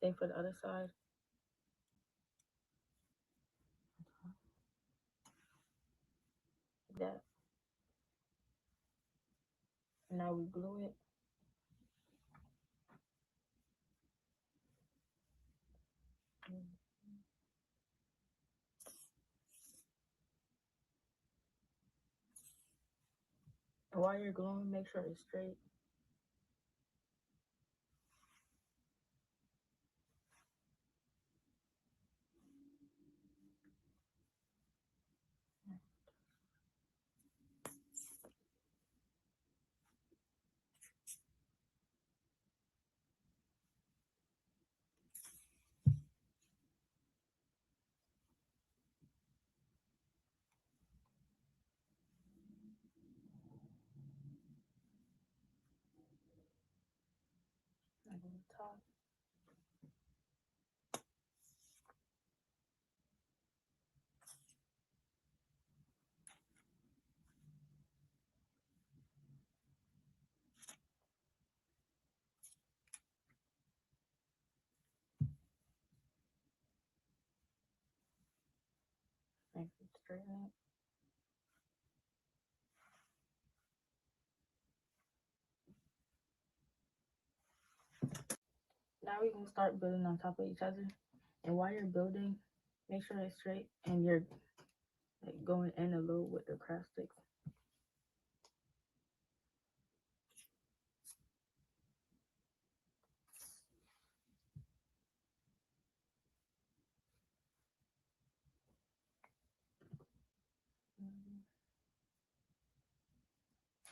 Same for the other side. Like that. And now we glue it. And while you're gluing, make sure it's straight. And on the top. Make it straighten it. Now we can start building on top of each other. And while you're building, make sure it's straight and you're like going in a little with the craft sticks.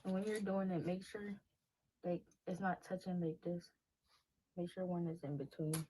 And when you're doing it, make sure like it's not touching like this. Make sure one is in between.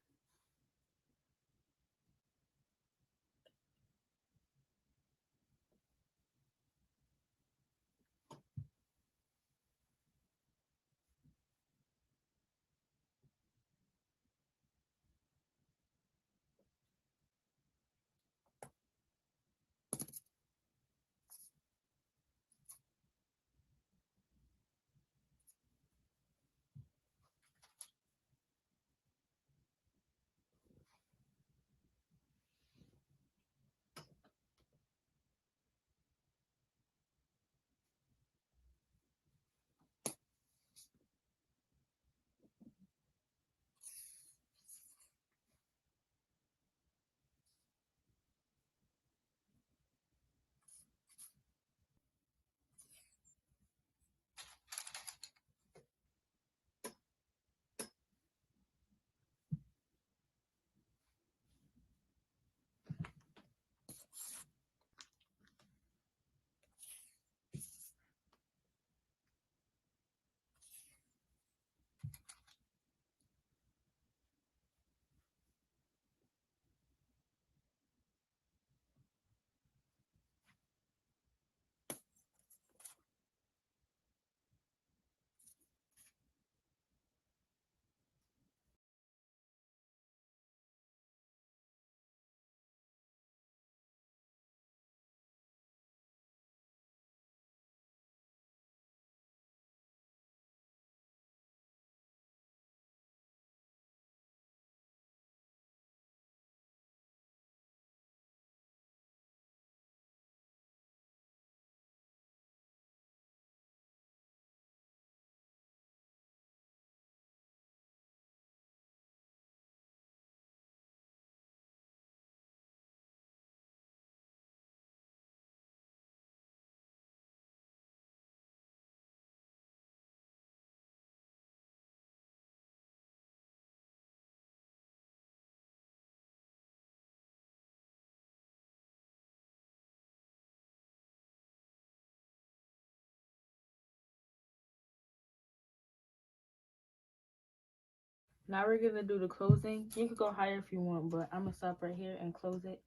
Now we're gonna do the closing. You can go higher if you want, but I'm gonna stop right here and close it.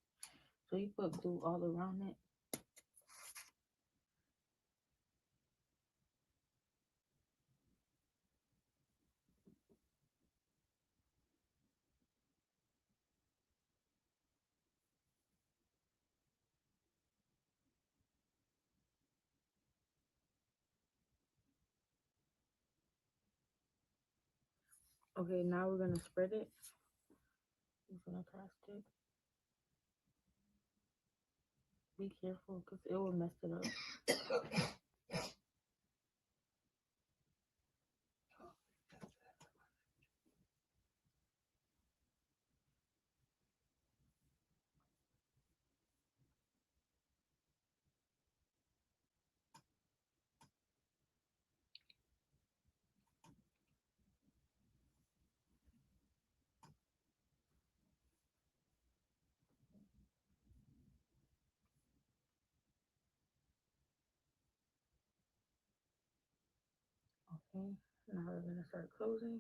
So you put glue all around it. Okay, now we're gonna spread it. using a craft stick. Be careful because it will mess it up. Okay, now we're gonna start closing.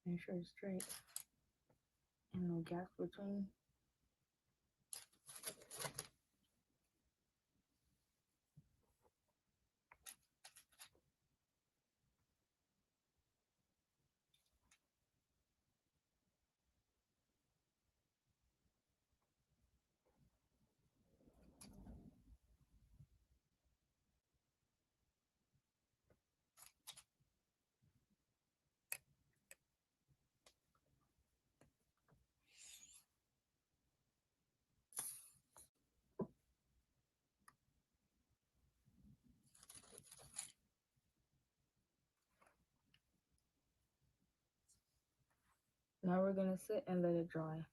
Make sure it's straight and no gaps between. Now we're gonna sit and let it dry.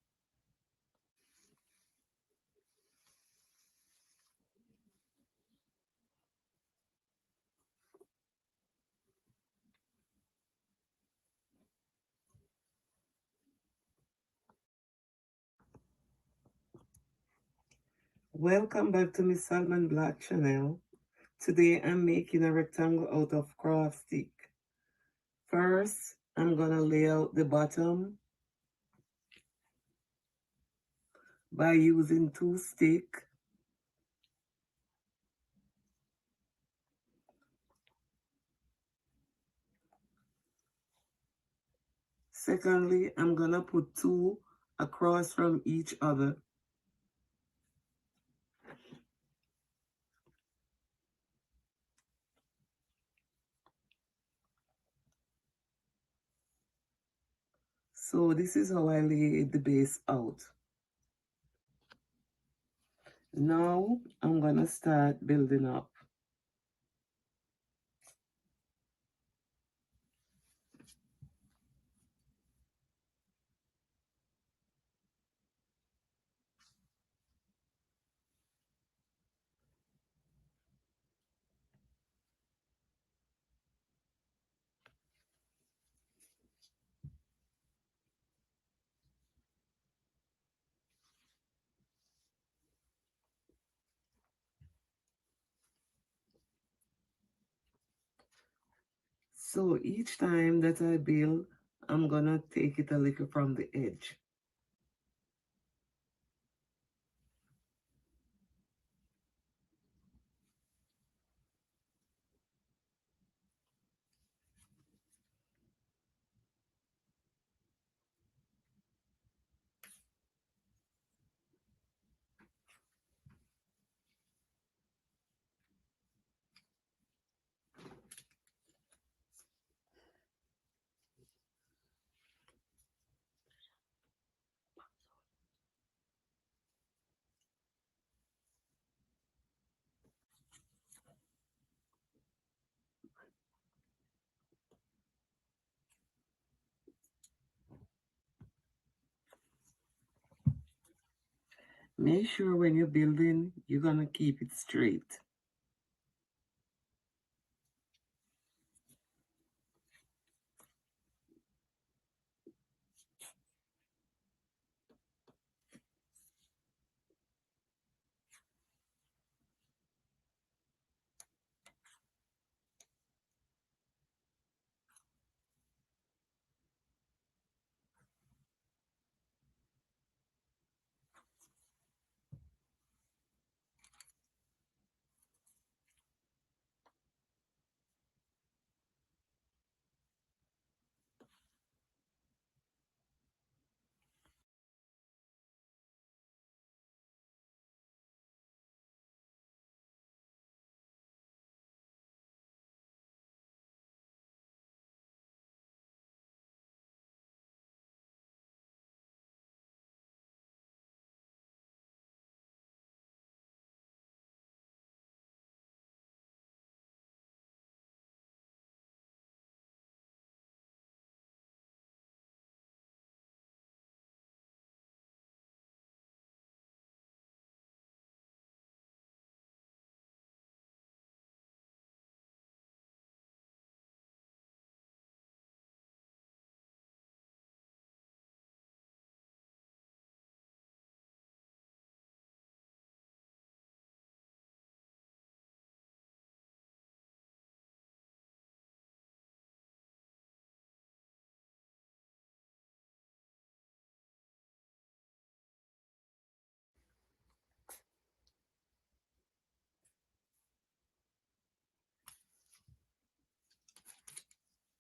Welcome back to Miss Salman Black channel. Today I'm making a rectangle out of craft stick. First, I'm gonna lay out the bottom by using two sticks. Secondly, I'm gonna put two across from each other. So this is how I lay the base out. Now I'm gonna start building up. So each time that I build, I'm gonna take it a little from the edge. Make sure when you're building, you're gonna keep it straight.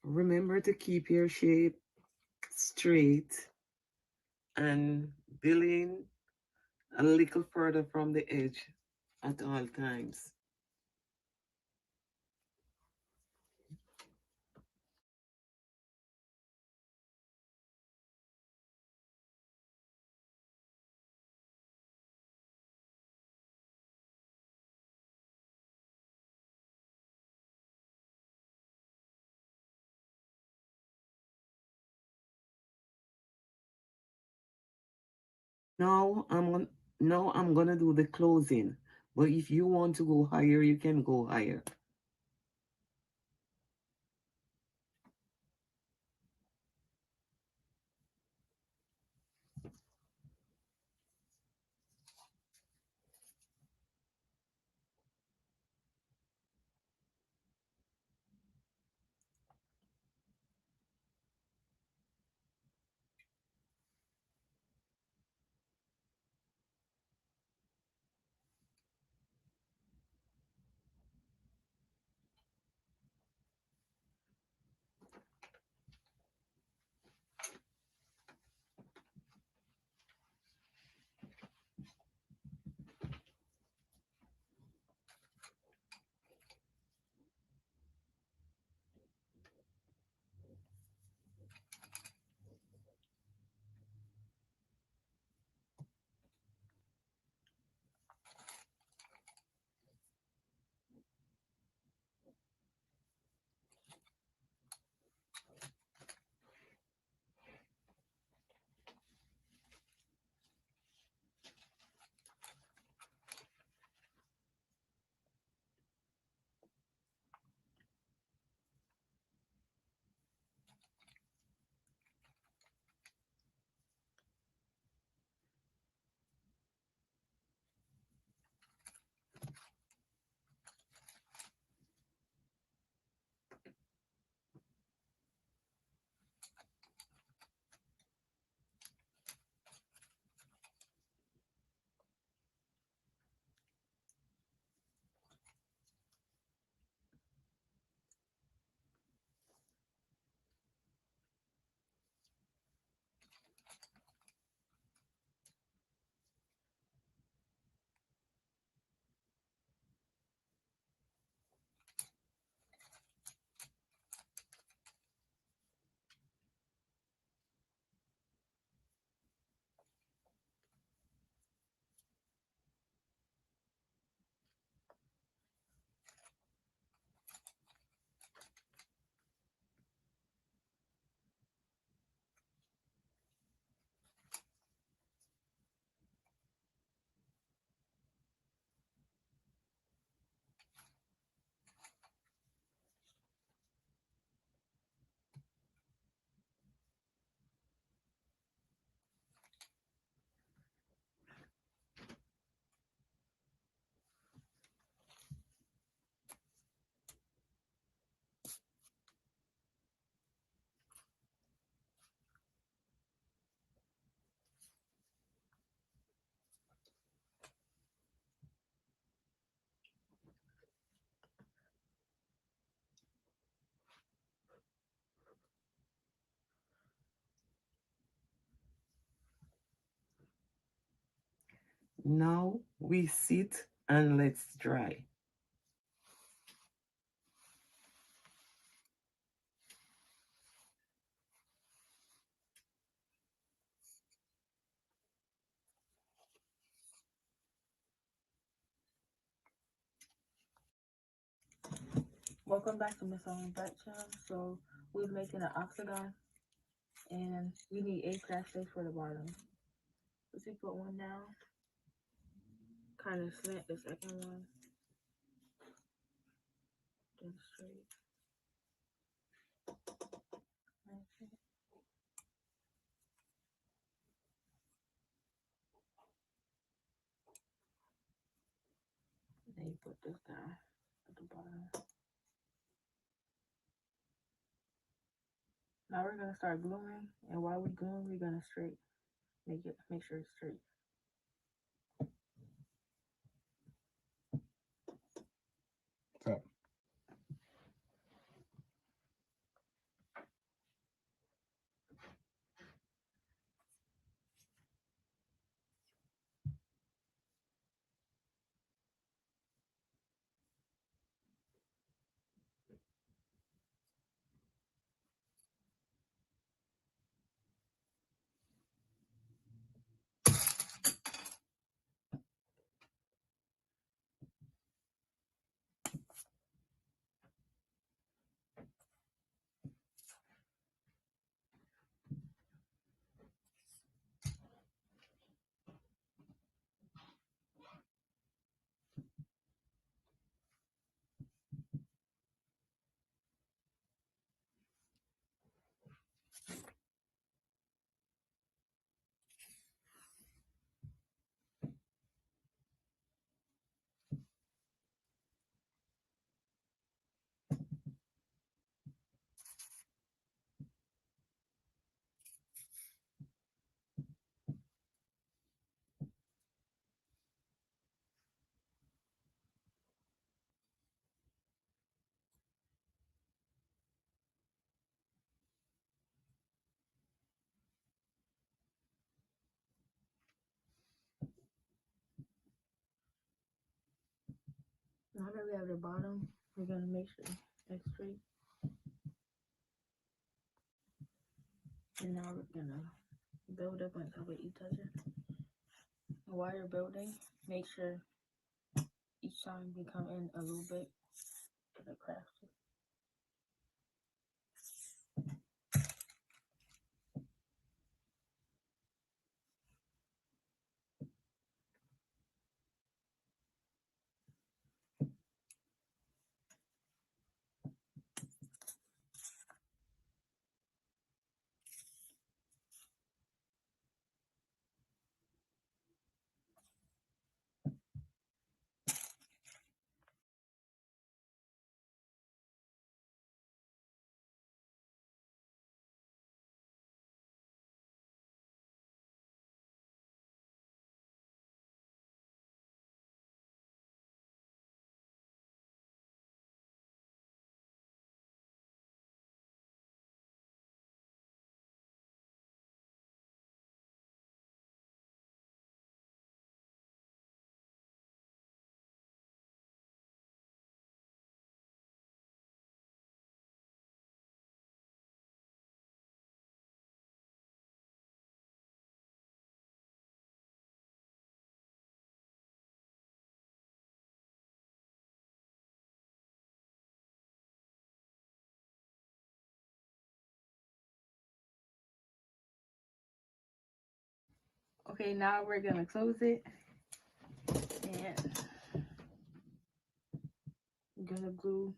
Remember to keep your shape straight and building a little further from the edge at all times. Now now I'm gonna do the closing. But if you want to go higher, you can go higher. Now we sit and let's dry. Welcome back to Miss Owen Black Channel. So we're making an octagon, and we need 8 craft for the bottom. Let's see, put one down, kind of slant the second one, then straight. Like that. Then you put this down at the bottom. Now we're gonna start gluing, and while we gluing, we're gonna make sure it's straight. So Now that we have the bottom, we're gonna make sure it's straight. And now we're gonna build up on top of each other. While you're building, make sure each time you come in a little bit to the craft. Okay, now we're gonna close it and I'm gonna glue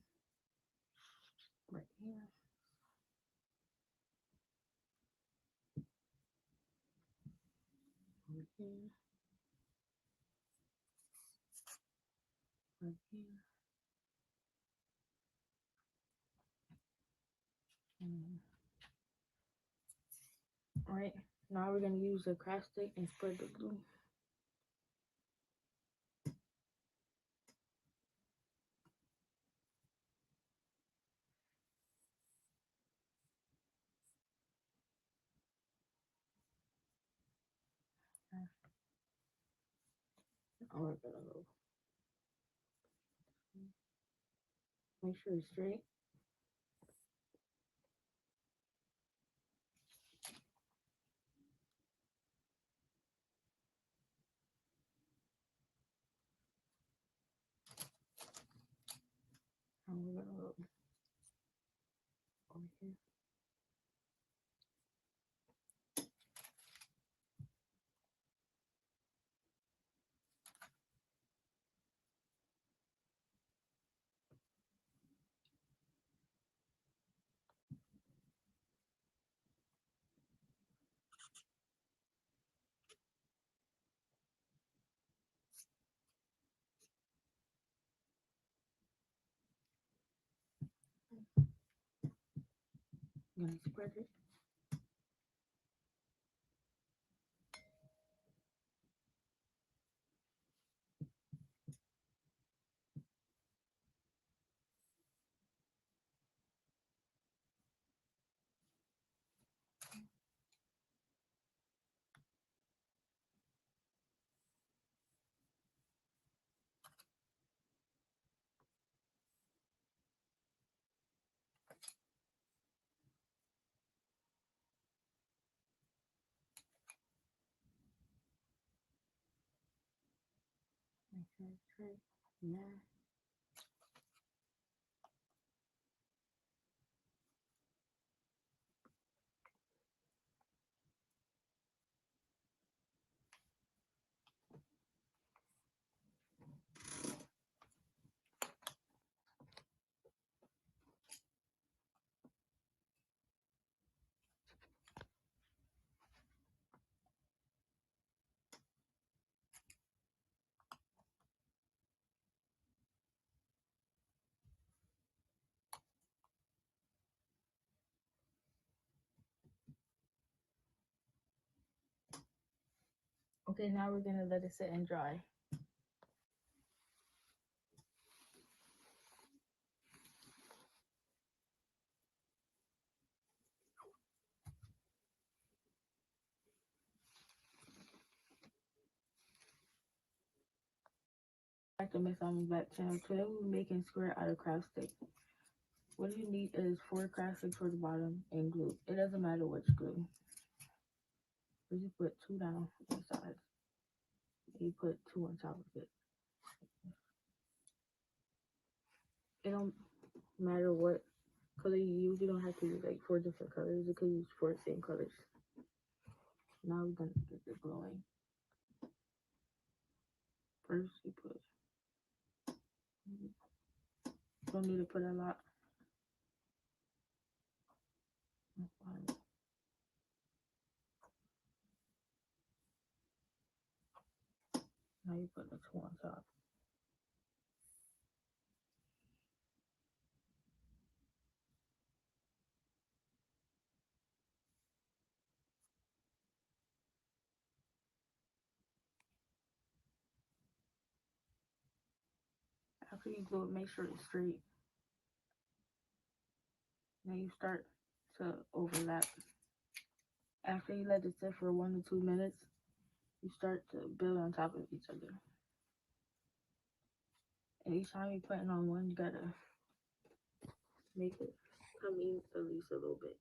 right here. Right here. Right here. Right. Now we're gonna use the craft stick and spread the glue. Now we're gonna go. Make sure it's straight. And we're gonna go over here. I'm gonna spread it. Make sure it's straight. Yeah. Okay, now we're gonna let it sit and dry. Back to Miss Alma's back channel. Today we'll be making square out of craft stick. What you need is 4 craft sticks for the bottom and glue. It doesn't matter which glue. You just put 2 down the sides. You put 2 on top of it. It don't matter what color you use. You don't have to use like 4 different colors. You could use 4 same colors. Now we're gonna get the gluing. First you put. Don't need to put a lot. Now you put the 2 on top. After you glue it, make sure it's straight. Now you start to overlap. After you let it sit for 1 to 2 minutes, you start to build on top of each other. And each time you're putting on one, you gotta make it come in at least a little bit.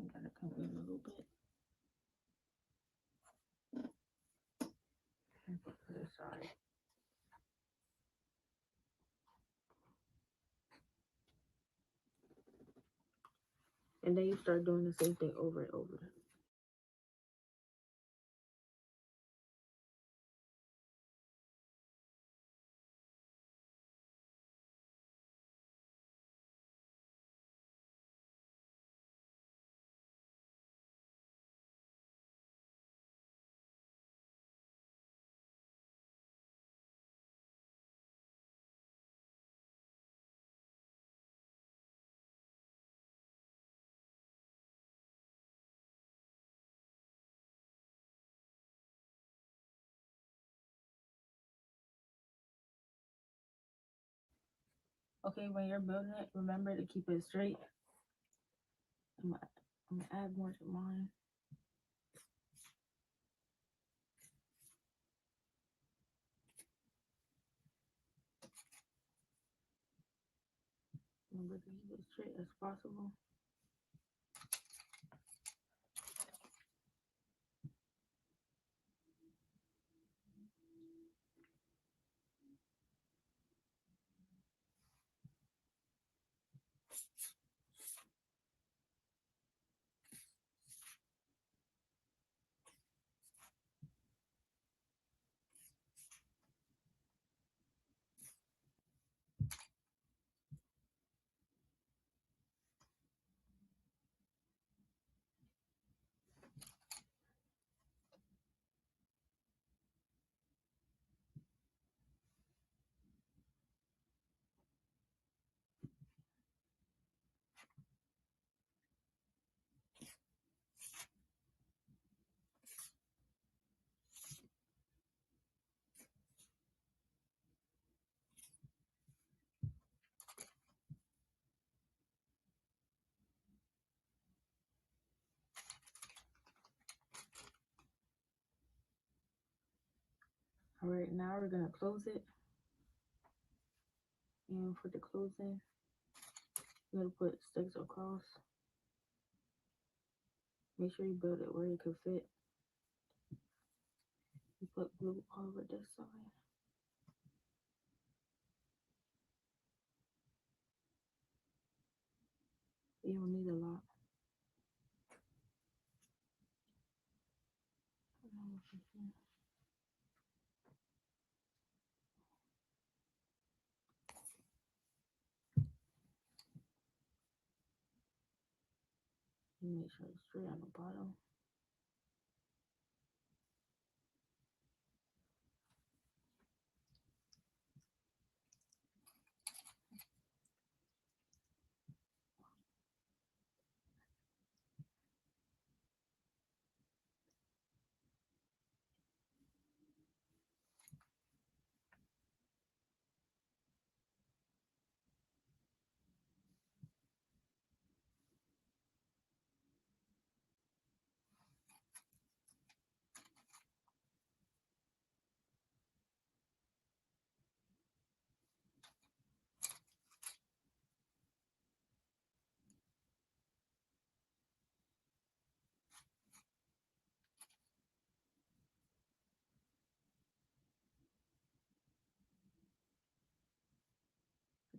You gotta come in a little bit. And put to the side. And then you start doing the same thing over and over. Okay, when you're building it, remember to keep it straight. I'm gonna add more to mine. Remember to keep it straight as possible. Alright, now we're gonna close it. And for the closing, you're gonna put sticks across. Make sure you build it where it can fit. You put glue all over this side. You don't need a lot. You make sure it's straight on the bottom.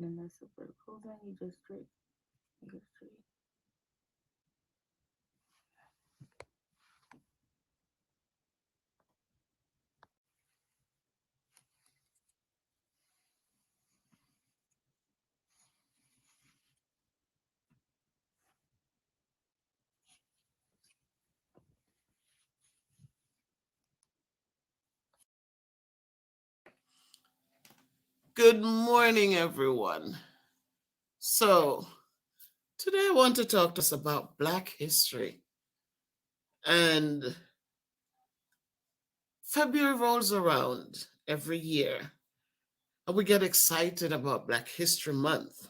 then that's the vertical. Then you just straight, make it straight. Good morning, everyone. So, today I want to talk to us about Black history. And February rolls around every year, and we get excited about Black History Month.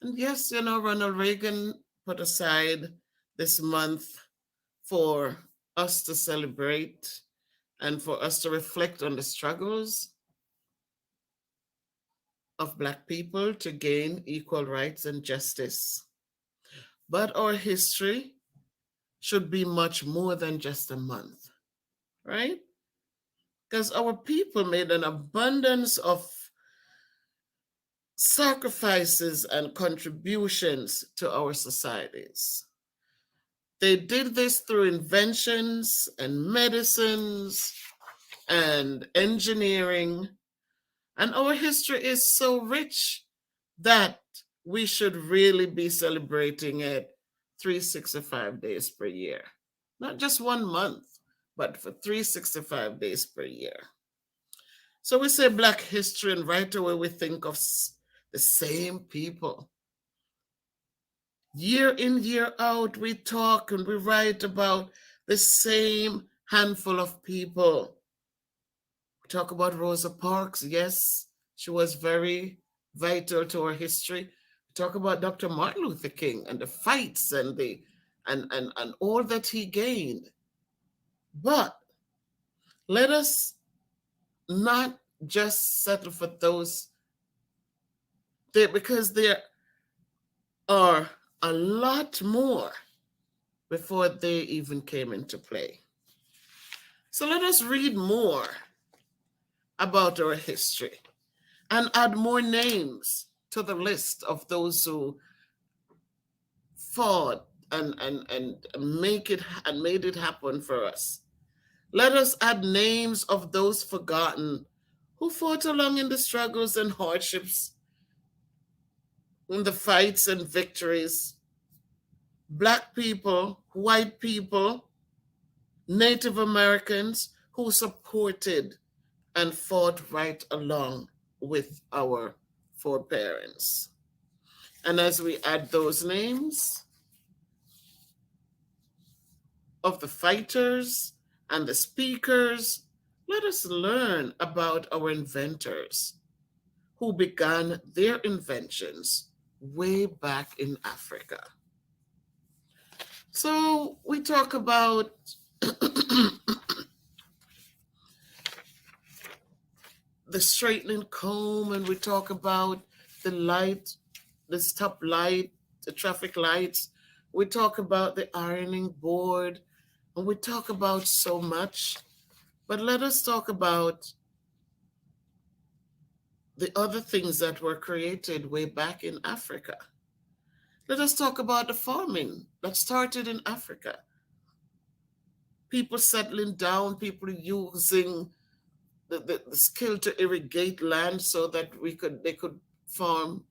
And yes, Ronald Reagan put aside this month for us to celebrate and for us to reflect on the struggles of Black people to gain equal rights and justice. But our history should be much more than just a month, right? Because our people made an abundance of sacrifices and contributions to our societies. They did this through inventions and medicines and engineering. And our history is so rich that we should really be celebrating it 365 days per year. Not just 1 month, but for 365 days per year. So we say Black history, and right away we think of the same people. Year in, year out, we talk and we write about the same handful of people. We talk about Rosa Parks. Yes, she was very vital to our history. We talk about Dr. Martin Luther King and the fights and and all that he gained. But let us not just settle for those there, because there are a lot more before they even came into play. So let us read more about our history and add more names to the list of those who fought and make it and made it happen for us. Let us add names of those forgotten who fought along in the struggles and hardships, in the fights and victories. Black people, white people, Native Americans who supported and fought right along with our foreparents. And as we add those names of the fighters and the speakers, let us learn about our inventors who began their inventions way back in Africa. So we talk about the straightening comb, and we talk about the light, the stop light, the traffic lights. We talk about the ironing board, and we talk about so much. But let us talk about the other things that were created way back in Africa. Let us talk about the farming that started in Africa. People settling down, people using the skill to irrigate land so that they could farm.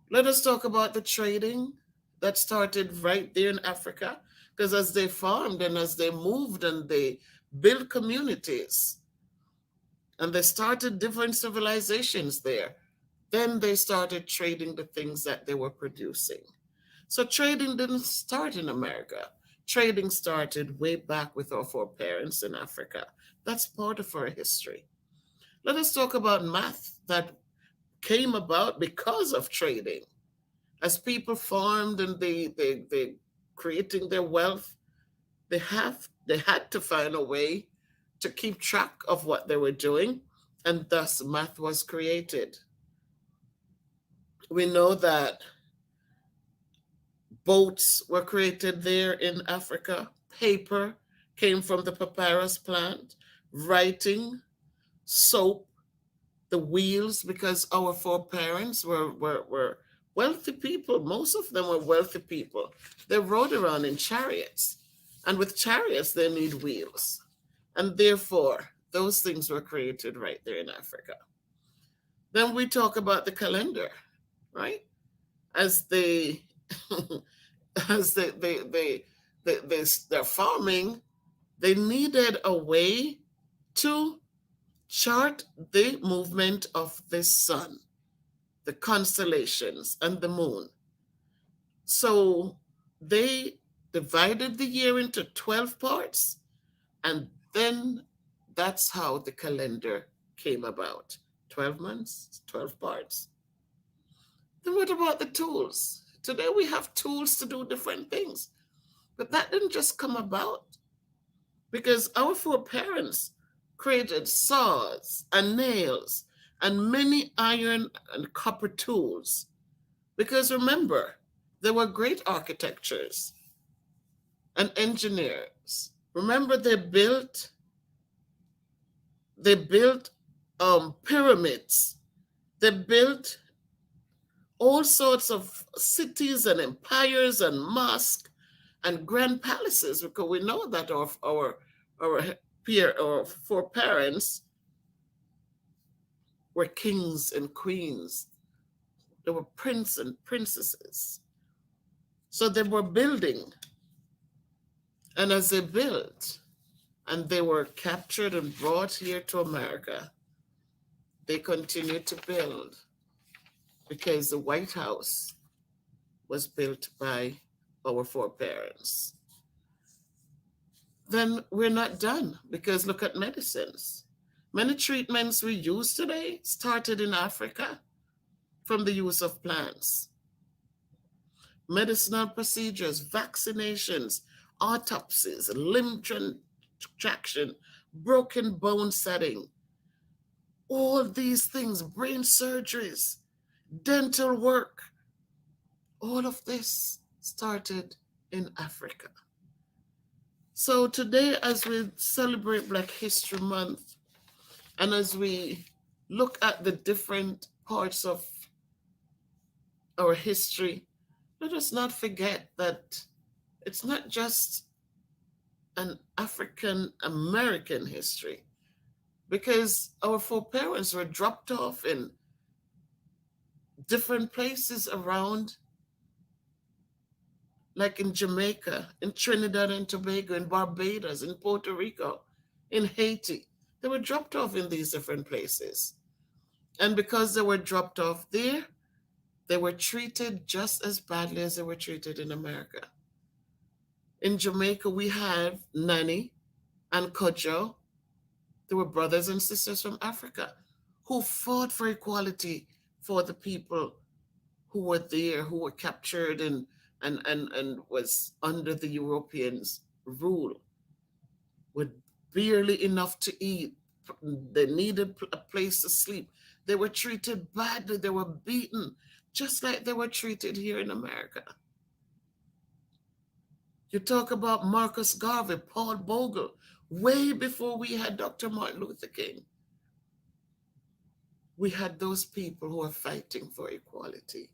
Let us talk about the trading that started right there in Africa, because as they farmed and as they moved and they built communities and they started different civilizations there, then they started trading the things that they were producing. So trading didn't start in America. Trading started way back with our foreparents in Africa. That's part of our history. Let us talk about math that came about because of trading. As people farmed and they creating their wealth, they had to find a way to keep track of what they were doing, and thus math was created. We know that boats were created there in Africa. Paper came from the papyrus plant. Writing, soap, the wheels, because our foreparents were wealthy people. Most of them were wealthy people. They rode around in chariots. And with chariots, they need wheels. And therefore, those things were created right there in Africa. Then we talk about the calendar, right? As they as they're farming, they needed a way to chart the movement of the sun, the constellations, and the moon. So they divided the year into 12 parts, and then that's how the calendar came about. 12 months, 12 parts. Then what about the tools? Today we have tools to do different things, but that didn't just come about because our foreparents created saws and nails and many iron and copper tools. Because remember, there were great architectures and engineers. Remember, they built pyramids. They built all sorts of cities and empires and mosques and grand palaces, because we know that our foreparents were kings and queens. They were prince and princesses. So they were building, and as they built, and they were captured and brought here to America, they continued to build because the White House was built by our foreparents. Then we're not done, because look at medicines. Many treatments we use today started in Africa from the use of plants. Medicinal procedures, vaccinations, autopsies, limb traction, broken bone setting, all these things, brain surgeries, dental work, all of this started in Africa. So today, as we celebrate Black History Month, and as we look at the different parts of our history, let us not forget that it's not just an African American history, because our foreparents were dropped off in different places around, like in Jamaica, in Trinidad and Tobago, in Barbados, in Puerto Rico, in Haiti. They were dropped off in these different places. And because they were dropped off there, they were treated just as badly as they were treated in America. In Jamaica, we have Nani and Kojo. They were brothers and sisters from Africa who fought for equality for the people who were there, who were captured and was under the Europeans' rule, with barely enough to eat. They needed a place to sleep. They were treated badly. They were beaten, just like they were treated here in America. You talk about Marcus Garvey, Paul Bogle, way before we had Dr. Martin Luther King. We had those people who are fighting for equality.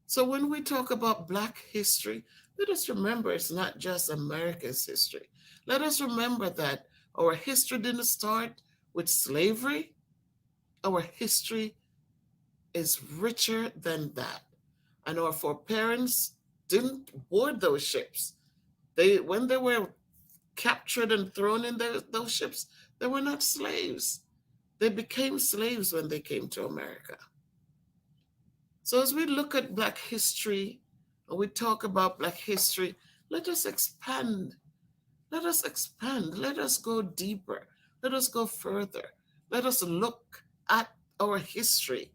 So when we talk about Black history, let us remember it's not just America's history. Let us remember that our history didn't start with slavery. Our history is richer than that. And our foreparents didn't board those ships. When they were captured and thrown in those ships, they were not slaves. They became slaves when they came to America. So as we look at Black history and we talk about Black history, let us expand. Let us expand. Let us go deeper. Let us go further. Let us look at our history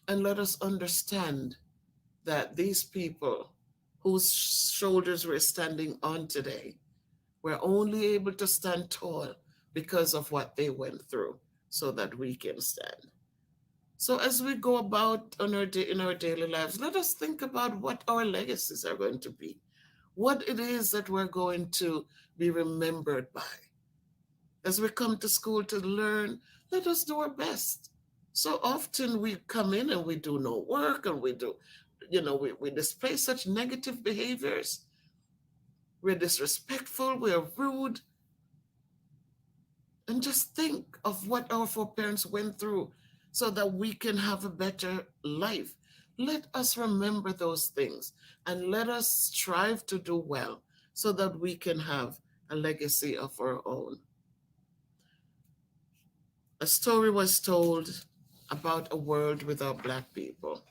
and let us understand that these people whose shoulders we're standing on today were only able to stand tall because of what they went through so that we can stand. So as we go about in our daily lives, let us think about what our legacies are going to be, what it is that we're going to be remembered by. As we come to school to learn, Let us do our best. So often we come in and we do no work and we display such negative behaviors. We're disrespectful, we're rude, and just think of what our foreparents went through so that we can have a better life. Let us remember those things and let us strive to do well so that we can have a legacy of our own. A story was told about a world without black people.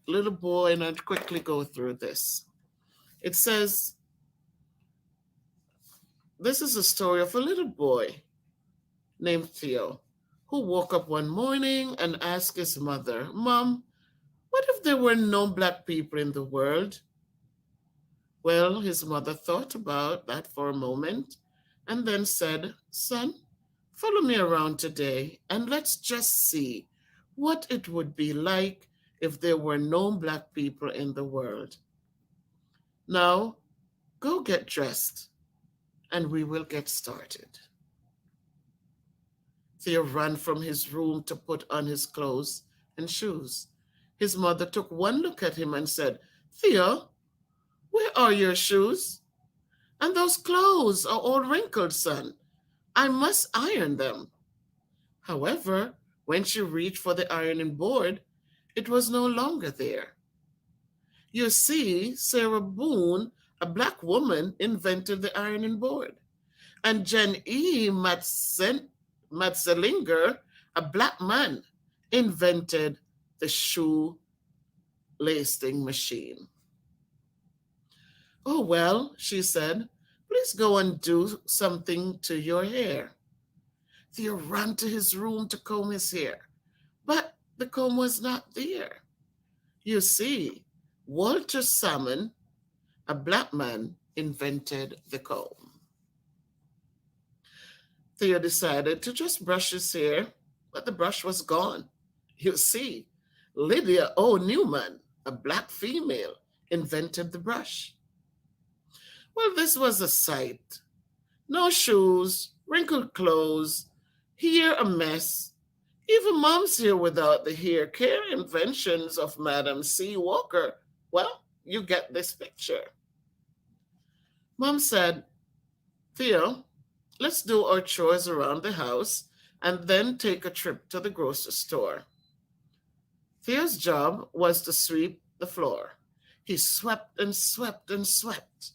Little boy, and I'll quickly go through this. It says, this is a story of a little boy named Theo who woke up one morning and asked his mother, Mom, what if there were no black people in the world? Well, his mother thought about that for a moment and then said, Son, follow me around today and let's just see what it would be like if there were no black people in the world. Now, go get dressed and we will get started. Theo ran from his room to put on his clothes and shoes. His mother took one look at him and said, Theo, where are your shoes? And those clothes are all wrinkled, son. I must iron them. However, when she reached for the ironing board, it was no longer there. You see, Sarah Boone, a black woman, invented the ironing board. And Jen E. Matzelinger, a black man, invented the shoe lacing machine. Oh, well, she said, please go and do something to your hair. Theo ran to his room to comb his hair, but the comb was not there. You see, Walter Salmon, a black man, invented the comb. Theo decided to just brush his hair, but the brush was gone. You see, Lydia O. Newman, a black female, invented the brush. Well, this was a sight. No shoes, wrinkled clothes, hair a mess. Even Mom's here without the hair care inventions of Madam C. Walker. Well, you get this picture. Mom said, Theo, let's do our chores around the house and then take a trip to the grocery store. Theo's job was to sweep the floor. He swept and swept and swept.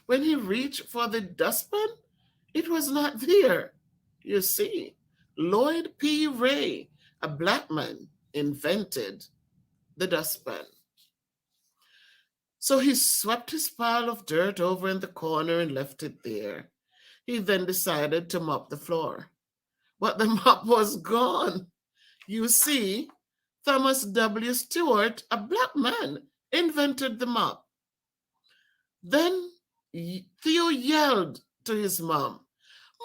When he reached for the dustpan, it was not there. You see, Lloyd P. Ray, a black man, invented the dustpan. So he swept his pile of dirt over in the corner and left it there. He then decided to mop the floor. But the mop was gone. You see, Thomas W. Stewart, a black man, invented the mop. Then Theo yelled to his mom,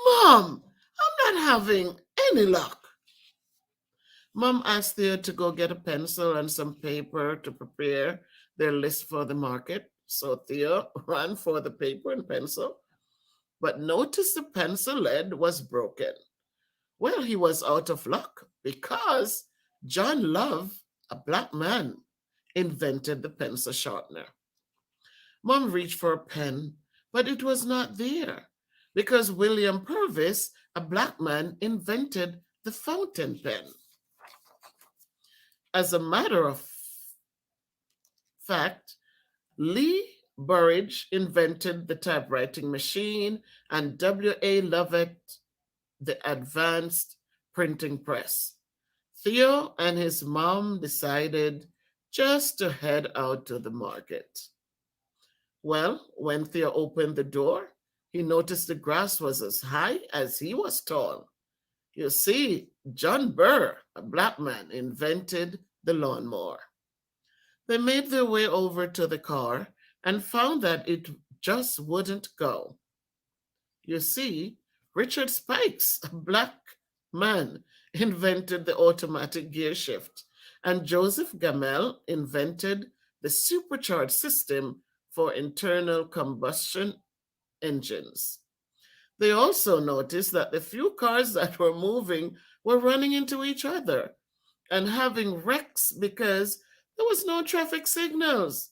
Mom, I'm not having any luck. Mom asked Theo to go get a pencil and some paper to prepare their list for the market. So Theo ran for the paper and pencil, but noticed the pencil lead was broken. Well, he was out of luck because John Love, a black man, invented the pencil sharpener. Mom reached for a pen, but it was not there because William Purvis, a black man, invented the fountain pen. As a matter of fact, Lee Burridge invented the typewriting machine and W.A. Lovett the advanced printing press. Theo and his mom decided just to head out to the market. Well, when Theo opened the door, he noticed the grass was as high as he was tall. You see, John Burr, a black man, invented the lawnmower. They made their way over to the car and found that it just wouldn't go. You see, Richard Spikes, a black man, invented the automatic gear shift, and Joseph Gamel invented the supercharged system for internal combustion engines. They also noticed that the few cars that were moving were running into each other and having wrecks because there was no traffic signals.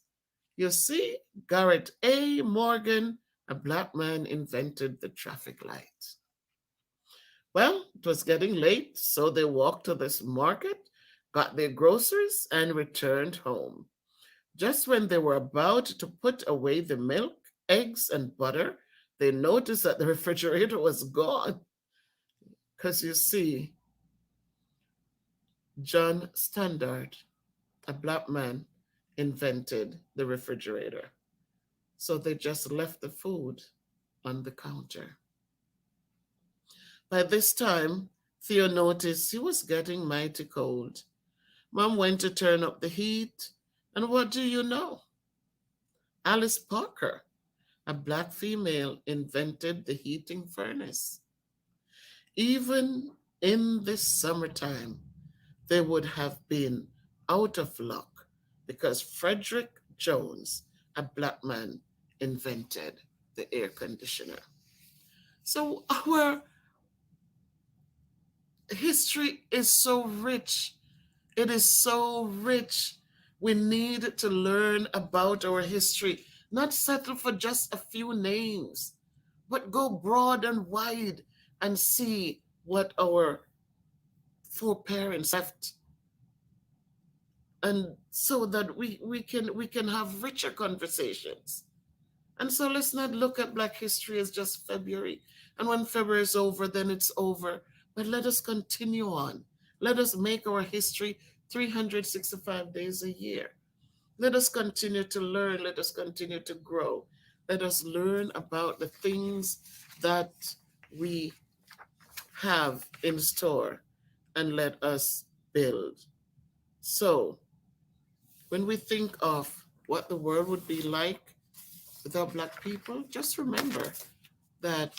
You see, Garrett A. Morgan, a black man, invented the traffic light. Well, it was getting late, so they walked to this market, got their groceries, and returned home. Just when they were about to put away the milk, eggs, and butter, they noticed that the refrigerator was gone. Because you see, John Standard, a black man, invented the refrigerator. So they just left the food on the counter. By this time, Theo noticed he was getting mighty cold. Mom went to turn up the heat, and what do you know? Alice Parker, a black female, invented the heating furnace. Even in the summertime, they would have been out of luck because Frederick Jones, a black man, invented the air conditioner. So our history is so rich. It is so rich. We need to learn about our history, not settle for just a few names, but go broad and wide and see what our foreparents left, and so that we can have richer conversations. And so let's not look at Black history as just February. And when February is over, then it's over. But let us continue on. Let us make our history 365 days a year. Let us continue to learn. Let us continue to grow. Let us learn about the things that we have in store and let us build. So, when we think of what the world would be like without Black people, just remember that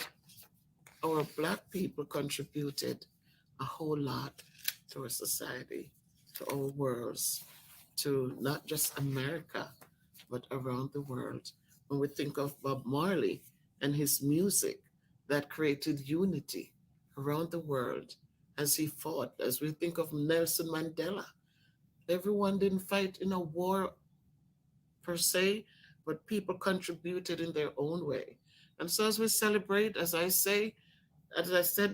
our Black people contributed a whole lot to our society, to our worlds, to not just America, but around the world. When we think of Bob Marley and his music that created unity around the world as he fought, as we think of Nelson Mandela, everyone didn't fight in a war per se, but people contributed in their own way. And so as we celebrate, as I said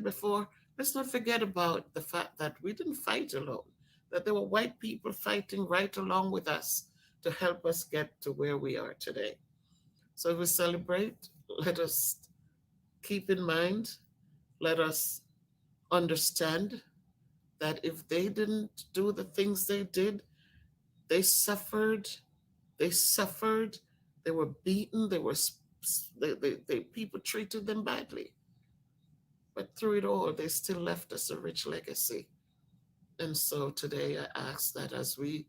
before, let's not forget about the fact that we didn't fight alone, that there were white people fighting right along with us to help us get to where we are today. So as we celebrate, let us keep in mind, let us understand that if they didn't do the things they did, they suffered, they suffered, they were beaten, people treated them badly. But through it all, they still left us a rich legacy. And so today I ask that as we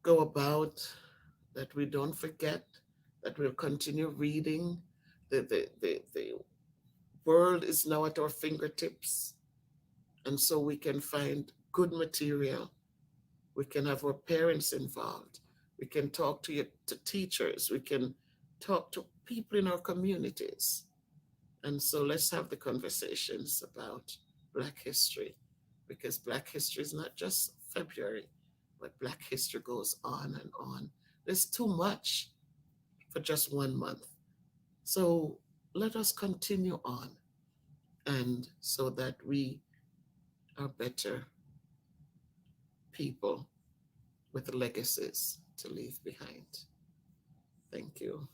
go about, that we don't forget, that we'll continue reading. The world is now at our fingertips. And so we can find good material. We can have our parents involved. We can talk to teachers. We can talk to people in our communities. And so let's have the conversations about Black history, because Black history is not just February, but Black history goes on and on. There's too much for just one month. So let us continue on, and so that we are better people with legacies to leave behind. Thank you.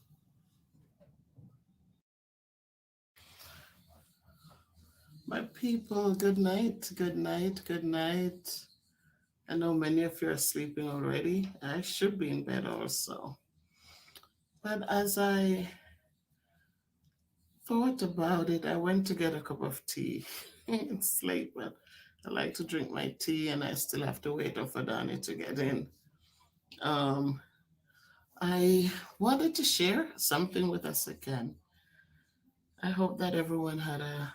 My people, good night, good night, good night. I know many of you are sleeping already. I should be in bed also. But as I thought about it, I went to get a cup of tea. It's late, but I like to drink my tea and I still have to wait for Donnie to get in. Um, I wanted to share something with us again. I hope that everyone had a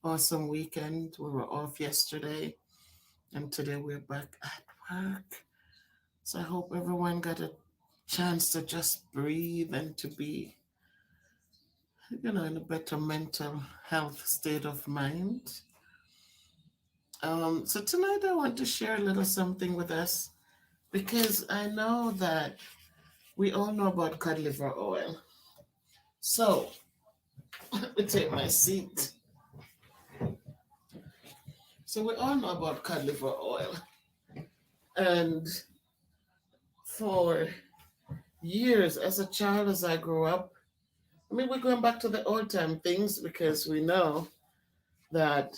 awesome weekend. We were off yesterday and today we're back at work. So I hope everyone got a chance to just breathe and to be in a better mental health state of mind. So tonight I want to share a little something with us because I know that we all know about cod liver oil. So let me take my seat. So we all know about cod liver oil, and for years as a child, as I grew up, I mean, we're going back to the old time things because we know that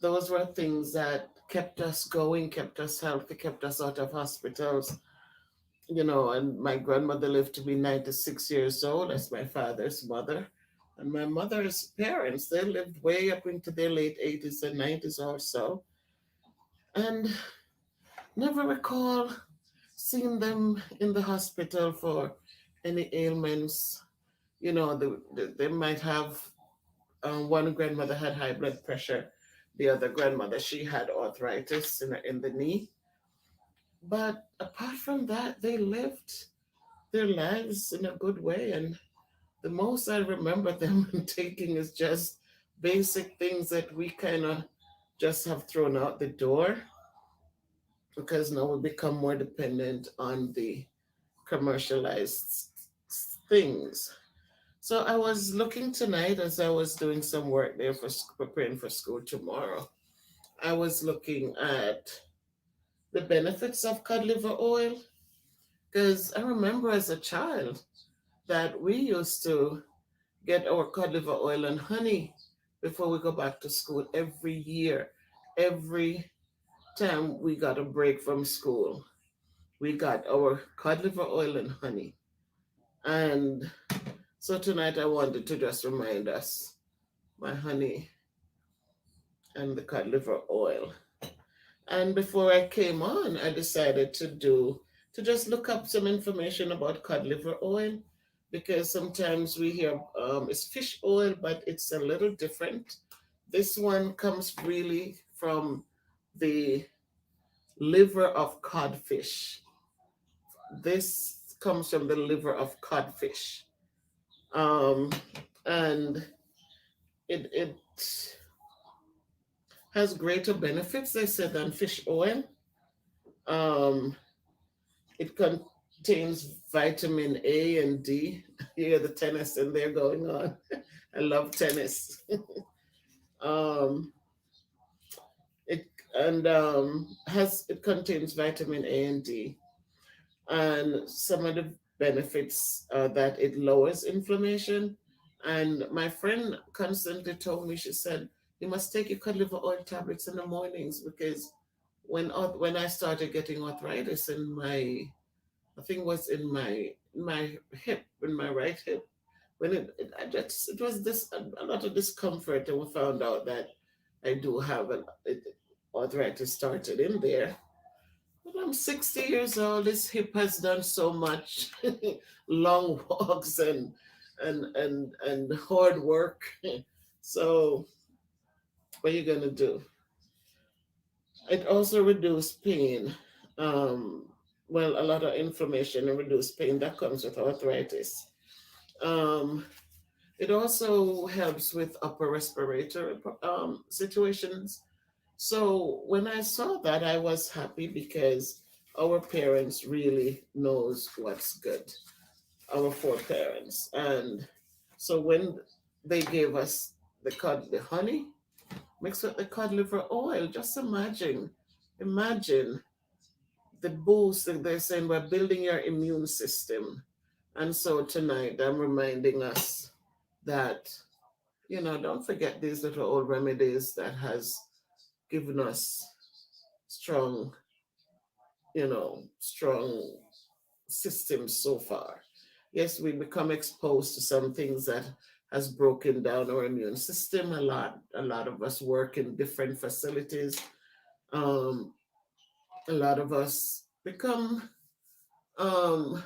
those were things that kept us going, kept us healthy, kept us out of hospitals. And my grandmother lived to be 96 years old. That's my father's mother. And my mother's parents, they lived way up into their late 80s and 90s also. And never recall seeing them in the hospital for any ailments. They might have, one grandmother had high blood pressure, the other grandmother, she had arthritis in the knee. But apart from that, they lived their lives in a good way. And the most I remember them taking is just basic things that we kind of just have thrown out the door because now we become more dependent on the commercialized things. So I was looking tonight as I was doing some work there for preparing for school tomorrow. I was looking at the benefits of cod liver oil because I remember as a child that we used to get our cod liver oil and honey before we go back to school every year. Every time we got a break from school, we got our cod liver oil and honey. And so tonight I wanted to just remind us my honey and the cod liver oil. And before I came on, I decided to just look up some information about cod liver oil because sometimes we hear it's fish oil, but it's a little different. This one comes really from the liver of codfish. This comes from the liver of codfish. Um, and it has greater benefits, they said, than fish oil. Um, it contains vitamin A and D. You hear the tennis in there going on. I love tennis. um, it and has it contains vitamin A and D, and some of the benefits are that it lowers inflammation. And my friend constantly told me, she said, you must take your cod liver oil tablets in the mornings because when I started getting arthritis in my, I think it was in my hip, in my right hip, when it was this a lot of discomfort, and we found out that I do have arthritis started in there. But I'm 60 years old. This hip has done so much, long walks and hard work. So what are you gonna do? It also reduced pain. Um, well, a lot of inflammation and reduced pain that comes with arthritis. Um, it also helps with upper respiratory situations. So when I saw that, I was happy because our parents really knows what's good. Our four parents, and so when they gave us the honey mixed with the cod liver oil, just imagine the boost that they're saying we're building your immune system. And so tonight I'm reminding us that don't forget these little old remedies that has given us strong strong systems so far. Yes, we become exposed to some things that has broken down our immune system a lot. A lot of us work in different facilities. Um, a lot of us become um,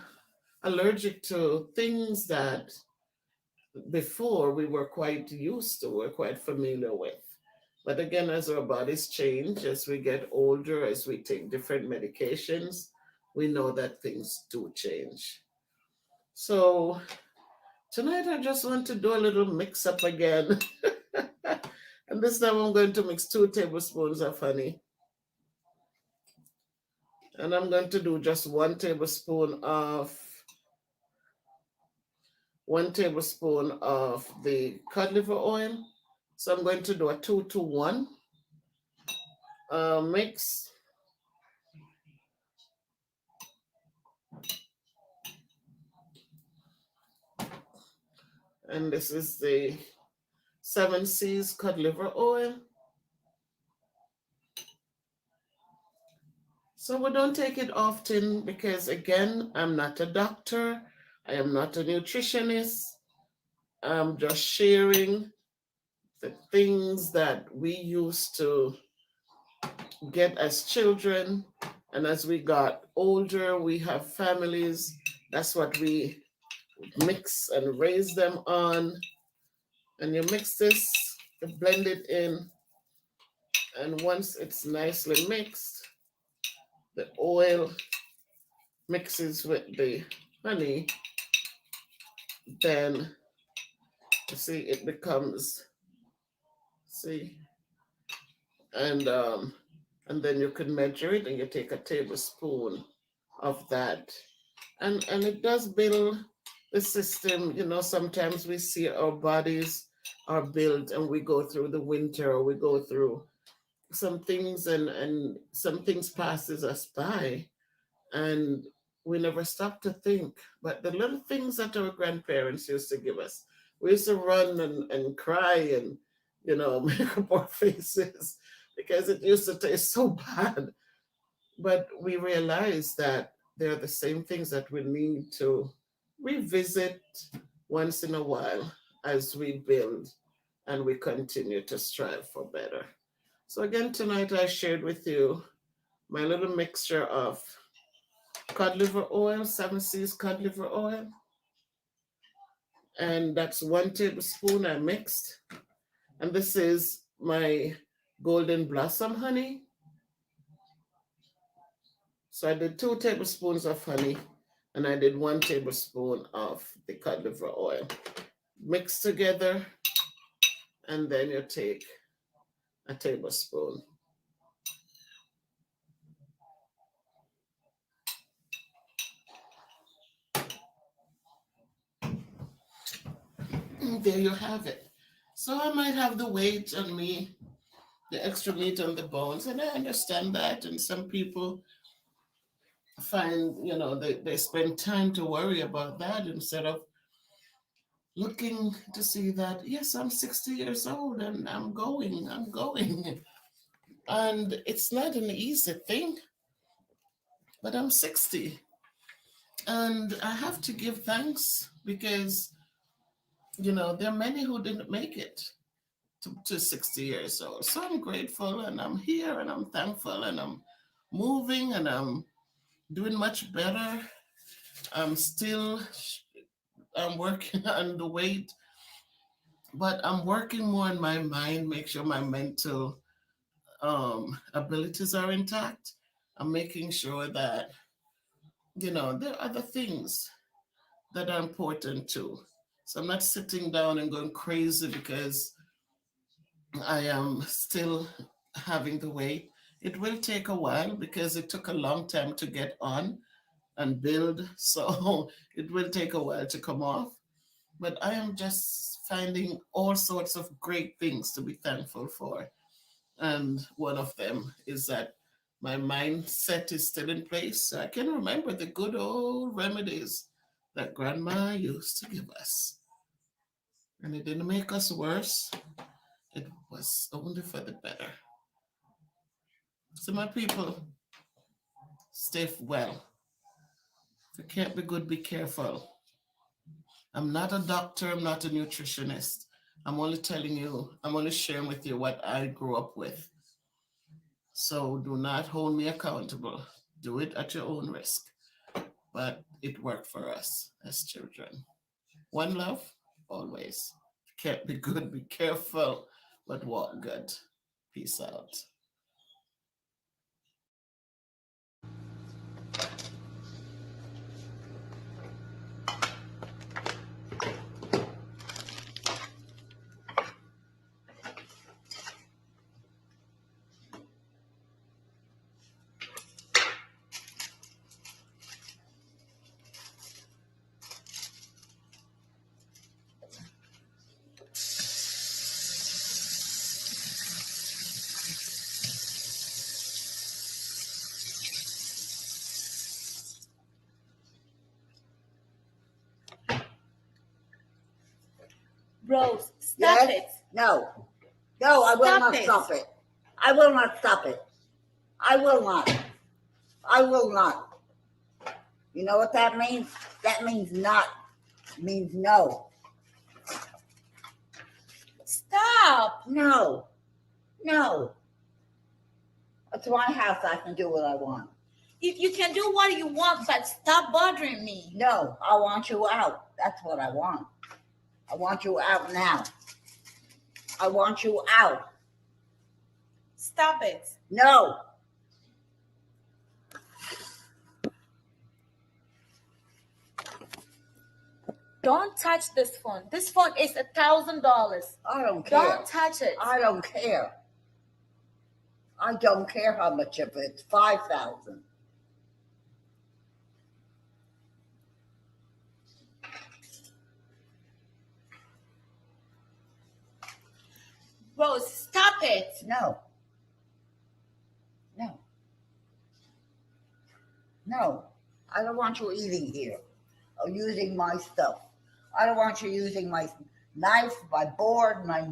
allergic to things that before we were quite used to, we're quite familiar with. But again, as our bodies change, as we get older, as we take different medications, we know that things do change. So Tonight I just want to do a little mix up again. And this time I'm going to mix 2 tablespoons of honey. And I'm going to do just 1 tablespoon of the cod liver oil. So I'm going to do a 2 to 1 mix. And this is the 7 C's cod liver oil. So we don't take it often because, again, I'm not a doctor. I am not a nutritionist. I'm just sharing the things that we used to get as children. And as we got older, we have families. That's what we mix and raise them on. And you mix this, you blend it in. And once it's nicely mixed, the oil mixes with the honey, then you see it becomes, see, and then you can measure it and you take a tablespoon of that. And it does build the system. Sometimes we see our bodies are built and we go through the winter or we go through some things, and some things passes us by and we never stop to think. But the little things that our grandparents used to give us, we used to run and cry and, make up our faces because it used to taste so bad. But we realized that they're the same things that we need to revisit once in a while as we build and we continue to strive for better. So, again, tonight I shared with you my little mixture of cod liver oil, 7 C's cod liver oil. And that's 1 tablespoon I mixed. And this is my golden blossom honey. So I did 2 tablespoons of honey and I did 1 tablespoon of the cod liver oil. Mix together, and then you take a tablespoon. And there you have it. So I might have the weight on me, the extra meat on the bones, and I understand that. And some people find, they spend time to worry about that instead of looking to see that, yes, I'm 60 years old and I'm going. And it's not an easy thing, but I'm 60. And I have to give thanks because, there are many who didn't make it to 60 years old. So I'm grateful and I'm here and I'm thankful and I'm moving and I'm doing much better. I'm working on the weight, but I'm working more on my mind, make sure my mental abilities are intact. I'm making sure that, there are other things that are important too. So I'm not sitting down and going crazy because I am still having the weight. It will take a while because it took a long time to get on and build. So it will take a while to come off. But I am just finding all sorts of great things to be thankful for. And one of them is that my mindset is still in place. So I can remember the good old remedies that grandma used to give us. And it didn't make us worse, it was only for the better. So, my people, stay well. If you can't be good, be careful. I'm not a doctor, I'm not a nutritionist. I'm only telling you, I'm only sharing with you what I grew up with. So do not hold me accountable. Do it at your own risk. But it worked for us as children. One love, always. If you can't be good, be careful, but walk good. Peace out. Rose, stop Yes? it. No. No, I will Stop not it. stop it. I will not stop it. I will not. I will not. You know what that means? That means not. Means no. Stop. No. No. It's my house. I can do what I want. You can do what you want, but stop bothering me. No, I want you out. That's what I want. I want you out now. I want you out. Stop it. No. Don't touch this phone. This phone is $1,000. I don't care. Don't touch it. I don't care. I don't care how much of it. It's 5,000. Rose, stop it. No. No. No. I don't want you eating here or using my stuff. I don't want you using my knife, my board, my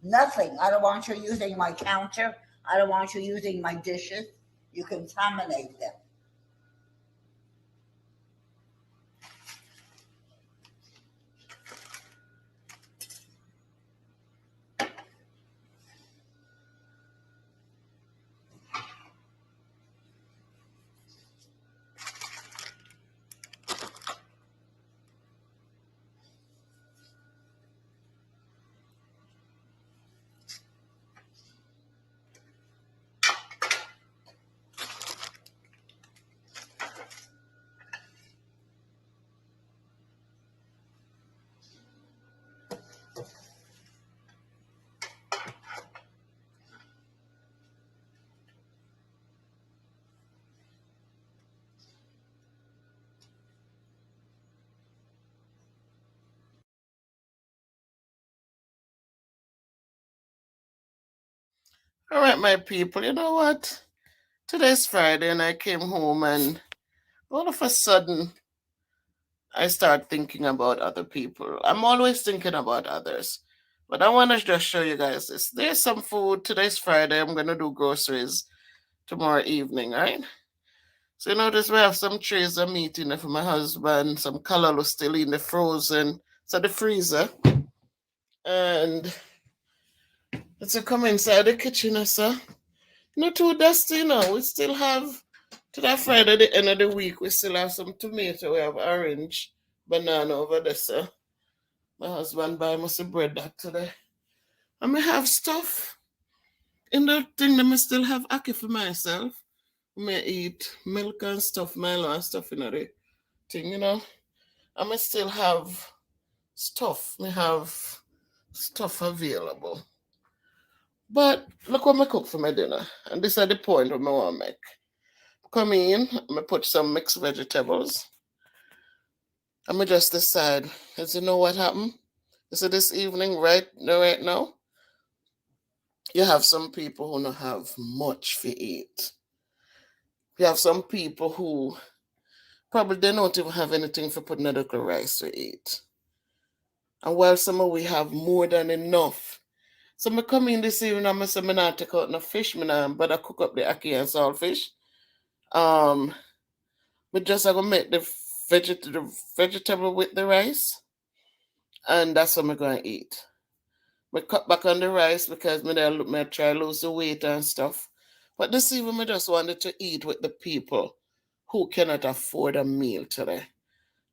nothing. I don't want you using my counter. I don't want you using my dishes. You contaminate them. All right, my people, you know what? Today's Friday and I came home and all of a sudden I start thinking about other people. I'm always thinking about others. But I want to just show you guys this. There's some food. Today's Friday. I'm going to do groceries tomorrow evening, right? So you notice we have some trays of meat in there for my husband, some callaloo still in the frozen, so the freezer. And it's a come inside the kitchen, sir. Not too dusty now. We still have to that Friday, the end of the week, we still have some tomato. We have orange, banana over there, sir. My husband buy me some bread that today. And I have stuff in the thing that I still have ackee for myself. I may eat milk and stuff, Milo and stuff in the thing, you know. I may still have stuff. Me have stuff available. But look what I cook for my dinner. And this is the point what I want to make. Come in, I put some mixed vegetables. And I just decide, as you know what happened? So this evening, right now, you have some people who don't have much to eat. You have some people who probably they don't even have anything for putting a little rice to eat. And while some of we have more than enough. So I come in this evening and I say, I not take out no fish, but I cook up the ackee and saltfish. But just I gonna make the vegetable with the rice, and that's what I'm gonna eat. We cut back on the rice because me try lose the weight and stuff. But this evening I just wanted to eat with the people who cannot afford a meal today.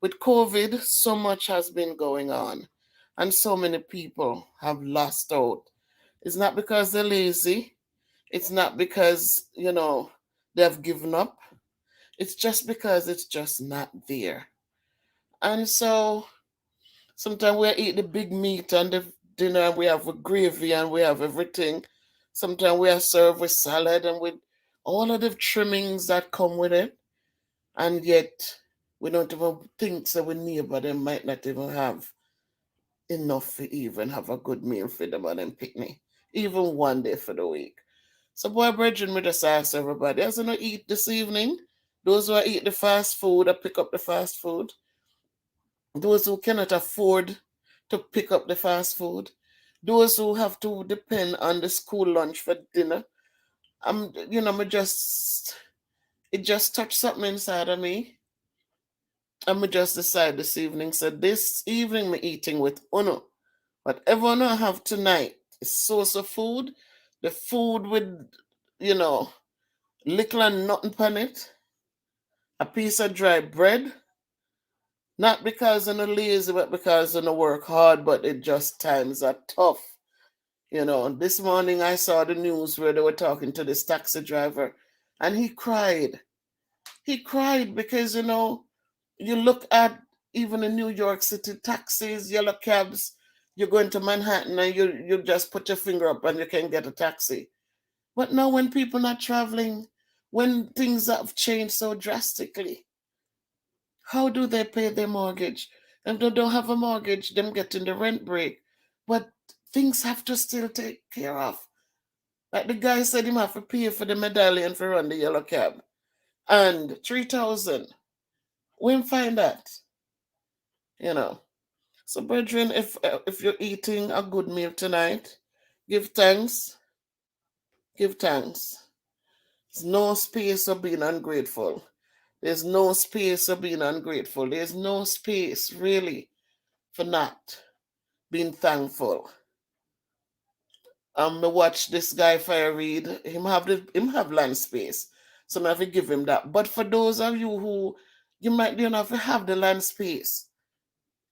With COVID, so much has been going on, and so many people have lost out. It's not because they're lazy. It's not because, they have given up. It's just because it's just not there. And so sometimes we eat the big meat and the dinner and we have a gravy and we have everything. Sometimes we are served with salad and with all of the trimmings that come with it. And yet we don't even think so we neighbor them might not even have enough to even have a good meal for them and them picnic. Even one day for the week. So boy brethren, me just ask everybody, as you know eat this evening, those who eat the fast food or pick up the fast food, those who cannot afford to pick up the fast food. Those who have to depend on the school lunch for dinner. Me just it just touched something inside of me. And me just decide this evening. So this evening me eating with Uno. Whatever Uno have tonight is source of food. The food with, you know, little and nothing on it. A piece of dry bread. Not because I'm lazy, but because I work hard, but it just times are tough. This morning I saw the news where they were talking to this taxi driver and he cried. He cried because, you look at even in New York City, taxis, yellow cabs, you go into Manhattan and you just put your finger up and you can get a taxi. But now when people not traveling, when things have changed so drastically, how do they pay their mortgage? And they don't have a mortgage, them getting the rent break. But things have to still take care of. Like the guy said him have to pay for the medallion for run the yellow cab. And 3,000. We find that. You know. So brethren, if you're eating a good meal tonight, give thanks. Give thanks. There's no space of being ungrateful. There's no space of being ungrateful. There's no space really for not being thankful. I watch this guy fire read. Him have land space. So I have to give him that. But for those of you who you might don't have the land space.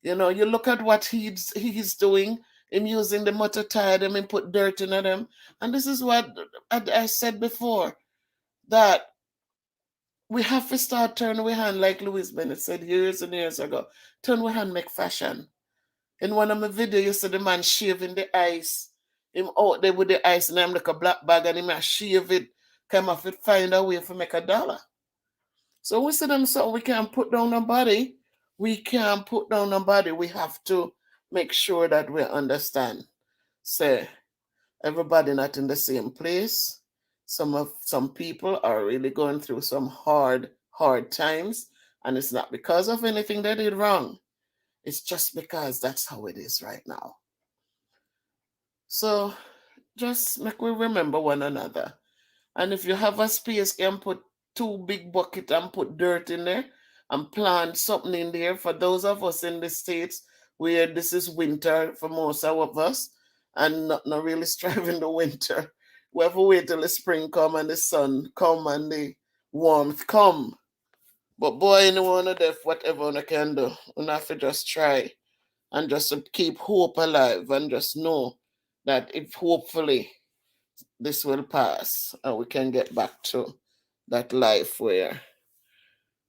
You look at what he's doing, him using the motor tire them and put dirt in them. And this is what I said before, that we have to start turning our hand like Louis Bennett said years and years ago. Turn our hand, make fashion. In one of my videos, you see the man shaving the ice. Him out there with the ice and him like a black bag and him a shave it, come off it, find a way to make $1. So we see them so we can't put down nobody. We can't put down nobody. We have to make sure that we understand. Say, everybody not in the same place. Some people are really going through some hard times, and it's not because of anything they did wrong. It's just because that's how it is right now. So just make we remember one another. And if you have a space, you can put 2 big buckets and put dirt in there and plant something in there. For those of us in the States where this is winter for most of us and not really striving the winter, we have to wait till the spring come and the sun come and the warmth come. But boy, anyone of deaf, whatever one can do, we have to just try and just to keep hope alive and just know that if hopefully this will pass and we can get back to that life where.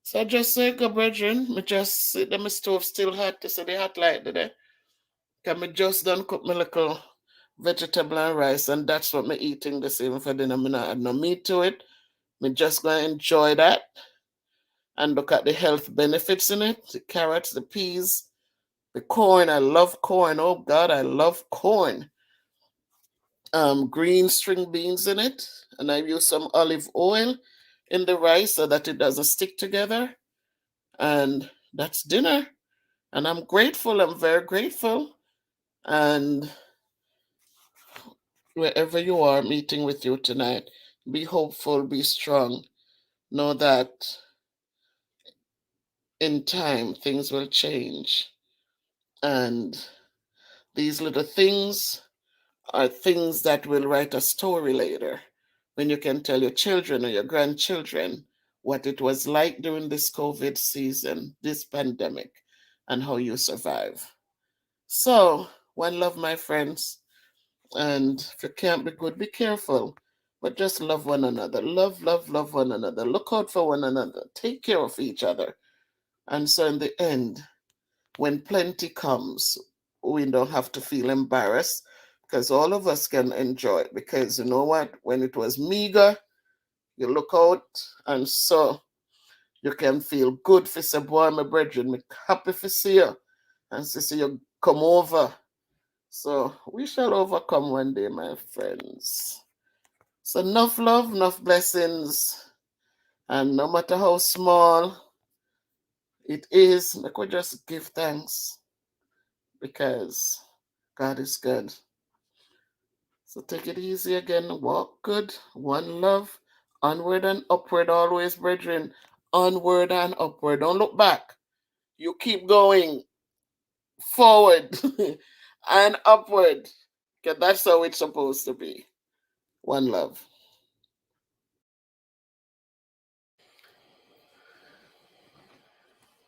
So I just say, go brethren, me just sit the my stove still hot, to say the hot light today. Cause me just done cook my little vegetable and rice and that's what me eating this evening for dinner. Me not add no meat to it. Me just gonna enjoy that and look at the health benefits in it. The carrots, the peas, the corn. I love corn. Oh God, I love corn. Green string beans in it, and I use some olive oil in the rice so that it doesn't stick together. And that's dinner. And I'm grateful. I'm very grateful. And wherever you are, meeting with you tonight, be hopeful, be strong. Know that in time things will change. And these little things are things that will write a story later when you can tell your children or your grandchildren what it was like during this COVID season, this pandemic, and how you survive. So, one love, my friends. And if you can't be good, be careful. But just love one another. Love, love, love one another. Look out for one another. Take care of each other. And so, in the end, when plenty comes, we don't have to feel embarrassed because all of us can enjoy it. Because you know what? When it was meager, you look out and so you can feel good for say, boy, my brethren, me happy for see you. And see you come over. So we shall overcome one day, my friends. So enough love, enough blessings. And no matter how small it is, we could just give thanks. because God is good. So take it easy again. Walk good. One love. Onward and upward always, brethren. Onward and upward. Don't look back. You keep going forward and upward. Because that's how it's supposed to be. One love.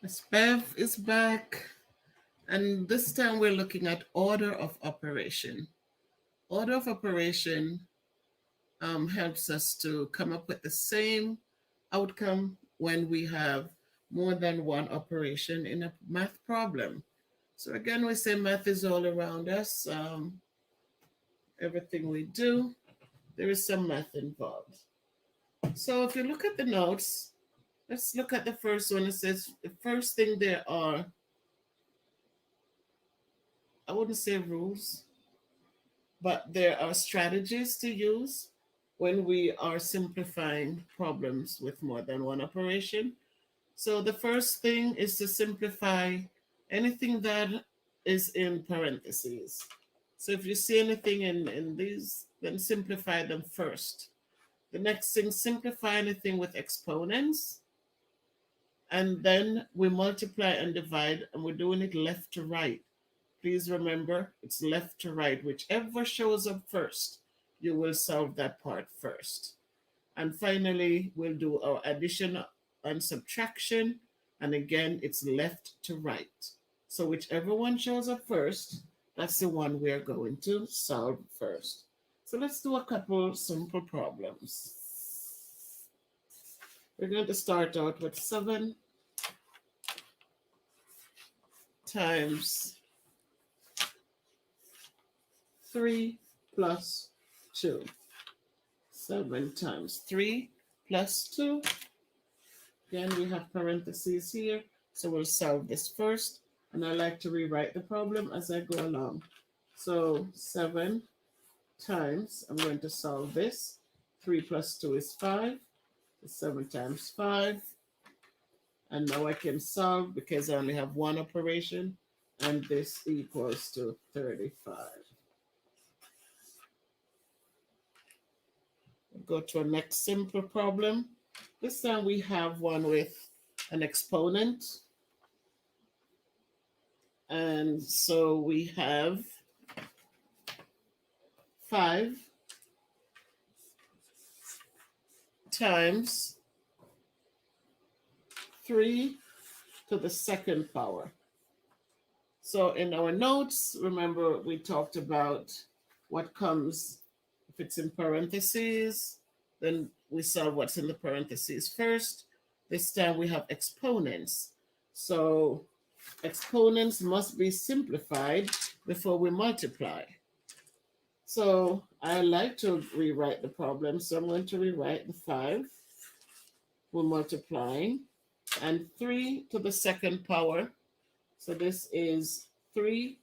Miss Bev is back. And this time we're looking at order of operation. Order of operation helps us to come up with the same outcome when we have more than one operation in a math problem. So again, we say math is all around us. Everything we do, there is some math involved. So if you look at the notes, let's look at the first one. It says the first thing there are, I wouldn't say rules, but there are strategies to use when we are simplifying problems with more than one operation. So the first thing is to simplify anything that is in parentheses. So if you see anything in these, then simplify them first. The next thing, simplify anything with exponents. And then we multiply and divide, and we're doing it left to right. Please remember, it's left to right. Whichever shows up first, you will solve that part first. And finally, we'll do our addition and subtraction. And again, it's left to right. So whichever one shows up first, that's the one we're going to solve first. So let's do a couple simple problems. We're going to start out with 7 times 3 plus 2. 7 times 3 plus 2. Again, we have parentheses here, so we'll solve this first. And I like to rewrite the problem as I go along. So 7 times, I'm going to solve this. 3 plus 2 is 5. 7 times 5. And now I can solve because I only have one operation. And this equals to 35. Go to our next simple problem. This time we have one with an exponent. And so we have 5 times 3 to the second power. So in our notes, remember we talked about what comes if it's in parentheses, then we solve what's in the parentheses first. This time we have exponents. So exponents must be simplified before we multiply. So I like to rewrite the problem. So I'm going to rewrite the 5. We're multiplying. And 3 to the second power. So this is 3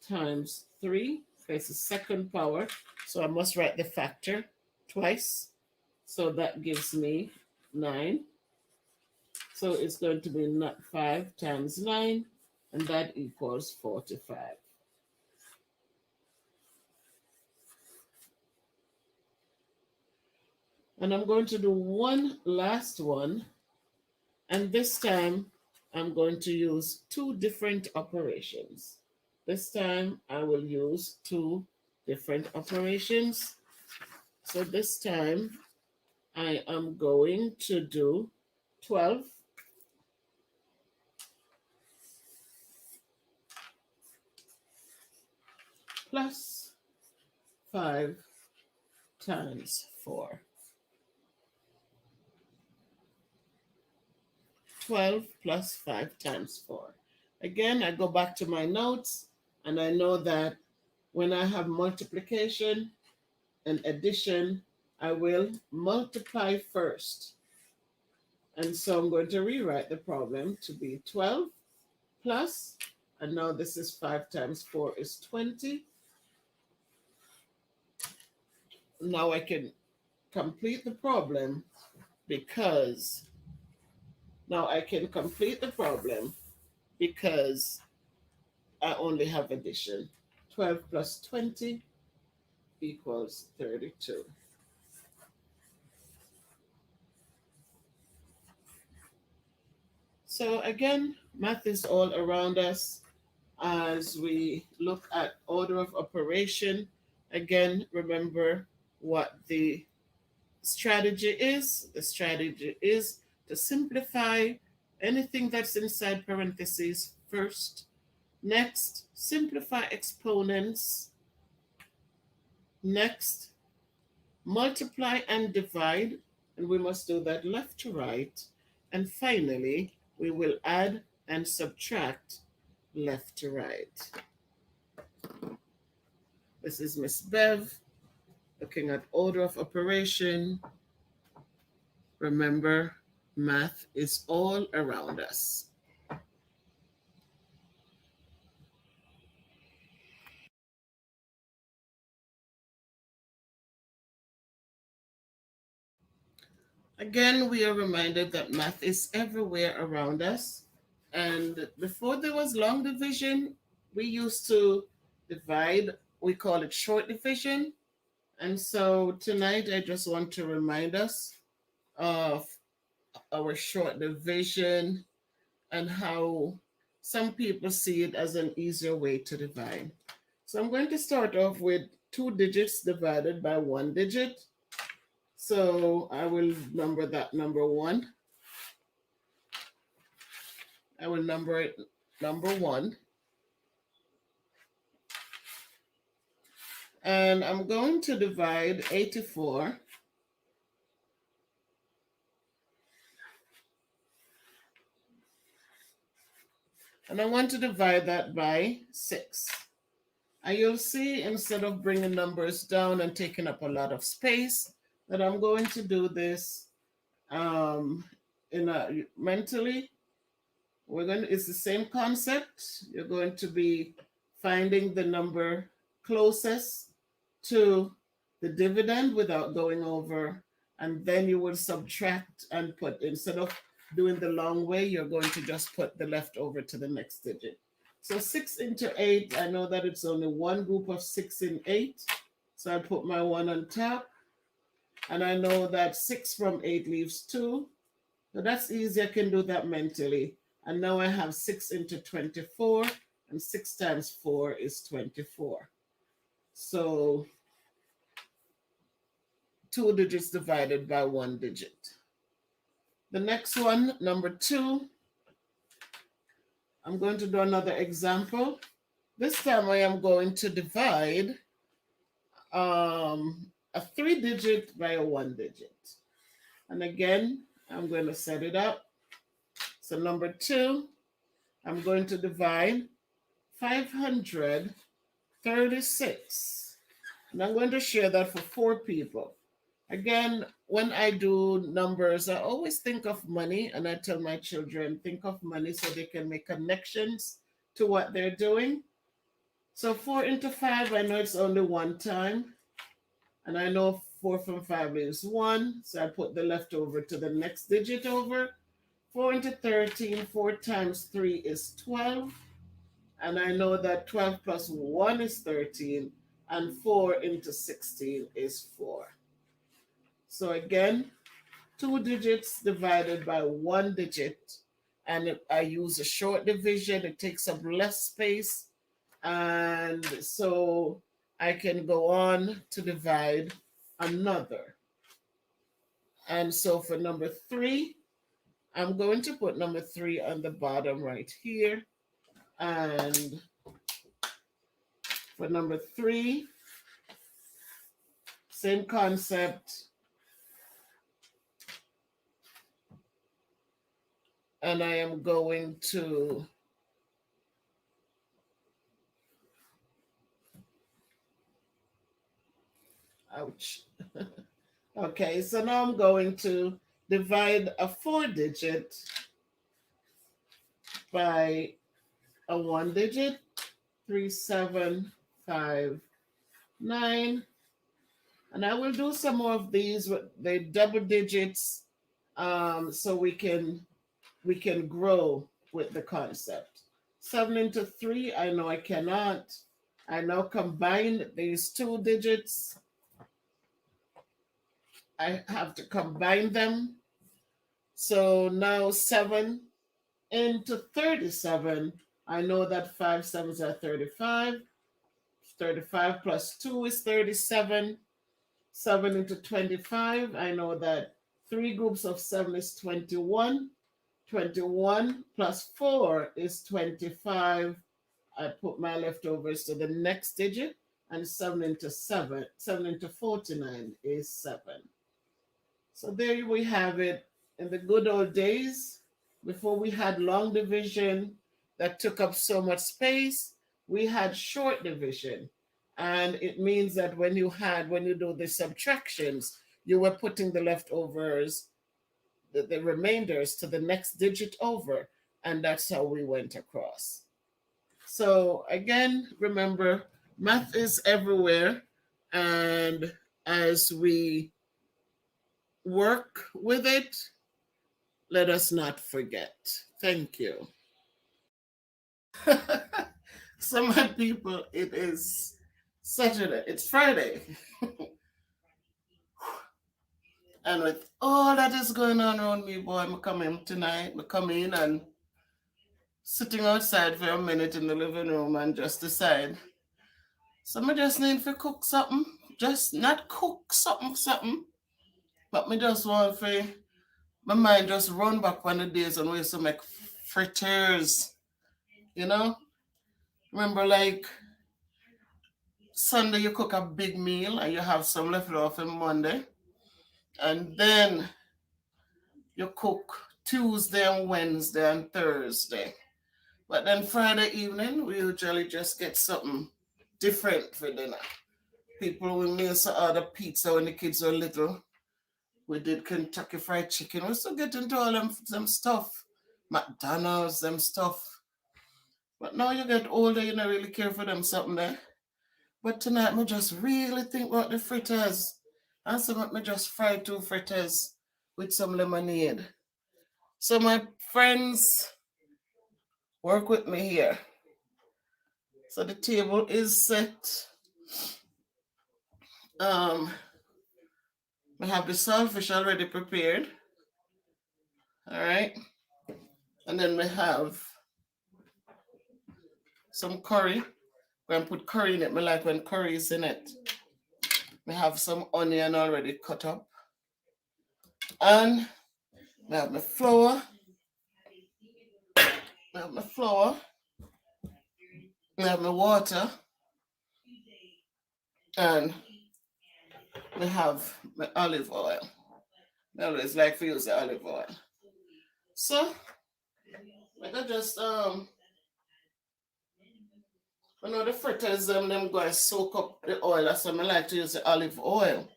times 3. It's the second power. So I must write the factor twice. So that gives me 9. So it's going to be 5 times 9. And that equals 45. And I'm going to do one last one. And this time, I'm going to use 2 different operations. This time, I will use 2 different operations. So this time, I am going to do 12 plus 5 times 4. 12 plus 5 times 4. Again, I go back to my notes, and I know that when I have multiplication and addition, I will multiply first. And so I'm going to rewrite the problem to be 12 plus, and now this is 5 times 4 is 20. Now I can complete the problem because I only have addition. 12 plus 20 equals 32. So again, math is all around us as we look at order of operation. Again, remember what the strategy is. The strategy is to simplify anything that's inside parentheses first. Next, simplify exponents. Next, multiply and divide, and we must do that left to right. And finally, we will add and subtract left to right. This is Miss Bev looking at order of operation. Remember, math is all around us. Again, we are reminded that math is everywhere around us. And before there was long division, we used to divide, we call it short division. And so tonight, I just want to remind us of our short division and how some people see it as an easier way to divide. So I'm going to start off with 2 digits divided by 1 digit. So I will number that number 1. I will number it number 1. And I'm going to divide 84 and I want to divide that by 6. And you'll see, instead of bringing numbers down and taking up a lot of space, that I'm going to do this mentally. It's the same concept. You're going to be finding the number closest to the dividend without going over, and then you will subtract and put, instead of doing the long way, you're going to just put the leftover to the next digit. So 6 into 8, I know that it's only one group of 6 in 8. So I put my 1 on top. And I know that 6 from 8 leaves 2. So that's easy. I can do that mentally. And now I have 6 into 24. And 6 times 4 is 24. So 2 digits divided by 1 digit. The next one, number 2. I'm going to do another example. This time I am going to divide a 3-digit by a 1-digit. And again, I'm going to set it up. So number 2, I'm going to divide 536. And I'm going to share that for 4 people. Again, when I do numbers, I always think of money, and I tell my children, think of money so they can make connections to what they're doing. So 4 into 5, I know it's only one time. And I know 4 from 5 leaves 1. So I put the leftover to the next digit over. 4 into 13, 4 times 3 is 12. And I know that 12 plus 1 is 13. And 4 into 16 is 4. So again, 2 digits divided by 1 digit. And I use a short division. It takes up less space. And so I can go on to divide another. And so for number 3, I'm going to put number 3 on the bottom right here. And for number 3, same concept. And I am going to ouch. Okay, so now I'm going to divide a 4-digit by a 1-digit, 3, 7, 5, 9. And I will do some more of these with the double digits, so we can grow with the concept. 7 into 3, I know I cannot. I now combine these two digits. I have to combine them. So now 7 into 37. I know that 5 sevens are 35. 35 plus 2 is 37. 7 into 25. I know that 3 groups of 7 is 21. 21 plus 4 is 25. I put my leftovers to the next digit, and 7 into 7. 7 into 49 is 7. So there we have it. In the good old days, before we had long division that took up so much space, we had short division. And it means that when you do the subtractions, you were putting the leftovers, the remainders to the next digit over. And that's how we went across. So again, remember, math is everywhere. And as we work with it, let us not forget. Thank you. So my people, it is Saturday. It's Friday. And with all that is going on around me, boy, I'm coming tonight. I come in and sitting outside for a minute in the living room and just decide. So I just need to cook something. Just not cook something. But me just want to, my mind just run back on the days when we used to make fritters. You know? Remember, like, Sunday you cook a big meal and you have some left over from Monday. And then you cook Tuesday and Wednesday and Thursday. But then Friday evening, we usually just get something different for dinner. People, we used to order pizza when the kids were little. We did Kentucky Fried Chicken. We still get into all them stuff. McDonald's, them stuff. But now you get older, you don't really care for them something there. But tonight, I just really think about the fritters. And so I just fry 2 fritters with some lemonade. So my friends, work with me here. So the table is set. We have the saltfish already prepared. All right. And then we have some curry. We're going to put curry in it. I like when curry is in it. We have some onion already cut up. And we have my flour. We have my flour. We have my water. And we have my olive oil. I always like to use the olive oil. So, I can just, you know, the fritters, them go and soak up the oil. That's why I like to use the olive oil.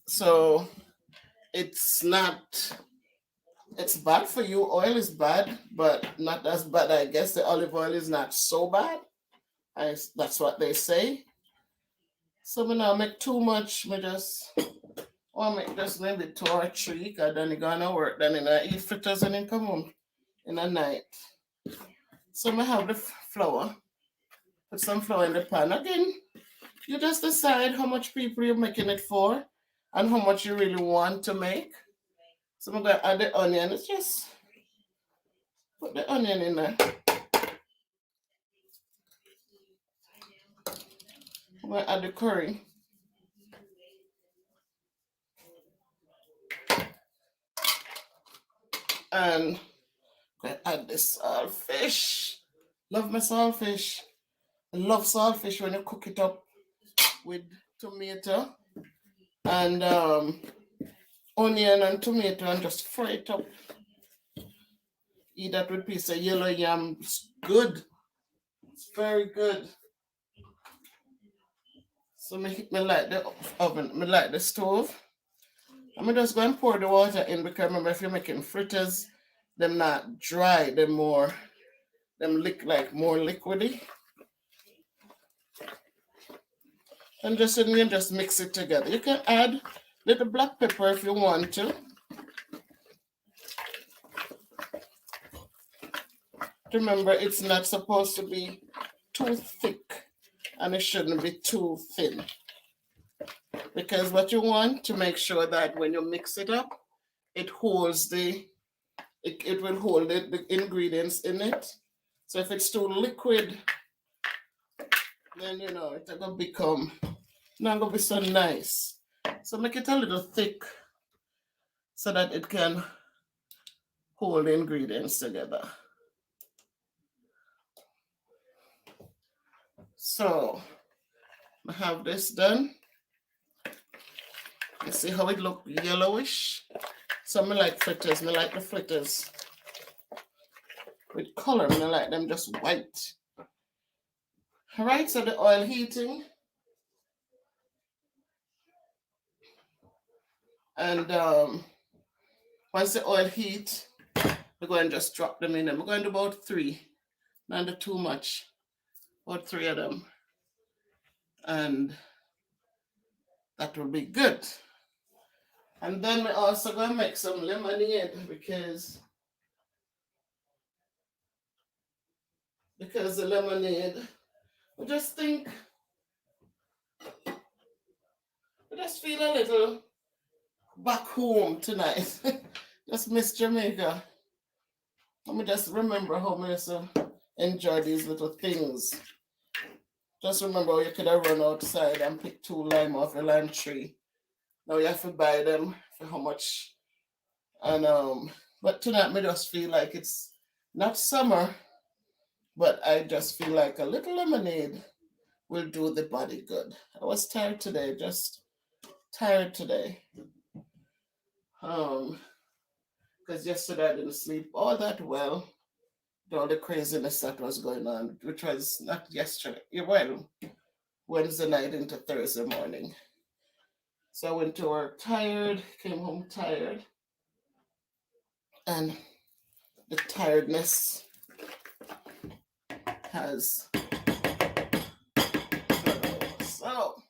So, it's bad for you. Oil is bad, but not as bad. I guess the olive oil is not so bad. That's what they say. So, when I make too much, I make just maybe 2 or 3, because then it's gonna work. Then I eat fritters and then come home in the night. So, I have the flour. Put some flour in the pan. Again, you just decide how much people you're making it for and how much you really want to make. So I'm going to add the onion. It's just put the onion in there. I'm going to add the curry. And I'm going to add the saltfish. Love my saltfish. I love saltfish when you cook it up with tomato and onion and tomato and just fry it up. Eat that with a piece of yellow yam. It's good. It's very good. So I light the oven, I light the stove. I'm just going to pour the water in, because remember, if you're making fritters, them not dry, them more liquidy. And you just mix it together. You can add little black pepper if you want to. remember it's not supposed to be too thick and it shouldn't be too thin. Because what you want to make sure that when you mix it up, it holds it will hold the ingredients in it. So if it's too liquid, then it's gonna become not gonna be so nice. So make it a little thick so that it can hold the ingredients together. So I have this done. You see how it look yellowish? So I like fritters. I like the fritters with color. I like them just white. All right, so the oil heating. And once the oil heat, we're going to just drop them in. We're going to do about 3, not too much, about 3 of them. And that will be good. And then we're also going to make some lemonade because the lemonade, I just think, I just feel a little back home tonight. Just miss Jamaica. Let me just remember how I used to enjoy these little things. Just remember you could have run outside and pick 2 lime off a lime tree. Now you have to buy them for how much. And but tonight I just feel like it's not summer, but I just feel like a little lemonade will do the body good. I was tired today, just tired today. Because yesterday I didn't sleep all that well. All the craziness that was going on, which was not yesterday, well, Wednesday night into Thursday morning. So I went to work tired, came home tired, and the tiredness has so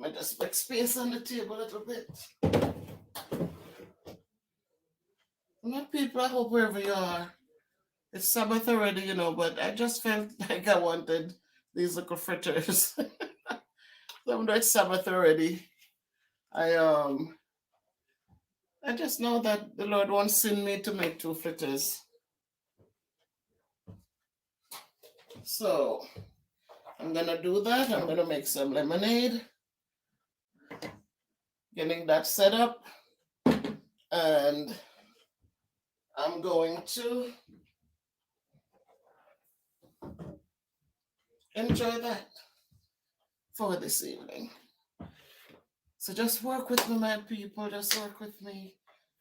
I just make space on the table a little bit. My people, I hope wherever you are, it's Sabbath already, but I just felt like I wanted these little fritters. Even though it's Sabbath already, I just know that the Lord won't send me to make 2 fritters. So I'm gonna do that. I'm gonna make some lemonade. Getting that set up. And I'm going to enjoy that for this evening. So just work with me, my people. Just work with me.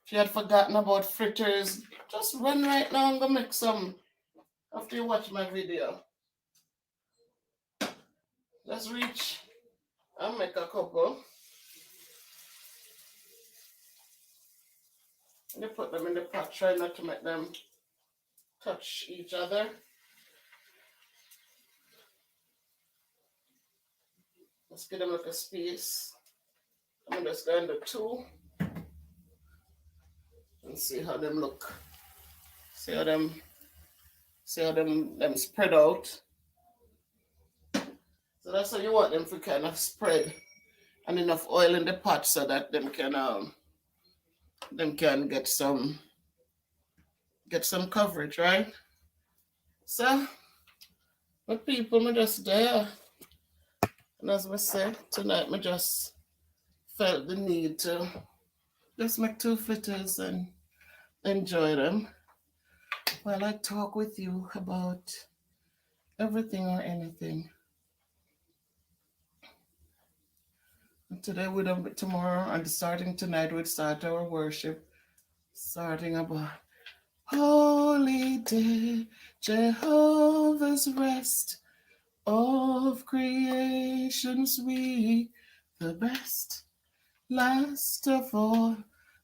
If you had forgotten about fritters, just run right now and go make some after you watch my video. Just reach and make a couple. And you put them in the pot. Try not to make them touch each other. Let's give them like a space. I'm just going to 2 and see how them look. See how them spread out. So that's how you want them to kind of spread, and enough oil in the pot so that them can get some coverage, right? So my people, me just there. And as I said, tonight I just felt the need to just make 2 fritters and enjoy them while I talk with you about everything or anything. And today we don't, tomorrow and starting tonight we'd start our worship, starting about Holy Day, Jehovah's rest of creation's week, the best, last of all,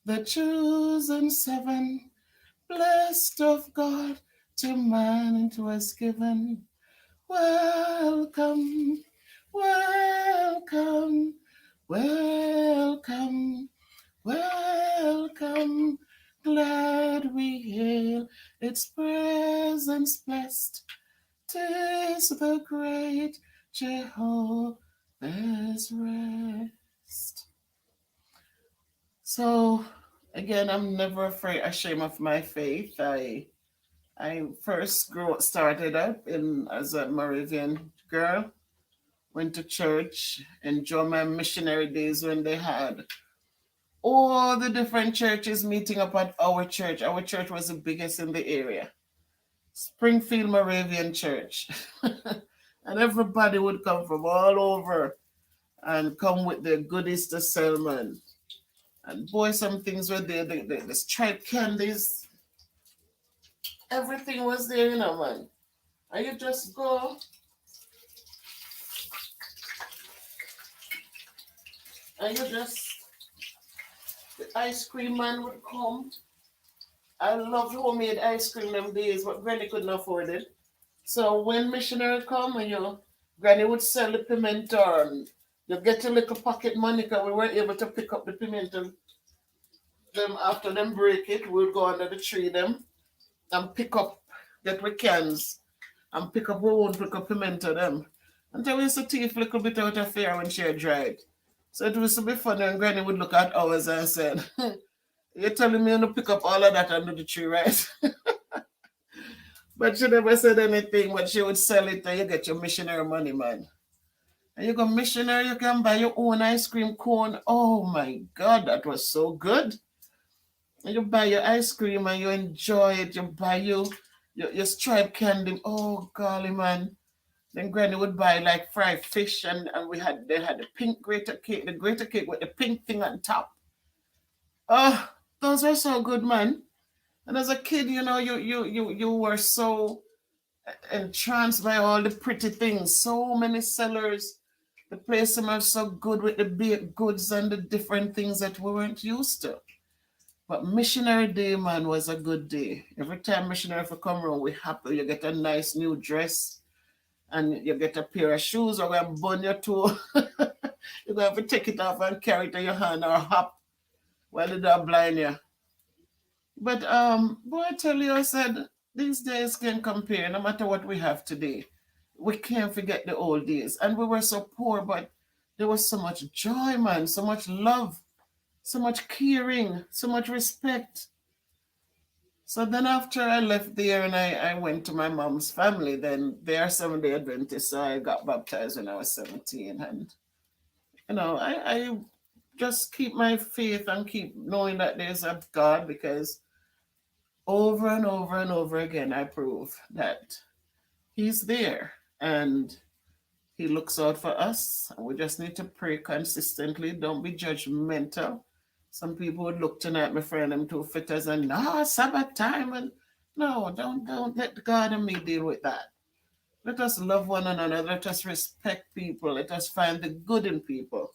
the chosen 7, blessed of God, to man it was given. Welcome, welcome, welcome, welcome, glad we hail its presence blessed. 'Tis the great Jehovah's rest. So again, I'm never ashamed of my faith. I first started up in as a Moravian girl, went to church, enjoyed my missionary days when they had all the different churches meeting up at our church. Our church was the biggest in the area, Springfield Moravian Church. And everybody would come from all over and come with their goodies to sell, man. And boy, some things were there. The striped candies, everything was there, man. And you just go, and you just, the ice cream man would come. I loved homemade ice cream them days, but Granny couldn't afford it. So when missionary come and Granny would sell the pimento and you get a little pocket money because we weren't able to pick up the pimento. Them after them break it, we'll go under the tree them and pick up, get we cans and pick up, we won't pick up pimento them. Until we used to teeth a little bit out of fear when she had dried. So it was to be funny and Granny would look at ours and said, you're telling me to pick up all of that under the tree, right? But she never said anything, but she would sell it and you get your missionary money, man. And you go missionary, you can buy your own ice cream cone. Oh my God, that was so good. And you buy your ice cream and you enjoy it. You buy your striped candy. Oh golly, man. Then Granny would buy like fried fish and they had the pink grater cake, the grater cake with the pink thing on top. Oh, those were so good, man. And as a kid, you were so entranced by all the pretty things. So many sellers. The place smelled so good with the baked goods and the different things that we weren't used to. But missionary day, man, was a good day. Every time missionary for come around, we happy. You get a nice new dress and you get a pair of shoes or going to burn your toe. You're going to have to take it off and carry it in your hand or hop while the dog blind you. But boy, I tell you, I said these days can compare no matter what we have today. We can't forget the old days. And we were so poor, but there was so much joy, man, so much love, so much caring, so much respect. So then after I left there and I went to my mom's family, then they are Seventh-day Adventists, so I got baptized when I was 17. And, I just keep my faith and keep knowing that there's a God because over and over and over again, I prove that He's there and He looks out for us. We just need to pray consistently. Don't be judgmental. Some people would look tonight, my friend, them two fitters, and no, Sabbath time. And no, don't let God and me deal with that. Let us love one another. Let us respect people. Let us find the good in people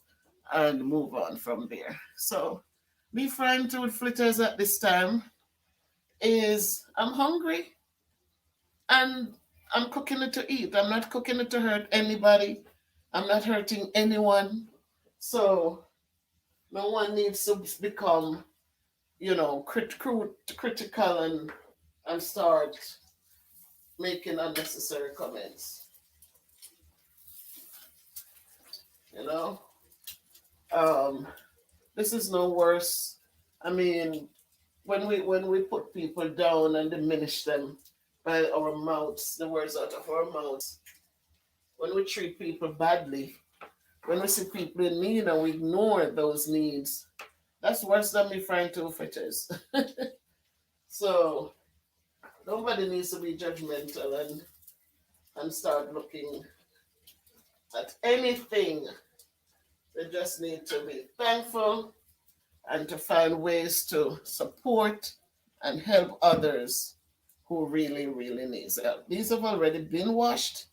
and move on from there. So, me frying two flitters at this time is I'm hungry and I'm cooking it to eat. I'm not cooking it to hurt anybody. I'm not hurting anyone. So no one needs to become, critical and start making unnecessary comments. You know, this is no worse. I mean, when we put people down and diminish them by our mouths, the words out of our mouths, when we treat people badly, when we see people in need and we ignore those needs, that's worse than me frying two fritters. So nobody needs to be judgmental and start looking at anything. They just need to be thankful and to find ways to support and help others who really, really needs help. These have already been washed,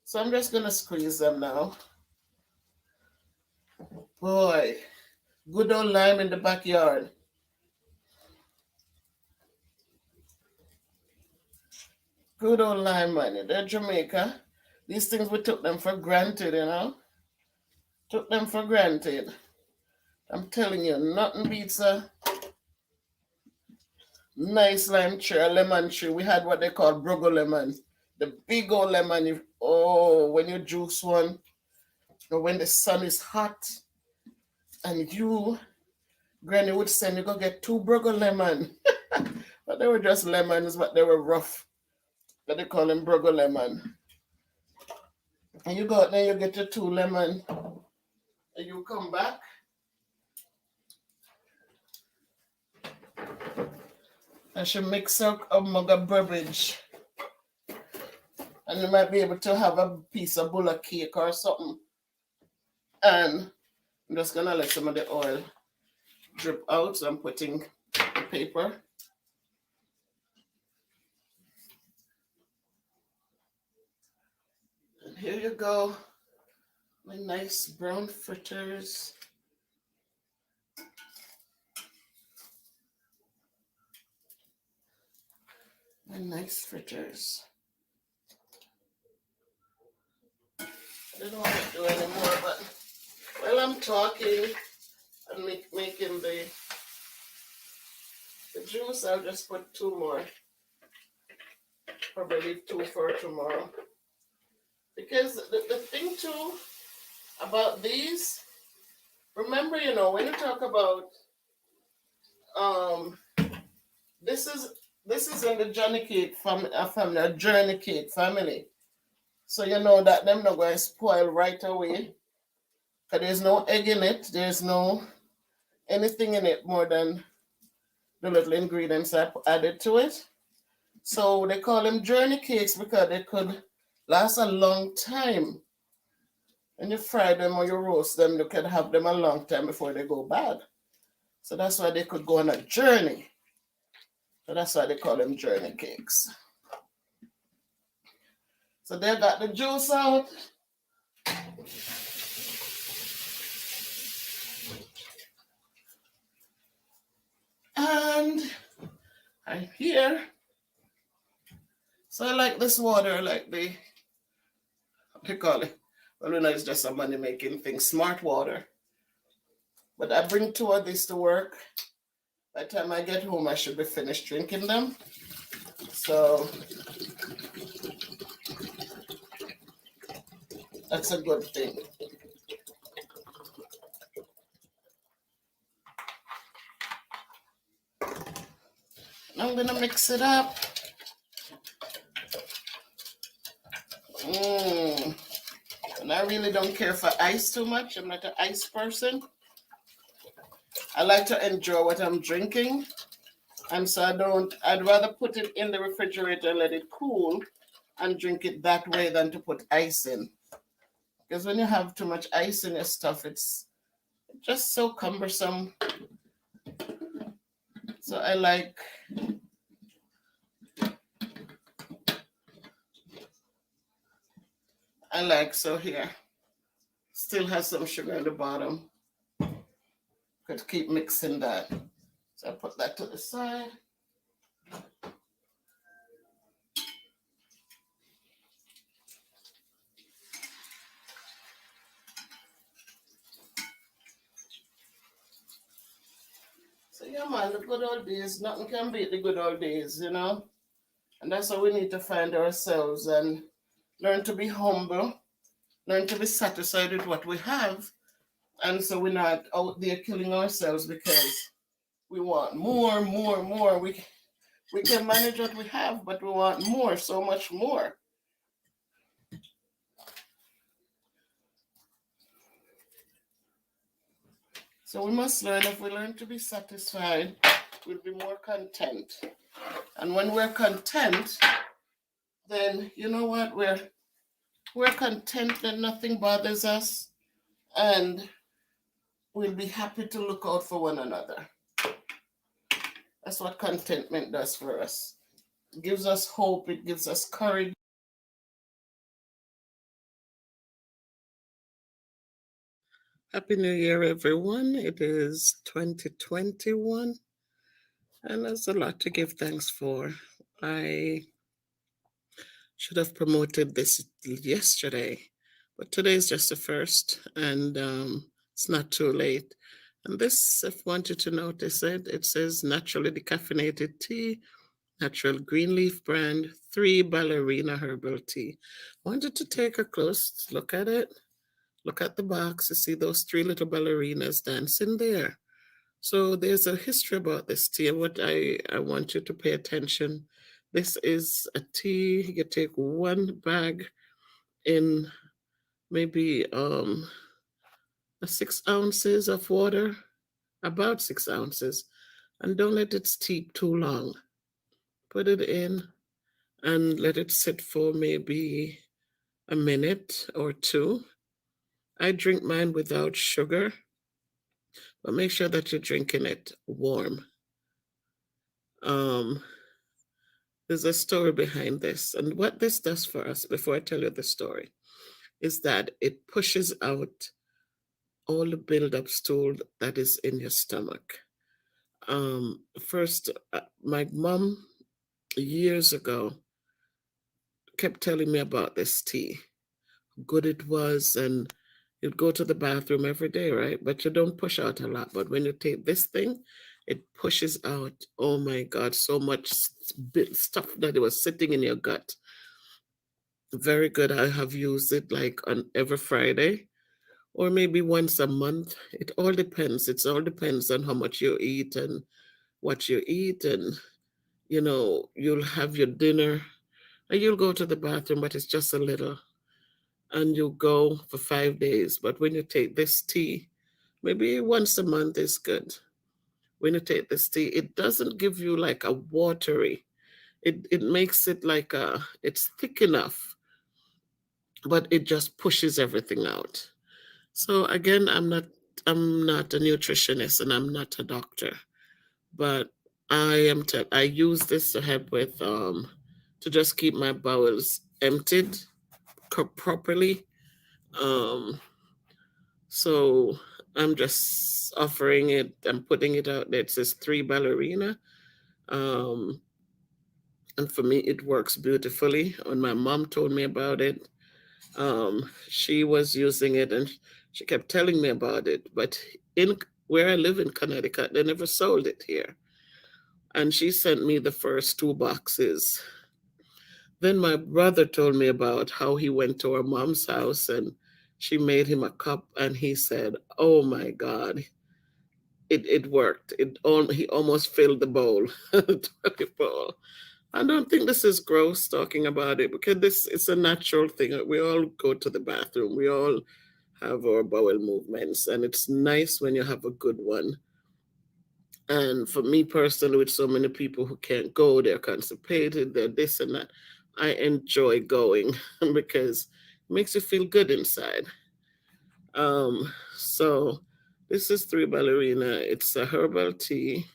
so I'm just gonna squeeze them now. Boy, good old lime in the backyard. Good old lime money. They're Jamaica. These things we took them for granted. Took them for granted. I'm telling you, nothing beats nice lime tree, a lemon tree. We had what they call brogo lemon. The big old lemon. Oh, when you juice one, or when the sun is hot, and you, Granny would send you go get two brogo lemon. But they were just lemons, but they were rough. But they call them brogo lemon. And you go out there, you get your two lemon, and you come back. And she mix up a mug of beverage. And you might be able to have a piece of bowl of cake or something. And I'm just gonna let some of the oil drip out. So I'm putting the paper. And here you go. My nice brown fritters. My nice fritters. I don't know what to do anymore, but while I'm talking and making the juice, I'll just put two more. Probably leave two for tomorrow. Because the thing too about these, remember, when you talk about this is in the Johnny Cake family, a Journey Cake family. So you know that them not going to spoil right away. Because there's no egg in it, there's no anything in it more than the little ingredients I added to it. So they call them Journey Cakes because they could last a long time. When you fry them or you roast them, you can have them a long time before they go bad. So that's why they could go on a journey. So that's why they call them Journey Cakes. So they got the juice out. And I'm here. So I like this water, like what they call it. Well, it's just a money making thing, smart water. But I bring two of these to work. By the time I get home, I should be finished drinking them. So that's a good thing. I'm gonna mix it up. And I really don't care for ice too much. I'm not an ice person. I like to enjoy what I'm drinking. And so I'd rather put it in the refrigerator and let it cool and drink it that way than to put ice in. Because when you have too much ice in your stuff, it's just so cumbersome. So I like so here. Still has some sugar at the bottom. Could keep mixing that. So I put that to the side. So yeah, man, the good old days, nothing can beat the good old days, And that's how we need to find ourselves and learn to be humble, learn to be satisfied with what we have. And so we're not out there killing ourselves because we want more, more, more. We can manage what we have, but we want more, so much more. So we must learn, if we learn to be satisfied, we'll be more content. And when we're content, then you know what? We're content, then nothing bothers us. And we'll be happy to look out for one another. That's what contentment does for us. It gives us hope, it gives us courage. Happy New Year, everyone. It is 2021, and there's a lot to give thanks for. I should have promoted this yesterday, but today is just the first, and it's not too late. And this, if you wanted to notice it, it says naturally decaffeinated tea, natural green leaf brand, 3 ballerina herbal tea. Wanted to take a close look at it. Look at the box. You see those 3 little ballerinas dancing there. So there's a history about this tea, and what I want you to pay attention. This is a tea. You take 1 bag in maybe 6 ounces of water, about 6 ounces, and don't let it steep too long. Put it in and let it sit for maybe a minute or two. I drink mine without sugar, but make sure that you're drinking it warm. Um, there's a story behind this, and what this does for us, before I tell you the story, is that it pushes out all the buildup stool that is in your stomach. First, my mom years ago kept telling me about this tea, how good it was, and you'd go to the bathroom every day, right? But you don't push out a lot. But when you take this thing, it pushes out, oh my God, so much stuff that it was sitting in your gut. Very good. I have used it like on every Friday or maybe once a month. It all depends. It all depends on how much you eat and what you eat. And, you'll have your dinner and you'll go to the bathroom, but it's just a little. And you go for 5 days. But when you take this tea, maybe once a month is good. When you take this tea, it doesn't give you like a watery. It makes it like it's thick enough, but it just pushes everything out. So again, I'm not a nutritionist and I'm not a doctor, but I use this to help with to just keep my bowels emptied properly. Um so I'm just offering it. I'm putting it out there. It says 3 ballerina. Um and for me it works beautifully. When my mom told me about it, she was using it and she kept telling me about it. But in where I live in Connecticut, they never sold it here. And she sent me the first 2 boxes. Then my brother told me about how he went to her mom's house and she made him a cup and he said, "Oh my God, it worked. He almost filled the bowl, the toilet bowl." I don't think this is gross talking about it because this is a natural thing. We all go to the bathroom. We all have our bowel movements, and it's nice when you have a good one. And for me personally, with so many people who can't go, they're constipated, they're this and that, I enjoy going because it makes you feel good inside. So this is 3 ballerina. It's a herbal tea,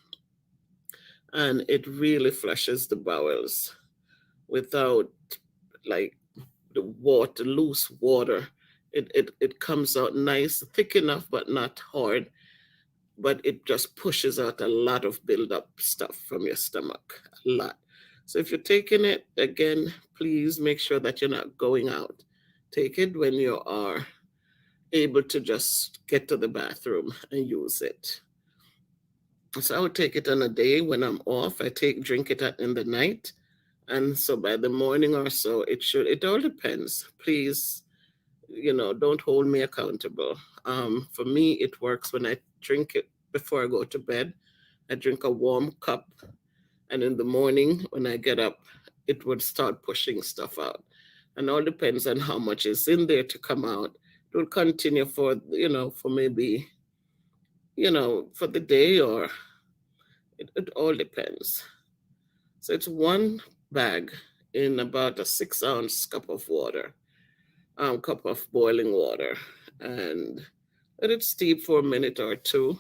and it really flushes the bowels without like loose water. It comes out nice, thick enough, but not hard. But it just pushes out a lot of buildup stuff from your stomach, a lot. So if you're taking it, again, please make sure that you're not going out. Take it when you are able to just get to the bathroom and use it. So I would take it on a day when I'm off. Drink it in the night. And so by the morning or so, it all depends. Please, don't hold me accountable. For me, it works when I drink it before I go to bed. I drink a warm cup, and in the morning when I get up, it would start pushing stuff out. And all depends on how much is in there to come out. It will continue for maybe, for the day, or it all depends. So it's 1 bag in about a 6 ounce cup of water, cup of boiling water, and let it steep for a minute or two.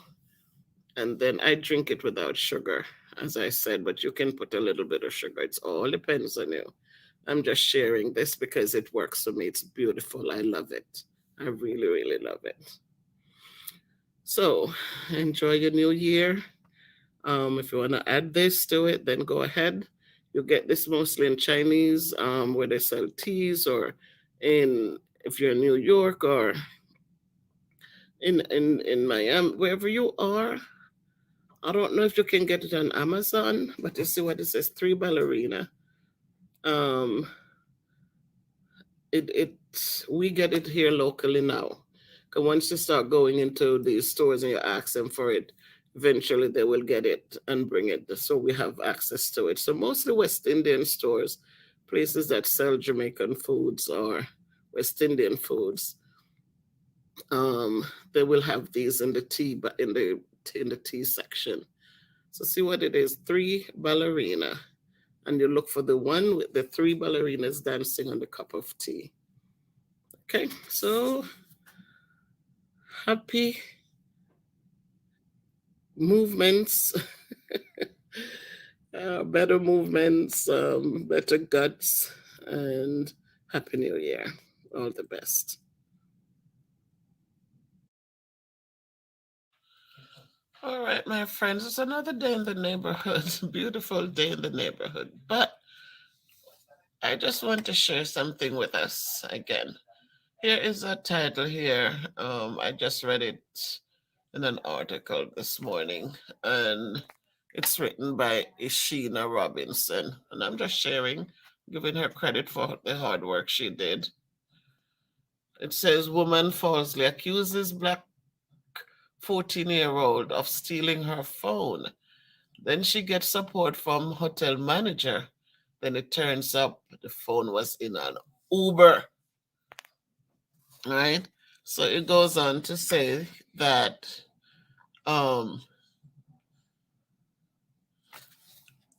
And then I drink it without sugar, as I said, but you can put a little bit of sugar. It all depends on you. I'm just sharing this because it works for me. It's beautiful. I love it. I really, really love it. So enjoy your new year. If you want to add this to it, then go ahead. You get this mostly in Chinese, where they sell teas, or if you're in New York or in Miami, wherever you are. I don't know if you can get it on Amazon, but you see what it says, three ballerina. Um, it we get it here locally now. Because once you start going into these stores and you ask them for it, eventually they will get it and bring it. So we have access to it. So mostly West Indian stores, places that sell Jamaican foods or West Indian foods, um, they will have these in the tea, but in the tea section. So see what it is, three ballerina, and you look for the one with the three ballerinas dancing on the cup of tea. Okay, so happy movements, better movements, better guts, and happy new year. All the best. All right, my friends, it's another day in the neighborhood. Beautiful day in the neighborhood. But I just want to share something with us again. Here is a title here. I just read it in an article this morning, and it's written by Ishina Robinson. And I'm just sharing, giving her credit for the hard work she did. It says, woman falsely accuses black 14-year-old of stealing her phone. Then she gets support from hotel manager. Then it turns up the phone was in an Uber, right? So it goes on to say that um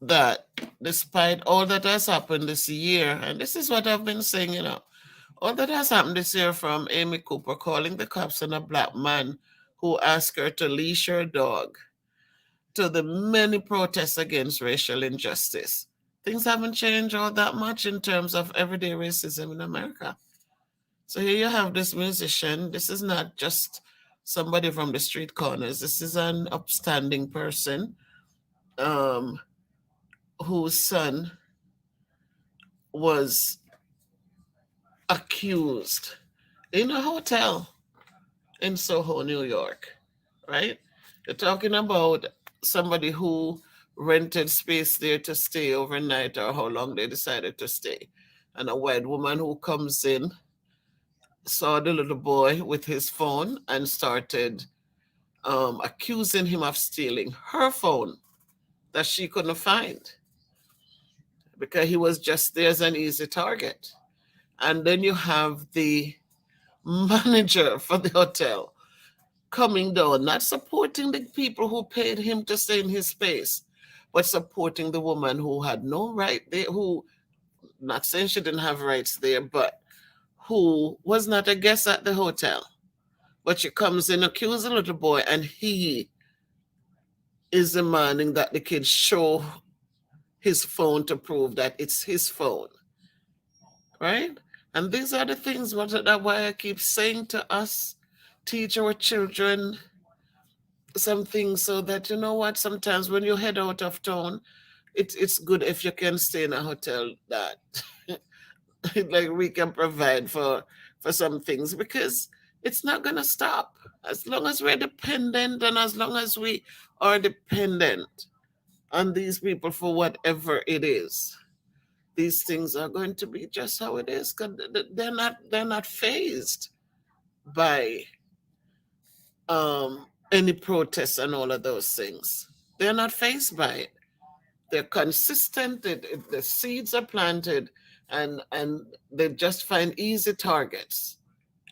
that despite all that has happened this year, and this is what I've been saying, all that has happened this year, from Amy Cooper calling the cops on a black man who asked her to leash her dog, to the many protests against racial injustice, things haven't changed all that much in terms of everyday racism in America. So here you have this musician. This is not just somebody from the street corners. This is an upstanding person, um, whose son was accused in a hotel in Soho, New York, right? You're talking about somebody who rented space there to stay overnight, or how long they decided to stay. And a white woman who comes in saw the little boy with his phone and started accusing him of stealing her phone that she couldn't find because he was just there as an easy target. And then you have the manager for the hotel coming down, not supporting the people who paid him to stay in his space, but supporting the woman who had no right there, who, not saying she didn't have rights there, but who was not a guest at the hotel. But she comes in, accusing the little boy, and he is demanding that the kid show his phone to prove that it's his phone, right? And these are the things that why I keep saying to us, teach our children something, so that, you know what, sometimes when you head out of town, it's good if you can stay in a hotel that like we can provide for some things, because it's not going to stop as long as we're dependent, and as long as we are dependent on these people for whatever it is. These things are going to be just how it is, because they're not phased by any protests and all of those things. They're not phased by it. They're consistent. The seeds are planted, and they just find easy targets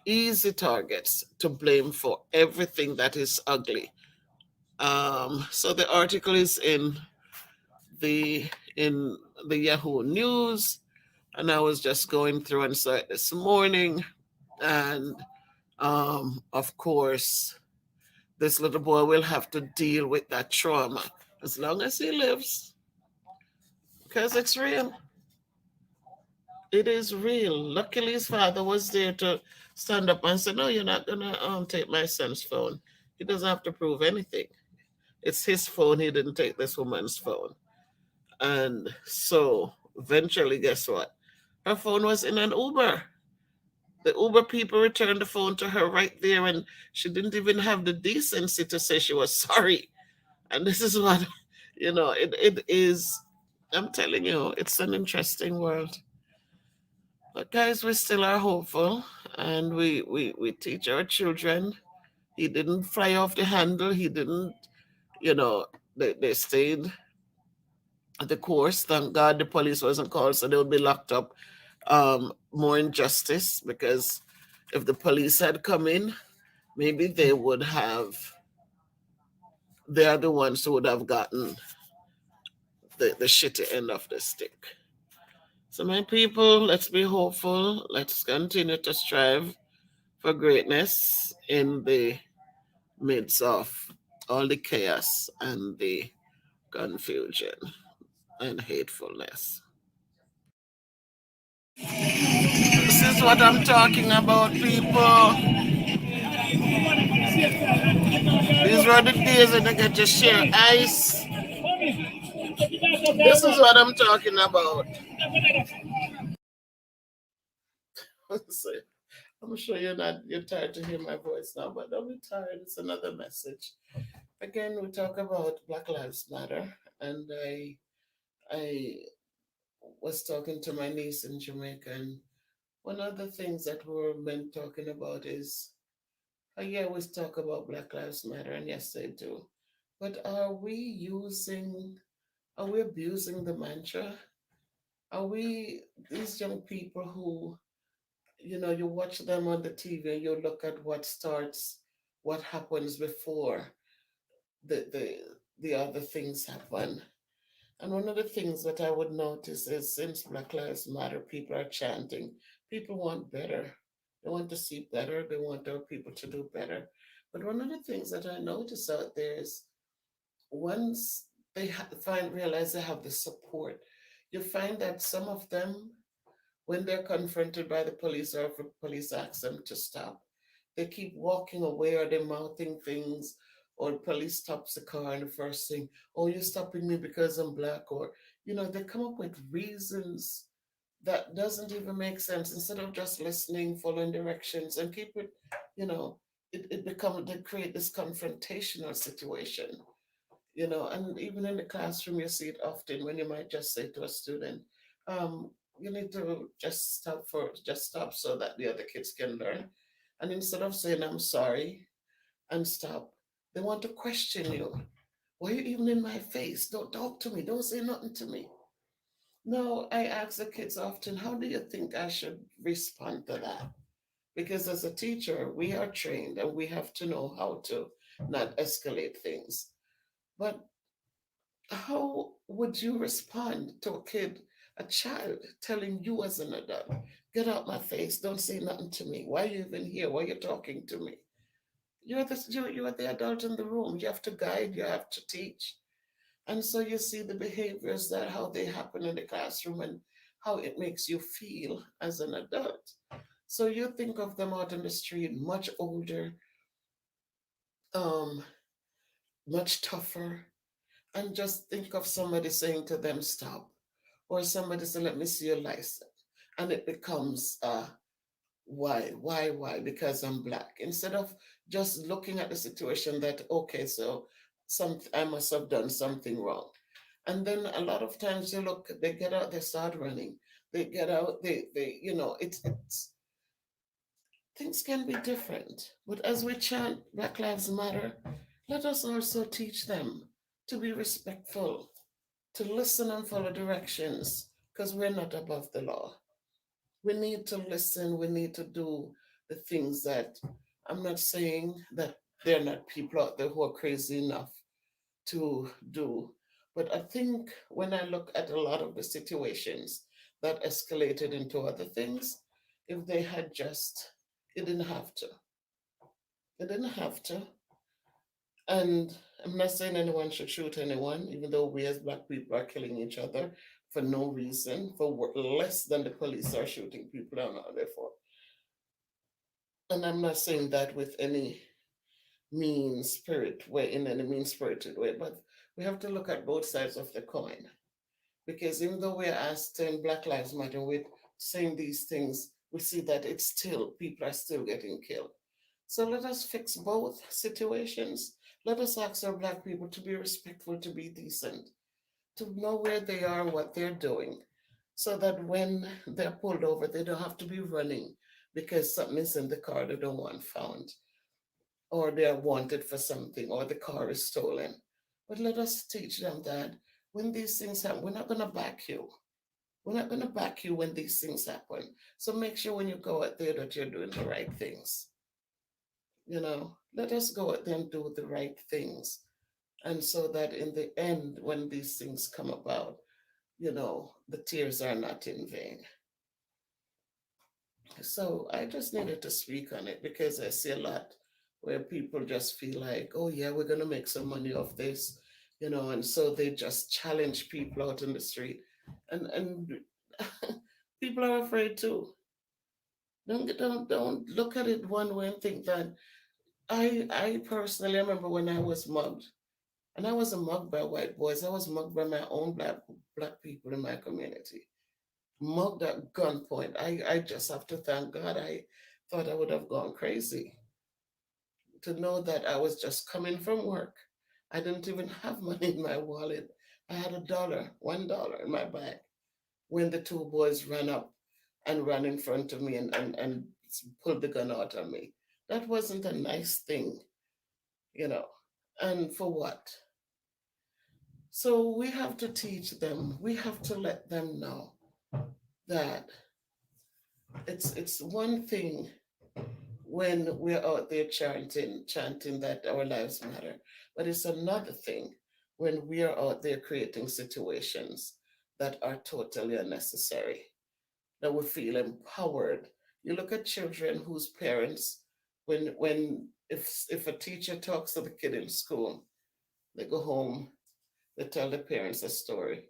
to blame for everything that is ugly. So the article is the in the Yahoo News, and I was just going through and saw it this morning, and of course, this little boy will have to deal with that trauma as long as he lives, because it's real. It is real. Luckily, his father was there to stand up and say, "No, you're not gonna take my son's phone. He doesn't have to prove anything. It's his phone. He didn't take this woman's phone." And so, eventually, guess what? Her phone was in an Uber. The Uber people returned the phone to her right there, and she didn't even have the decency to say she was sorry. And this is what, it is. I'm telling you, it's an interesting world. But guys, we still are hopeful, and we teach our children. He didn't fly off the handle. He didn't, you know, they stayed the course. Thank God the police wasn't called, so they would be locked up. More injustice, because if the police had come in, maybe they are the ones who would have gotten the shitty end of the stick. So, my people, let's be hopeful. Let's continue to strive for greatness in the midst of all the chaos and the confusion and hatefulness. This is what I'm talking about, people. These were the days when they get to share ice. This is what I'm talking about. So, I'm sure you're tired to hear my voice now, but don't be tired. It's another message. Again, we talk about Black Lives Matter, and I was talking to my niece in Jamaica, and one of the things that we're been talking about is, yeah, we talk about Black Lives Matter, and yes, they do. But are we abusing the mantra? Are we these young people who, you watch them on the TV and you look at what happens before the the the other things happen. And one of the things that I would notice is, since Black Lives Matter, people are chanting. People want better. They want to see better. They want our people to do better. But one of the things that I notice out there is, once they realize they have the support, you find that some of them, when they're confronted by the police, or if the police ask them to stop, they keep walking away, or they're mouthing things, or the police stops the car and the first thing, oh, you're stopping me because I'm black, or, they come up with reasons that doesn't even make sense, instead of just listening, following directions, and keep it, you know, they create this confrontational situation, and even in the classroom, you see it often when you might just say to a student, um, you need to just stop so that the other kids can learn. And instead of saying, I'm sorry, and stop, they want to question you. Why are you even in my face? Don't talk to me. Don't say nothing to me. No, I ask the kids often, how do you think I should respond to that? Because as a teacher, we are trained and we have to know how to not escalate things. But how would you respond to a child telling you as an adult, get out my face, don't say nothing to me. Why are you even here? Why are you talking to me? You're the adult in the room. You have to guide, you have to teach. And so you see the behaviors, that how they happen in the classroom, and how it makes you feel as an adult. So you think of them out in the street, much older, um, much tougher, and just think of somebody saying to them, stop, or somebody say, let me see your license. And it becomes, why? Because I'm black. Instead of just looking at the situation that, okay, so I must have done something wrong. And then a lot of times you look, they get out, they start running. They get out, it's things can be different. But as we chant Black Lives Matter, let us also teach them to be respectful, to listen and follow directions, because we're not above the law. We need to listen, we need to do the things that, I'm not saying that there are not people out there who are crazy enough to do, but I think when I look at a lot of the situations that escalated into other things, if they had just, it didn't have to. It didn't have to. And I'm not saying anyone should shoot anyone, even though we as black people are killing each other for no reason, for less than the police are shooting people down out there for. And I'm not saying that with any mean spirit way, in any mean spirited way, but we have to look at both sides of the coin. Because even though we're asked in Black Lives Matter, we're saying these things, we see that it's still, people are still getting killed. So let us fix both situations. Let us ask our Black people to be respectful, to be decent, to know where they are, what they're doing, so that when they're pulled over, they don't have to be running because something is in the car they don't want found, or they are wanted for something, or the car is stolen. But let us teach them that when these things happen, we're not going to back you. We're not going to back you when these things happen. So make sure when you go out there that you're doing the right things. Let us go out there and do the right things. And so that in the end, when these things come about, the tears are not in vain. So I just needed to speak on it because I see a lot where people just feel like, oh yeah, we're gonna make some money off this, and so they just challenge people out in the street, and people are afraid too. Don't look at it one way and think that. I personally remember when I was mugged, and I wasn't mugged by white boys. I was mugged by my own black people in my community, mugged at gunpoint. I just have to thank God. I thought I would have gone crazy to know that I was just coming from work. I didn't even have money in my wallet. I had $1 in my bag when the two boys ran up and ran in front of me and pulled the gun out on me. That wasn't a nice thing, you know. And for what? So we have to teach them, we have to let them know that it's one thing when we're out there chanting that our lives matter. But it's another thing when we are out there creating situations that are totally unnecessary, that we feel empowered. You look at children whose parents, when if a teacher talks to the kid in school, they go home, they tell the parents a story.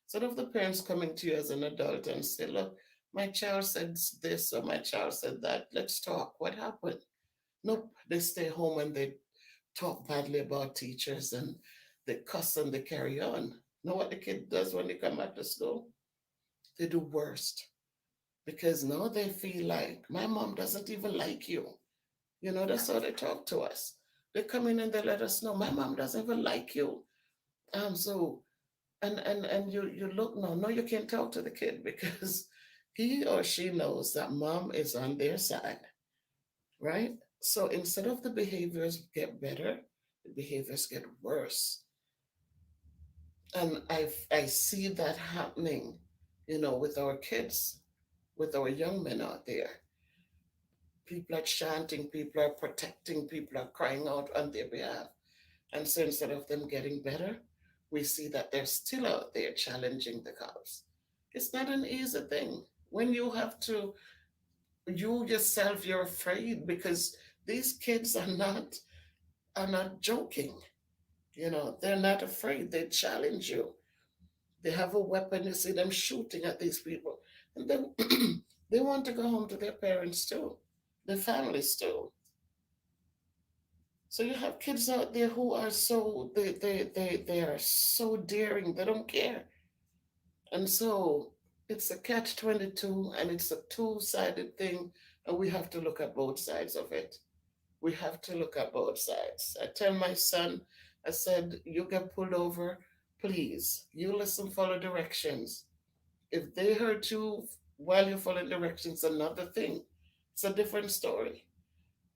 Instead of the parents coming to you as an adult and say, look, my child said this or my child said that, let's talk. What happened? Nope, they stay home and they talk badly about teachers and they cuss and they carry on. Know what the kid does when they come back to school? They do worst because now they feel like my mom doesn't even like you. That's how they talk to us. They come in and they let us know my mom doesn't even like you. So and you look now. No, you can't talk to the kid because he or she knows that mom is on their side, right? So instead of the behaviors get better, the behaviors get worse. And I see that happening, with our kids, with our young men out there. People are chanting, people are protecting, people are crying out on their behalf. And so instead of them getting better, we see that they're still out there challenging the cops. It's not an easy thing. When you have to, you yourself, you're afraid because these kids are not joking. They're not afraid. They challenge you. They have a weapon. You see them shooting at these people. And then they want to go home to their parents too, their families too. So you have kids out there who are so they are so daring, they don't care. And so it's a catch-22 and it's a two-sided thing, and we have to look at both sides of it. We have to look at both sides. I tell my son, I said, you get pulled over, please, you listen, follow directions. If they hurt you while you're following directions, another thing. It's a different story.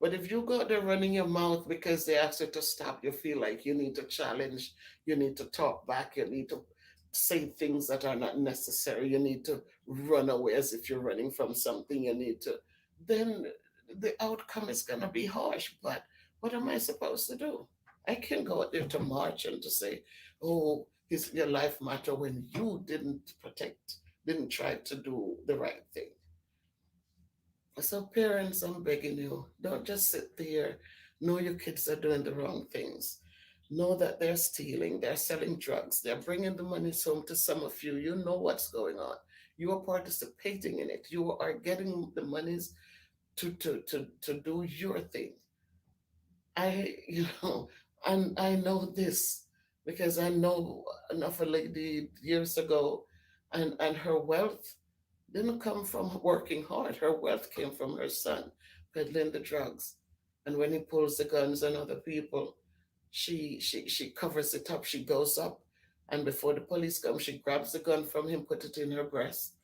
But if you go there running your mouth because they ask you to stop, you feel like you need to challenge, you need to talk back, you need to say things that are not necessary, you need to run away as if you're running from something, then the outcome is going to be harsh. But what am I supposed to do? I can't go out there to march and to say, oh, your life matter when you didn't protect, didn't try to do the right thing. So, parents, I'm begging you, don't just sit there. Know your kids are doing the wrong things. Know that they're stealing, they're selling drugs, they're bringing the money home to some of you. You know what's going on. You are participating in it. You are getting the monies to do your thing. I, and I know this because I know enough a lady years ago and her wealth didn't come from working hard. Her wealth came from her son peddling the drugs. And when he pulls the guns on other people, she covers it up. She goes up, and before the police come, she grabs the gun from him, put it in her breast,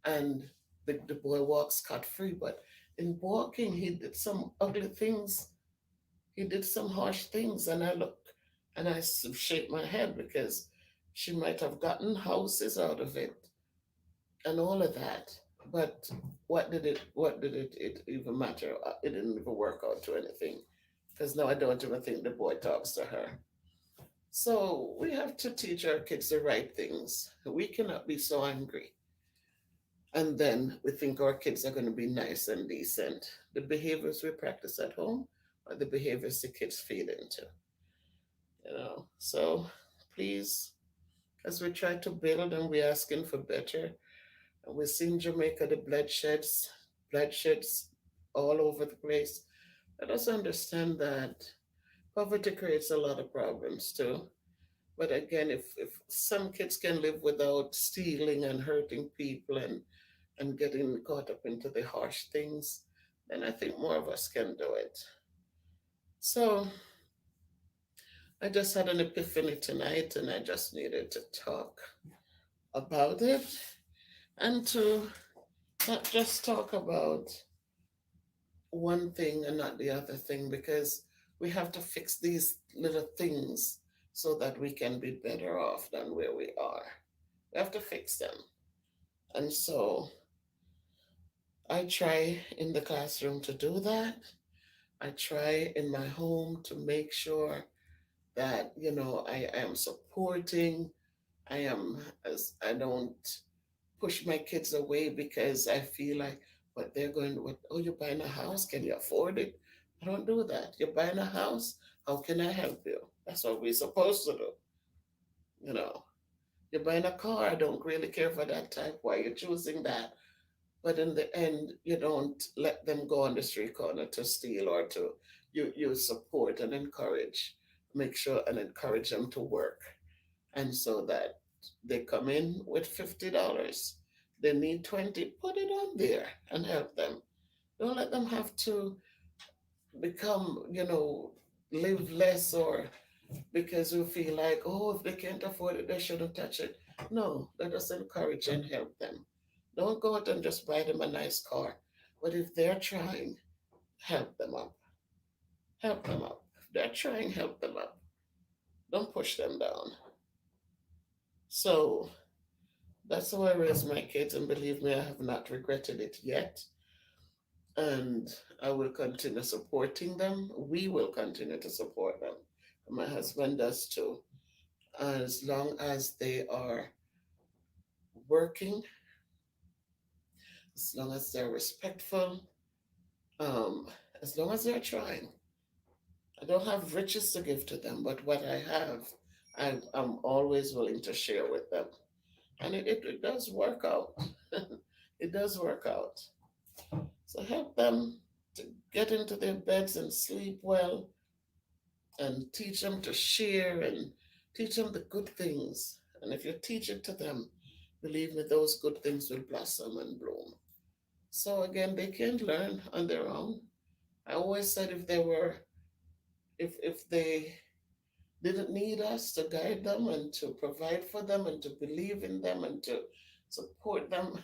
and the boy walks scot free. But in walking, he did some ugly things. He did some harsh things, and I look and shake my head because she might have gotten houses out of it and all of that. But it even matter? It didn't even work out to anything because now I don't even think the boy talks to her. So we have to teach our kids the right things. We cannot be so angry. And then we think our kids are going to be nice and decent. The behaviors we practice at home are the behaviors the kids feed into. So please, as we try to build and we're asking for better, and we see in Jamaica the bloodshed all over the place. Let us understand that poverty creates a lot of problems too. But again, if some kids can live without stealing and hurting people and getting caught up into the harsh things, then I think more of us can do it. So I just had an epiphany tonight and I just needed to talk about it and to not just talk about one thing and not the other thing because we have to fix these little things so that we can be better off than where we are. We have to fix them. And so I try in the classroom to do that. I try in my home to make sure that, I am supporting. I don't push my kids away because I feel like what they're going to, oh, you're buying a house, can you afford it? I don't do that. You're buying a house, how can I help you? That's what we're supposed to do. You know, you're buying a car, I don't really care for that type. Why are you choosing that? But in the end, you don't let them go on the street corner to steal or to, you support and encourage, make sure and encourage them to work. And so that they come in with $50. They need 20, put it on there and help them. Don't let them have to become, live less or because we feel like, oh, if they can't afford it, they shouldn't touch it. No, let us encourage and help them. Don't go out and just buy them a nice car. But if they're trying, help them up. Help them up. If they're trying, help them up. Don't push them down. So that's how I raise my kids, and believe me, I have not regretted it yet. And I will continue supporting them. We will continue to support them. My husband does too. As long as they are working, as long as they're respectful, um, as long as they're trying. I don't have riches to give to them, but what I have, I'm always willing to share with them. And it does work out. It does work out. So help them to get into their beds and sleep well and teach them to share and teach them the good things. And if you teach it to them, believe me, those good things will blossom and bloom. So again, they can learn on their own. I always said if they didn't need us to guide them and to provide for them and to believe in them and to support them,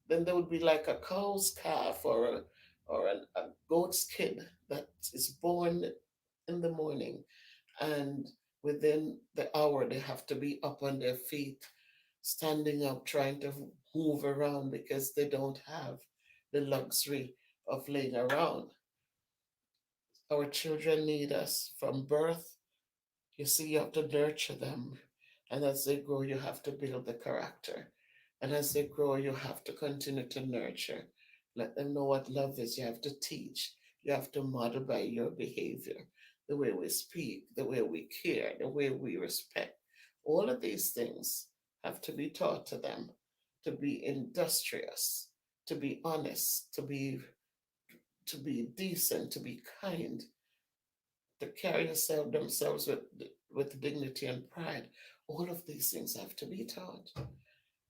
then they would be like a cow's calf or a goat's kid that is born in the morning and within the hour they have to be up on their feet, standing up, trying to move around because they don't have the luxury of laying around. Our children need us from birth. You see, you have to nurture them. And as they grow, you have to build the character. And as they grow, you have to continue to nurture. Let them know what love is. You have to teach. You have to model by your behavior, the way we speak, the way we care, the way we respect. All of these things have to be taught to them to be industrious, to be honest, to be decent, to be kind, to carry themselves with dignity and pride. All of these things have to be taught.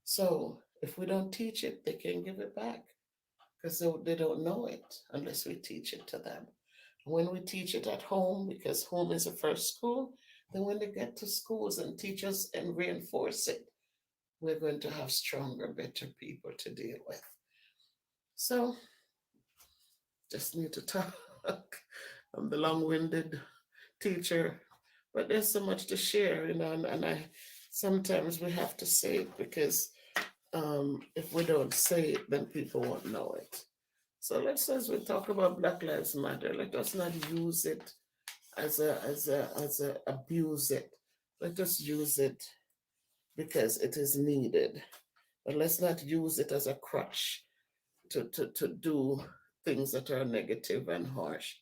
So If we don't teach it, they can't give it back because they don't know it unless we teach it to them. When we teach it at home, because home is the first school, then when they get to schools and teachers and reinforce it, we're going to have stronger, better people to deal with. So just need to talk. I'm the long-winded teacher, but there's so much to share, and I sometimes we have to say it because if we don't say it, then people won't know it. So let's, as we talk about Black Lives Matter, let us not use it as a abuse it. Let us use it because it is needed. But let's not use it as a crutch to do things that are negative and harsh.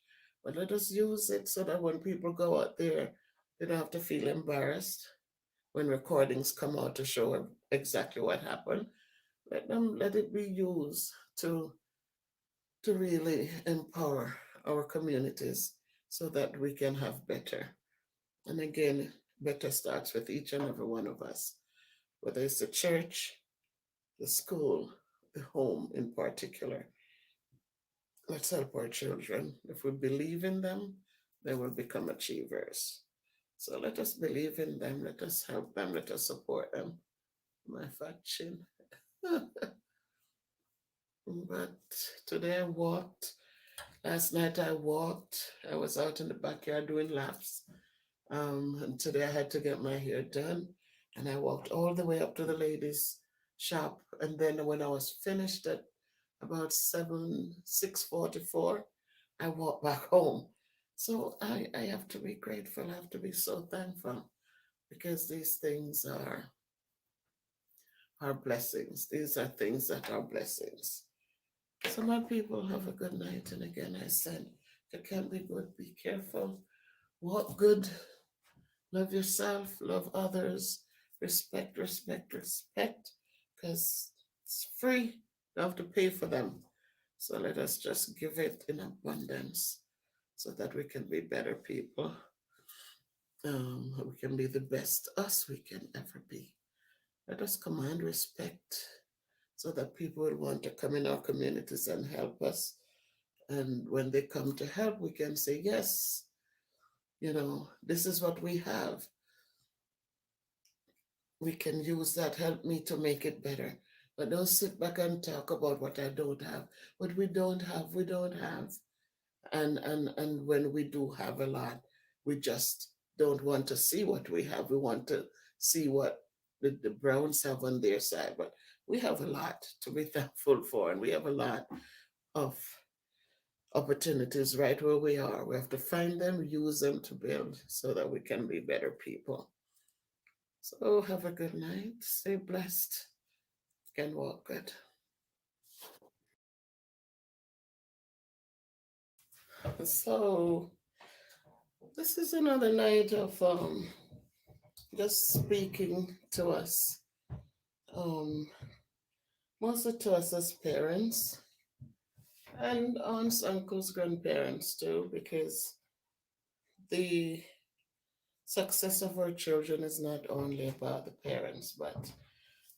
But let us use it so that when people go out there, they don't have to feel embarrassed when recordings come out to show exactly what happened. Let it be used to really empower our communities so that we can have better. And again, better starts with each and every one of us, whether it's the church, the school, the home in particular. Let's help our children. If we believe in them, they will become achievers. So let us believe in them, let us help them, let us support them. My faction. But today I walked. Last night I walked. I was out in the backyard doing laps. And today I had to get my hair done. And I walked all the way up to the ladies' shop. And then when I was finished at about 6:44, I walked back home. So I have to be grateful. I have to be so thankful because these things are blessings. These are things that are blessings. So my people have a good night. And again, I said, if you can't be good, be careful. Walk good. Love yourself, love others, respect, respect, respect, because it's free. You don't have to pay for them. So let us just give it in abundance so that we can be better people. We can be the best us we can ever be. Let us command respect so that people will want to come in our communities and help us. And when they come to help, we can say, yes, this is what we have. We can use that, help me to make it better. But don't sit back and talk about what I don't have. What we don't have, we don't have. And when we do have a lot, we just don't want to see what we have. We want to see what the Browns have on their side. But we have a lot to be thankful for, and we have a lot of opportunities right where we are. We have to find them, use them to build so that we can be better people. So have a good night. Stay blessed. Can walk good. So this is another night of just speaking to us. Um, Mostly to us as parents and aunts, uncles, grandparents too, because the success of our children is not only about the parents, but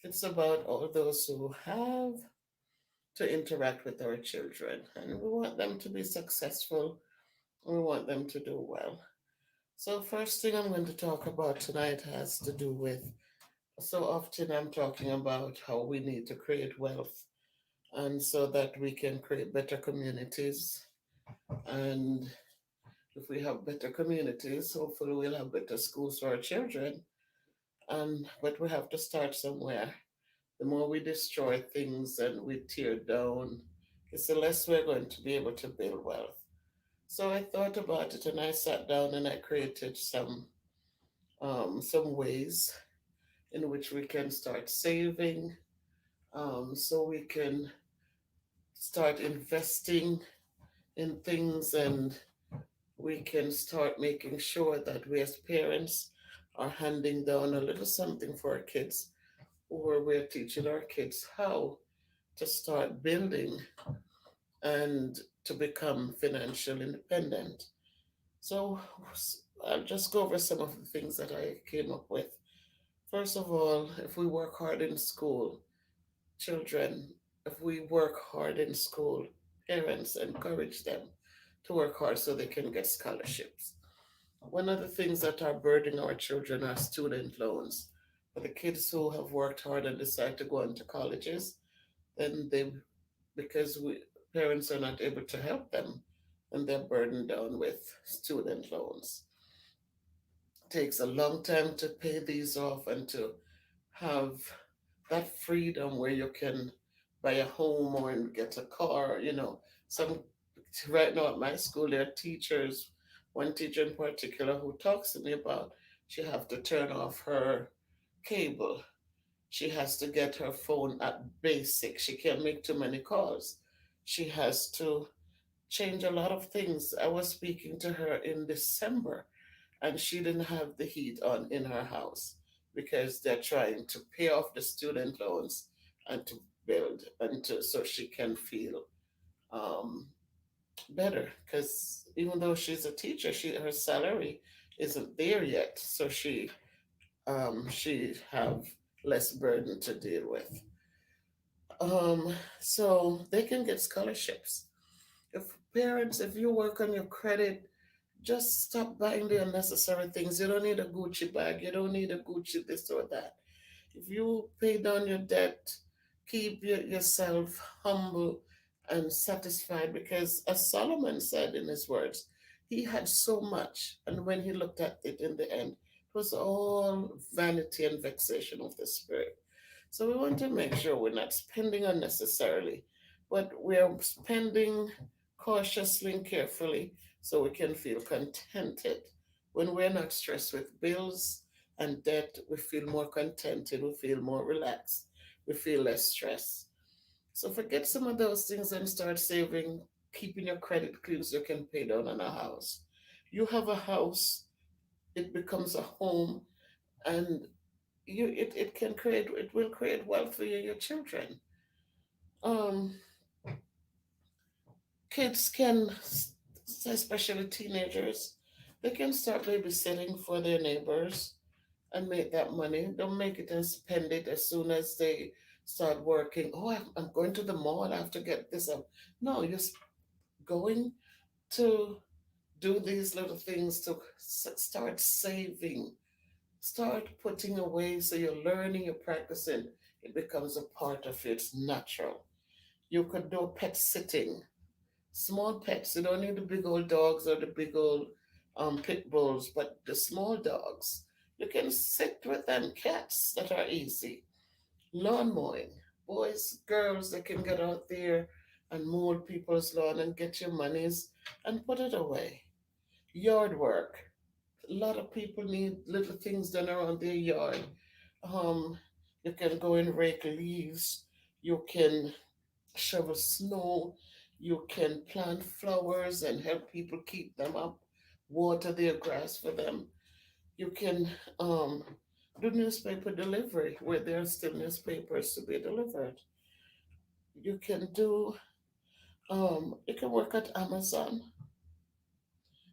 it's about all those who have to interact with our children. And we want them to be successful. We want them to do well. So, first thing I'm going to talk about tonight has to do with, so often I'm talking about how we need to create wealth and so that we can create better communities. And if we have better communities, hopefully we'll have better schools for our children. But we have to start somewhere. The more we destroy things and we tear down, it's the less we're going to be able to build wealth. So I thought about it and I sat down and I created some ways in which we can start saving, so we can start investing in things, and we can start making sure that we as parents are handing down a little something for our kids, or we're teaching our kids how to start building and to become financially independent. So I'll just go over some of the things that I came up with. First of all, if we work hard in school, children, if we work hard in school, parents encourage them to work hard so they can get scholarships. One of the things that are burdening our children are student loans. For the kids who have worked hard and decide to go into colleges, then they, because we parents are not able to help them, and they're burdened down with student loans. It takes a long time to pay these off and to have that freedom where you can buy a home or get a car. Some right now at my school there are teachers, one teacher in particular who talks to me about she have to turn off her cable. She has to get her phone at basic. She can't make too many calls. She has to change a lot of things. I was speaking to her in December and she didn't have the heat on in her house because they're trying to pay off the student loans and to build and to so she can feel um, better. Because even though she's a teacher, her salary isn't there yet, so she have less burden to deal with. So they can get scholarships. If you work on your credit, just stop buying the unnecessary things. You don't need a Gucci bag. You don't need a Gucci this or that. If you pay down your debt, keep yourself humble and satisfied because, as Solomon said in his words, he had so much. And when he looked at it in the end, it was all vanity and vexation of the spirit. So we want to make sure we're not spending unnecessarily, but we're spending cautiously and carefully so we can feel contented. When we're not stressed with bills and debt, we feel more contented, we feel more relaxed, we feel less stress. So forget some of those things and start saving, keeping your credit clean so you can pay down on a house. You have a house, it becomes a home, and it will create wealth for you and your children. Um, Kids can, especially teenagers, they can start babysitting for their neighbors and make that money. Don't make it and spend it as soon as they start working. Oh, I'm going to the mall. I have to get this up. No, you're going to do these little things to start saving, start putting away. So you're learning, you're practicing. It becomes a part of you. It's natural. You could do pet sitting, small pets. You don't need the big old dogs or the big old pit bulls, but the small dogs. You can sit with them, cats that are easy. Lawn mowing. Boys, girls, they can get out there and mow people's lawn and get your monies and put it away. Yard work. A lot of people need little things done around their yard. Um, you can go and rake leaves. You can shovel snow. You can plant flowers and help people keep them up, water their grass for them. You can um, do newspaper delivery where there are still newspapers to be delivered. You can work at Amazon.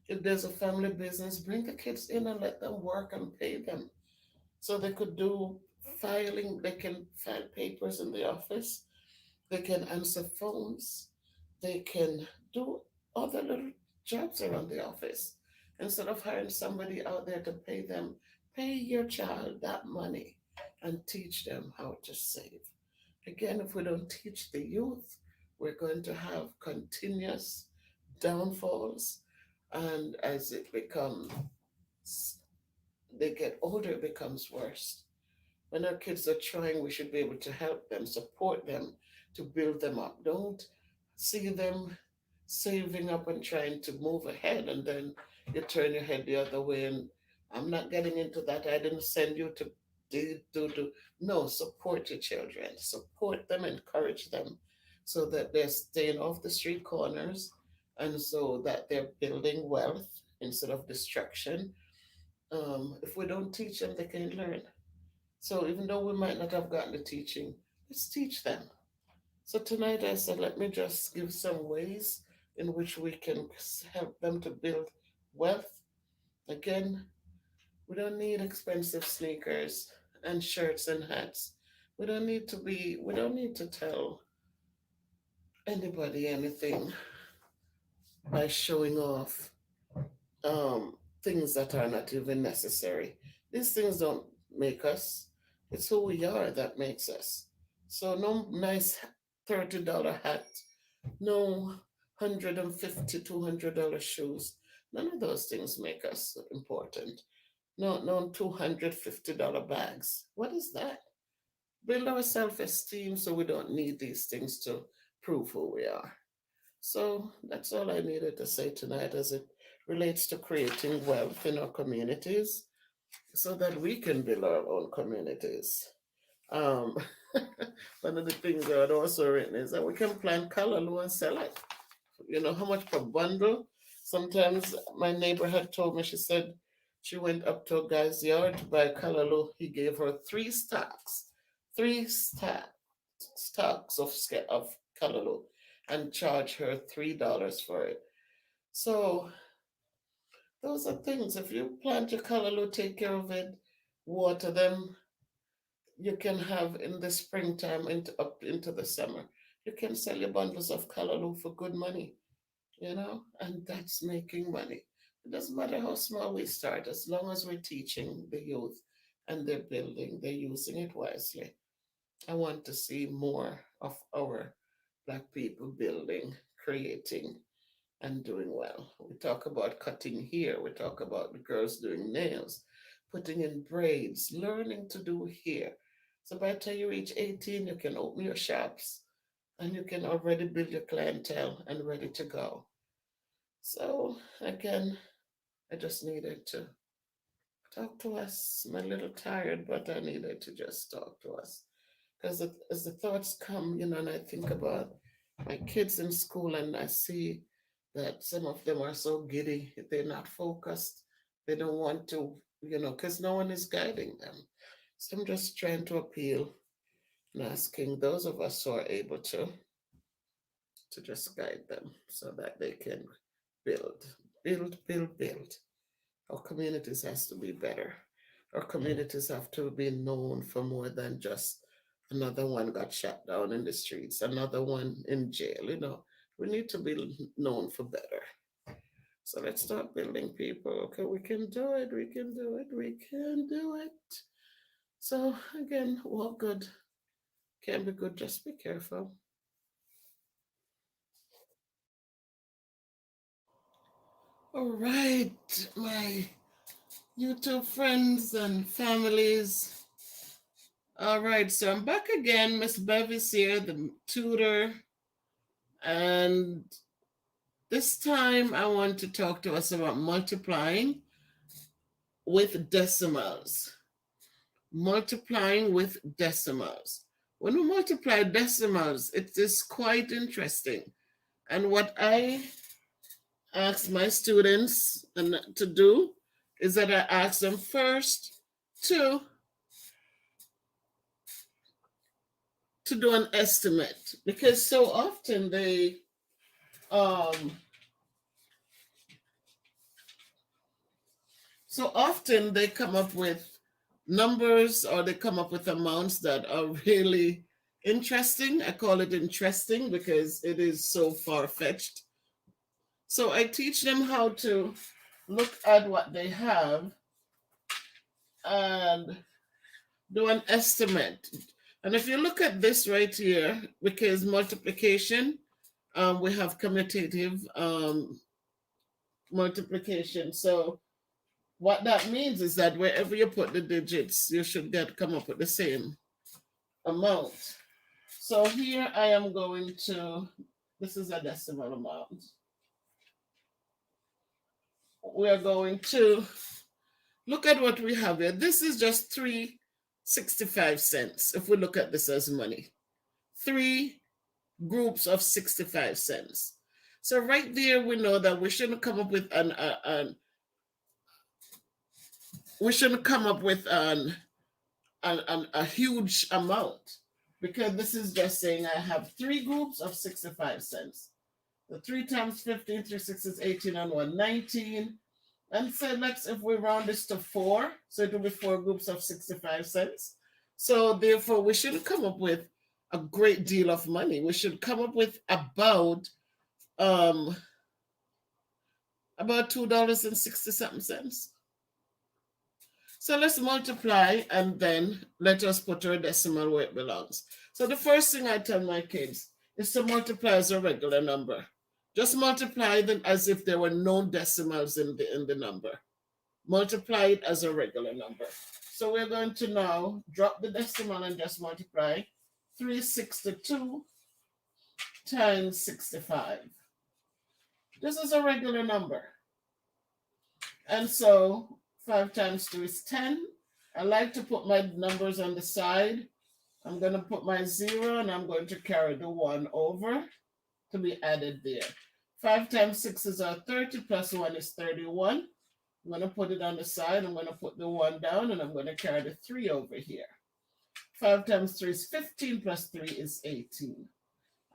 If there's a family business, bring the kids in and let them work and pay them. So they could do filing, they can file papers in the office, they can answer phones, they can do other little jobs around the office. Instead of hiring somebody out there to pay them, pay your child that money and teach them how to save. Again, if we don't teach the youth, we're going to have continuous downfalls. And as they get older, it becomes worse. When our kids are trying, we should be able to help them, support them, to build them up. Don't see them saving up and trying to move ahead, and then you turn your head the other way. And I'm not getting into that. I didn't send you to do. No, support your children, support them, encourage them, so that they're staying off the street corners, and so that they're building wealth instead of destruction. If we don't teach them, they can learn. So even though we might not have gotten the teaching, let's teach them. So tonight I said, let me just give some ways in which we can help them to build wealth. Again, we don't need expensive sneakers and shirts and hats. We don't need to tell anybody anything by showing off things that are not even necessary. These things don't make us. It's who we are that makes us. So no nice $30 hat, no $150, $200 shoes. None of those things make us important. No $250 bags. What is that? Build our self-esteem so we don't need these things to prove who we are. So that's all I needed to say tonight as it relates to creating wealth in our communities so that we can build our own communities. Um, one of the things I had also written is that we can plant callaloo and sell it. You know how much per bundle? Sometimes my neighbor had told me, she said she went up to a guy's yard to buy callaloo. He gave her three stacks of callaloo and charged her $3 for it. So those are things. If you plant your callaloo, take care of it, water them, you can have in the springtime into up into the summer. You can sell your bundles of callaloo for good money, and that's making money. It doesn't matter how small we start, as long as we're teaching the youth and they're using it wisely. I want to see more of our Black people building, creating, and doing well. We talk about cutting hair, we talk about the girls doing nails, putting in braids, learning to do hair. So by the time you reach 18, you can open your shops and you can already build your clientele and ready to go. So again, I just needed to talk to us. I'm a little tired, but I needed to just talk to us. Because as the thoughts come, and I think about my kids in school and I see that some of them are so giddy, they're not focused, they don't want to, because no one is guiding them. So I'm just trying to appeal and asking those of us who are able to just guide them so that they can build, build. Our communities has to be better. Our communities have to be known for more than just another one got shot down in the streets, another one in jail. We need to be known for better. So let's start building people. Okay, we can do it. We can do it. We can do it. So again, walk good. Can be good. Just be careful. All right, my YouTube friends and families. All right, so I'm back again. Miss Bevis here, the tutor. And this time I want to talk to us about multiplying with decimals. Multiplying with decimals. When we multiply decimals, it is quite interesting. And what I ask my students to do is that I ask them first to do an estimate, because so often um they come up with numbers, or they come up with amounts that are really interesting. I call it interesting because it is so far-fetched. So I teach them how to look at what they have and do an estimate. And if you look at this right here, because multiplication, we have commutative multiplication. So what that means is that wherever you put the digits, you should come up with the same amount. So here I am going to, this is a decimal amount. We are going to look at what we have here. This is just 3.65 if we look at this as money. 3 groups of 65 cents. So right there, we know that we shouldn't come up with a huge amount, because this is just saying I have 3 groups of 65 cents. The 3 times 15, 3 6 is 18 and 1, 19. And so if we round this to 4, so it will be 4 groups of 65 cents. So therefore, we shouldn't come up with a great deal of money. We should come up with um about $2.60 something cents. So let's multiply and then let us put our decimal where it belongs. So the first thing I tell my kids is to multiply as a regular number. Just multiply them as if there were no decimals in the number. Multiply it as a regular number. So we're going to now drop the decimal and just multiply 362 times 65. This is a regular number. And so 5 times 2 is 10. I like to put my numbers on the side. I'm going to put my 0 and I'm going to carry the 1 over to be added there. 5 times 6 is 30 plus 1 is 31. I'm going to put it on the side. I'm going to put the 1 down and I'm going to carry the 3 over here. 5 times 3 is 15 plus 3 is 18.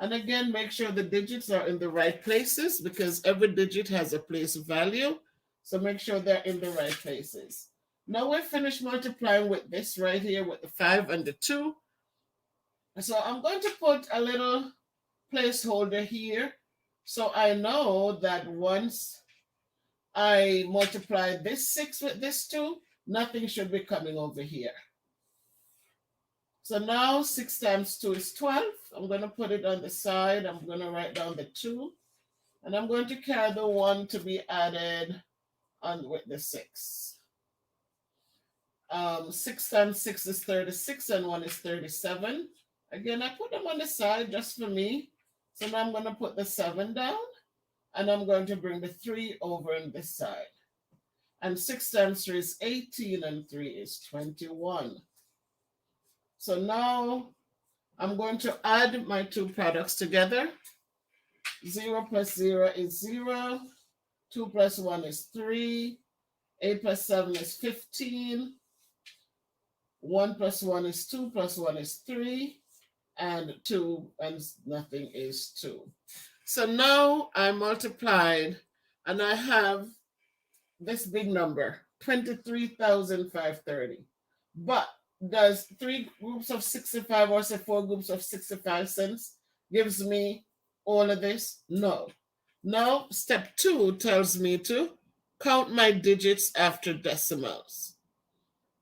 And again, make sure the digits are in the right places because every digit has a place value. So make sure they're in the right places. Now we're finished multiplying with this right here with the 5 and the 2. So I'm going to put a little placeholder here. So I know that once I multiply this 6 with this 2, nothing should be coming over here. So now 6 times 2 is 12. I'm going to put it on the side. I'm going to write down the 2. And I'm going to carry the 1 to be added on with the 6. 6 times 6 is 36 and 1 is 37. Again, I put them on the side just for me. So now I'm going to put the 7 down and I'm going to bring the 3 over on this side. And 6 times 3 is 18 and 3 is 21. So now I'm going to add my two products together. 0 plus 0 is 0. 2 plus 1 is 3. 8 plus 7 is 15. 1 plus 1 is 2 plus 1 is 3. And 2 and nothing is 2. So now I multiplied and I have this big number, 23,530. But does 3 groups of 65 or say 4 groups of 65 cents gives me all of this? No. Now, step 2 tells me to count my digits after decimals.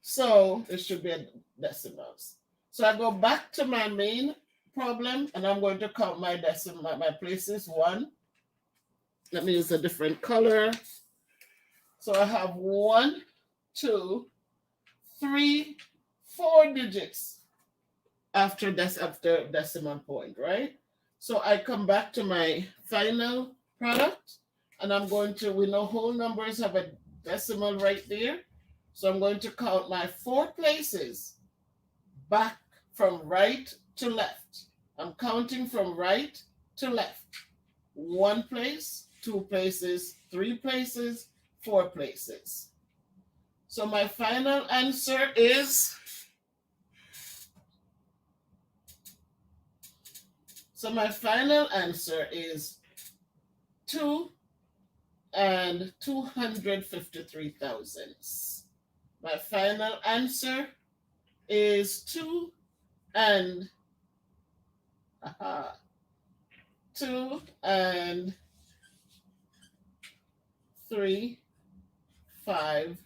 So it should be decimals. So I go back to my main problem and I'm going to count my decimal, my places. 1. Let me use a different color. So I have 1, 2, 3, 4 digits after decimal point, right? So I come back to my final product and I'm going to, we know whole numbers have a decimal right there. So I'm going to count my 4 places back from right to left. I'm counting from right to left. 1 place, 2 places, 3 places, 4 places. So my final answer is, 2 and 253 thousandths. My final answer is 2 and 2 and 3, 5,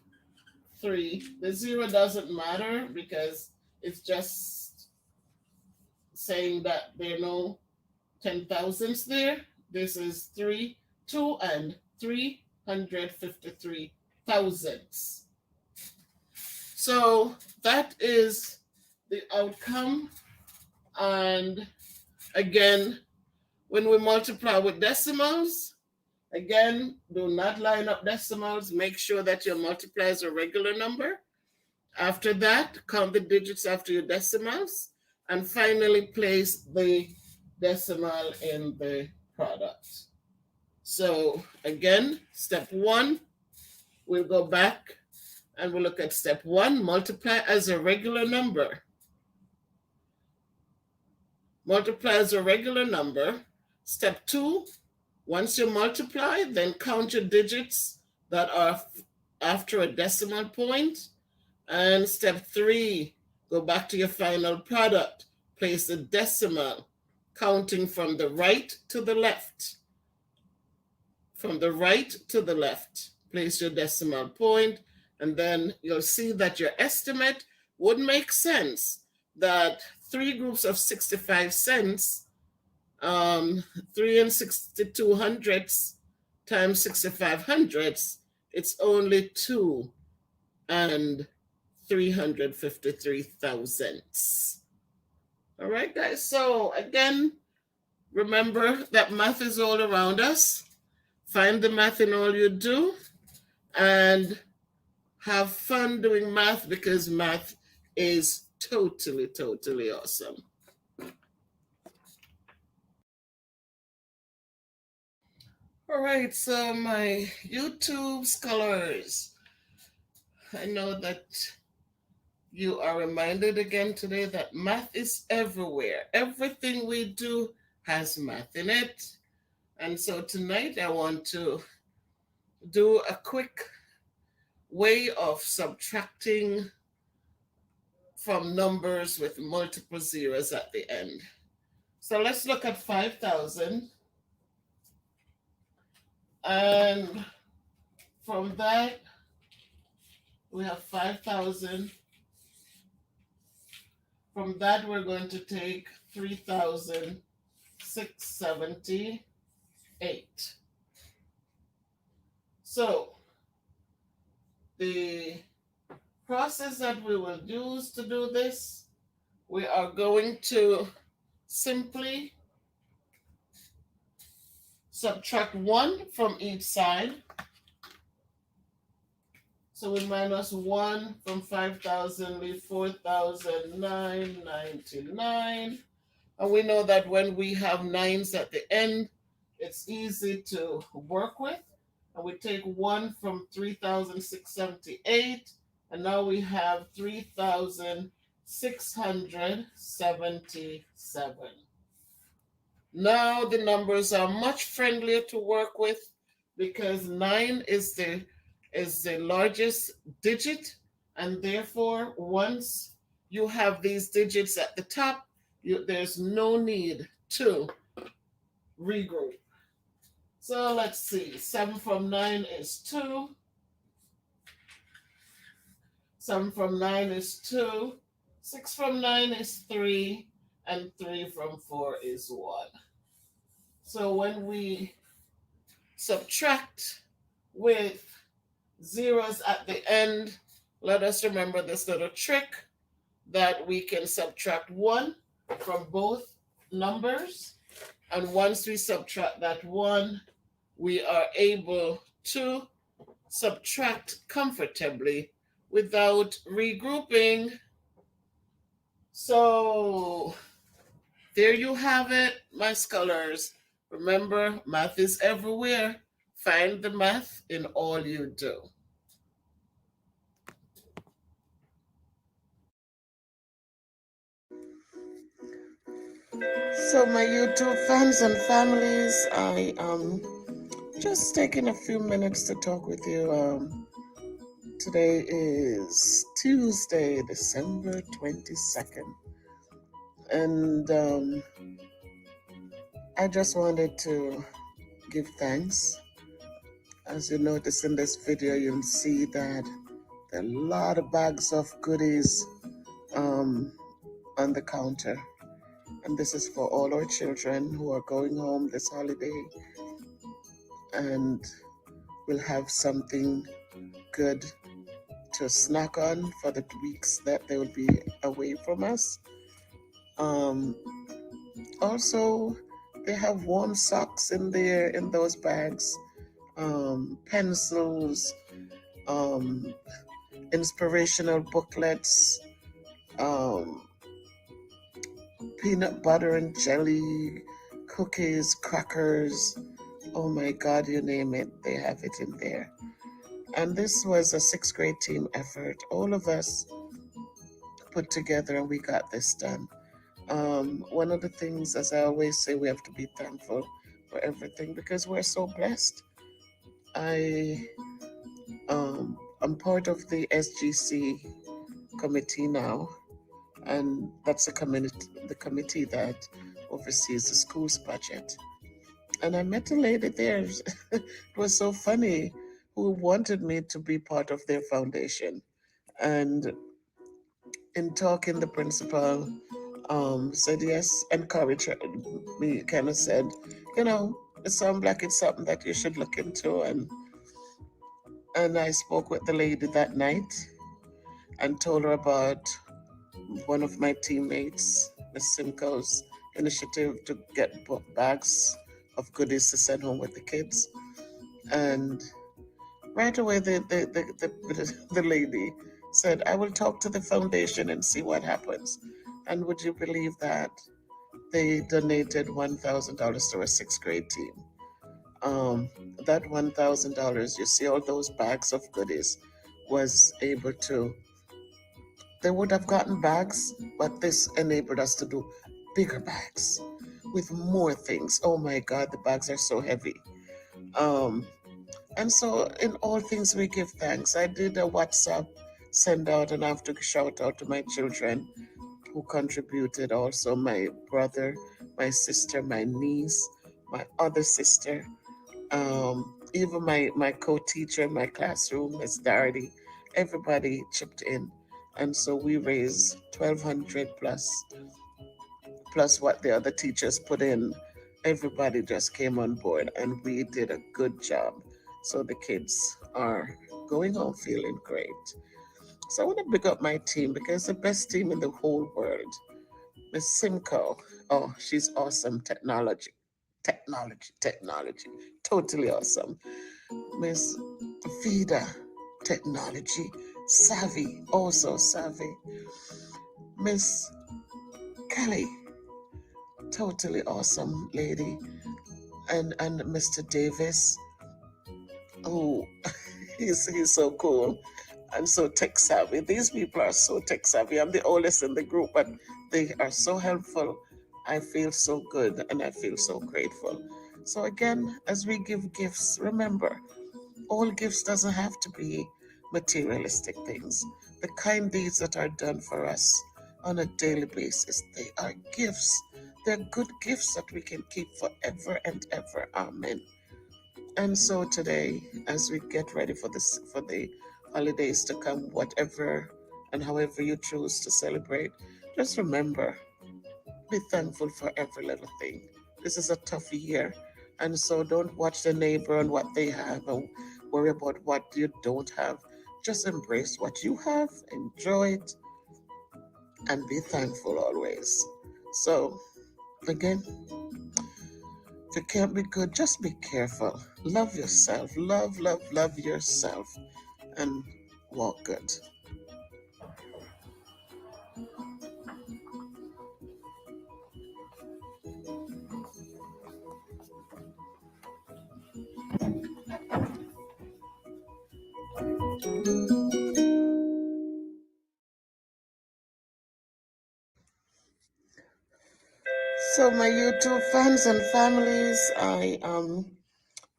3. The 0 doesn't matter because it's just saying that there are no 10 thousandths there. This is 2 and 353 thousandths. So that is the outcome. And again, when we multiply with decimals, again, do not line up decimals. Make sure that your multiply is a regular number. After that, count the digits after your decimals. And finally, place the decimal in the product. So again, step 1, we'll go back and we'll look at step 1, multiply as a regular number. Multiply as a regular number. Step 2, once you multiply, then count your digits that are after a decimal point. And step 3, Go back to your final product. Place the decimal, counting from the right to the left. From the right to the left, place your decimal point, and then you'll see that your estimate would make sense. That three groups of 65 cents, 3 and 62 hundredths times 65 hundredths, it's only 2 and 353 thousandths. All right, guys. So again, remember that math is all around us. Find the math in all you do and have fun doing math, because math is totally, totally awesome. All right, so my YouTube scholars, I know that you are reminded again today that math is everywhere. Everything we do has math in it. And so tonight I want to do a quick way of subtracting from numbers with multiple zeros at the end. So let's look at 5,000. And from that, we have 5,000. From that, we're going to take 3,678. So the process that we will use to do this, we are going to simply subtract 1 from each side. So we minus 1 from 5,000, leave 4,999. And we know that when we have 9s at the end, it's easy to work with. And we take 1 from 3,678, and now we have 3,677. Now the numbers are much friendlier to work with, because 9 is the largest digit, and therefore once you have these digits at the top, there's no need to regroup. So let's see, 7 from 9 is 2. 7 from 9 is 2. 6 from 9 is 3. And 3 from 4 is 1. So when we subtract with zeros at the end, let us remember this little trick, that we can subtract 1 from both numbers. And once we subtract that 1, we are able to subtract comfortably without regrouping. So there you have it, my scholars. Remember, math is everywhere. Find the math in all you do. So my YouTube fans and families, I am just taking a few minutes to talk with you. Today is Tuesday, December 22nd. And I just wanted to give thanks. As you notice in this video, you'll see that there are a lot of bags of goodies on the counter. And this is for all our children who are going home this holiday and will have something good to snack on for the weeks that they will be away from us. Also, they have warm socks in there, in those bags, pencils, inspirational booklets, peanut butter and jelly, cookies, crackers. Oh my God, you name it, they have it in there. And this was a 6th grade team effort. All of us put together and we got this done. One of the things, as I always say, we have to be thankful for everything because we're so blessed. I'm part of the SGC committee now, and that's the committee that oversees the school's budget. And I met a lady there. It was so funny, who wanted me to be part of their foundation. And in talking, the principal said yes, encouraged me, kind of said, it sounds like it's something that you should look into. And I spoke with the lady that night and told her about one of my teammates, Miss Simcoe's initiative to get bags of goodies to send home with the kids. And right away, the lady said, I will talk to the foundation and see what happens. And would you believe that they donated $1,000 to a sixth grade team? Um, that $1,000, you see, all those bags of goodies, was able to, they would have gotten bags, but this enabled us to do bigger bags with more things. Oh my God, the bags are so heavy. Um, And so, in all things, we give thanks. I did a WhatsApp send out, and I have to shout out to my children who contributed, also my brother, my sister, my niece, my other sister, even my co teacher in my classroom, Miss Darity. Everybody chipped in. And so we raised 1,200 plus what the other teachers put in. Everybody just came on board and we did a good job. So the kids are going home feeling great. So I want to big up my team because it's the best team in the whole world. Miss Simcoe, oh, she's awesome. Technology. Totally awesome. Miss Vida, technology. Savvy, also savvy. Miss Kelly, totally awesome lady. And Mr. Davis. Oh, he's so cool and so tech savvy. These people are so tech savvy. I'm the oldest in the group, but they are so helpful. I feel so good and I feel so grateful. So again, as we give gifts, remember, all gifts doesn't have to be materialistic things. The kind deeds that are done for us on a daily basis, they are gifts. They're good gifts that we can keep forever and ever. Amen. And so today, as we get ready for the holidays to come, whatever and however you choose to celebrate, just remember, be thankful for every little thing. This is a tough year, and so don't watch the neighbor and what they have and worry about what you don't have. Just embrace what you have, enjoy it, and be thankful always. So, again, if you can't be good, just be careful. Love yourself. Love yourself. And walk good. So, my YouTube fans and families, I am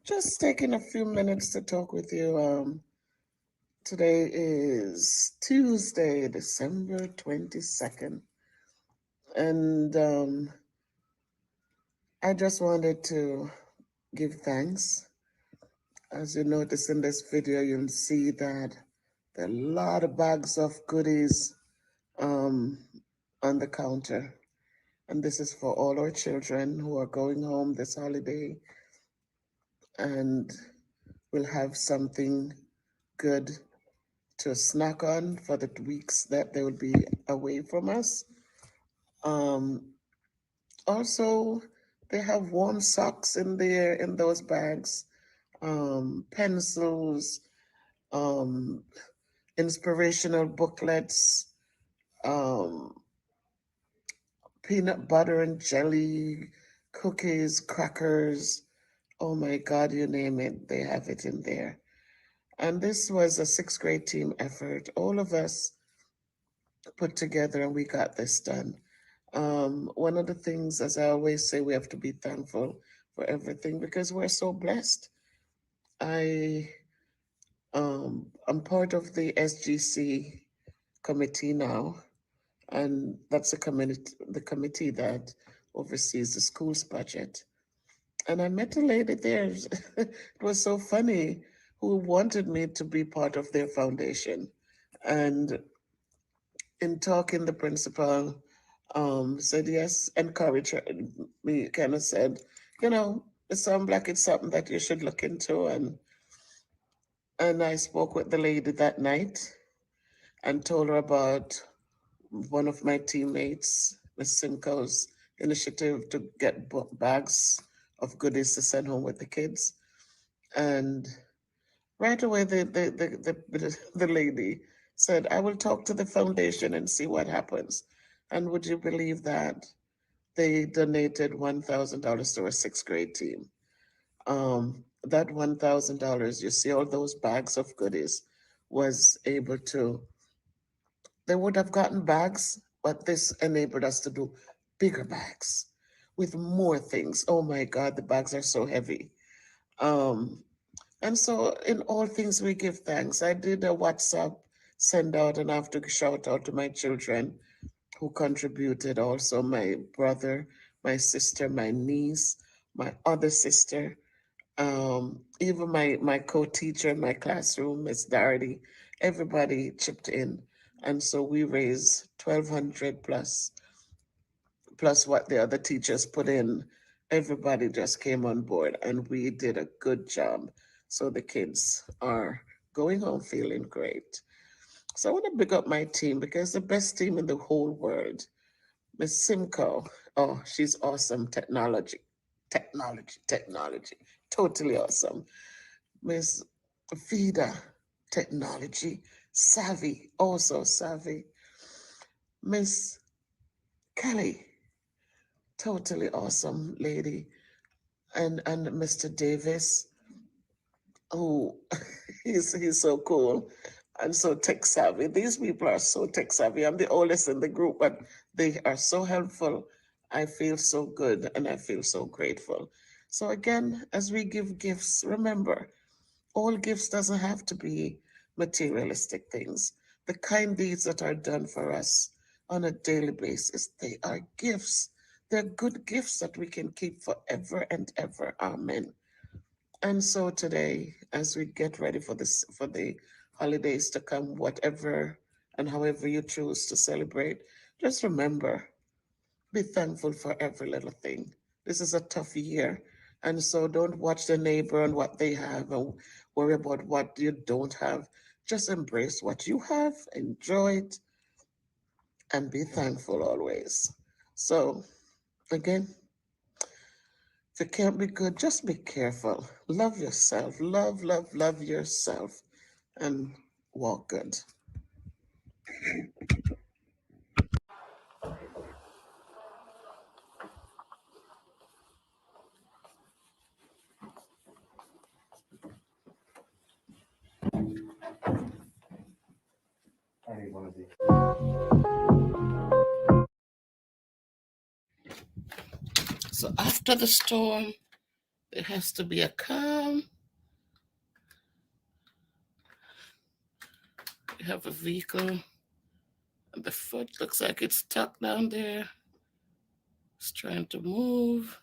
just taking a few minutes to talk with you. Today is Tuesday, December 22nd. And I just wanted to give thanks. As you notice in this video, you'll see that there are a lot of bags of goodies um, on the counter. And this is for all our children who are going home this holiday and will have something good to snack on for the weeks that they will be away from us. Um, Also, they have warm socks in there in those bags, pencils, um, inspirational booklets, um, peanut butter and jelly, cookies, crackers. Oh my God, you name it, they have it in there. And this was a sixth grade team effort. All of us put together and we got this done. One of the things, as I always say, we have to be thankful for everything because we're so blessed. I I'm part of the SGC committee now. and that's the committee that oversees the school's budget. And I met a lady there. It was so funny, who wanted me to be part of their foundation. And in talking, the principal said yes, encouraged me, kind of said, it sounds like it's something that you should look into. And I spoke with the lady that night and told her about one of my teammates, Miss Simcoe's initiative to get bags of goodies to send home with the kids. And right away, the lady said, I will talk to the foundation and see what happens. And would you believe that they donated $1,000 to a sixth grade team? That $1,000, you see, all those bags of goodies was able to, they would have gotten bags, but this enabled us to do bigger bags with more things. Oh my God, the bags are so heavy. Um, And so, in all things, we give thanks. I did a WhatsApp send out, and I have to shout out to my children who contributed, also my brother, my sister, my niece, my other sister, even my co teacher in my classroom, Miss Darity. Everybody chipped in. And so we raised 1,200 plus what the other teachers put in. Everybody just came on board and we did a good job. So the kids are going home feeling great. So I want to big up my team because the best team in the whole world, Miss Simcoe. Oh, she's awesome. Technology. Totally awesome. Miss Vida, technology. Savvy, also savvy. Miss Kelly, totally awesome lady. And Mr. Davis, oh, he's so cool and so tech savvy. These people are so tech savvy. I'm the oldest in the group, but they are so helpful. I feel so good and I feel so grateful. So again, as we give gifts, remember, all gifts doesn't have to be materialistic things. The kind deeds that are done for us on a daily basis, they are gifts. They're good gifts that we can keep forever and ever. Amen. And so today, as we get ready for the holidays to come, whatever and however you choose to celebrate, just remember, be thankful for every little thing. This is a tough year. And so don't watch the neighbor and what they have and worry about what you don't have. Just embrace what you have, enjoy it, and be thankful always. So, again, if you can't be good, just be careful. Love yourself. Love yourself. And walk good. So after the storm, there has to be a calm. You have a vehicle, and the foot looks like it's stuck down there. It's trying to move,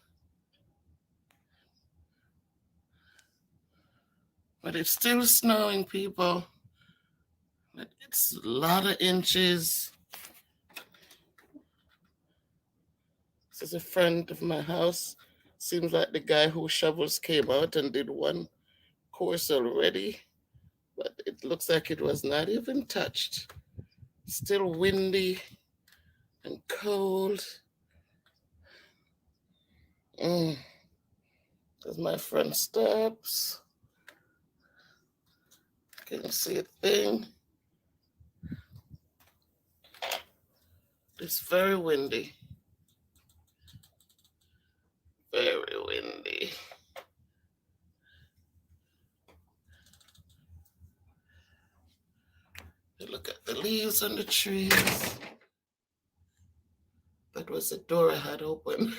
but it's still snowing, people. It's a lot of inches. This is a friend of my house. Seems like the guy who shovels came out and did one course already, but it looks like it was not even touched. Still windy and cold. As my friend steps, can't see a thing. It's very windy. Very windy. You look at the leaves on the trees. That was the door I had open.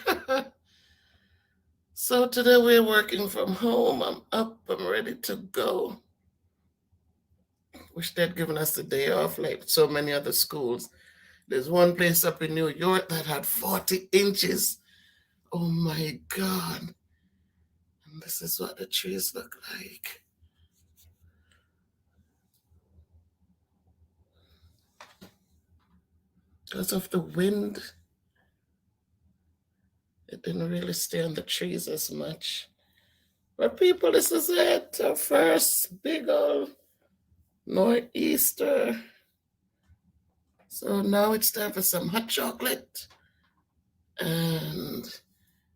So today we're working from home. I'm up, I'm ready to go. Wish they'd given us the day off like so many other schools. There's one place up in New York that had 40 inches. Oh my God. And this is what the trees look like. Because of the wind, it didn't really stay on the trees as much. But people, this is it. Our first big old nor'easter. So now it's time for some hot chocolate and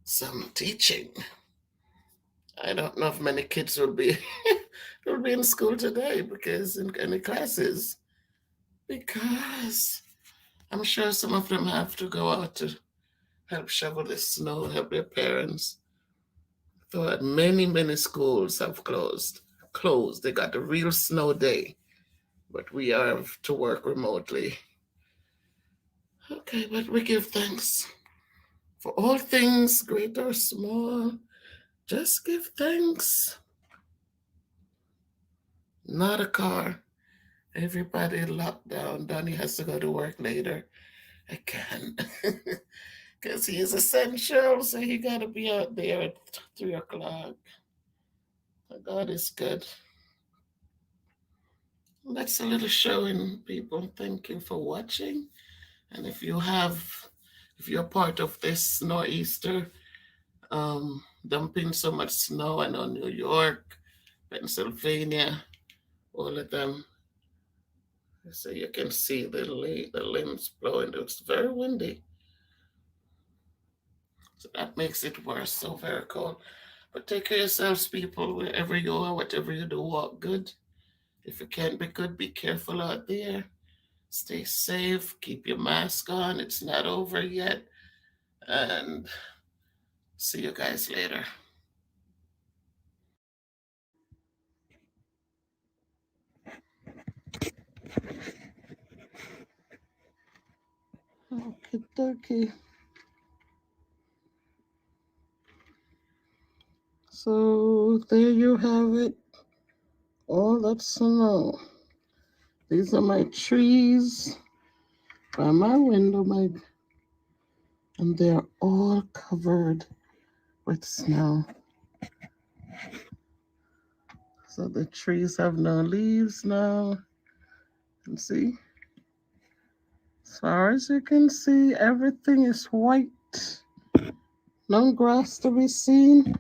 some teaching. I don't know if many kids will be will be in school today because in any classes, because I'm sure some of them have to go out to help shovel the snow, help their parents. So many schools have closed. Closed. They got a real snow day, but we have to work remotely. Okay, but we give thanks for all things, great or small. Just give thanks. Not a car. Everybody locked down. Donnie has to go to work later. I can't. Because he is essential, so he got to be out there at 3 o'clock. God is good. That's a little showing, people. Thank you for watching. And if you're part of this nor'easter, dumping so much snow, I know New York, Pennsylvania, all of them. So you can see the limbs blowing. It's very windy. So that makes it worse. So very cold. But take care of yourselves, people, wherever you are, whatever you do, walk good. If you can't be good, be careful out there. Stay safe. Keep your mask on. It's not over yet. And see you guys later. Okay, dokie. So there you have it. All that snow. These are my trees by my window, and they're all covered with snow. So the trees have no leaves now. You can see. As far as you can see, everything is white. No grass to be seen.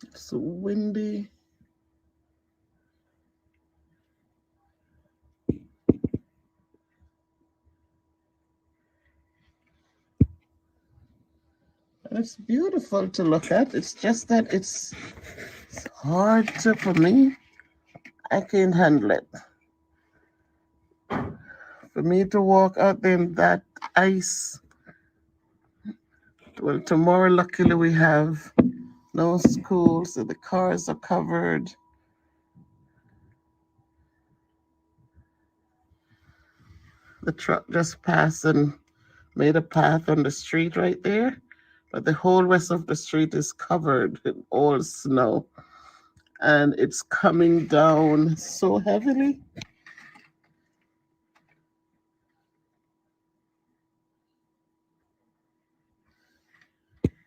It's windy. It's beautiful to look at. It's just that it's hard for me. I can't handle it. For me to walk out there in that ice. Well, tomorrow, luckily, we have no school, so the cars are covered. The truck just passed and made a path on the street right there, but the whole rest of the street is covered with all snow, and it's coming down so heavily.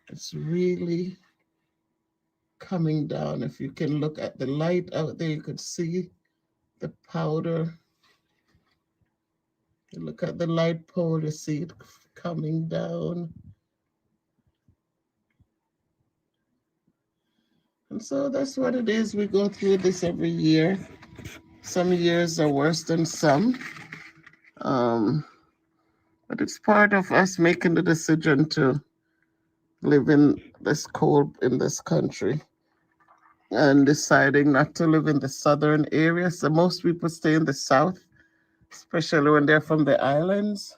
It's really coming down. If you can look at the light out there, you could see the powder. You look at the light pole, you see it coming down. And so that's what it is. We go through this every year. Some years are worse than some. But it's part of us making the decision to live in this cold in this country and deciding not to live in the southern area. So most people stay in the south, especially when they're from the islands.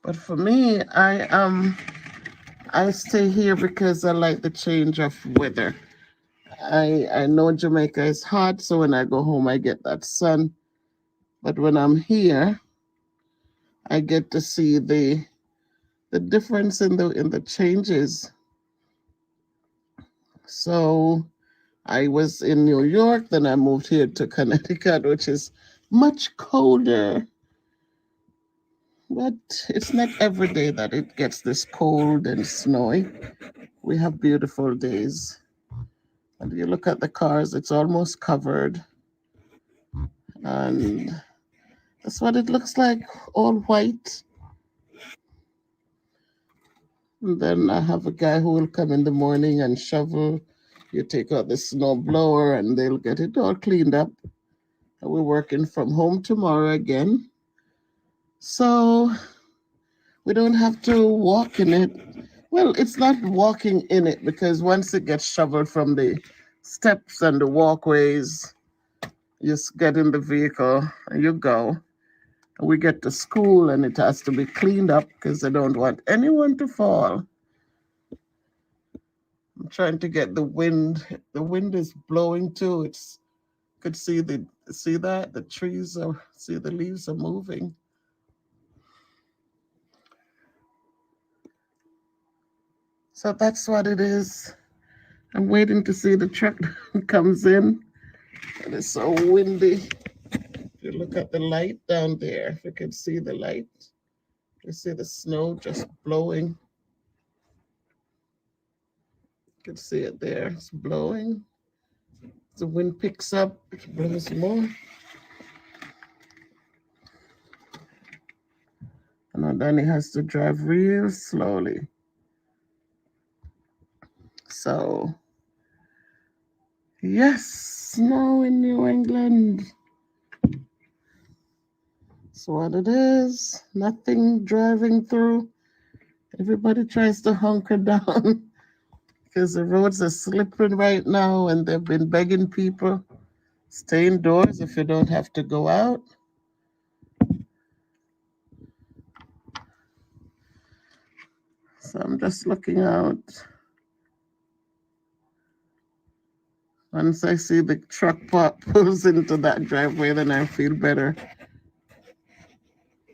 But for me, I stay here because I like the change of weather. I know Jamaica is hot, so when I go home, I get that sun. But when I'm here, I get to see the difference in the changes. So I was in New York, then I moved here to Connecticut, which is much colder. But it's not every day that it gets this cold and snowy. We have beautiful days. And you look at the cars, it's almost covered. And that's what it looks like, all white. And then I have a guy who will come in the morning and shovel. You take out the snow blower and they'll get it all cleaned up. And we're working from home tomorrow again. So we don't have to walk in it. Well, it's not walking in it because once it gets shoveled from the steps and the walkways, you just get in the vehicle and you go. And we get to school and it has to be cleaned up because they don't want anyone to fall. I'm trying to get the wind. The wind is blowing too. It's could see that the trees are see the leaves are moving. So that's what it is. I'm waiting to see the truck comes in. And it's so windy. If you look at the light down there, if you can see the light, you see the snow just blowing. You can see it there. It's blowing. The wind picks up, it blows more. And then he has to drive real slowly. So, yes, snow in New England. That's what it is. Nothing driving through. Everybody tries to hunker down because the roads are slipping right now and they've been begging people stay indoors if you don't have to go out. So I'm just looking out. Once I see the truck pulls into that driveway, then I feel better.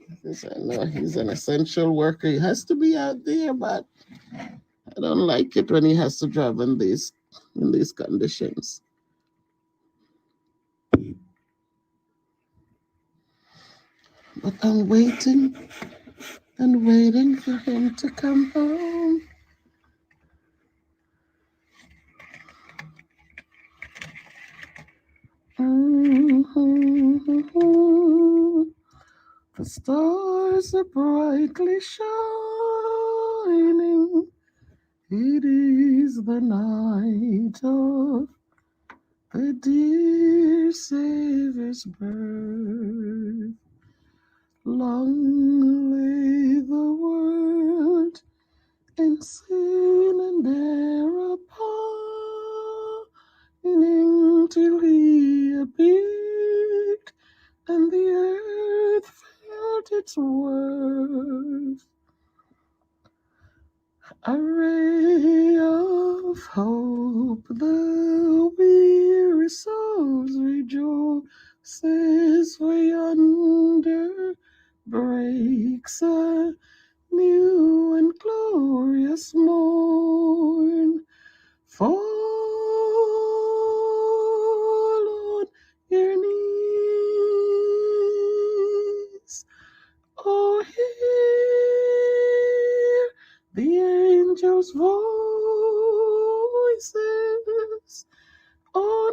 Because I know he's an essential worker. He has to be out there, but I don't like it when he has to drive in these conditions. But I'm waiting and waiting for him to come home. The stars are brightly shining. It is the night of the dear Savior's birth. Long lay the world in sin and error pining till he appeared, and the earth felt its worth. A ray of hope, the weary souls rejoices, for yonder breaks a new and glorious morn. Fall on your knees, oh, hear the angels' voices, oh,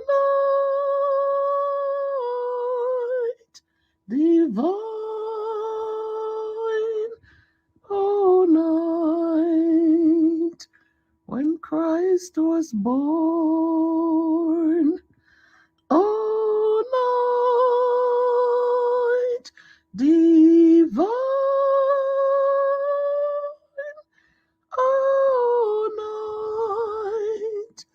night divine, oh, night when Christ was born, oh, night divine, oh, night,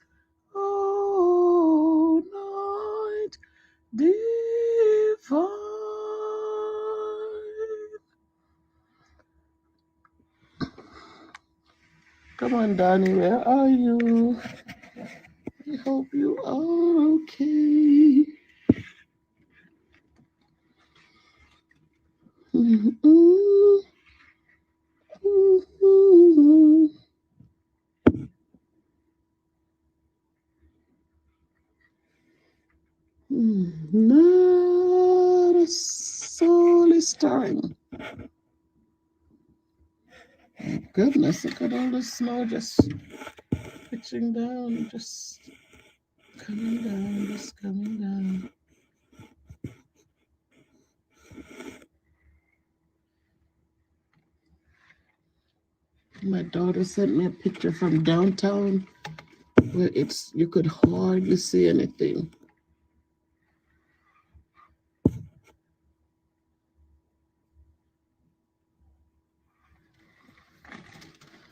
oh, night divine. Come on, Danny, where are you? hope you are okay. Mm-mm. Mm-mm. Not a soul is stirring. Goodness, look at all the snow just pitching down, just coming down, just coming down. My daughter sent me a picture from downtown where you could hardly see anything.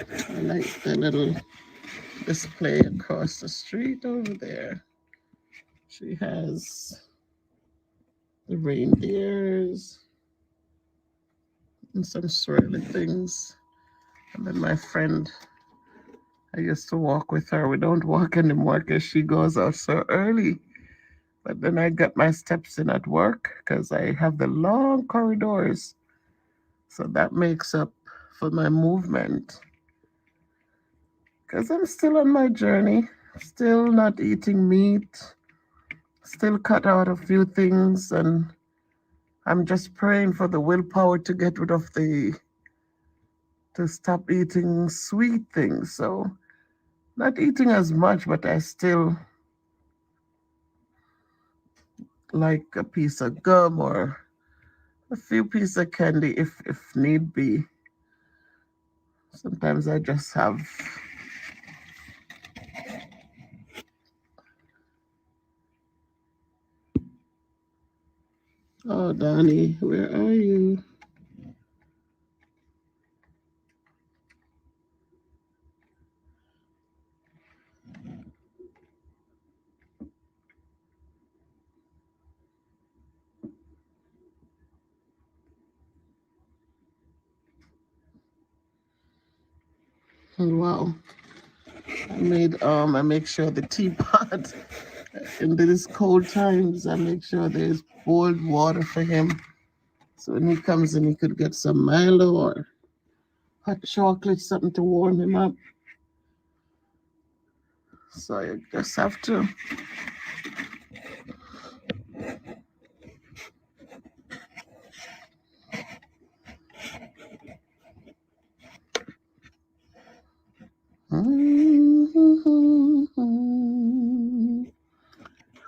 I like the little display across the street over there. She has the reindeers and some swirly things. And then my friend, I used to walk with her. We don't walk anymore because she goes out so early. But then I got my steps in at work because I have the long corridors. So that makes up for my movement. Because I'm still on my journey, still not eating meat, still cut out a few things. And I'm just praying for the willpower to get rid of to stop eating sweet things. So not eating as much, but I still like a piece of gum or a few pieces of candy if need be. Sometimes I just have. Oh, Donnie, where are you? Wow. I make sure the teapot in these cold times, I make sure there's boiled water for him. So when he comes in, he could get some Milo or hot chocolate, something to warm him up. So you just have to.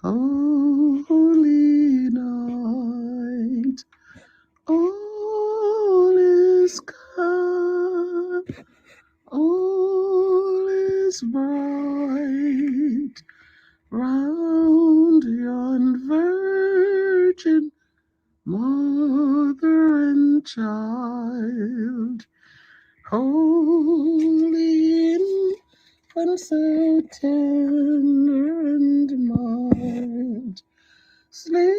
Holy night, all is calm, all is bright round yon virgin mother and child. Holy infant, so tender and mild, sleeping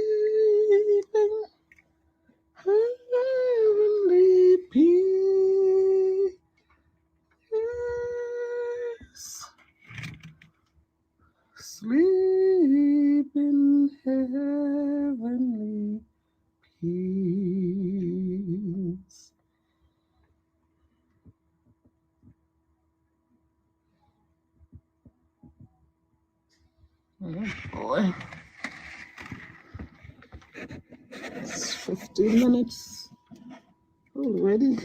heavenly peace, sleep in heavenly peace. Oh boy, it's 15 minutes already.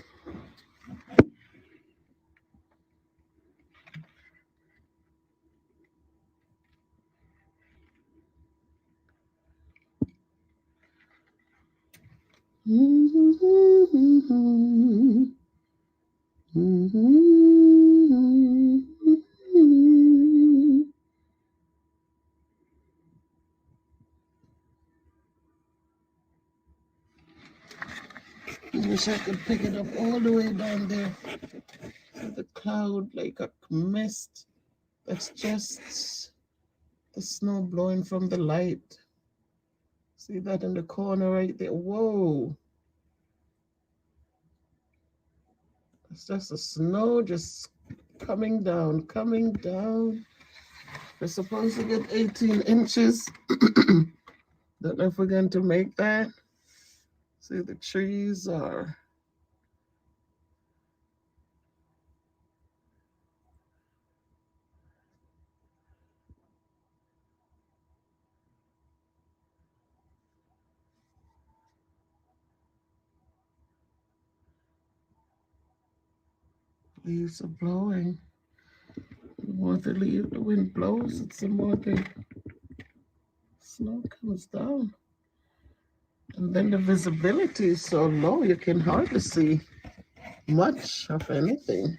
I wish I could pick it up all the way down there. See the cloud like a mist. That's just the snow blowing from the light. See that in the corner right there? Whoa. It's just the snow just coming down, coming down. We're supposed to get 18 inches. Don't know if we're going to make that. See, the trees are. Leaves are blowing. The more the wind blows, it's the more the snow comes down. And then the visibility is so low, you can hardly see much of anything.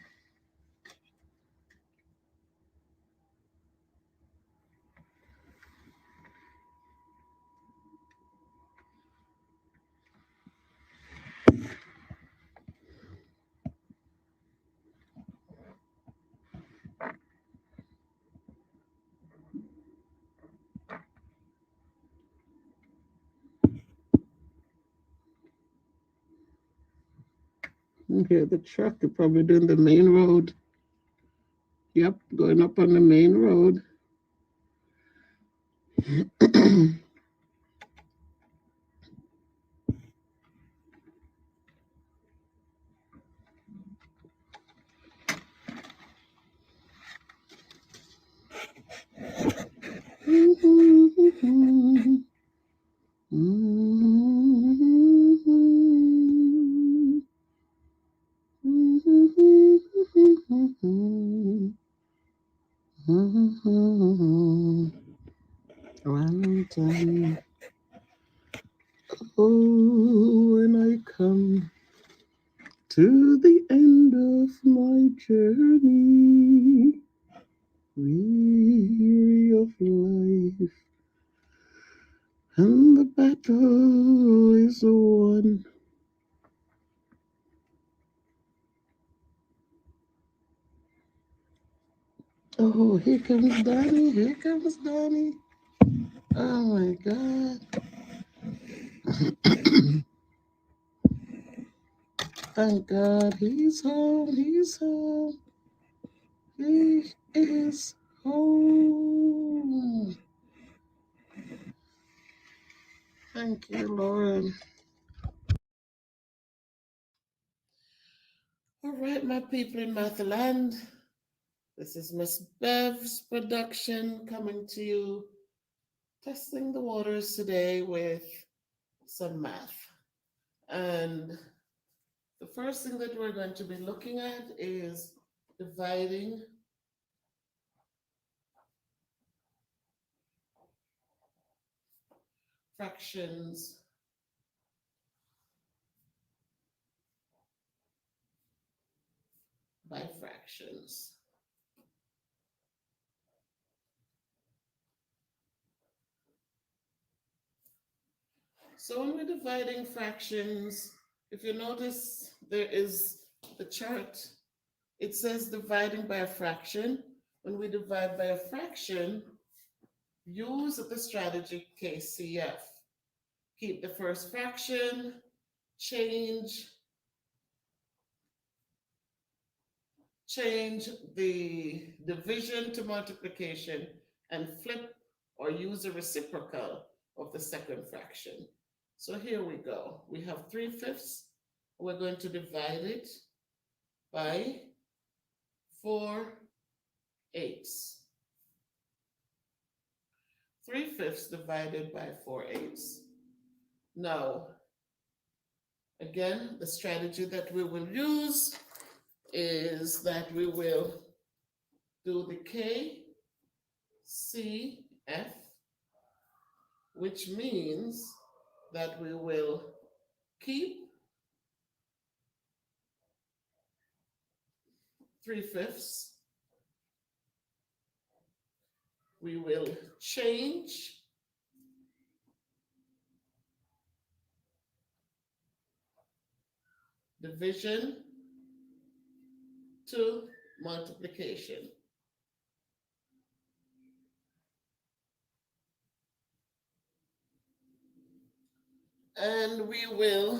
Okay, the truck, they're probably doing the main road. Yep, going up on the main road. Valentine, oh, when I come to the end of my journey, weary of life, and the battle is won. Oh, here comes Donnie, here comes Donnie. Oh my God. Thank God he's home, he's home. He is home. Thank you, Lord. All right, my people in Mathaland. This is Miss Bev's production coming to you, testing the waters today with some math. And the first thing that we're going to be looking at is dividing fractions by fractions. So when we're dividing fractions, if you notice, there is the chart. It says dividing by a fraction. When we divide by a fraction, use the strategy KCF. Keep the first fraction, change the division to multiplication, and flip or use a reciprocal of the second fraction. So here we go. We have 3/5. We're going to divide it by 4/8. 3/5 divided by 4/8. Now, again, the strategy that we will use is that we will do the KCF, which means that we will keep 3/5. We will change division to multiplication. And we will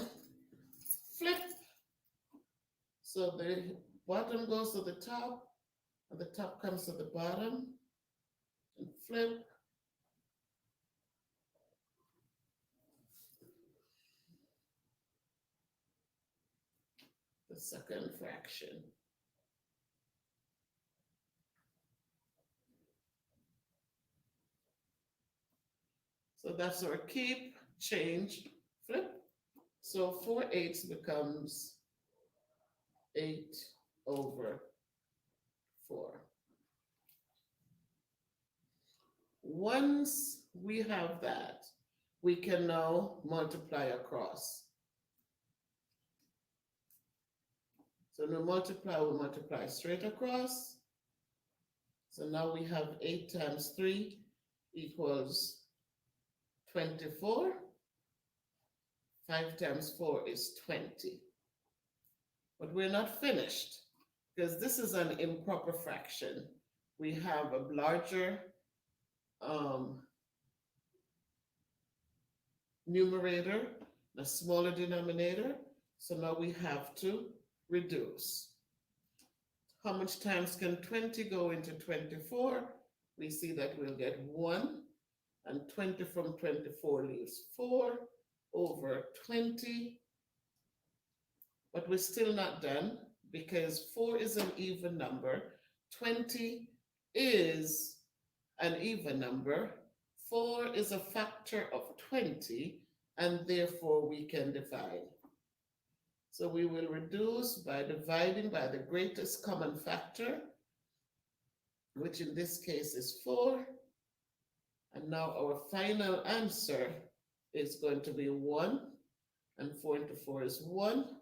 flip. So the bottom goes to the top, and the top comes to the bottom. and flip. The second fraction. So that's our keep, change, flip. So 4/8 becomes 8/4. Once we have that, we can now multiply across. So we multiply straight across. So now we have 8 times 3 equals 24. 5 times 4 is 20. But we're not finished because this is an improper fraction. We have a larger numerator, a smaller denominator. So now we have to reduce. How much times can 20 go into 24? We see that we'll get 1, and 20 from 24 leaves 4/20. But we're still not done because 4 is an even number. 20 is an even number. 4 is a factor of 20, and therefore we can divide. So we will reduce by dividing by the greatest common factor, which in this case is 4. And now our final answer is going to be 1, and 4 into 4 is 1,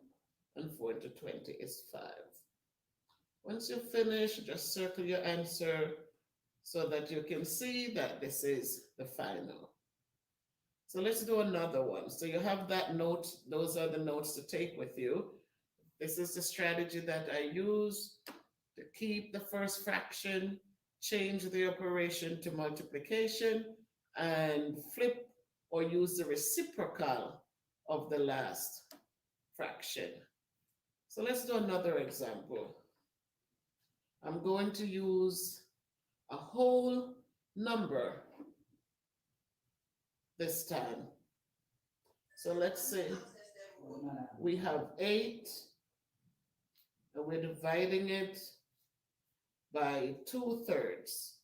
and 4 into 20 is 5. Once you finish, just circle your answer so that you can see that this is the final. So let's do another one. So you have that note. Those are the notes to take with you. This is the strategy that I use to keep the first fraction, change the operation to multiplication, and flip or use the reciprocal of the last fraction. So let's do another example. I'm going to use a whole number this time. So let's say we have 8, and we're dividing it by 2/3.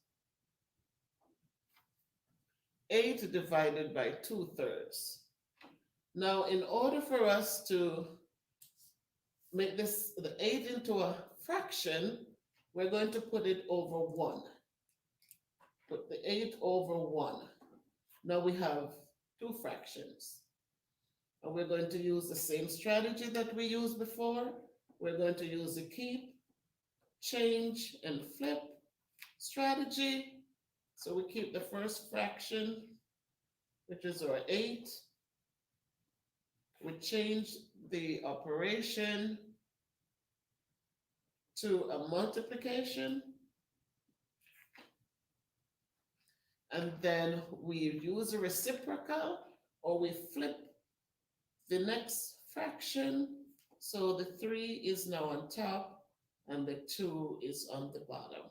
8 divided by 2/3. Now, in order for us to make the 8 into a fraction, we're going to put it over 1. Put the 8 over 1. Now we have 2 fractions. And we're going to use the same strategy that we used before. We're going to use the keep, change, and flip strategy. So we keep the first fraction, which is our 8. We change the operation to a multiplication. And then we use a reciprocal, or we flip the next fraction. So the 3 is now on top and the 2 is on the bottom.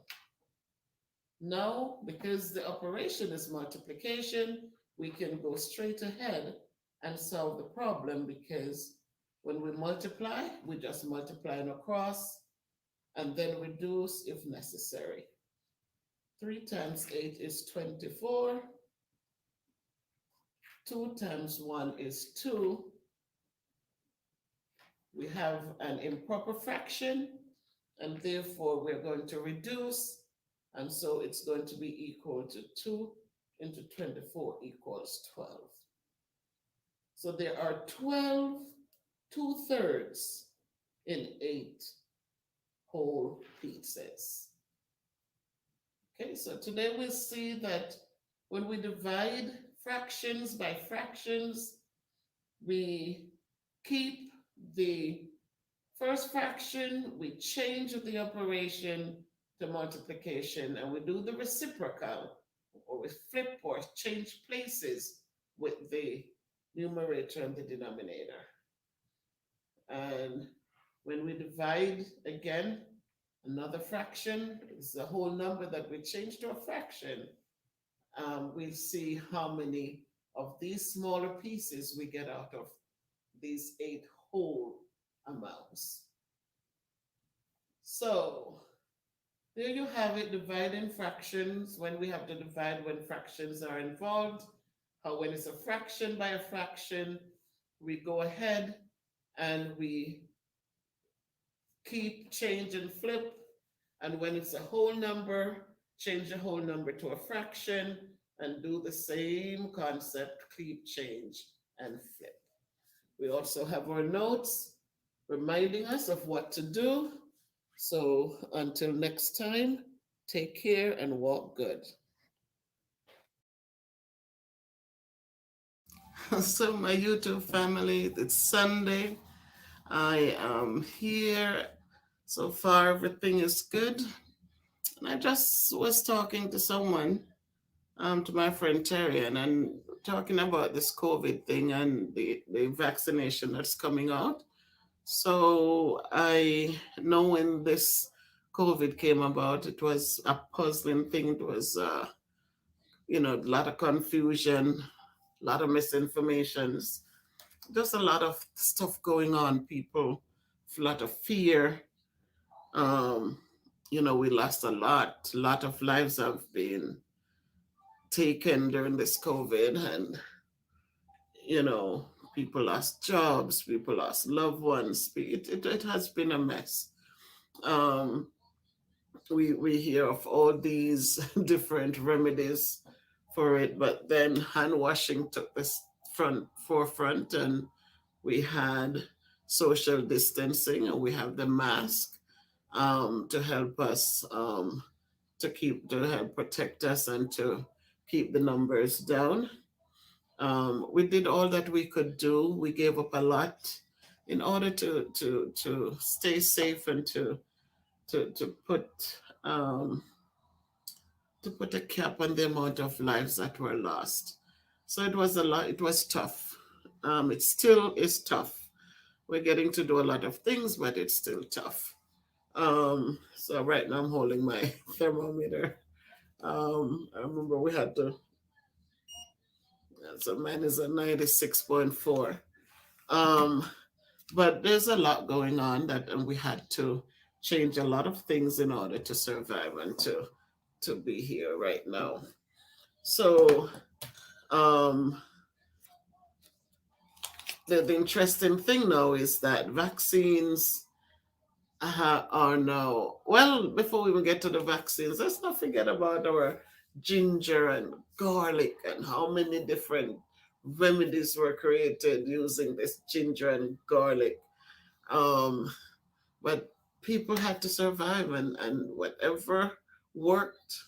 Now, because the operation is multiplication, we can go straight ahead and solve the problem, because when we multiply, we just multiply across and then reduce if necessary. 3 times 8 is 24. 2 times 1 is 2. We have an improper fraction, and therefore we're going to reduce, and so it's going to be equal to 2 into 24 equals 12. So there are 12 2/3 in 8 whole pieces. Okay, so today we'll see that when we divide fractions by fractions, we keep the first fraction, we change the operation to multiplication, and we do the reciprocal, or we flip or change places with the numerator and the denominator. And when we divide again, another fraction is the whole number that we change to a fraction. we'll see how many of these smaller pieces we get out of these 8 whole amounts. So there you have it, dividing fractions when we have to divide when fractions are involved. How when it's a fraction by a fraction, we go ahead and we keep, change, and flip. And when it's a whole number, change the whole number to a fraction and do the same concept, keep, change, and flip. We also have our notes reminding us of what to do. So until next time, take care and walk good. So, my YouTube family, it's Sunday. I am here. So far, everything is good. And I just was talking to someone, to my friend Terry, and talking about this COVID thing and the vaccination that's coming out. So I know when this COVID came about, it was a puzzling thing. It was, a lot of confusion, a lot of misinformations, just a lot of stuff going on. People, a lot of fear. Um, we lost a lot of lives have been taken during this COVID, and you know, people lost jobs, people lost loved ones. It has been a mess. Um, we hear of all these different remedies for it, but then hand washing took this front forefront, and we had social distancing, and we have the mask to help us to help protect us and to keep the numbers down. We did all that we could do. We gave up a lot in order to stay safe and to um, put a cap on the amount of lives that were lost. So it was a lot. It was tough. It still is tough. We're getting to do a lot of things, but it's still tough. So right now I'm holding my thermometer. I remember we had to. So mine is a 96.4. Um, but there's a lot going on that, and we had to change a lot of things in order to survive and to be here right now. So um, the interesting thing now is that vaccines are now, well, before we even get to the vaccines, let's not forget about our ginger and garlic and how many different remedies were created using this ginger and garlic. Um, but people had to survive, and whatever worked,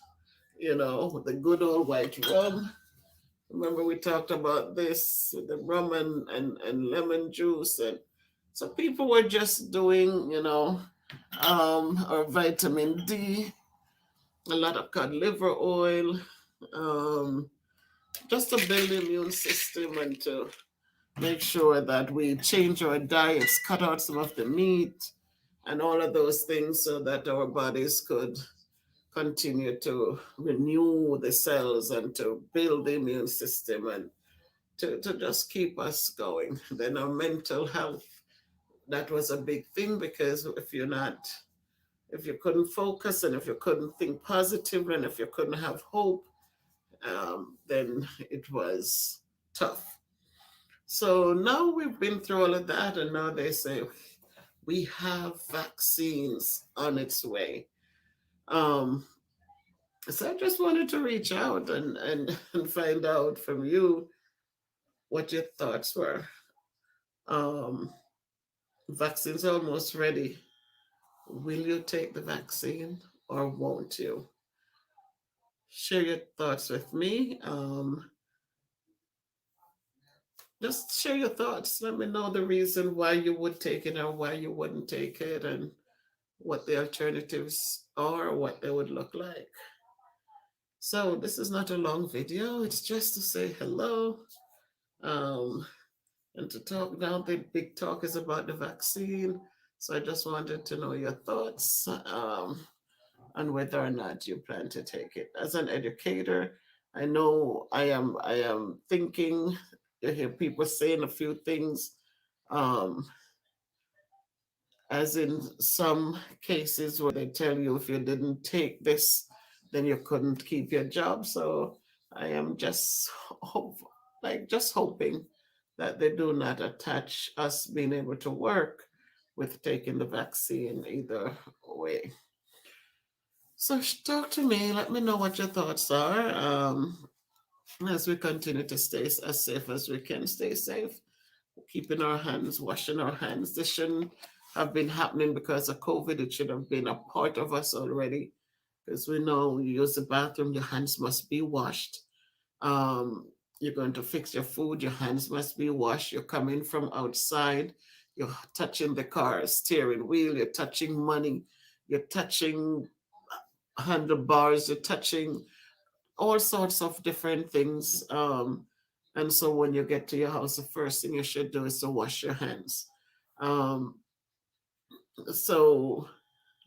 the good old white rum. Remember, we talked about this with the rum and lemon juice. And so people were just doing, or vitamin D, a lot of cod liver oil, um, just to build the immune system and to make sure that we change our diets, cut out some of the meat, and all of those things so that our bodies could continue to renew the cells and to build the immune system and to just keep us going. Then our mental health, that was a big thing, because if you couldn't focus and if you couldn't think positive and if you couldn't have hope, then it was tough. So now we've been through all of that, and now they say we have vaccines on its way. Um, so I just wanted to reach out and find out from you what your thoughts were. Um, Vaccines are almost ready. Will you take the vaccine or won't you? Share your thoughts with me. Just share your thoughts. Let me know the reason why you would take it or why you wouldn't take it, and what the alternatives are, what they would look like. So this is not a long video. It's just to say hello, um, and to talk. Now the big talk is about the vaccine. So I just wanted to know your thoughts, on whether or not you plan to take it. As an educator, I know I am thinking, you hear people saying a few things, um, as in some cases where they tell you if you didn't take this, then you couldn't keep your job. So I am just just hoping that they do not attach us being able to work with taking the vaccine either way. So talk to me. Let me know what your thoughts are. As we continue to stay as safe as we can, stay safe, keeping our hands, washing our hands. This shouldn't have been happening because of COVID. It should have been a part of us already. Because we know when you use the bathroom, your hands must be washed. Um, you're going to fix your food, your hands must be washed. You're coming from outside, you're touching the car steering wheel, you're touching money, you're touching handlebars, you're touching all sorts of different things. And so when you get to your house, the first thing you should do is to wash your hands. Um, so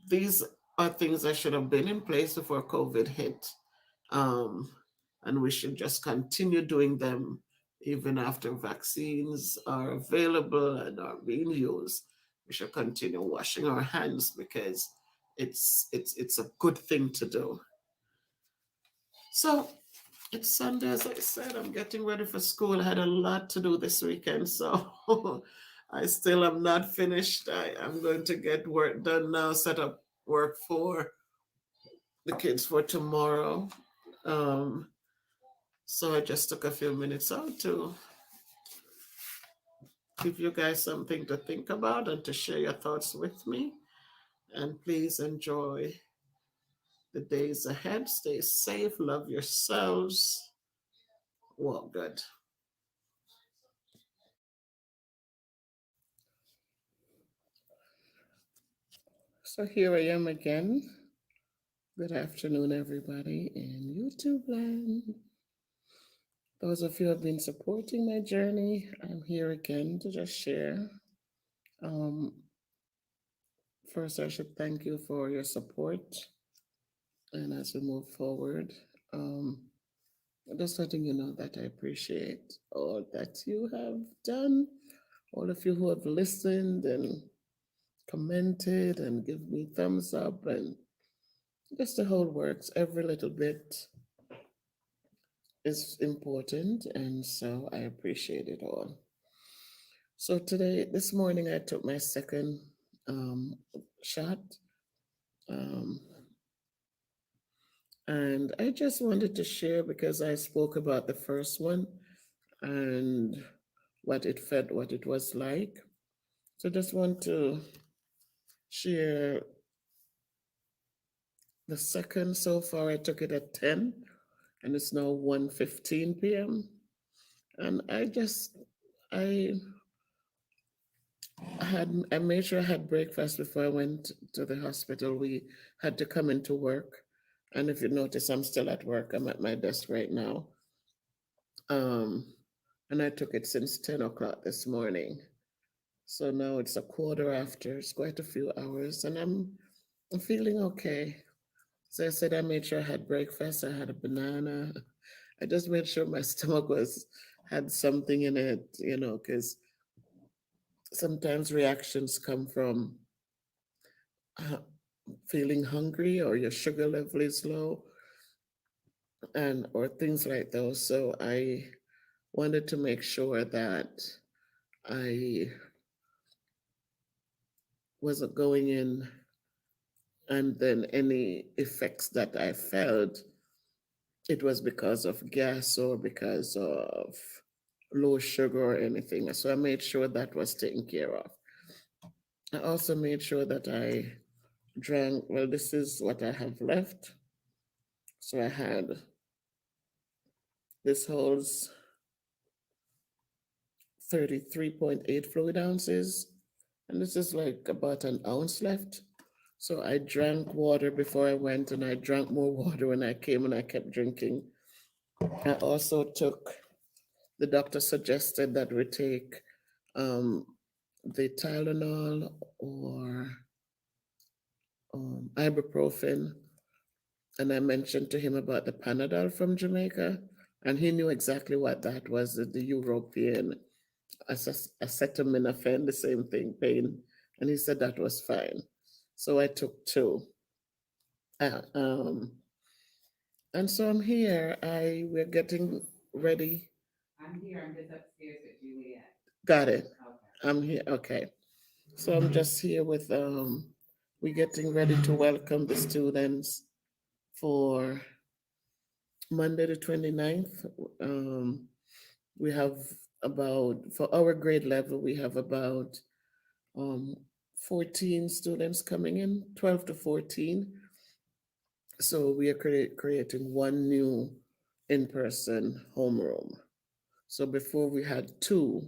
these are things that should have been in place before COVID hit. Um, and we should just continue doing them even after vaccines are available and are being used. We should continue washing our hands because it's a good thing to do. So it's Sunday, as I said. I'm getting ready for school. I had a lot to do this weekend, so I still am not finished. I'm going to get work done now, set up work for the kids for tomorrow. Um, so I just took a few minutes out to give you guys something to think about and to share your thoughts with me. And please enjoy the days ahead. Stay safe, love yourselves. Well, good. So here I am again. Good afternoon, everybody in YouTube land. Those of you who have been supporting my journey, I'm here again to just share. Um, First, I should thank you for your support. And as we move forward, um, just letting you know that I appreciate all that you have done, all of you who have listened and commented and give me thumbs up and just the whole works. Every little bit is important, and so I appreciate it all. So this morning, I took my second um, shot, um, and I just wanted to share because I spoke about the first one and what it felt, what it was like. So just want to share the second so far. I took it at 10, and it's now 1:15 p.m. And I I made sure I had breakfast before I went to the hospital. We had to come into work. And if you notice, I'm still at work. I'm at my desk right now. Um, and I took it since 10 o'clock this morning. So now it's a quarter after. It's quite a few hours, and I'm feeling okay. So I said I made sure I had breakfast. I had a banana. I just made sure my stomach was had something in it, because sometimes reactions come from uh, feeling hungry or your sugar level is low and or things like those. So I wanted to make sure that I wasn't going in and then any effects that I felt, it was because of gas or because of low sugar or anything. So I made sure that was taken care of. I also made sure that I drank, well, this is what I have left. So I had, this holds 33.8 fluid ounces, and this is like about an ounce left. So I drank water before I went, and I drank more water when I came, and I kept drinking. I also took, the doctor suggested that we take um, the Tylenol or ibuprofen And I mentioned to him about the Panadol from Jamaica, and he knew exactly what that was, the European acetaminophen, the same thing, pain. And he said that was fine. So I took two. Uh, um, and so I'm here. We're getting ready. I'm here. I'm just upstairs with Juliet. Got it. Okay. I'm here. Okay. So I'm just here with we're getting ready to welcome the students for Monday the 29th. Um, we have for our grade level, we have about um, 14 students coming in, 12 to 14. So we are creating one new in-person homeroom. So before we had two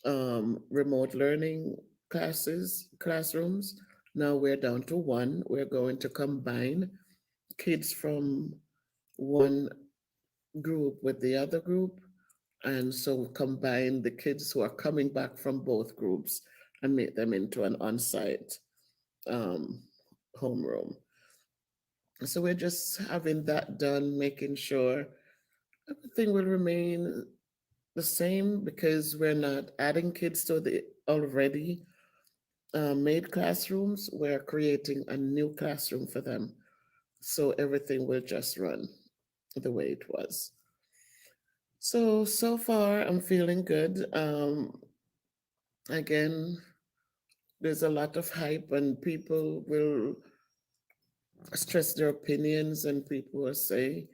remote learning classrooms. Now we're down to one. We're going to combine kids from one group with the other group. And so combine the kids who are coming back from both groups and make them into an on-site um, homeroom. So we're just having that done, making sure everything will remain the same because we're not adding kids to the already made classrooms. We're creating a new classroom for them. So everything will just run the way it was. So far, I'm feeling good. Again, there's a lot of hype, and people will stress their opinions, and people will say,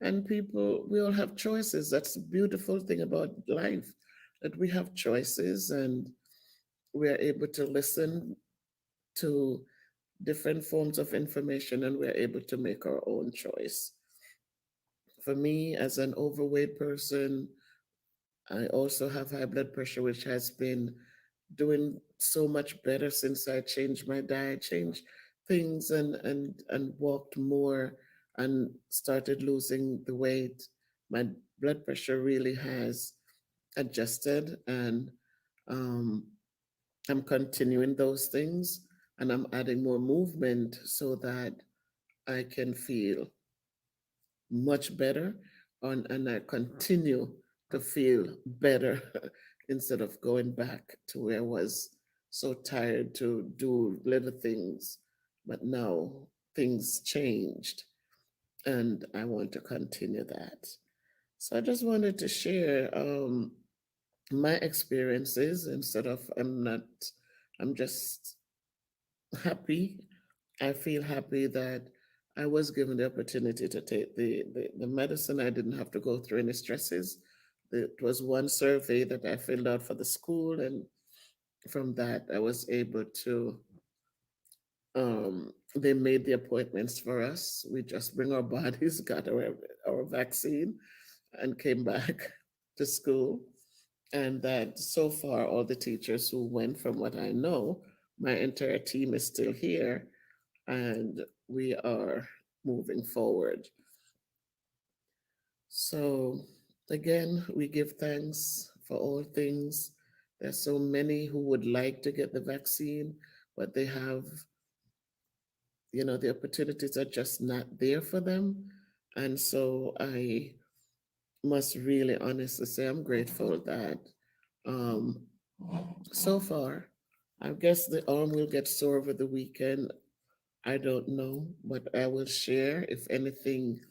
and people, we all have choices. That's the beautiful thing about life, that we have choices, and we're able to listen to different forms of information, and we're able to make our own choice. For me, as an overweight person, I also have high blood pressure, which has been doing so much better since I changed my diet, changed things, and walked more and started losing the weight. My blood pressure really has adjusted, and um, I'm continuing those things, and I'm adding more movement so that I can feel much better and I continue to feel better instead of going back to where I was so tired to do little things. But now things changed and I want to continue that. So I just wanted to share my experiences instead of I'm just happy. I feel happy that I was given the opportunity to take the medicine. I didn't have to go through any stresses. It was one survey that I filled out for the school, and from that, I was able to. They made the appointments for us. We just bring our bodies, got our vaccine, and came back to school. And that so far, all the teachers who went, from what I know, my entire team is still here and we are moving forward. So, again, we give thanks for all things. There's so many who would like to get the vaccine, but they have, the opportunities are just not there for them. And so I must really honestly say I'm grateful that um, so far, I guess the arm will get sore over the weekend. I don't know, but I will share if anything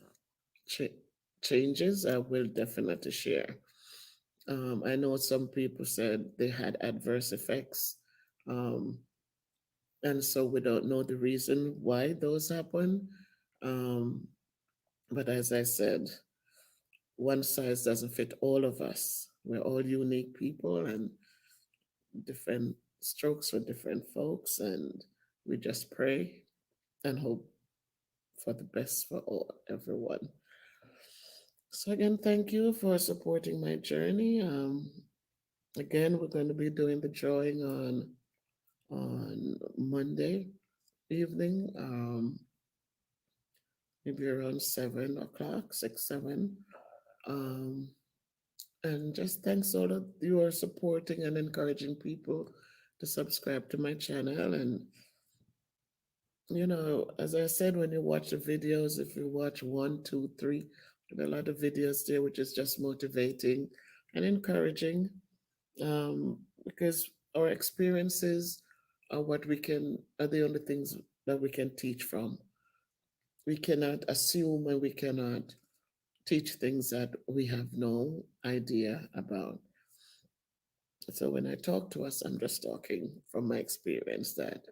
ch- changes. I will definitely share. I know some people said they had adverse effects, um, and so we don't know the reason why those happen. Um, but as I said, one size doesn't fit all of us. We're all unique people and different strokes for different folks, and we just pray and hope for the best for everyone. So again, thank you for supporting my journey. Again, we're going to be doing the drawing on Monday evening, maybe around 7 o'clock, 6, 7. Um, and just thanks all of you are supporting and encouraging people to subscribe to my channel and As I said, when you watch the videos, if you watch one, two, three, there are a lot of videos there which is just motivating and encouraging, because our experiences are the only things that we can teach from. We cannot assume and we cannot teach things that we have no idea about. So when I talk to us, I'm just talking from my experience that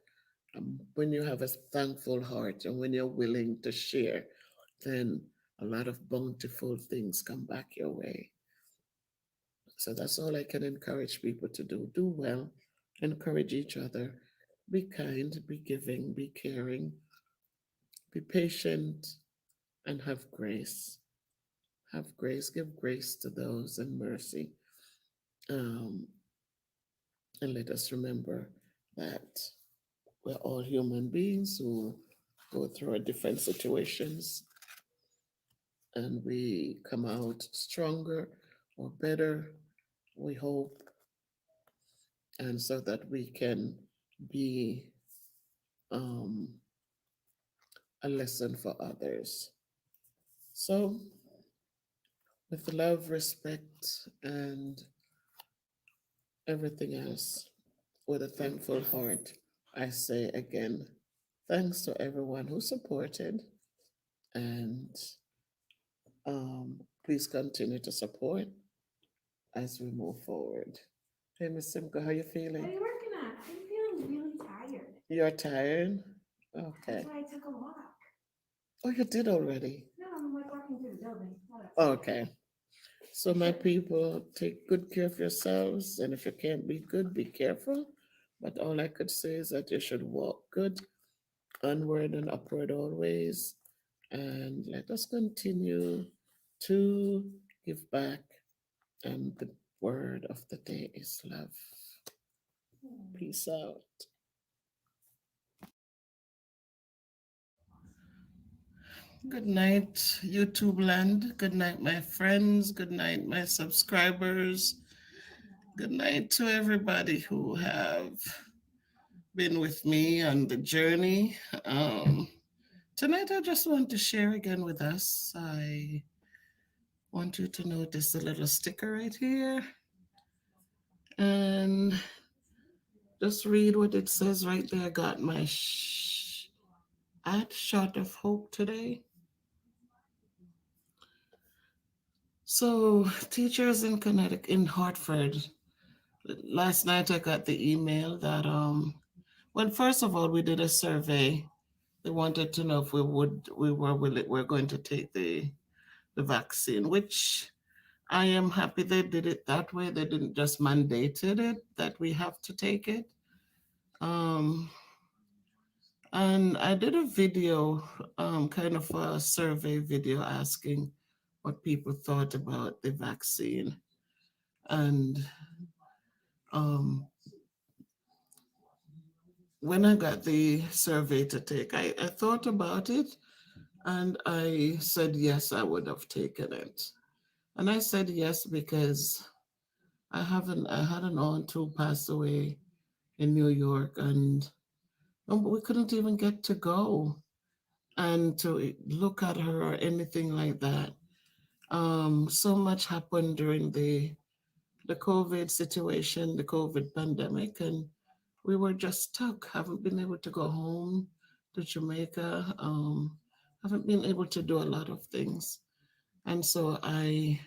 when you have a thankful heart and when you're willing to share, then a lot of bountiful things come back your way. So that's all I can encourage people to do. Do well, encourage each other, be kind, be giving, be caring, be patient, and have grace. Have grace, give grace to those and mercy. Um, and let us remember that we're all human beings who go through different situations and we come out stronger or better, we hope, and so that we can be um, a lesson for others. So, with love, respect, and everything else, with a thankful heart, I say again, thanks to everyone who supported, and please continue to support as we move forward. Hey, Miss Simka, how you What are feeling? you working on? I'm feeling really tired. You're tired? That's Okay. why I took a walk. Oh, you did already? No, I'm like walking through the building. Not Okay. So, my people, take good care of yourselves. And if you can't be good, be careful. But all I could say is that you should walk good, onward and upward always. And let us continue to give back. And the word of the day is love. Peace out. Good night, YouTube land. Good night, my friends. Good night, my subscribers. Good night to everybody who have been with me on the journey. Um, Tonight, I just want to share again with us. I want you to notice the little sticker right here and just read what it says right there. I got my at shot of hope today. So, teachers in Connecticut, in Hartford, last night I got the email that well, first of all, we did a survey. They wanted to know if we're going to take the vaccine, which I am happy they did it that way. They didn't just mandated it that we have to take it. Um, and I did a video, kind of a survey video asking what people thought about the vaccine. And um, when I got the survey to take, I thought about it and I said yes, I would have taken it. And I said yes because I had an aunt who passed away in New York, and we couldn't even get to go and to look at her or anything like that. So much happened during the COVID situation, the COVID pandemic, and we were just stuck. Haven't been able to go home to Jamaica. Haven't been able to do a lot of things, and so I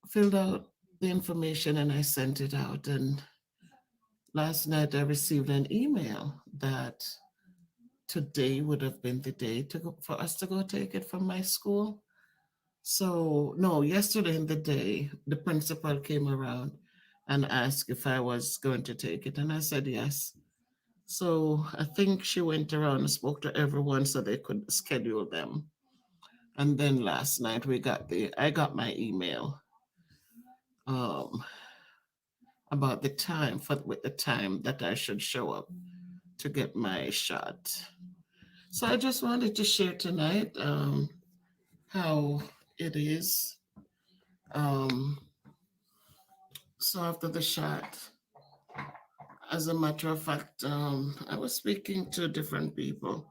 filled out the information and I sent it out. And last night I received an email that today would have been the day for us to go take it from my school. So, no, yesterday in the day, the principal came around and asked if I was going to take it, and I said yes. So, I think she went around and spoke to everyone so they could schedule them. And then last night I got my email um, about the time with the time that I should show up to get my shot. So I just wanted to share tonight how it is. Um, so after the shot, As a matter of fact, I was speaking to different people,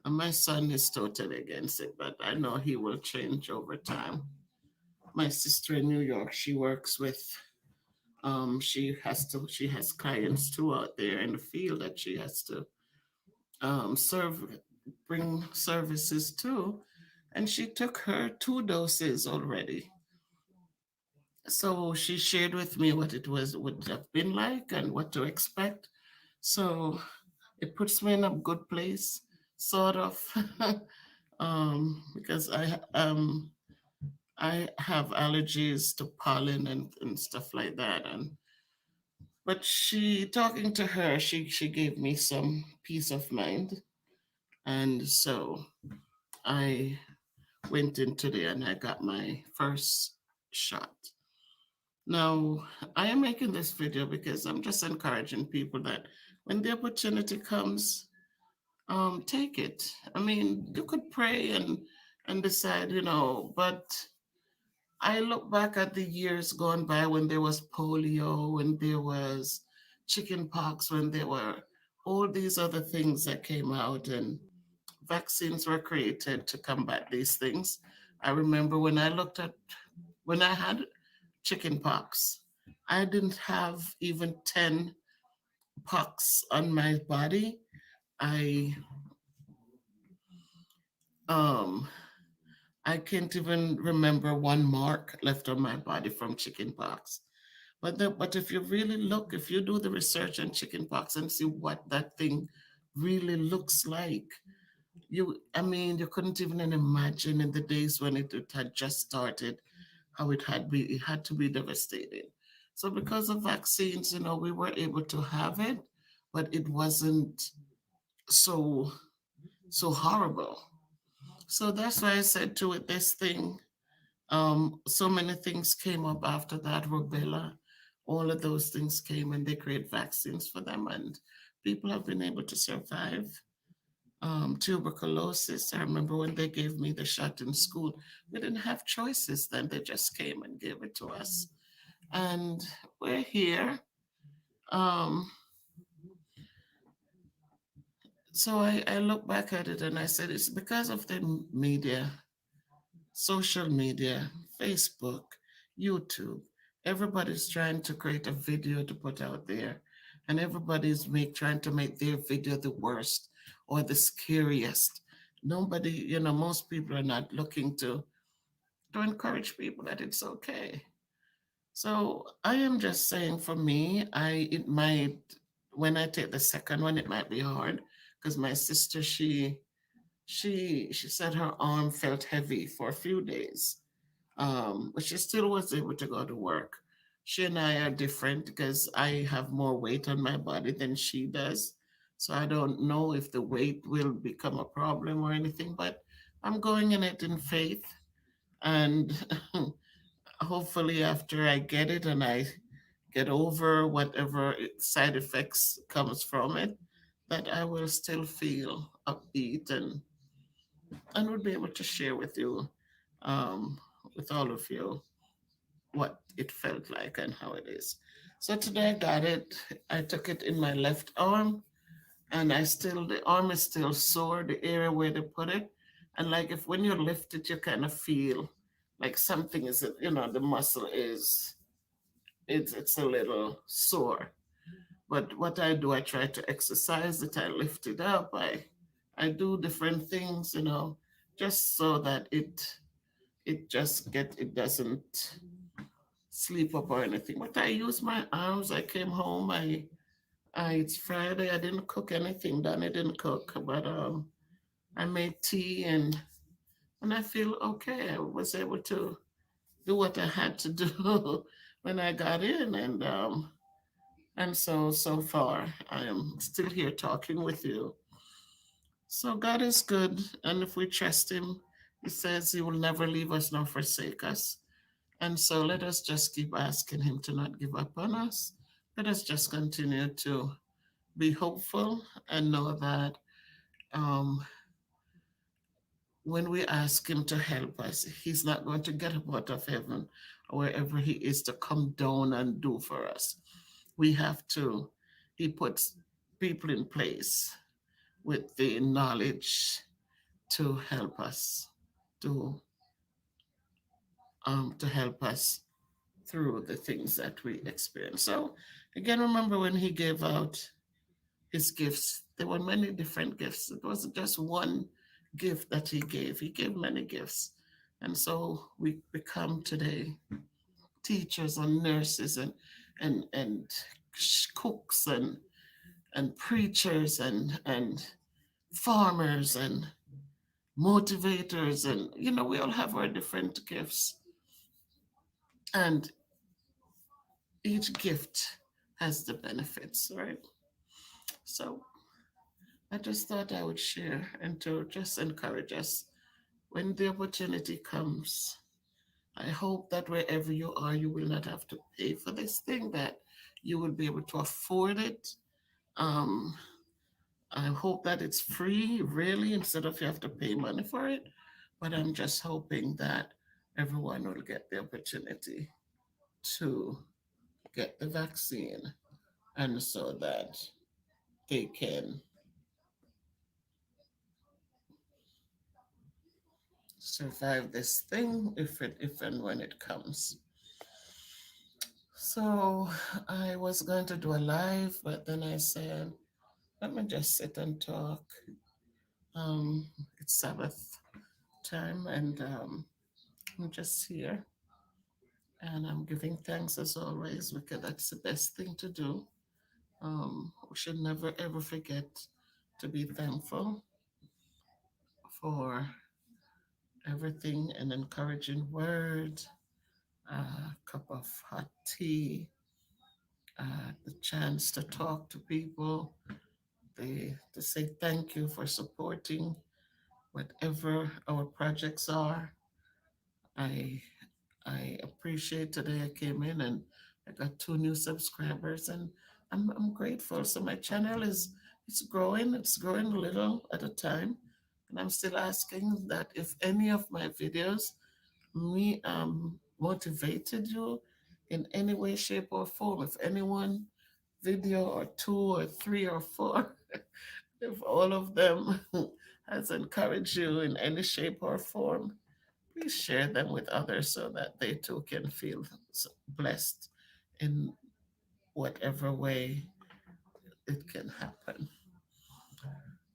and my son is totally against it, but I know he will change over time. My sister in New York, she works with, she has clients too out there in the field that she has to serve, bring services to, and she took her 2 doses already. So she shared with me what it was would have been like and what to expect. So it puts me in a good place, sort of, because I have allergies to pollen and stuff like that. And but she talking to her, she gave me some peace of mind, and so I went in today and I got my first shot. Now, I am making this video because I'm just encouraging people that when the opportunity comes, take it. I mean, you could pray and decide, but I look back at the years gone by when there was polio, when there was chicken pox, when there were all these other things that came out and vaccines were created to combat these things. I remember when I had chicken pox, I didn't have even 10 pox on my body. I um I can't even remember one mark left on my body from chickenpox. But if you really look, if you do the research on chickenpox and see what that thing really looks like, I mean, you couldn't even imagine in the days when it had just started how it had to be devastating. So because of vaccines, we were able to have it, but it wasn't so horrible. So that's why I said to it, this thing, so many things came up after that, rubella, all of those things came and they create vaccines for them, and people have been able to survive. Tuberculosis, I remember when they gave me the shot in school, we didn't have choices then. They just came and gave it to us. And we're here. Um, so I look back at it and I said, it's because of the media, social media, Facebook, YouTube. Everybody's trying to create a video to put out there, and everybody's trying to make their video the worst or the scariest. Nobody, most people are not looking to encourage people that it's okay. So I am just saying, for me, it might, when I take the second one, it might be hard because my sister, she said her arm felt heavy for a few days, but she still was able to go to work. She and I are different because I have more weight on my body than she does. So I don't know if the weight will become a problem or anything, but I'm going in it in faith. And hopefully, after I get it and I get over whatever side effects comes from it, that I will still feel upbeat and would be able to share with you, um, with all of you, what it felt like and how it is. So today I got it. I took it in my left arm, and the arm is still sore, the area where they put it. And like if when you lift it, you kind of feel like something is, the muscle it's a little sore. But what I do, I try to exercise it. I lift it up. I do different things, just so that it doesn't sleep up or anything. But I use my arms. I came home. It's Friday. I didn't cook anything. Danny didn't cook, but I made tea and I feel okay. I was able to do what I had to do when I got in, and so far I am still here talking with you. So God is good, and if we trust Him, He says He will never leave us nor forsake us. And so let us just keep asking Him to not give up on us. Let us just continue to be hopeful and know that, um, when we ask Him to help us, He's not going to get up out of heaven or wherever He is to come down and do for us. We have to He puts people in place with the knowledge to help us to to help us through the things that we experience. So again, remember when he gave out his gifts, there were many different gifts. It wasn't just one gift that he gave. He gave many gifts. And so we become today teachers and nurses and cooks and preachers and farmers and motivators, and we all have our different gifts, and each gift has the benefits, right? So I just thought I would share and to just encourage us when the opportunity comes. I hope that wherever you are, you will not have to pay for this thing, that you will be able to afford it. um I hope that it's free, really, instead of you have to pay money for it. But I'm just hoping that everyone will get the opportunity to get the vaccine, and so that they can survive this thing if and when it comes. So I was going to do a live, but then I said, let me just sit and talk. It's Sabbath time, and I'm just here, and I'm giving thanks as always, because that's the best thing to do. We should never ever forget to be thankful for everything, an encouraging word, a cup of hot tea, the chance to talk to people, to say thank you for supporting whatever our projects are. I I appreciate today I came in and I got 2 new subscribers, and I'm grateful. So my channel it's growing a little at a time. And I'm still asking that if any of my videos me motivated you in any way, shape, or form. If anyone video or 2 or 3 or 4, if all of them has encouraged you in any shape or form, please share them with others so that they too can feel blessed in whatever way it can happen.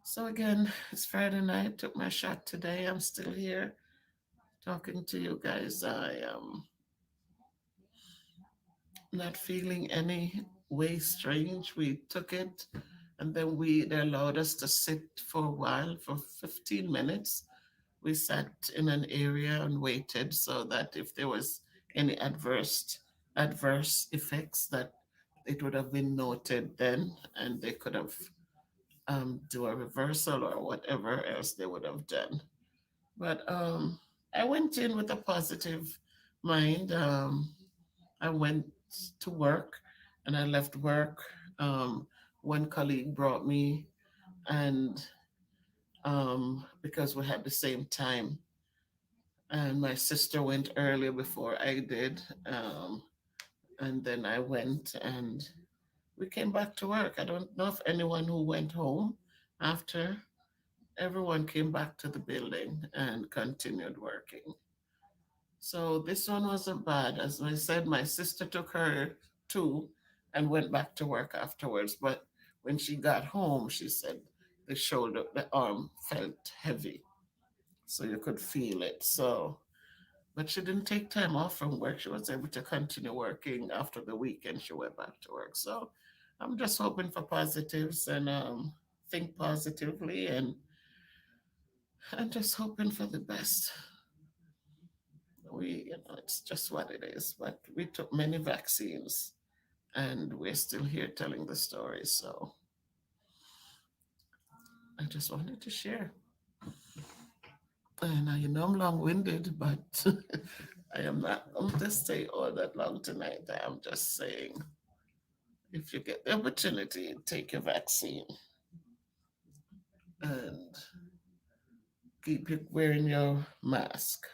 So again, it's Friday night. Took my shot today. I'm still here talking to you guys. I am not feeling any way strange. We took it, and then they allowed us to sit for a while, for 15 minutes. We sat in an area and waited so that if there was any adverse effects, that it would have been noted then, and they could have do a reversal or whatever else they would have done. But I went in with a positive mind. I went to work, and I left work. One colleague brought me, and because we had the same time, and my sister went earlier before I did, and then I went, and we came back to work. I don't know if anyone who went home after. Everyone came back to the building and continued working. So this one wasn't bad. As I said, my sister took her too and went back to work afterwards. But when she got home, she said the arm felt heavy. So you could feel it. So, but she didn't take time off from work. She was able to continue working after the weekend. She went back to work. So I'm just hoping for positives, and think positively, and I'm just hoping for the best. It's just what it is. But we took many vaccines, and we're still here telling the story. So I just wanted to share. And I'm long winded, but I am not going to stay all that long tonight. I am just saying, if you get the opportunity, take your vaccine and keep wearing your mask,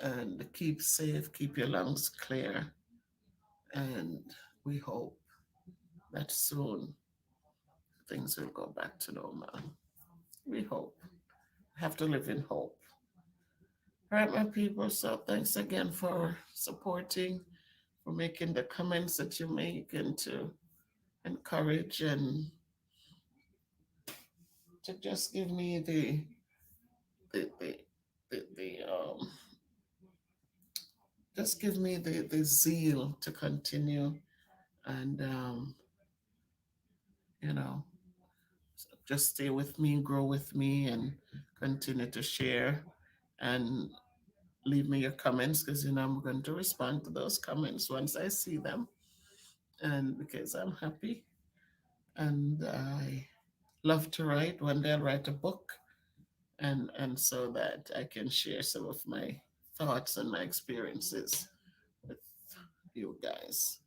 and keep safe, keep your lungs clear. And we hope that soon things will go back to normal. We hope. Have to live in hope. All right, my people. So thanks again for supporting, for making the comments that you make, and to encourage and to just give me the the the just give me the zeal to continue and you know just stay with me, grow with me, and continue to share and leave me your comments because I'm going to respond to those comments once I see them, and because I'm happy and I love to write. One day I'll write a book, and so that I can share some of my thoughts and my experiences with you guys.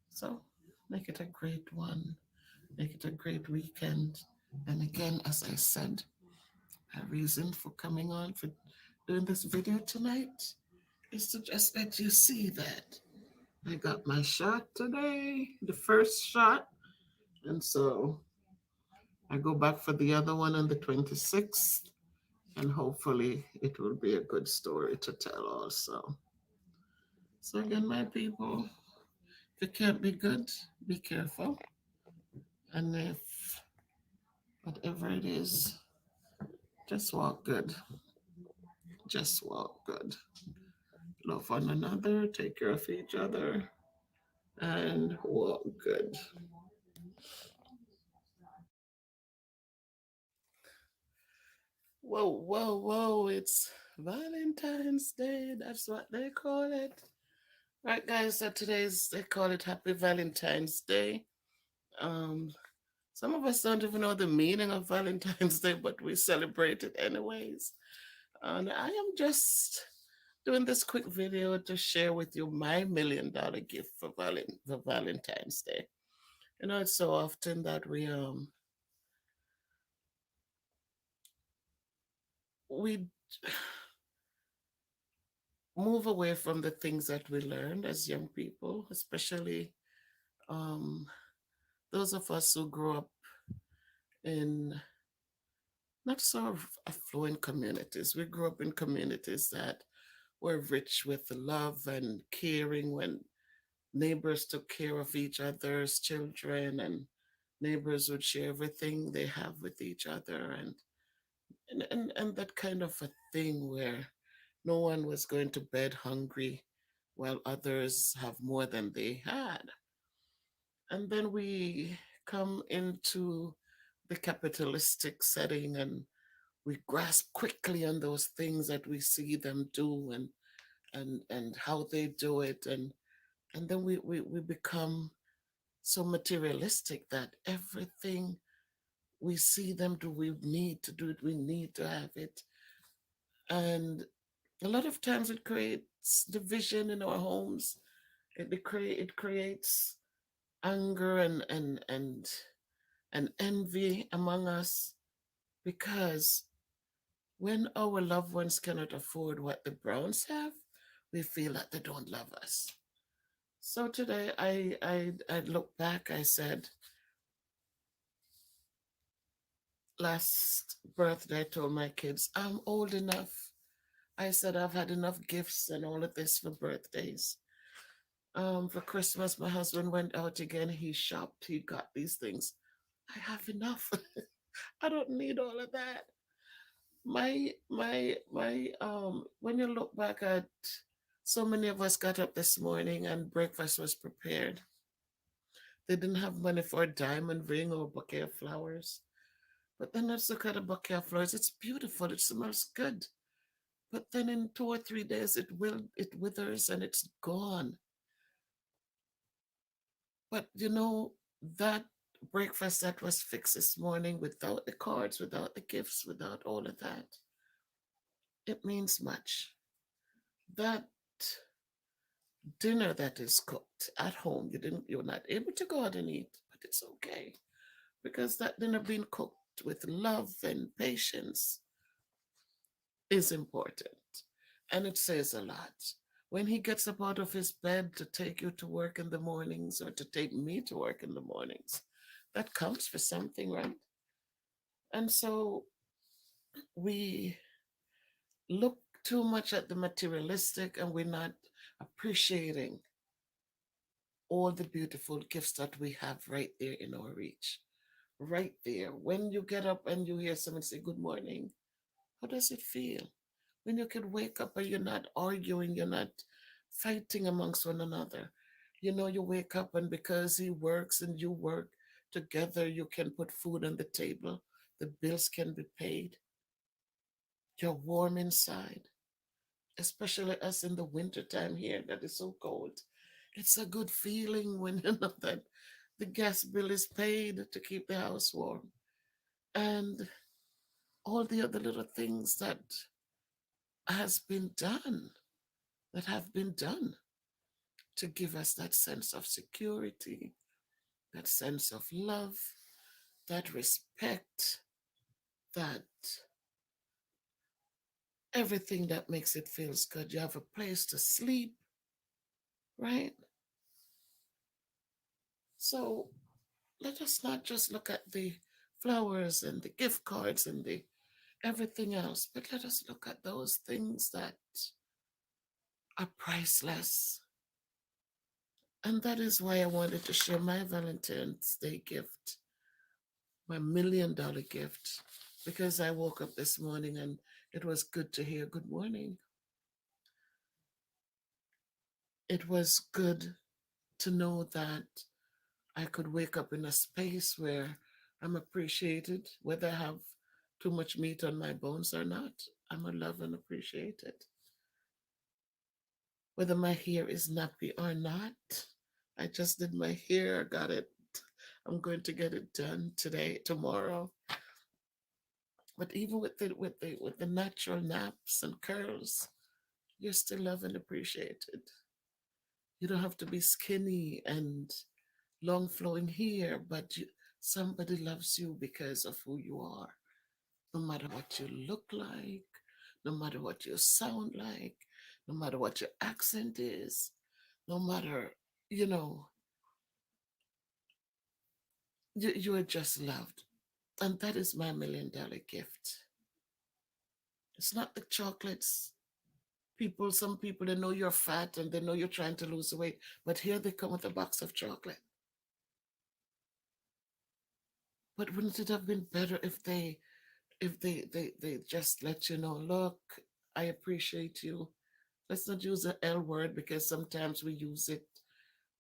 So make it a great one. Make it a great weekend. And again, as I said, my reason for coming on for doing this video tonight is to just let you see that I got my shot today, the first shot. And so I go back for the other one on the 26th. And hopefully it will be a good story to tell also. So again, my people, if you can't be good, be careful. And if whatever it is, just walk good. Just walk good. Love one another, take care of each other, and walk good. Whoa, whoa, whoa, it's Valentine's Day. That's what they call it. Right, guys, so today's, they call it Happy Valentine's Day. Um, some of us don't even know the meaning of Valentine's Day, but we celebrate it anyways. And I am just doing this quick video to share with you my $1 million gift for Valentine's Day. You know, it's so often that we move away from the things that we learned as young people, especially um, those of us who grew up in not so affluent communities. We grew up in communities that were rich with love and caring, when neighbors took care of each other's children, and neighbors would share everything they have with each other, and that kind of a thing where no one was going to bed hungry while others have more than they had. And then we come into the capitalistic setting, and we grasp quickly on those things that we see them do, and how they do it, and then we become so materialistic that everything we see them do, we need to do it, we need to have it. And a lot of times it creates division in our homes. It creates anger and envy among us, because when our loved ones cannot afford what the Browns have, we feel that they don't love us. So today I look back, I said, last birthday I told my kids, I'm old enough. I said I've had enough gifts and all of this for birthdays. For Christmas, my husband went out again. He shopped. He got these things. I have enough. I don't need all of that. My. When you look back at, so many of us got up this morning and breakfast was prepared. They didn't have money for a diamond ring or a bouquet of flowers. But then let's look at a bouquet of flowers. It's beautiful. It smells good. But then in 2 or 3 days, it withers and it's gone. But that breakfast that was fixed this morning, without the cards, without the gifts, without all of that, it means much. That dinner that is cooked at home, you're not able to go out and eat, but it's okay, because that dinner being cooked with love and patience is important, and it says a lot. When he gets up out of his bed to take you to work in the mornings or to take me to work in the mornings, that counts for something, right? And so we look too much at the materialistic and we're not appreciating all the beautiful gifts that we have right there in our reach. Right there. When you get up and you hear someone say good morning, how does it feel? When you can wake up and you're not arguing, you're not fighting amongst one another. You know, you wake up and because he works and you work together, you can put food on the table, the bills can be paid, you're warm inside, especially us in the winter time here that is so cold. It's a good feeling when you know that the gas bill is paid to keep the house warm. And all the other little things that has been done, that have been done to give us that sense of security, that sense of love, that respect, that everything that makes it feels good. You have a place to sleep, right? So let us not just look at the flowers and the gift cards and the everything else, but let us look at those things that are priceless. And that is why I wanted to share my Valentine's Day gift, my $1 million gift, because I woke up this morning and it was good to hear good morning. It was good to know that I could wake up in a space where I'm appreciated, whether I have too much meat on my bones or not. I'm loved and appreciated. Whether my hair is nappy or not, I just did my hair, got it. I'm going to get it done today, tomorrow. But even with the natural naps and curls, you're still loved and appreciated. You don't have to be skinny and long flowing hair, but somebody loves you because of who you are. No matter what you look like, no matter what you sound like, no matter what your accent is, no matter, you know, you are just loved. And that is my $1 million gift. It's not the chocolates. Some people, they know you're fat and they know you're trying to lose weight, but here they come with a box of chocolate. But wouldn't it have been better if they just let you know, look, I appreciate you. Let's not use the L word because sometimes we use it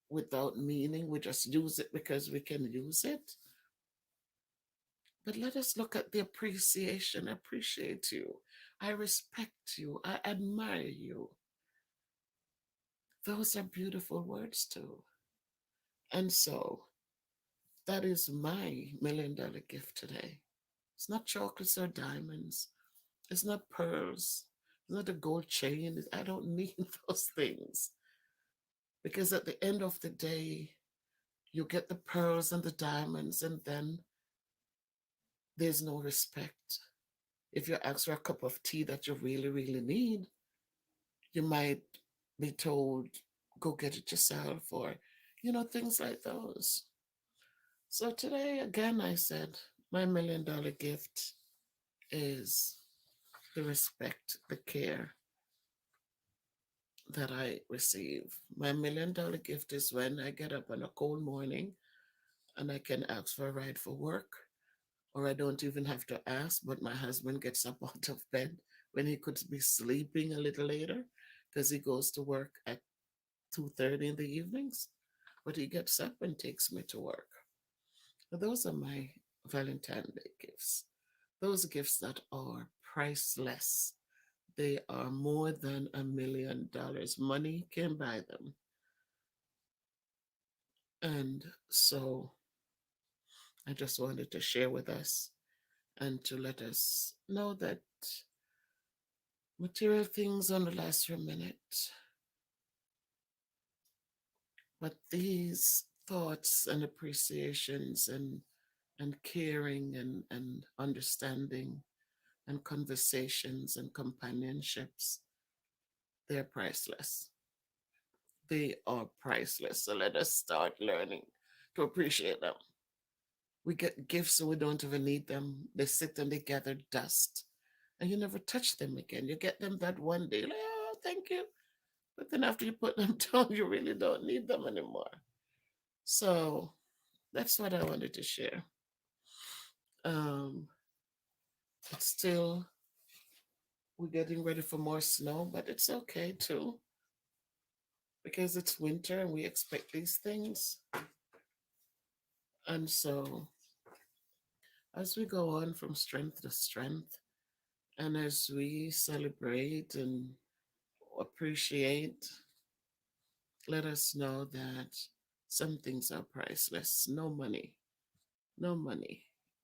without meaning. We just use it because we can use it. But let us look at the appreciation. I appreciate you. I respect you. I admire you. Those are beautiful words too. And so that is my $1 million gift today. It's not chocolates or diamonds. It's not pearls. It's not a gold chain. I don't need those things. Because at the end of the day, you get the pearls and the diamonds, and then there's no respect. If you ask for a cup of tea that you really, really need, you might be told, go get it yourself, or, things like those. So today, again, I said, my $1 million gift is the respect, the care that I receive. My $1 million gift is when I get up on a cold morning and I can ask for a ride for work, or I don't even have to ask, but my husband gets up out of bed when he could be sleeping a little later because he goes to work at 2:30 in the evenings, but he gets up and takes me to work. Those are my Valentine's Day gifts. Those gifts that are priceless. They are more than $1 million. Money can buy them. And so I just wanted to share with us and to let us know that material things only last for a minute, but these thoughts and appreciations and caring and understanding and conversations and companionships, they're priceless. they are priceless. So let us start learning to appreciate them. We get gifts and we don't even need them. They sit and they gather dust. And you never touch them again. You get them that one day, like, oh, thank you. But then after you put them down, you really don't need them anymore. So that's what I wanted to share. Um, it's still, we're getting ready for more snow, but it's okay too because it's winter and we expect these things. And so as we go on from strength to strength, and as we celebrate and appreciate, let us know that some things are priceless. No money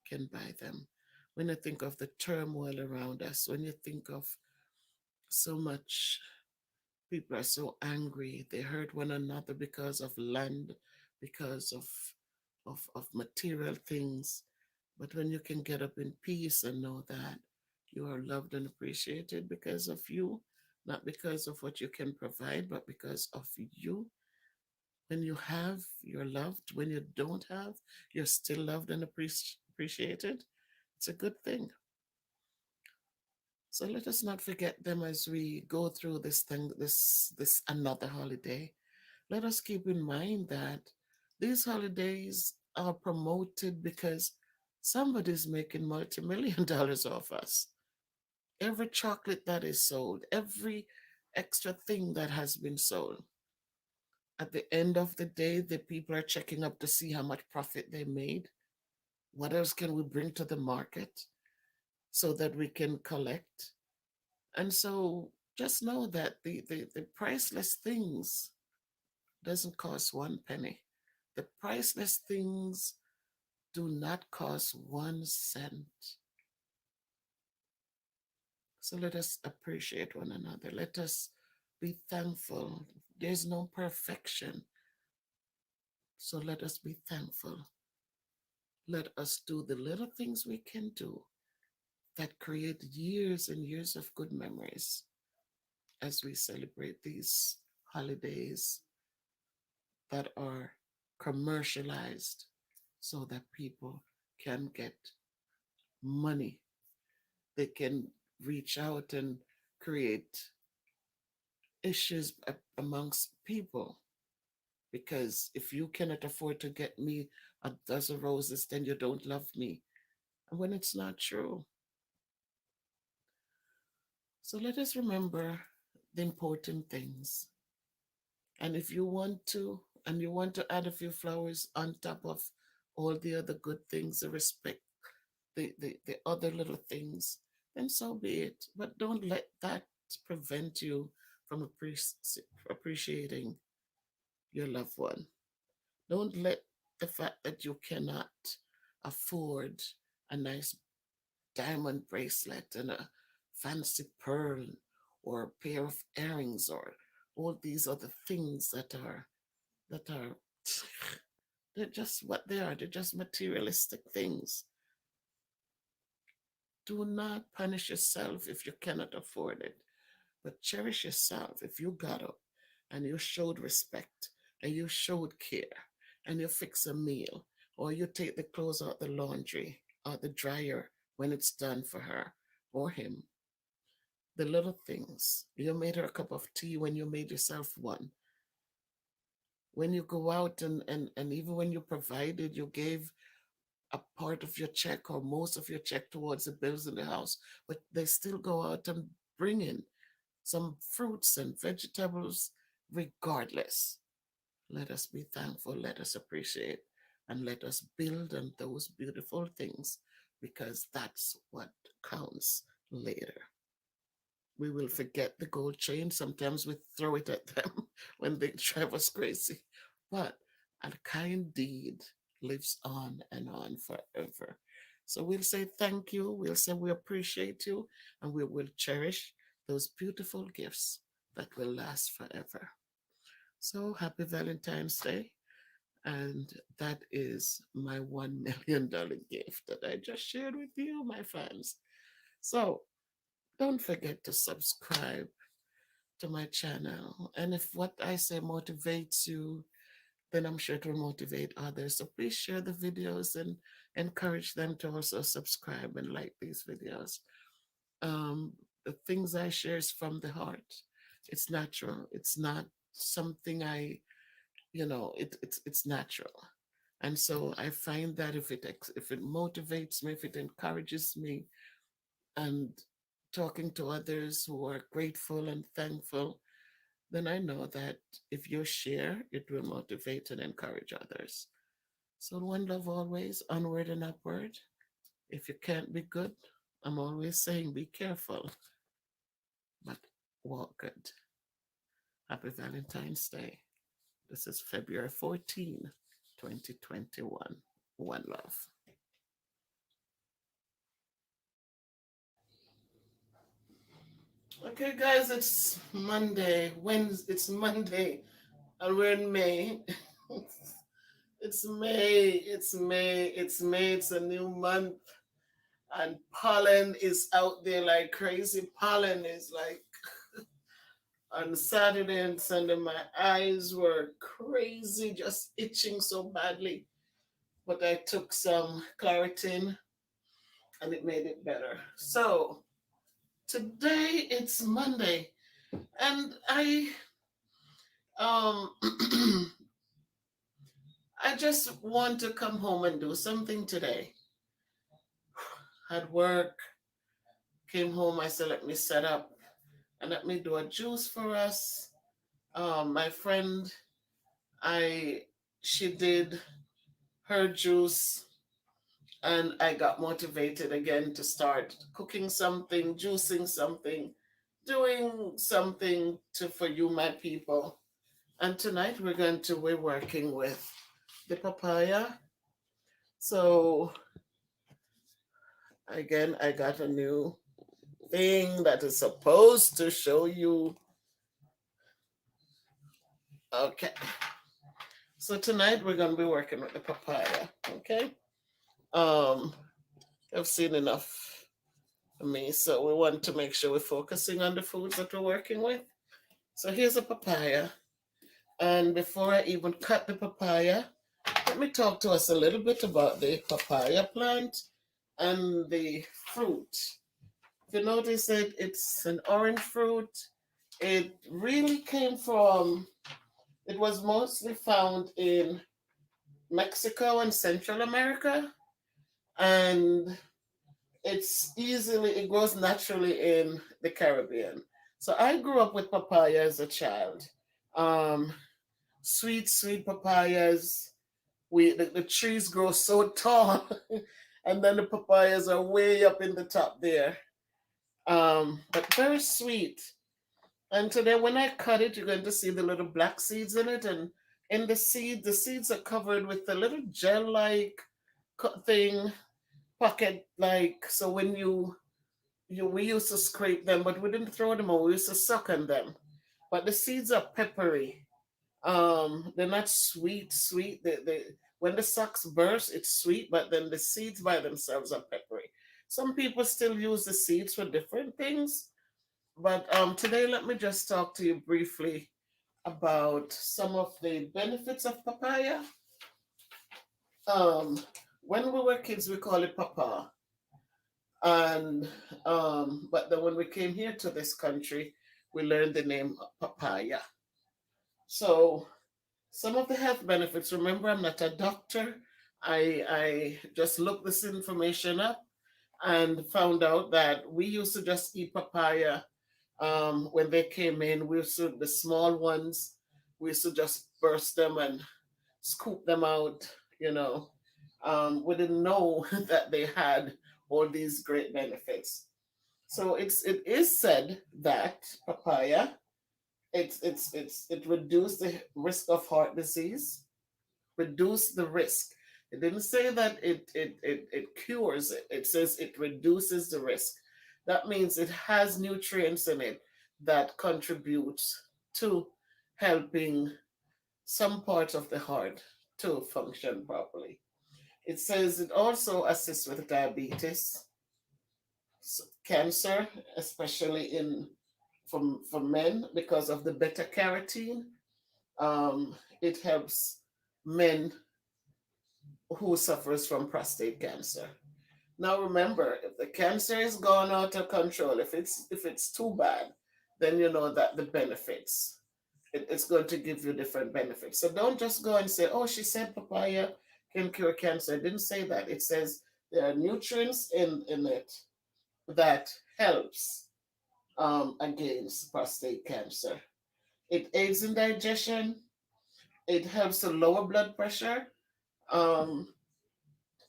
can buy them. When you think of the turmoil around us, when you think of so much, people are so angry, they hurt one another because of land, because of material things. But when you can get up in peace and know that you are loved and appreciated because of you, not because of what you can provide, but because of you. When you have, you're loved. When you don't have, you're still loved and appreciated. It's a good thing. So let us not forget them as we go through this thing, this another holiday. Let us keep in mind that these holidays are promoted because somebody's making multi-million dollars off us. Every chocolate that is sold, every extra thing that has been sold. At the end of the day, the people are checking up to see how much profit they made. What else can we bring to the market so that we can collect? And so just know that the priceless things doesn't cost one penny. The priceless things do not cost 1 cent. So let us appreciate one another. Let us be thankful. There's no perfection. So let us be thankful. Let us do the little things we can do that create years and years of good memories as we celebrate these holidays that are commercialized so that people can get money. They can reach out and create issues amongst people. Because if you cannot afford to get me a dozen roses, then you don't love me. And when it's not true. So let us remember the important things. And if you want to, and you want to add a few flowers on top of all the other good things, the respect, the other little things, then so be it. But don't let that prevent you from appreciating your loved one. Don't let the fact that you cannot afford a nice diamond bracelet and a fancy pearl or a pair of earrings or all these other things that are they're just what they are. They're just materialistic things. Do not punish yourself if you cannot afford it, but cherish yourself if you got up and you showed respect and you showed care and you fix a meal or you take the clothes out the laundry or the dryer when it's done for her or him. The little things. You made her a cup of tea when you made yourself one. When you go out and even when you provided, you gave a part of your check or most of your check towards the bills in the house, but they still go out and bring in some fruits and vegetables regardless. Let us be thankful, let us appreciate, and let us build on those beautiful things because that's what counts later. We will forget the gold chain. Sometimes we throw it at them when they drive us crazy. But a kind deed lives on and on forever. So we'll say thank you. We'll say we appreciate you. And we will cherish those beautiful gifts that will last forever. So happy Valentine's Day. And that is my $1 million gift that I just shared with you, my fans. So don't forget to subscribe to my channel. And if what I say motivates you, then I'm sure it will motivate others. So please share the videos and encourage them to also subscribe and like these videos. Um, the things I share is from the heart. It's natural. It's not something it's natural. And so I find that if it motivates me, if it encourages me, and talking to others who are grateful and thankful, then I know that if you share, it will motivate and encourage others. So one love always, onward and upward. If you can't be good, I'm always saying be careful, but walk good. Happy Valentine's Day. This is February 14, 2021. One love. Okay, guys, it's Monday. It's Monday, and we're in May. It's May. It's May. It's May. It's a new month, and pollen is out there like crazy. Pollen is like on Saturday and Sunday, my eyes were crazy, just itching so badly. But I took some Claritin, and it made it better. So today it's Monday, and um I just want to come home and do something today. Had work, came home. I said, let me set up and let me do a juice for us. My friend, I she did her juice, and I got motivated again to start cooking something, juicing something, doing something to for you, my people. And tonight we're working with the papaya. So again, I got a new thing that is supposed to show you. Okay. So tonight we're gonna be working with the papaya. Okay. Um, I've seen enough of me, so we want to make sure we're focusing on the foods that we're working with. So here's a papaya. And before I even cut the papaya, let me talk to us a little bit about the papaya plant and the fruit. If you notice it, it's an orange fruit. It really came from, it was mostly found in Mexico and Central America. And it grows naturally in the Caribbean. So I grew up with papaya as a child. Um, Sweet, sweet papayas. The trees grow so tall, and then the papayas are way up in the top there. But very sweet. And today, when I cut it, you're going to see the little black seeds in it, and in the seeds are covered with a little gel-like thing, pocket-like. So when we used to scrape them, but we didn't throw them away. We used to suck on them. But the seeds are peppery. They're not sweet, sweet. When the socks burst, it's sweet, but then the seeds by themselves are peppery. Some people still use the seeds for different things, but today let me just talk to you briefly about some of the benefits of papaya. Um, when we were kids, we call it papa, and but then when we came here to this country, we learned the name papaya. So some of the health benefits. Remember, I'm not a doctor. I just looked this information up and found out that we used to just eat papaya when they came in. We used to, the small ones, we used to just burst them and scoop them out. You know, we didn't know that they had all these great benefits. So it is said that papaya it reduced the risk of heart disease, reduce the risk. It didn't say that it cures it. It says it reduces the risk. That means it has nutrients in it that contributes to helping some parts of the heart to function properly. It says it also assists with diabetes, cancer, especially in for men because of the beta carotene. It helps men who suffers from prostate cancer. Now remember, if the cancer is gone out of control, if it's too bad, then you know that the benefits, it's going to give you different benefits. So don't just go and say, "Oh, she said papaya can cure cancer." It didn't say that. It says there are nutrients in it that helps against prostate cancer. It aids in digestion. It helps to lower blood pressure. Um,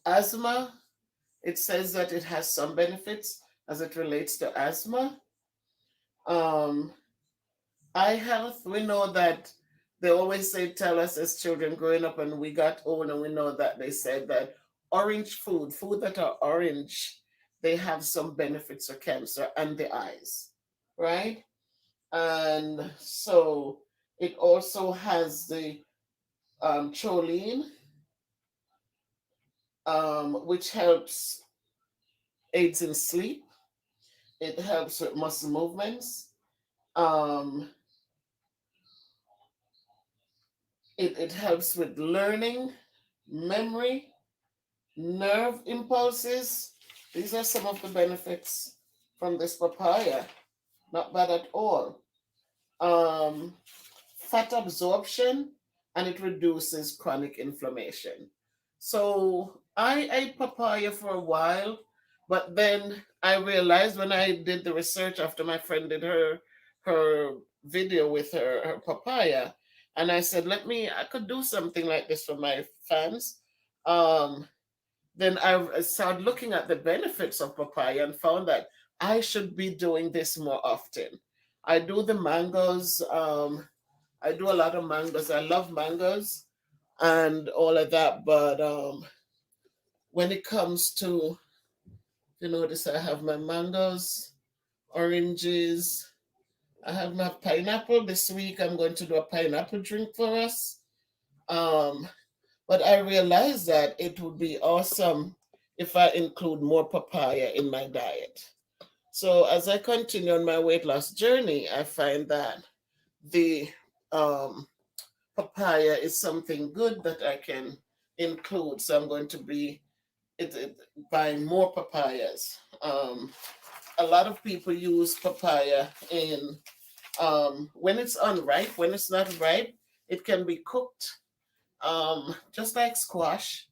Asthma, it says that it has some benefits as it relates to asthma. Um, Eye health, we know that they always say, tell us as children growing up, and we got old, and we know that they said that orange food that are orange, they have some benefits for cancer and the eyes, right? And so it also has the choline, which helps aids in sleep. It helps with muscle movements. Um, it helps with learning, memory, nerve impulses. These are some of the benefits from this papaya. Not bad at all. Um, Fat absorption, and it reduces chronic inflammation. So I ate papaya for a while, but then I realized when I did the research after my friend did her video with her papaya, and I said, I could do something like this for my fans. Um, then I started looking at the benefits of papaya and found that I should be doing this more often. I do the mangoes. I do a lot of mangoes. I love mangoes and all of that. But when it comes to, you notice I have my mangoes, oranges. I have my pineapple. This week I'm going to do a pineapple drink for us. Um, but I realized that it would be awesome if I include more papaya in my diet. So as I continue on my weight loss journey, I find that the um, papaya is something good that I can include. So I'm going to be buying more papayas. A lot of people use papaya in when it's unripe, when it's not ripe, it can be cooked just like squash.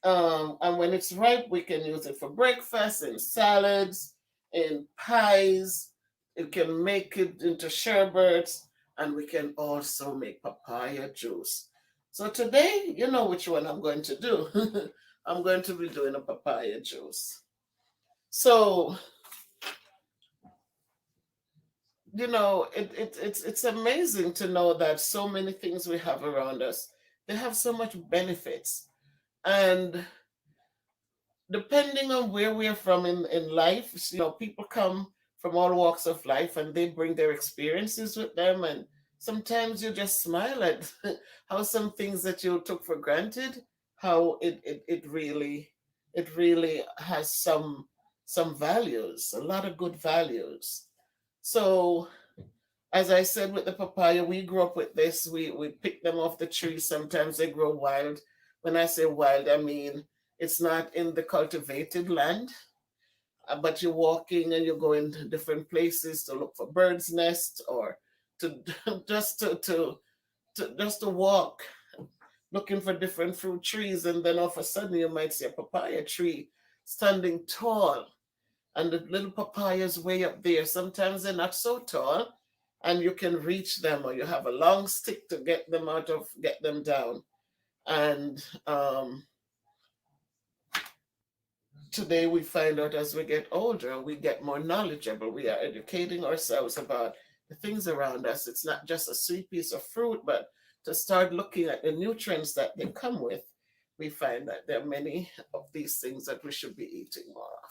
And when it's ripe, we can use it for breakfast, in salads, in pies. It can make it into sherbets, and we can also make papaya juice. So today, you know which one I'm going to do. I'm going to be doing a papaya juice. So, it's amazing to know that so many things we have around us, they have so much benefits. And depending on where we are from in life, people come from all walks of life and they bring their experiences with them. And sometimes you just smile at how some things that you took for granted, how it really has some values, a lot of good values. So as I said with the papaya, we grew up with this. We pick them off the tree. Sometimes they grow wild. When I say wild, I mean it's not in the cultivated land, but you're walking and you're going to different places to look for birds' nests or to just to walk, looking for different fruit trees, and then all of a sudden you might see a papaya tree standing tall and the little papayas way up there. Sometimes they're not so tall, and you can reach them, or you have a long stick to get them down. And today we find out as we get older, we get more knowledgeable. We are educating ourselves about the things around us. It's not just a sweet piece of fruit, but to start looking at the nutrients that they come with, we find that there are many of these things that we should be eating more of.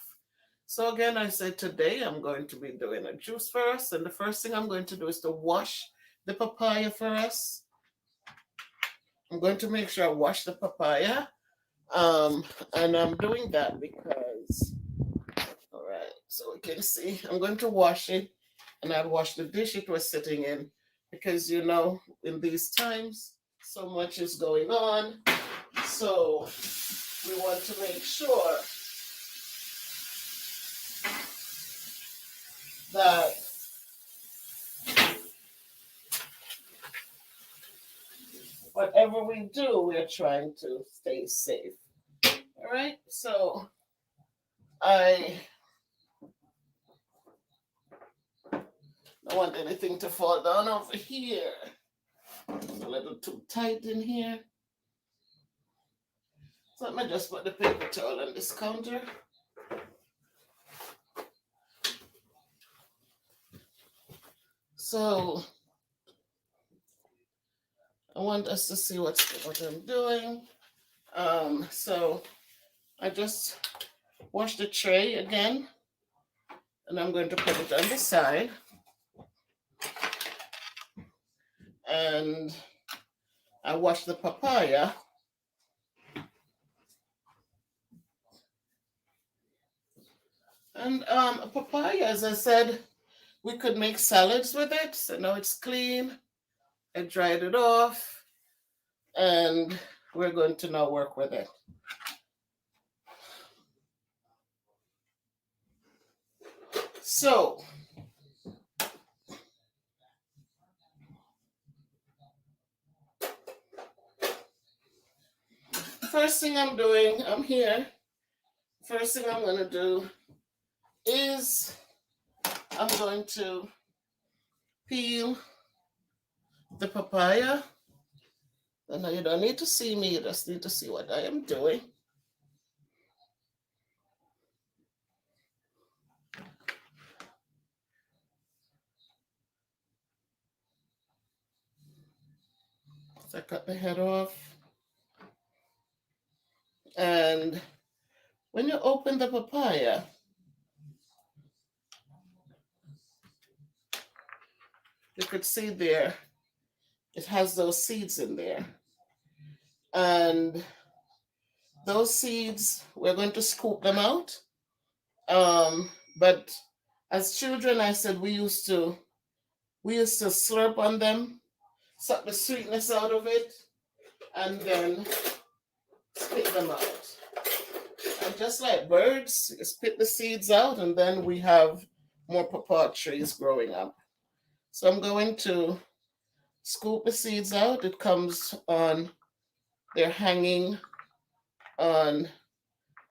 So again, I said today I'm going to be doing a juice for us. And the first thing I'm going to do is to wash the papaya for us. I'm going to make sure I wash the papaya. And I'm doing that because, all right, so we can see, I'm going to wash it and I'll wash the dish it was sitting in, because in these times so much is going on. So we want to make sure that whatever we do, we're trying to stay safe. All right, so I don't want anything to fall down over here. It's a little too tight in here. So let me just put the paper towel on this counter. So I want us to see what I'm doing. So I just washed the tray again, and I'm going to put it on the side. And I washed the papaya. And papaya, as I said, we could make salads with it. So now it's clean. I dried it off, and we're going to now work with it. So first thing I'm doing, I'm here. First thing I'm going to do is I'm going to peel the papaya. And now you don't need to see me, you just need to see what I am doing. So I cut the head off. And when you open the papaya, you could see there, it has those seeds in there. And those seeds, we're going to scoop them out. But as children, I said we used to slurp on them, suck the sweetness out of it, and then spit them out. And just like birds, you spit the seeds out, and then we have more papaya trees growing up. So I'm going to scoop the seeds out. It comes on, they're hanging on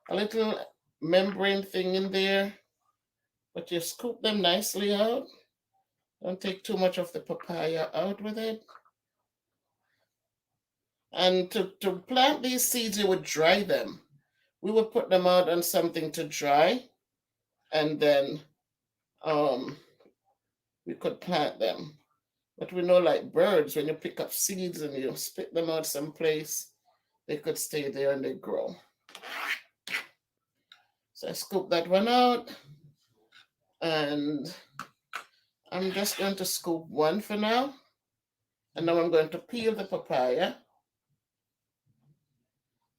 a little membrane thing in there, but you scoop them nicely out. Don't take too much of the papaya out with it. And to plant these seeds, you would dry them. We would put them out on something to dry, and then we could plant them. But we know, like birds, when you pick up seeds and you spit them out someplace, they could stay there and they grow. So I scoop that one out, and I'm just going to scoop one for now. And now I'm going to peel the papaya.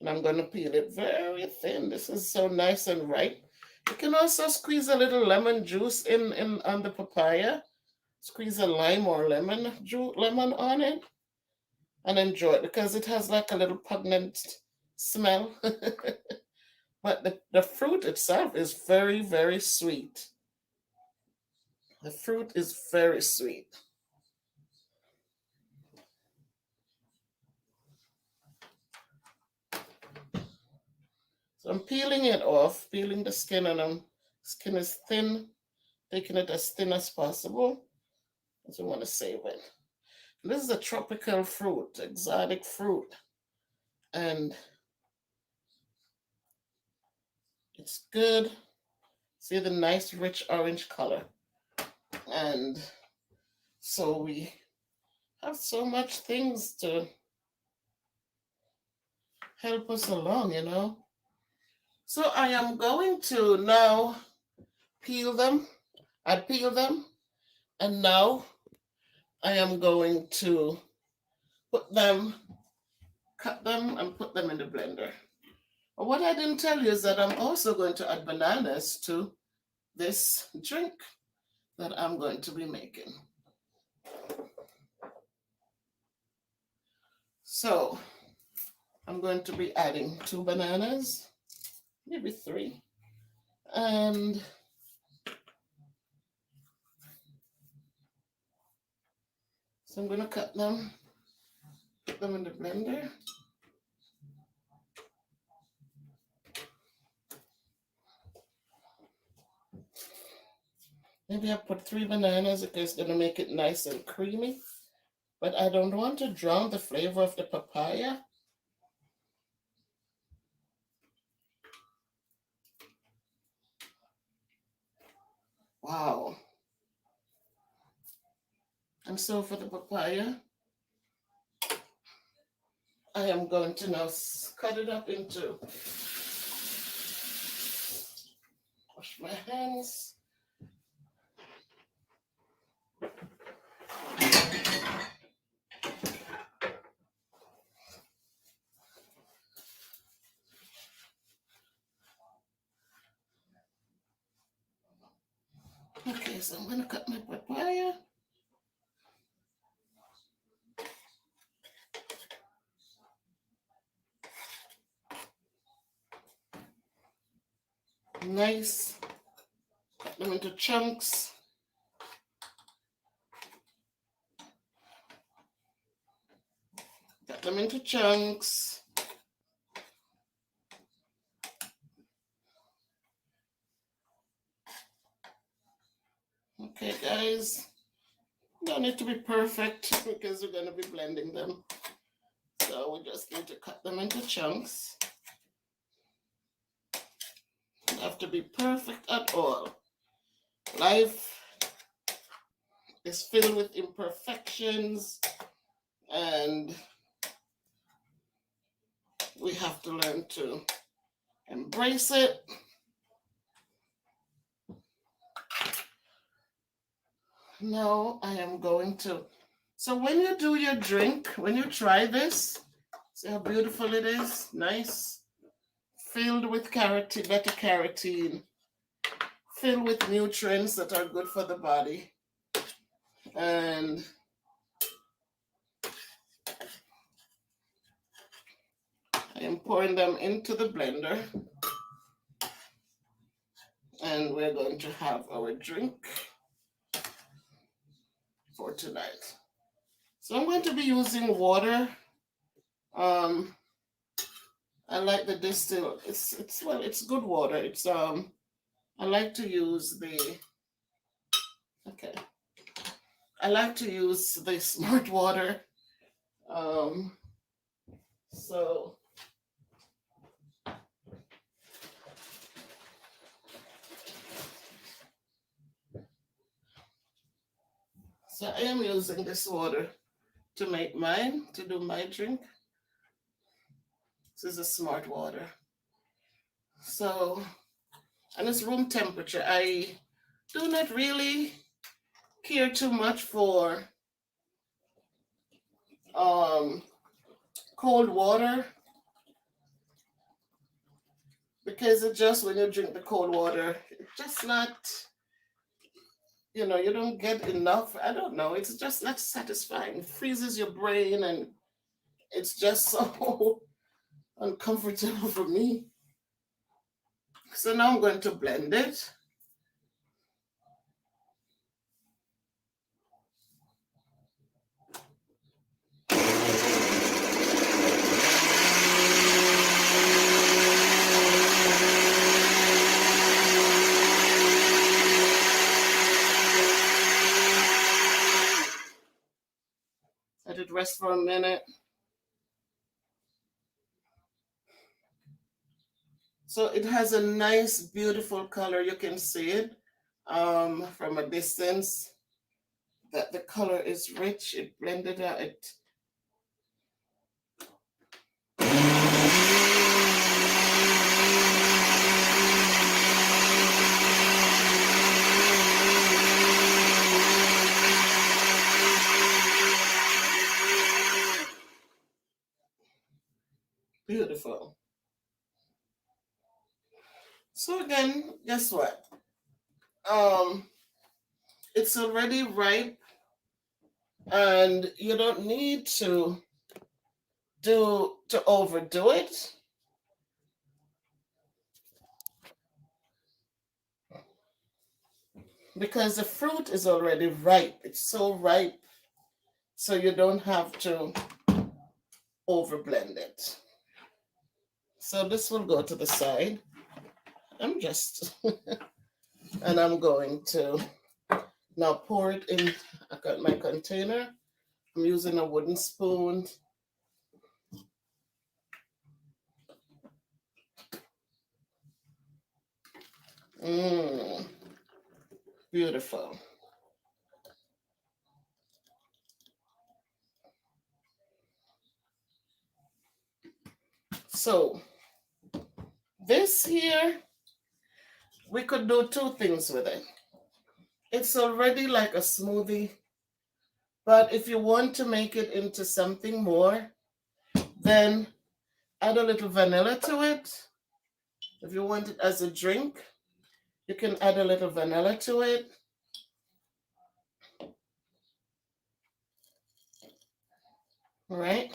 And I'm going to peel it very thin. This is so nice and ripe. You can also squeeze a little lemon juice in on the papaya. Squeeze a lime or lemon on it and enjoy it, because it has like a little pungent smell. But the fruit itself is very, very sweet. The fruit is very sweet. So I'm peeling it off, peeling the skin, and skin is thin, taking it as thin as possible, because we want to save it. And this is a tropical fruit, exotic fruit, and it's good. See the nice rich orange color. And so we have so much things to help us along. So I am going to now peel them. I peel them, and now I am going to cut them and put them in the blender. But what I didn't tell you is that I'm also going to add bananas to this drink. that I'm going to be making. So I'm going to be adding 2 bananas, maybe 3. And so I'm going to cut them, put them in the blender. Maybe I put 3 bananas because it's going to make it nice and creamy. But I don't want to drown the flavor of the papaya. Wow. And so for the papaya, I am going to now cut it up into, wash my hands. Okay, so I'm going to cut my papaya. Nice. Cut them into chunks. Cut them into chunks. Okay, guys. Don't need to be perfect because we're going to be blending them. So we just need to cut them into chunks. Don't have to be perfect at all. Life is filled with imperfections, and we have to learn to embrace it. Now I am going to, so when you do your drink, when you try this, see how beautiful it is, nice, filled with carotene, beta carotene, filled with nutrients that are good for the body. And I am pouring them into the blender, and we're going to have our drink for tonight. So I'm going to be using water. I like the distill. It's good water. I like to use I like to use the smart water. So I am using this water to make mine, to do my drink. This is a smart water. So, and it's room temperature. I do not really care too much for cold water, because it just, when you drink the cold water, it's just not, you don't get enough. I don't know. It's just not satisfying. It freezes your brain, and it's just so uncomfortable for me. So now I'm going to blend it. Let it rest for a minute. So it has a nice, beautiful color. You can see it from a distance, that the color is rich. It blended out. Beautiful. So again, guess what? it's already ripe, and you don't need to overdo it. Because the fruit is already ripe. It's so ripe, so you don't have to overblend it. So this will go to the side. I'm just, and I'm going to now pour it in. I got my container. I'm using a wooden spoon. Mmm, beautiful. So this here, we could do two things with it. It's already like a smoothie, but if you want to make it into something more, then add a little vanilla to it. If you want it as a drink, you can add a little vanilla to it. Right?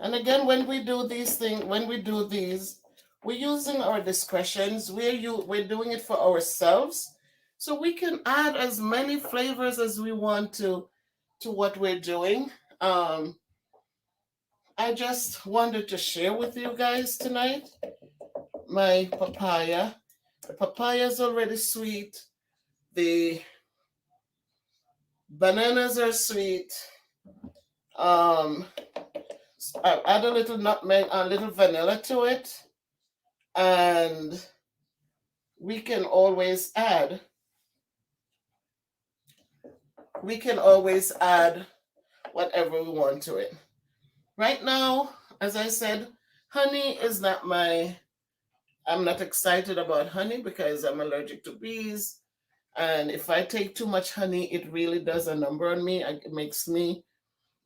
And again, when we do these things, when we do these, we're using our discretions. We're doing it for ourselves. So we can add as many flavors as we want to what we're doing. Um, I just wanted to share with you guys tonight my papaya. The papaya is already sweet. The bananas are sweet. Um, I add a little nutmeg, a little vanilla to it, and we can always add. We can always add whatever we want to it. Right now, as I said, honey is not my. I'm not excited about honey because I'm allergic to bees. And if I take too much honey, it really does a number on me. It makes me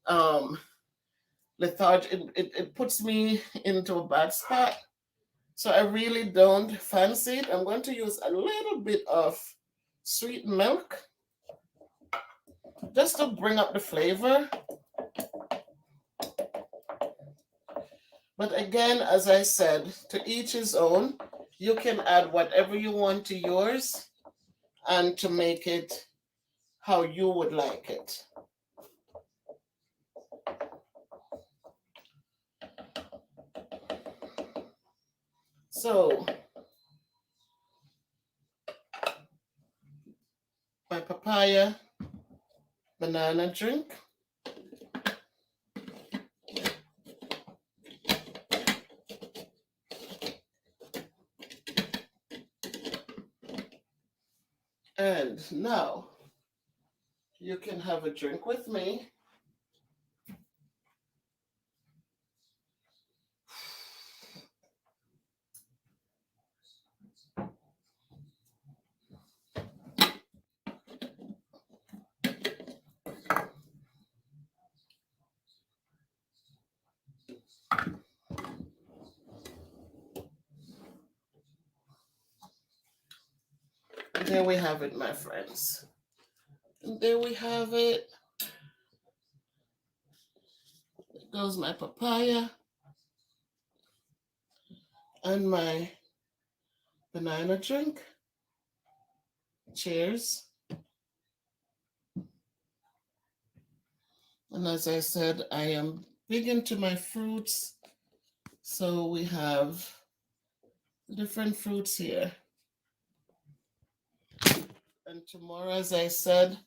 um, lethargic. It puts me into a bad spot. So I really don't fancy it. I'm going to use a little bit of sweet milk just to bring up the flavor. But again, as I said, to each his own. You can add whatever you want to yours and to make it how you would like it. So, my papaya banana drink. And now you can have a drink with me. And there we have it, my friends. And there we have it. There goes my papaya and my banana drink. Cheers. And as I said, I am big into my fruits. So we have different fruits here. And tomorrow, as I said,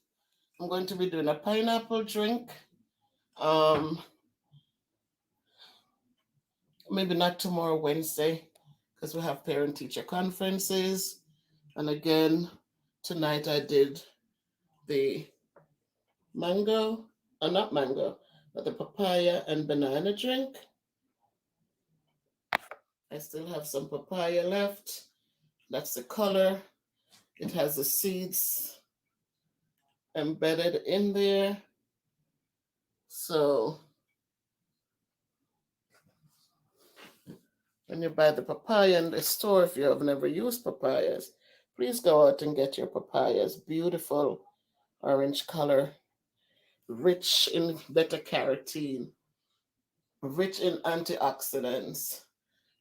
I'm going to be doing a pineapple drink. Um, Maybe not tomorrow, Wednesday, because we have parent teacher conferences. And again, tonight I did the mango, not mango, but the papaya and banana drink. I still have some papaya left. That's the color. It has the seeds embedded in there. So when you buy the papaya in the store, if you have never used papayas, please go out and get your papayas. Beautiful, orange color, rich in beta carotene, rich in antioxidants,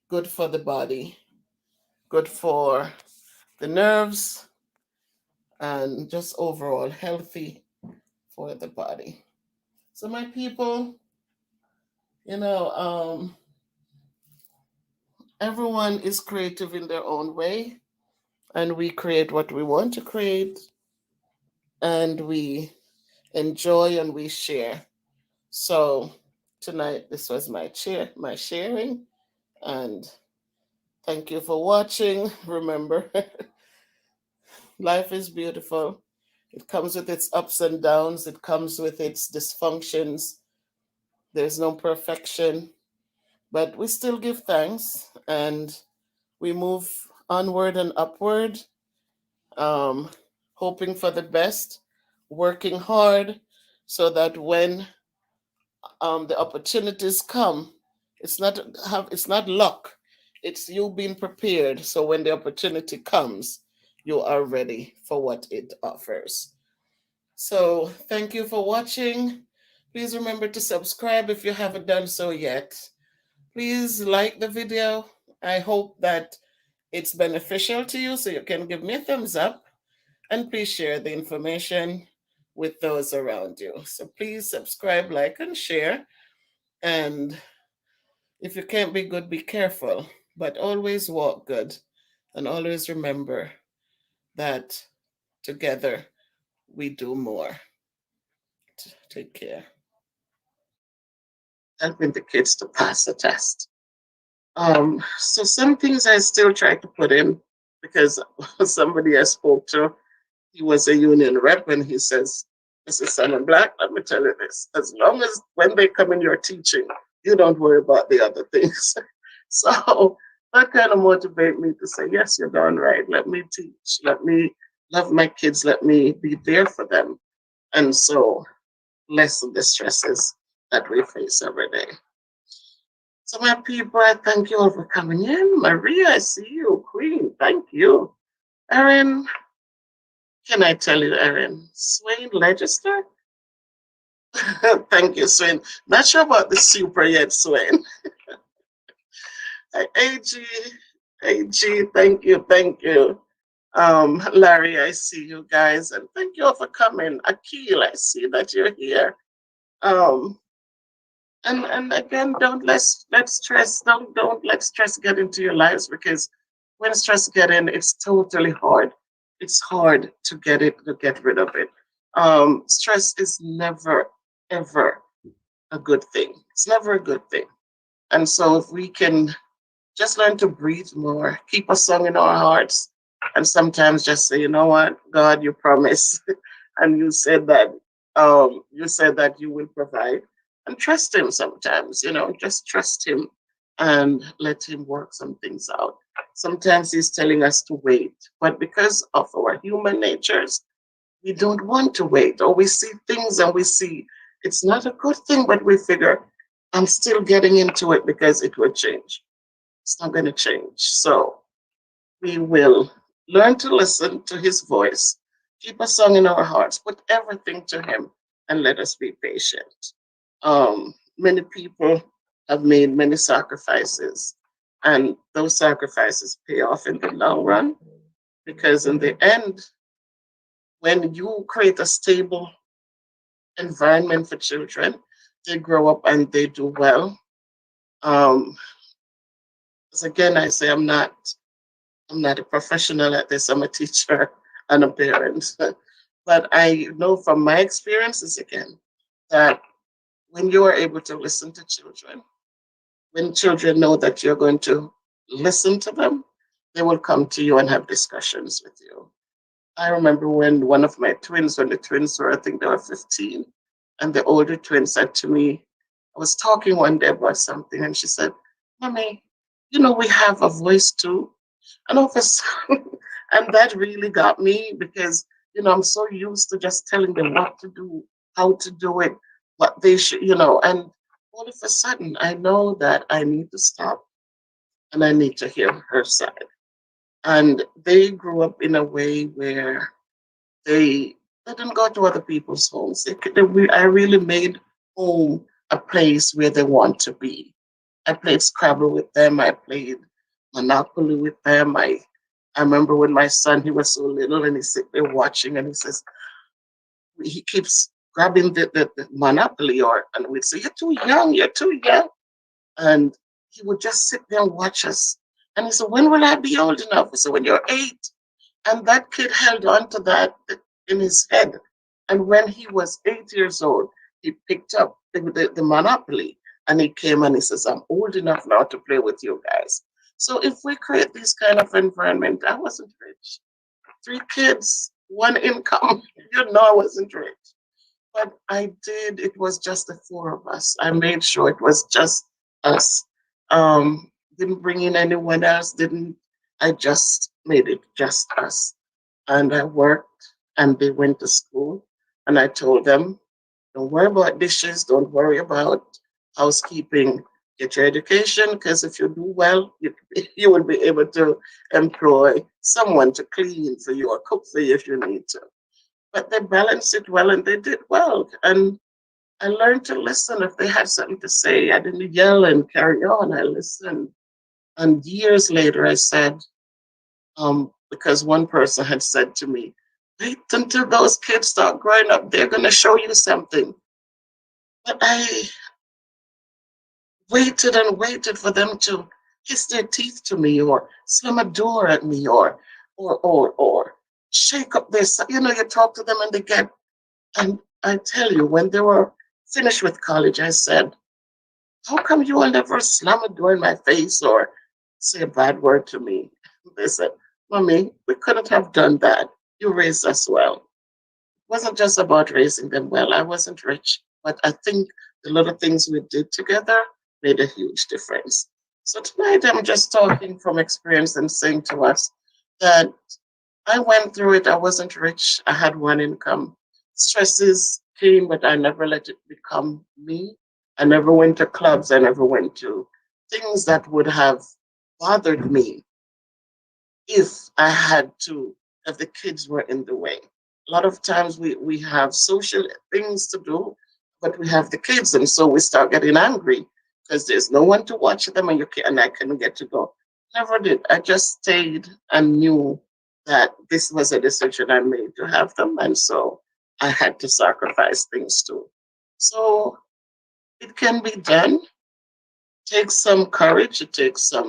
good for the body, good for the nerves, and just overall healthy for the body. So, my people, you know, everyone is creative in their own way, and we create what we want to create, and we enjoy and we share. So, tonight, this was my sharing, and thank you for watching. Remember, life is beautiful. It comes with its ups and downs, it comes with its dysfunctions. There's no perfection, but we still give thanks and we move onward and upward, um, hoping for the best, working hard so that when the opportunities come, it's not luck, it's you being prepared. So when the opportunity comes, you are ready for what it offers. So thank you for watching. Please remember to subscribe if you haven't done so yet. Please like the video. I hope that it's beneficial to you, so you can give me a thumbs up, and please share the information with those around you. So please subscribe, like, and share. And if you can't be good, be careful, but always walk good. And always remember that together we do more. Take care. Helping the kids to pass the test. So some things I still try to put in because somebody I spoke to, he was a union rep, and he says, Mrs. Simon Black, let me tell you this. As long as when they come in your teaching, you don't worry about the other things. So that kind of motivate me to say, yes, you're darn right. Let me teach. Let me love my kids. Let me be there for them. And so lessen the stresses that we face every day. So my people, I thank you all for coming in. Maria, I see you. Queen, thank you. Erin, can I tell you, Erin? Swain Legister? Thank you, Swain. Not sure about the super yet, Swain. AG, AG, thank you, thank you. Larry, I see you guys, and thank you all for coming. Akil, I see that you're here. Um, and again, don't let stress don't let stress get into your lives, because when stress get in, it's totally hard. It's hard to get rid of it. Stress is never ever a good thing. It's never a good thing. And so if we can just learn to breathe more, keep a song in our hearts, and sometimes just say, you know what, God, you promised, and you said that you will provide, and trust Him. Sometimes, just trust Him and let Him work some things out. Sometimes He's telling us to wait, but because of our human natures, we don't want to wait, or we see things and we see it's not a good thing, but we figure I'm still getting into it because it will change. It's not going to change. So we will learn to listen to His voice, keep a song in our hearts, put everything to Him, and let us be patient. Many people have made many sacrifices, and those sacrifices pay off in the long run, because in the end, when you create a stable environment for children, they grow up and they do well. Um, as again, I say I'm not a professional at this. I'm a teacher and a parent. But I know from my experiences again that when you are able to listen to children, when children know that you're going to listen to them, they will come to you and have discussions with you. I remember when one of my twins, when the twins were, I think they were 15, and the older twin said to me, I was talking one day about something, and she said, Mommy, we have a voice too. And all of a sudden, and that really got me, because, I'm so used to just telling them what to do, how to do it, what they should, and all of a sudden, I know that I need to stop and I need to hear her side. And they grew up in a way where they They didn't go to other people's homes. I really made home a place where they want to be. I played Scrabble with them. I played Monopoly with them. I remember when my son, he was so little and he's sitting there watching and he says, he keeps grabbing the Monopoly and we'd say, you're too young, you're too young. And he would just sit there and watch us. And he said, when will I be old enough? I said, when you're 8. And that kid held on to that in his head. And when he was 8 years old, he picked up the Monopoly and he came and he says, I'm old enough now to play with you guys. So if we create this kind of environment, I wasn't rich. 3 kids, one income, I wasn't rich. But I did, it was just the 4 of us. I made sure it was just us. Didn't bring in anyone else, didn't, I just made it just us. And I worked and they went to school. And I told them, don't worry about dishes, don't worry about housekeeping. Get your education because if you do well, you will be able to employ someone to clean for you or cook for you if you need to. But they balanced it well and they did well. And I learned to listen. If they had something to say, I didn't yell and carry on. I listened. And years later, I said, because one person had said to me, wait until those kids start growing up, they're going to show you something. But I waited and waited for them to hiss their teeth to me or slam a door at me or shake up their, you talk to them and they get, and I tell you, when they were finished with college, I said, how come you will never slam a door in my face or say a bad word to me? They said, Mommy, we couldn't have done that. You raised us well. It wasn't just about raising them well. I wasn't rich, but I think the little things we did together made a huge difference. So tonight I'm just talking from experience and saying to us that I went through it. I wasn't rich. I had one income. Stresses came, but I never let it become me. I never went to clubs. I never went to things that would have bothered me if I had to, if the kids were in the way. A lot of times we have social things to do, but we have the kids, and so we start getting angry because there's no one to watch them, and I couldn't get to go. Never did. I just stayed and knew that this was a decision I made to have them, and so I had to sacrifice things too. So it can be done. Takes some courage. It takes a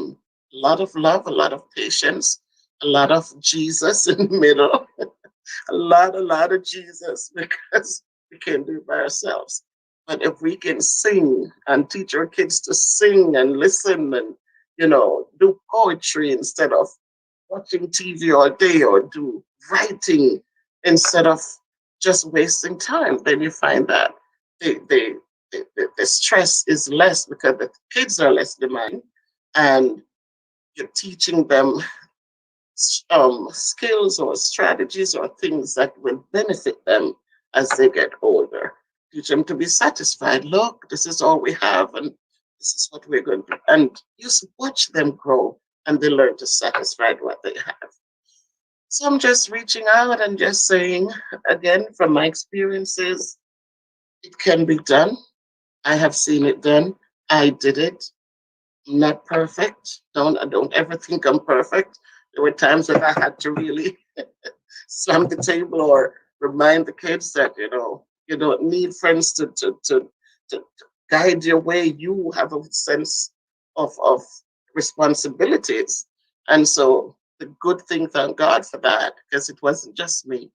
lot of love, a lot of patience, a lot of Jesus in the middle, a lot of Jesus because we can't do it by ourselves. But if we can sing and teach our kids to sing and listen and do poetry instead of watching TV all day or do writing instead of just wasting time, then you find that they the stress is less because the kids are less demanding and you're teaching them skills or strategies or things that will benefit them as they get older. Teach them to be satisfied. Look, this is all we have, and this is what we're going to do. And just watch them grow and they learn to satisfy what they have. So I'm just reaching out and just saying, again, from my experiences, it can be done. I have seen it done. I did it. I'm not perfect. I don't ever think I'm perfect. There were times that I had to really slam the table or remind the kids that you don't need friends to guide your way. You have a sense of responsibilities, and so the good thing, thank God for that, because it wasn't just me.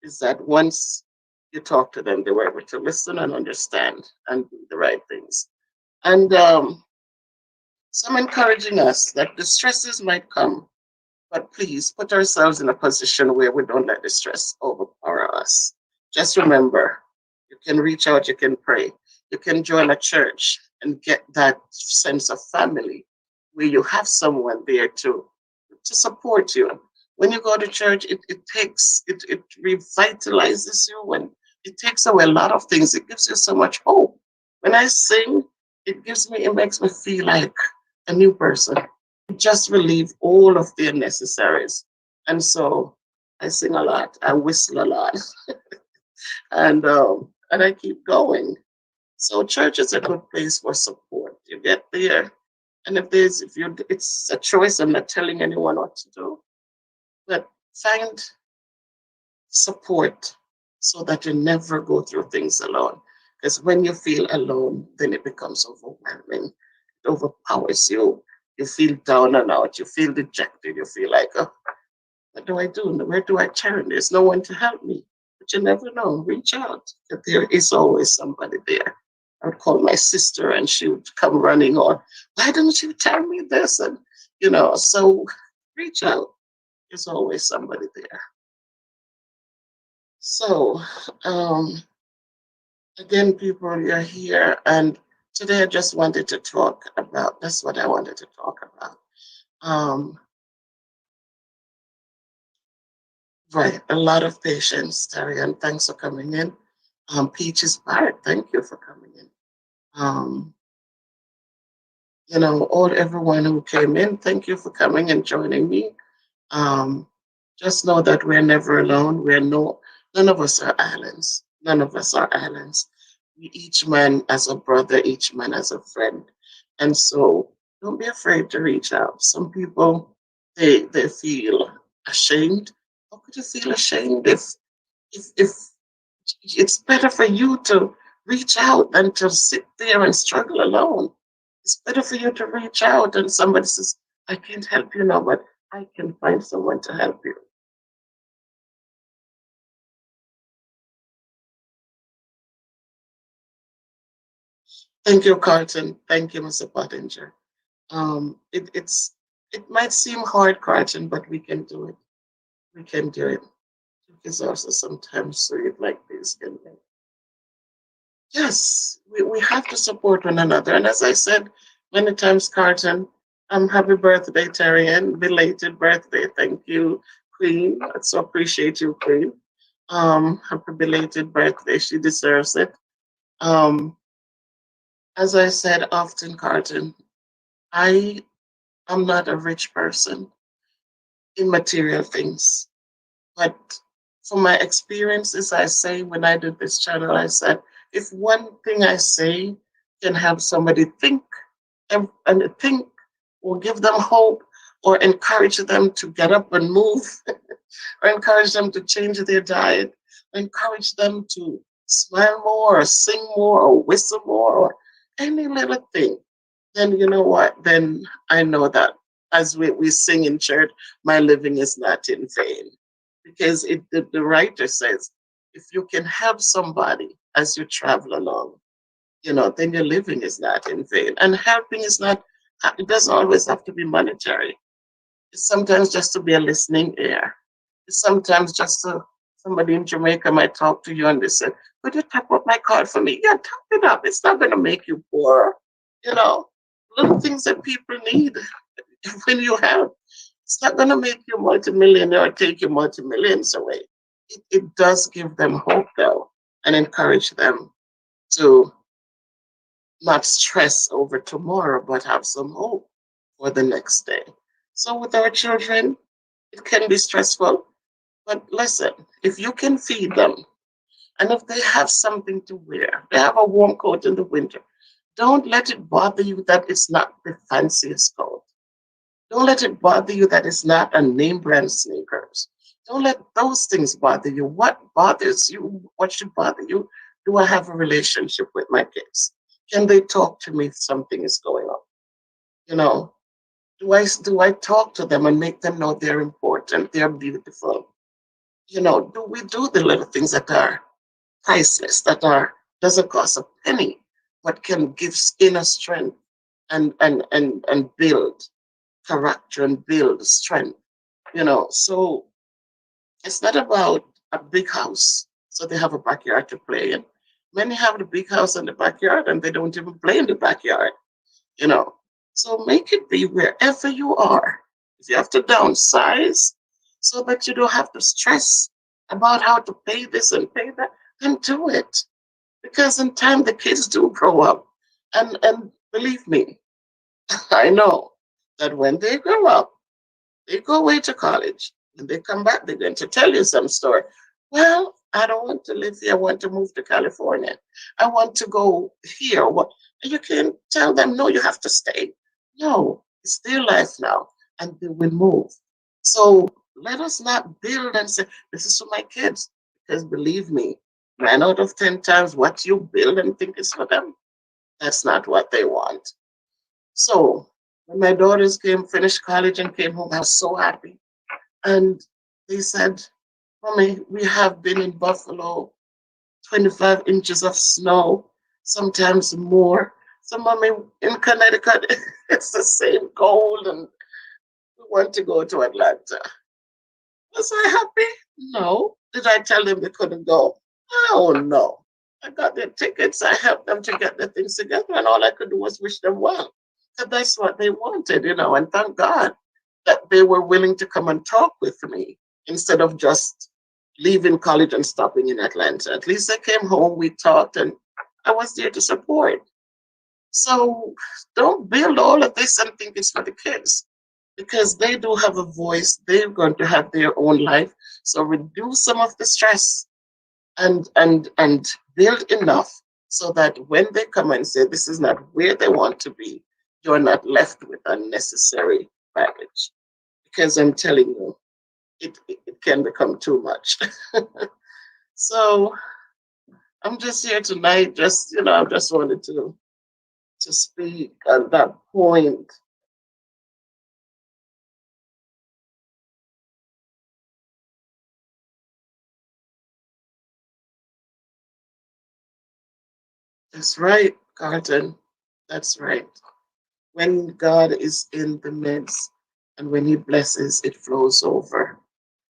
Is that once you talk to them, they were able to listen and understand and do the right things. And some encouraging us that the stresses might come, but please put ourselves in a position where we don't let the stress overpower us. Just remember, you can reach out, you can pray, you can join a church and get that sense of family where you have someone there to support you. When you go to church, it revitalizes you and it takes away a lot of things. It gives you so much hope. When I sing, it makes me feel like a new person. Just relieve all of the unnecessaries. And so I sing a lot. I whistle a lot, and I keep going. So church is a good place for support. You get there, and if you, it's a choice. I'm not telling anyone what to do, but find support so that you never go through things alone. Because when you feel alone, then it becomes overwhelming. It overpowers you. You feel down and out. You feel dejected. You feel like, oh, what do I do? Where do I turn? There's no one to help me. But you never know. Reach out. There is always somebody there. I would call my sister and she would come running on, why don't you tell me this? And, so reach out. There's always somebody there. So, again, people, you're here. And today I just wanted to talk about, that's what I wanted to talk about. Um, right, a lot of patience, Terry, and thanks for coming in. Peaches Barrett, thank you for coming in. Um, all everyone who came in, thank you for coming and joining me. Um, just know that we're never alone. None of us are islands. None of us are islands. We each man as a brother, each man as a friend. And so don't be afraid to reach out. Some people they feel ashamed. How could you feel ashamed if it's better for you to reach out than to sit there and struggle alone. It's better for you to reach out and somebody says, I can't help you now, but I can find someone to help you. Thank you, Carlton. Thank you, Mr. Pottinger. It might seem hard, Carlton, but we can do it. We can do it. Because also sometimes so it like this can be. Yes, we have to support one another. And as I said many times, Carlton, happy birthday, Terry, and belated birthday. Thank you, Queen. I so appreciate you, Queen. Happy belated birthday. She deserves it. Um, as I said often, Carlton, I am not a rich person in material things. But from my experiences, I say when I did this channel, I said, if one thing I say can help somebody think and think or give them hope or encourage them to get up and move or encourage them to change their diet, or encourage them to smile more or sing more or whistle more or any little thing, then you know what? Then I know that as we sing in church, my living is not in vain. Because the writer says, if you can help somebody as you travel along, then your living is not in vain. And helping is not, it doesn't always have to be monetary. It's sometimes just to be a listening ear. It's sometimes just to, somebody in Jamaica might talk to you and they say, could you tap up my card for me? Yeah, tap it up. It's not going to make you poor. You know, little things that people need when you have. It's not going to make you multimillionaire or take your multimillions away. It does give them hope, though, and encourage them to not stress over tomorrow, but have some hope for the next day. So with our children, it can be stressful, but listen, if you can feed them, and if they have something to wear, they have a warm coat in the winter, don't let it bother you that it's not the fanciest coat. Don't let it bother you that it's not a name brand sneakers. Don't let those things bother you. What bothers you? What should bother you? Do I have a relationship with my kids? Can they talk to me if something is going on? You know, do I talk to them and make them know they're important, they're beautiful? Do we do the little things that are priceless, that are doesn't cost a penny, but can give inner strength and build character and build strength? So it's not about a big house, so they have a backyard to play in. Many have the big house in the backyard and they don't even play in the backyard, you know. So make it be wherever you are. If you have to downsize so that you don't have to stress about how to pay this and pay that, then do it. Because in time the kids do grow up. And believe me, I know that when they grow up, they go away to college. When they come back, they're going to tell you some story. Well, I don't want to live here. I want to move to California. I want to go here. What? And you can tell them, no, you have to stay. No, it's their life now, and they will move. So let us not build and say, this is for my kids. Because believe me, 9 out of 10 times what you build and think is for them, that's not what they want. So when my daughters came, finished college and came home, I was so happy. And they said, Mommy, we have been in Buffalo, 25 inches of snow, sometimes more. So, Mommy, in Connecticut, it's the same cold, and we want to go to Atlanta. Was I happy? No. Did I tell them they couldn't go? Oh, no. I got their tickets. I helped them to get their things together, and all I could do was wish them well. And that's what they wanted, and thank God that they were willing to come and talk with me instead of just leaving college and stopping in Atlanta. At least they came home, we talked, and I was there to support. So don't build all of this and think it's for the kids because they do have a voice. They're going to have their own life. So reduce some of the stress and build enough so that when they come and say this is not where they want to be, you're not left with unnecessary baggage. Because I'm telling you, it can become too much. So I'm just here tonight, I just wanted to speak at that point. That's right, Carlton. That's right. When God is in the midst and when He blesses, it flows over.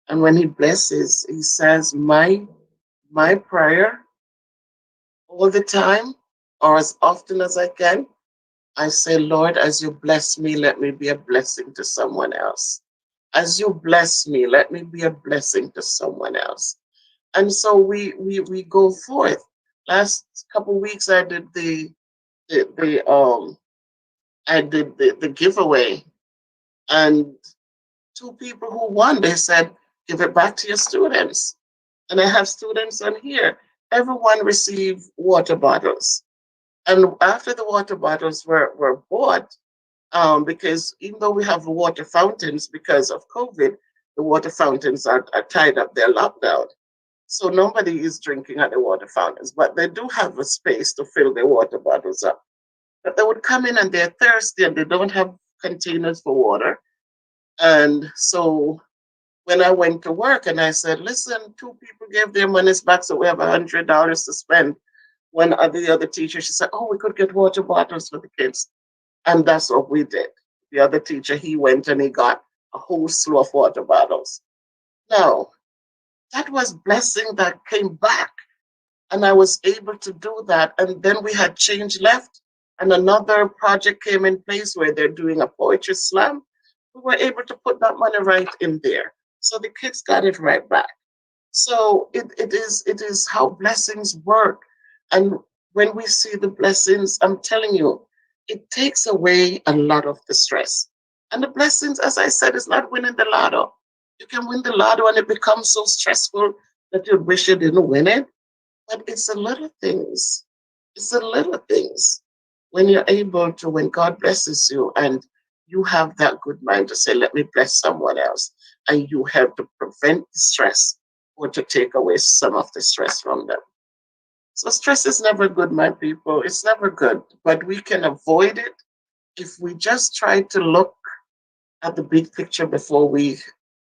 And when He blesses, He says, my prayer all the time, or as often as I can, I say, Lord, as you bless me, let me be a blessing to someone else. As you bless me, let me be a blessing to someone else. And so we go forth. Last couple of weeks I did the I did the giveaway, and two people who won, they said, give it back to your students. And I have students on here. Everyone received water bottles. And after the water bottles were bought, because even though we have water fountains because of COVID, the water fountains are tied up, they're locked down. So nobody is drinking at the water fountains, but they do have a space to fill their water bottles up. But they would come in and they're thirsty and they don't have containers for water. And so when I went to work and I said, listen, two people gave their monies back, so we have $100 to spend. One of the other teacher, she said, oh, we could get water bottles for the kids. And that's what we did. The other teacher, he went and he got a whole slew of water bottles. Now, that was blessing that came back. And I was able to do that. And then we had change left. And another project came in place where they're doing a poetry slam. We were able to put that money right in there. So the kids got it right back. So it is how blessings work. And when we see the blessings, I'm telling you, it takes away a lot of the stress. And the blessings, as I said, is not winning the lotto. You can win the lotto and it becomes so stressful that you wish you didn't win it. But it's the little things. It's the little things. When you're able to, when God blesses you and you have that good mind to say, let me bless someone else, and you help to prevent the stress or to take away some of the stress from them. So stress is never good, my people. It's never good, but we can avoid it if we just try to look at the big picture before we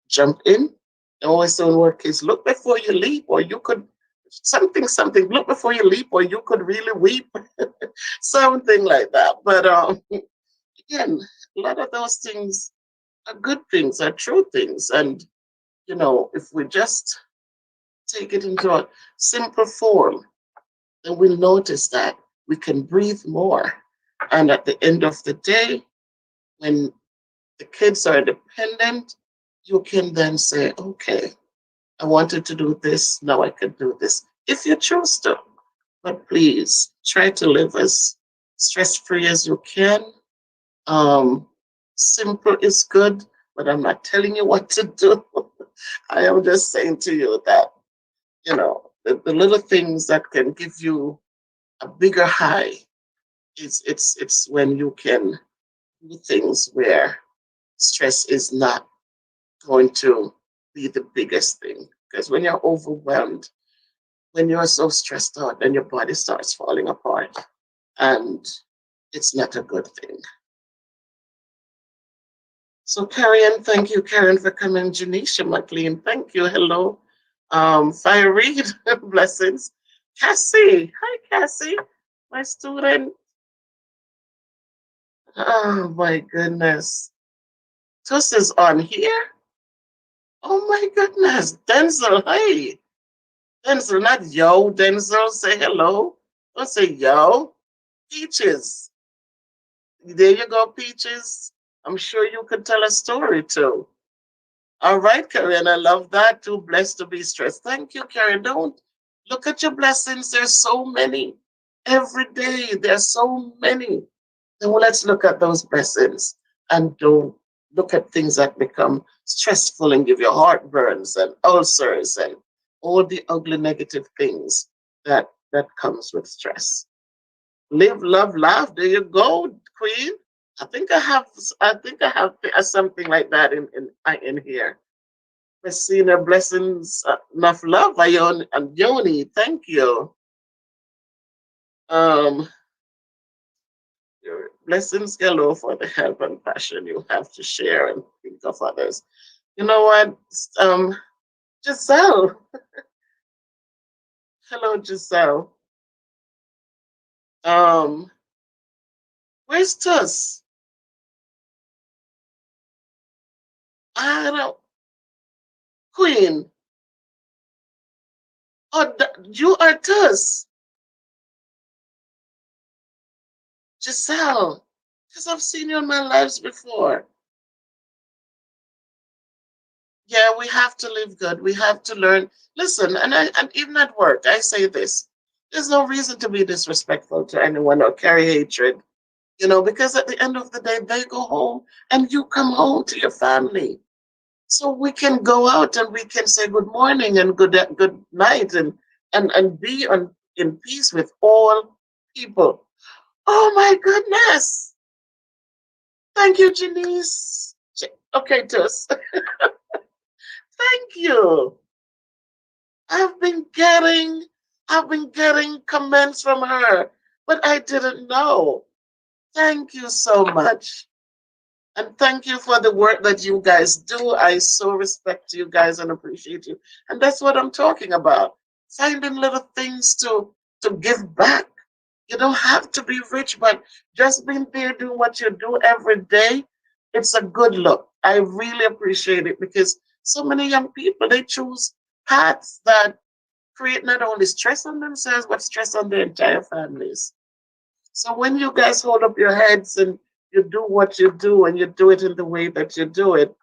jump in. I always say in work is look before you leap, or you could something. Look before you leap, or you could really weep, something like that. But again, a lot of those things are good things, are true things, and if we just take it into a simple form, then we'll notice that we can breathe more. And at the end of the day, when the kids are dependent, you can then say, okay, I wanted to do this, now I can do this, if you choose to. But please try to live as stress free as you can. Um, Simple is good, but I'm not telling you what to do. I am just saying to you that, the little things that can give you a bigger high, it's when you can do things where stress is not going to be the biggest thing. Because when you're overwhelmed, when you're so stressed out, then your body starts falling apart. And it's not a good thing. So, Karen, thank you, Karen, for coming. Janisha McLean, thank you. Hello. Fire Reed, blessings. Cassie, hi, Cassie, my student. Oh, my goodness. Tuss is on here. Oh, my goodness. Denzel, hey. Denzel, not yo. Denzel, say hello. Don't say yo. Peaches. There you go, Peaches. I'm sure you could tell a story too. All right, Karen, I love that. Too blessed to be stressed. Thank you, Karen. Don't look at your blessings. There's so many. Every day, there's so many. Then let's look at those blessings and don't look at things that become stressful and give you heartburns and ulcers and all the ugly negative things that comes with stress. Live, love, laugh. There you go, Queen. I think I have something like that in here. Messina, blessings, enough love, Ion and Yoni. Thank you. Um, your blessings galore for the help and passion you have to share and think of others. You know what? Um, Giselle. Hello, Giselle. Um, where's Tuss? I don't. Queen. Oh, you are Tuss, Giselle. Because I've seen you in my lives before. Yeah, we have to live good. We have to learn. Listen, and even at work, I say this. There's no reason to be disrespectful to anyone or carry hatred, because at the end of the day, they go home and you come home to your family. So we can go out and we can say good morning and good night and be in peace with all people. Oh my goodness. Thank you, Janice. Okay, Tuss. Thank you. I've been getting I've been getting comments from her, but I didn't know. Thank you so much. And thank you for the work that you guys do. I so respect you guys and appreciate you. And that's what I'm talking about. Finding little things to give back. You don't have to be rich, but just being there doing what you do every day, it's a good look. I really appreciate it because so many young people they choose paths that create not only stress on themselves, but stress on their entire families. So when you guys hold up your heads and you do what you do and you do it in the way that you do it,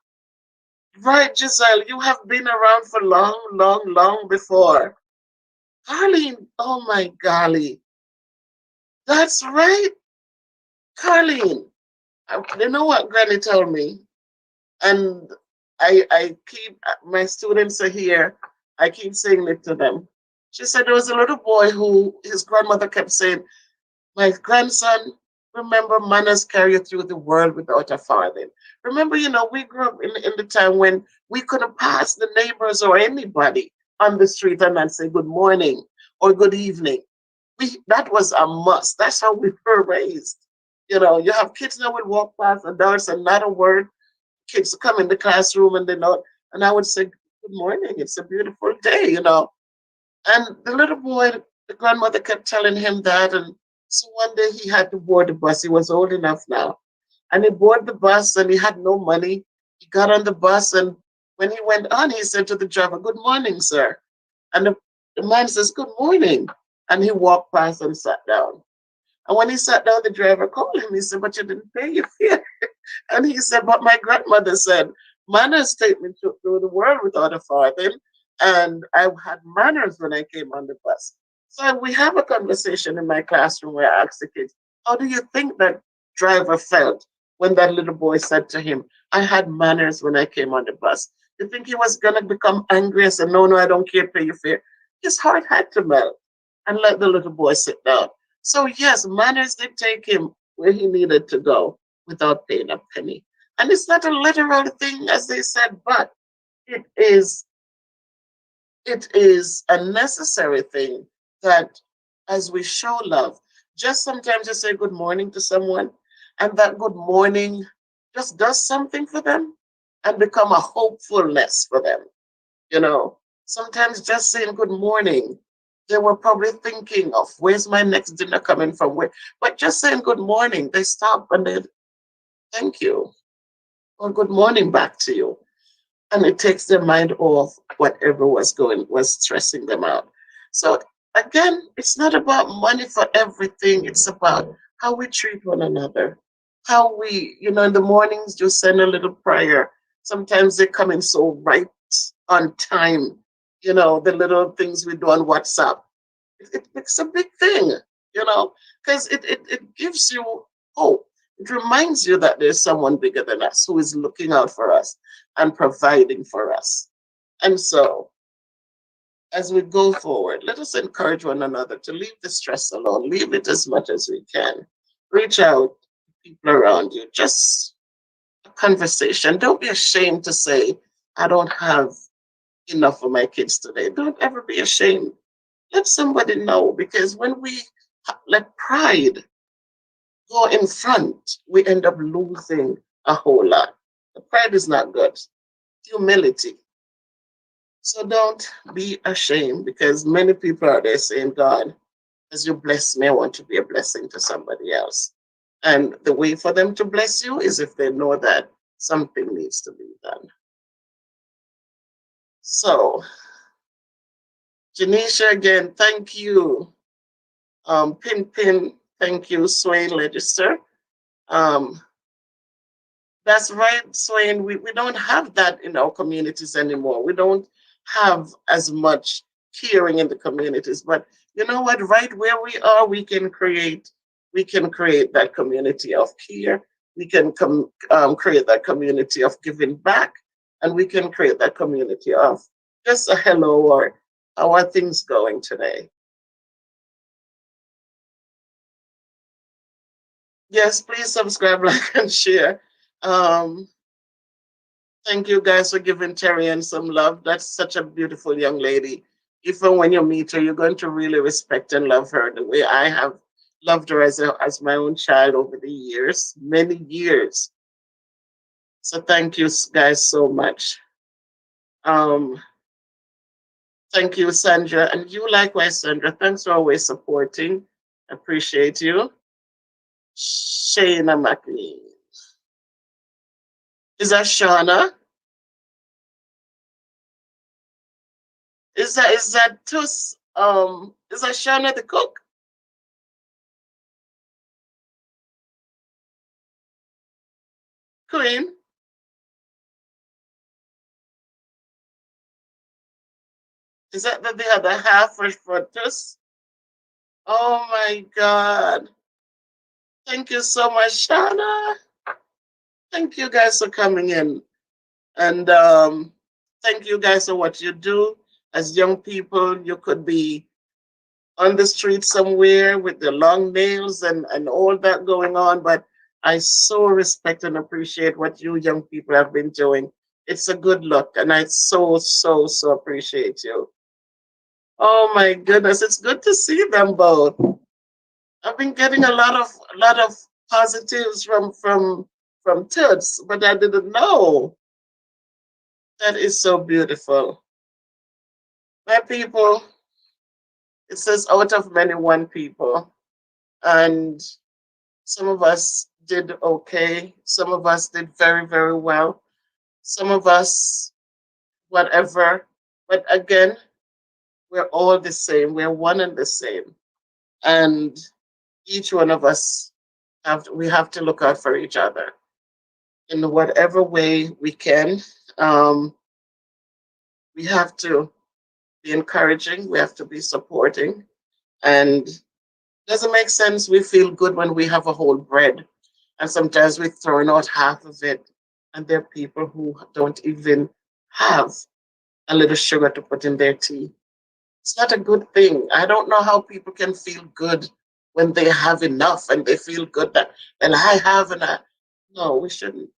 right, Giselle, you have been around for long, long, long before. Carlene, oh my golly, that's right, Carlene. You know what Granny told me? And I keep, my students are here, I keep saying it to them. She said there was a little boy who his grandmother kept saying, my grandson, remember manners carry you through the world without a farthing. Remember, we grew up in the time when we couldn't pass the neighbors or anybody on the street and not say good morning or good evening. That was a must. That's how we were raised. You have kids that would walk past adults and not a word. Kids come in the classroom and they know, and I would say, good morning, it's a beautiful day. And the little boy, the grandmother kept telling him that. And so one day he had to board the bus. He was old enough now. And he boarded the bus and he had no money. He got on the bus and when he went on, he said to the driver, good morning, sir. And the man says, good morning. And he walked past and sat down. And when he sat down, the driver called him. He said, but you didn't pay your fare. And he said, but my grandmother said, manners take me through the world without a farthing. And I had manners when I came on the bus. So we have a conversation in my classroom where I asked the kids, how do you think that driver felt when that little boy said to him, I had manners when I came on the bus? You think he was gonna become angry and say, "No, no, I don't care, pay your fare." His heart had to melt and let the little boy sit down. So yes, manners did take him where he needed to go without paying a penny. And it's not a literal thing, as they said, but it is it is a necessary thing that as we show love, just sometimes just say good morning to someone, and that good morning just does something for them and become a hopefulness for them. You know, sometimes just saying good morning, they were probably thinking of where's my next dinner coming from, where, but just saying good morning, they stop and they thank you or good morning back to you, and it takes their mind off whatever was stressing them out. So again, it's not about money for everything. It's about how we treat one another, how we, in the mornings just send a little prayer. Sometimes they come in so right on time. The little things we do on WhatsApp. It's a big thing, because it gives you hope. It reminds you that there's someone bigger than us who is looking out for us and providing for us. And so, as we go forward, let us encourage one another to leave the stress alone, leave it as much as we can. Reach out to people around you, just a conversation. Don't be ashamed to say, I don't have enough for my kids today. Don't ever be ashamed. Let somebody know, because when we let pride go in front, we end up losing a whole lot. The pride is not good. Humility. So don't be ashamed, because many people are there saying, God, as you bless me, I want to be a blessing to somebody else. And the way for them to bless you is if they know that something needs to be done. So, Janisha, again, thank you. Pin, thank you, Swain Register. Um, that's right, Swain. We don't have that in our communities anymore. We don't have as much caring in the communities. But you know what? Right where we are, we can create that community of care. We can create that community of giving back, and we can create that community of just a hello or how are things going today. Yes, please subscribe, like, and share. Um, Thank you guys for giving Terry some love. That's such a beautiful young lady. Even when you meet her, you're going to really respect and love her the way I have loved her as my own child over the years, many years. So thank you guys so much. Um, Thank you, Sandra. And you likewise, Sandra. Thanks for always supporting. Appreciate you. Shayna McLean. Is that Shauna? Is that Tus? Is that Shauna the cook? Queen? Is that the other half for Tus? Oh my God. Thank you so much, Shauna. Thank you guys for coming in. And thank you guys for what you do. As young people, you could be on the street somewhere with the long nails and all that going on. But I so respect and appreciate what you young people have been doing. It's a good look, and I so appreciate you. Oh my goodness, it's good to see them both. I've been getting a lot of positives from Toots, but I didn't know. That is so beautiful. My people, it says out of many one people. And some of us did okay. Some of us did very, very well. Some of us, whatever. But again, we're all the same. We're one and the same. And each one of us we have to look out for each other in whatever way we can. Um, we have to be encouraging. We have to be supporting. And doesn't make sense. We feel good when we have a whole bread, and sometimes we're throwing out half of it. And there are people who don't even have a little sugar to put in their tea. It's not a good thing. I don't know how people can feel good when they have enough and they feel good that, and I have, and I. No, we shouldn't.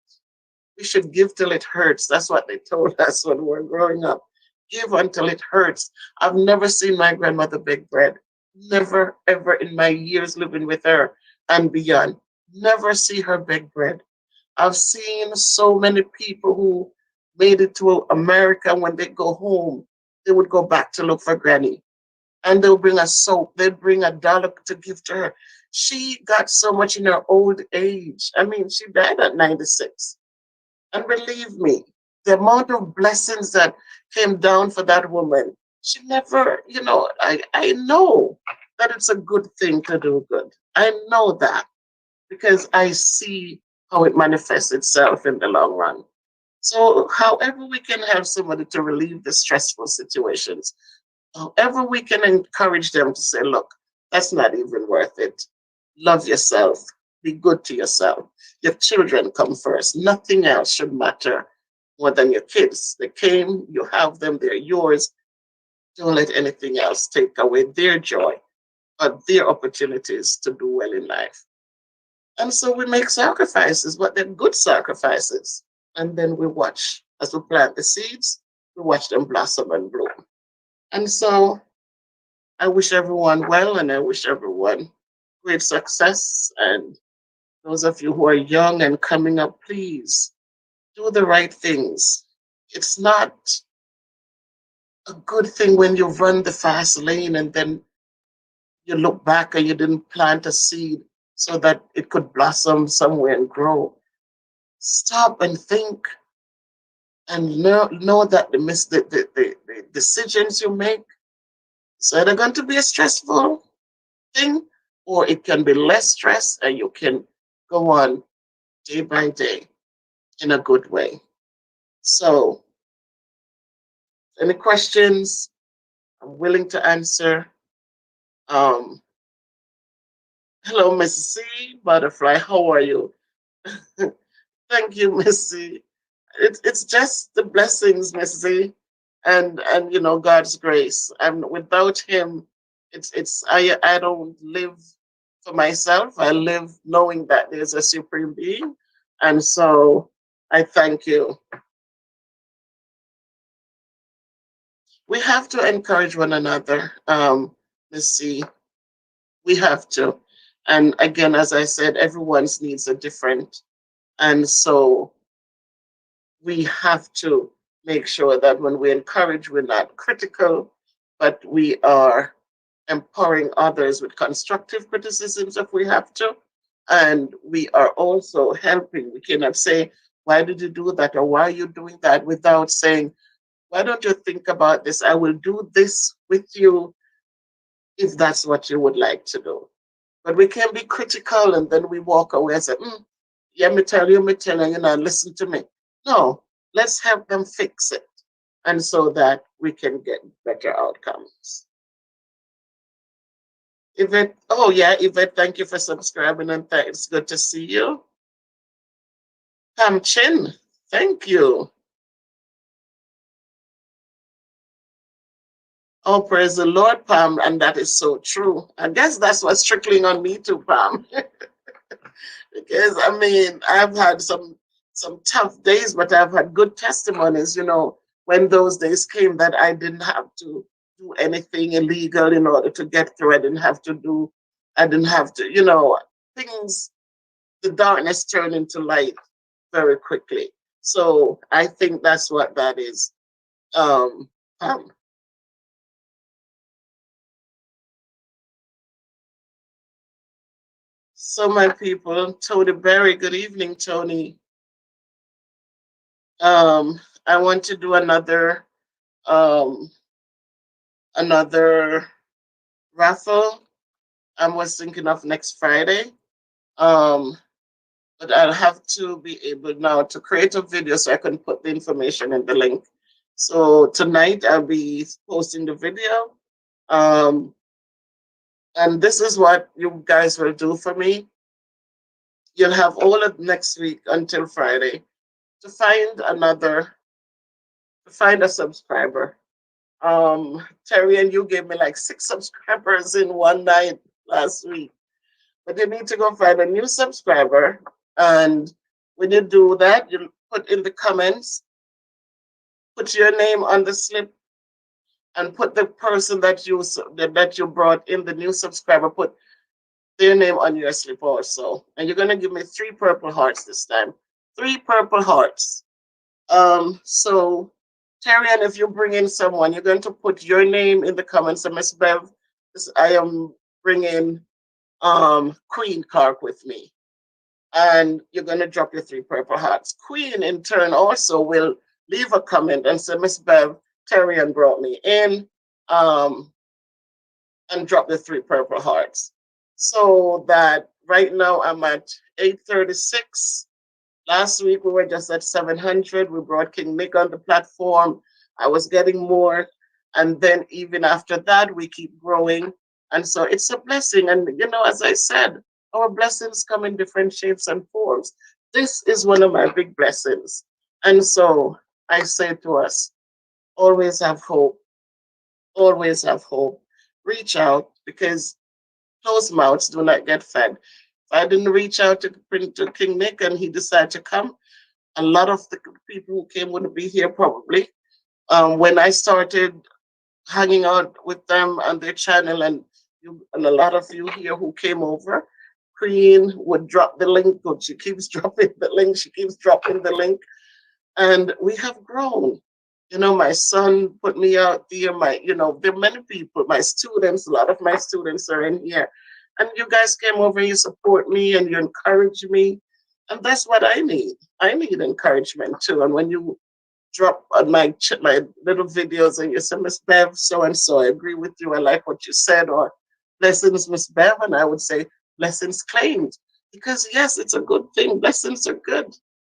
We should give till it hurts. That's what they told us when we were growing up. Give until it hurts. I've never seen my grandmother bake bread. Never, ever in my years living with her and beyond. Never see her bake bread. I've seen so many people who made it to America. When they go home, they would go back to look for Granny. And they'll bring a soap, they'd bring $1 to give to her. She got so much in her old age. I mean, she died at 96. And believe me, the amount of blessings that came down for that woman, she never, I know that it's a good thing to do good. I know that because I see how it manifests itself in the long run. So, however, we can help somebody to relieve the stressful situations, however, we can encourage them to say, look, that's not even worth it. Love yourself, be good to yourself. Your children come first. Nothing else should matter more than your kids. They came, you have them, they're yours. Don't let anything else take away their joy or their opportunities to do well in life. And so we make sacrifices, but they're good sacrifices. And then we watch as we plant the seeds, we watch them blossom and bloom. And so I wish everyone well and I wish everyone great success. And those of you who are young and coming up, please do the right things. It's not a good thing when you run the fast lane and then you look back and you didn't plant a seed so that it could blossom somewhere and grow. Stop and think and know that the decisions you make is either going to be a stressful thing or it can be less stress and you can go on day by day in a good way. So, any questions? I'm willing to answer. Um, Hello, Miss C. Butterfly. How are you? Thank you, Miss C. It's just the blessings, Miss C, and God's grace. And without Him, it's I don't live for myself. I live knowing that there's a supreme being, and so I thank you. We have to encourage one another, Miss C. We have to. And again, as I said, everyone's needs are different. And so we have to make sure that when we encourage, we're not critical, but we are empowering others with constructive criticisms if we have to. And we are also helping. We cannot say, why did you do that? Or why are you doing that? Without saying, why don't you think about this? I will do this with you if that's what you would like to do. But we can be critical and then we walk away and say, yeah, me tell you, listen to me. No, let's help them fix it. And so that we can get better outcomes. Yvette, oh yeah, Yvette, thank you for subscribing and it's good to see you. Pam Chin, thank you. Oh, praise the Lord, Pam, and that is so true. I guess that's what's trickling on me too, Pam. Because I mean, I've had some tough days, but I've had good testimonies, when those days came that I didn't have to do anything illegal in order to get through. I didn't have to, things, the darkness turned into light very quickly. So I think that's what that is. Um, So my people, Tony Berry, good evening, Tony. I want to do um another raffle. I was thinking of next Friday. Um, but I'll have to be able now to create a video so I can put the information in the link. So tonight I'll be posting the video. And this is what you guys will do for me. You'll have all of next week until Friday to find another to find a subscriber. Terry and you gave me like 6 subscribers in one night last week. But you need to go find a new subscriber. And when you do that, you put in the comments, put your name on the slip, and put the person that you brought in, the new subscriber, put their name on your slip also. And you're gonna give me 3 purple hearts this time. 3 purple hearts. So Tarian, if you bring in someone, you're going to put your name in the comments. And Miss Bev, I am bringing Queen Clark with me, and you're going to drop your 3 purple hearts. Queen, in turn, also will leave a comment and say, Miss Bev, Tarian brought me in, um, and drop the 3 purple hearts. So that right now I'm at 836. Last week we were just at 700. We brought King Nick on the platform. I was getting more. And then even after that, we keep growing. And so it's a blessing. And, as I said, our blessings come in different shapes and forms. This is one of my big blessings. And so I say to us, always have hope. Always have hope. Reach out, because closed mouths do not get fed. If I didn't reach out to King Nick and he decided to come, a lot of the people who came wouldn't be here probably. When I started hanging out with them on their channel, and a lot of you here who came over, Queen would drop the link, but she keeps dropping the link, she keeps dropping the link, and we have grown. My son put me out there. There are many people, my students, a lot of my students are in here. And you guys came over, you support me and you encourage me. And that's what I need. I need encouragement too. And when you drop on my little videos and you say, Miss Bev, so and so, I agree with you, I like what you said, or blessings, Miss Bev, and I would say, blessings claimed. Because yes, it's a good thing. Blessings are good.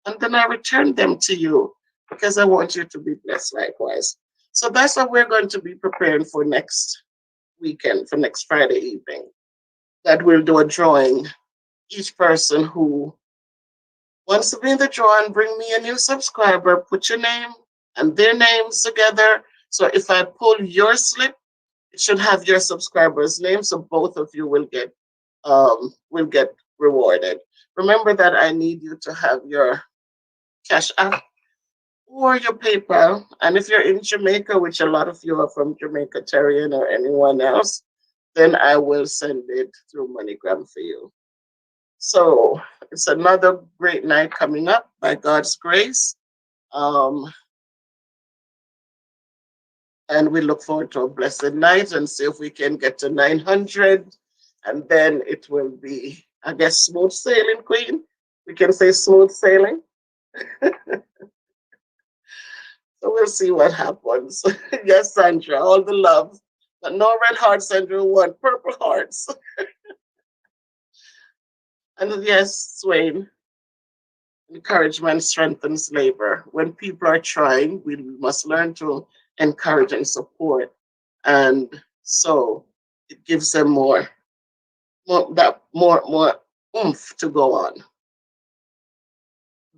And then I return them to you because I want you to be blessed likewise. So that's what we're going to be preparing for next weekend, for next Friday evening. That we'll do a drawing. Each person who wants to be in the draw and bring me a new subscriber, put your name and their names together. So if I pull your slip, it should have your subscriber's name, so both of you will get rewarded. Remember that I need you to have your Cash App or your PayPal. And if you're in Jamaica, which a lot of you are from Jamaica, Terrian, or anyone else, then I will send it through MoneyGram for you. So it's another great night coming up by God's grace. And we look forward to a blessed night and see if we can get to 900. And then it will be, I guess, smooth sailing, Queen. We can say smooth sailing. So we'll see what happens. Yes, Sandra, all the love. But no red hearts, Sandra, want purple hearts. And yes, Swain, encouragement strengthens labor. When people are trying, we must learn to encourage and support. And so it gives them more oomph to go on.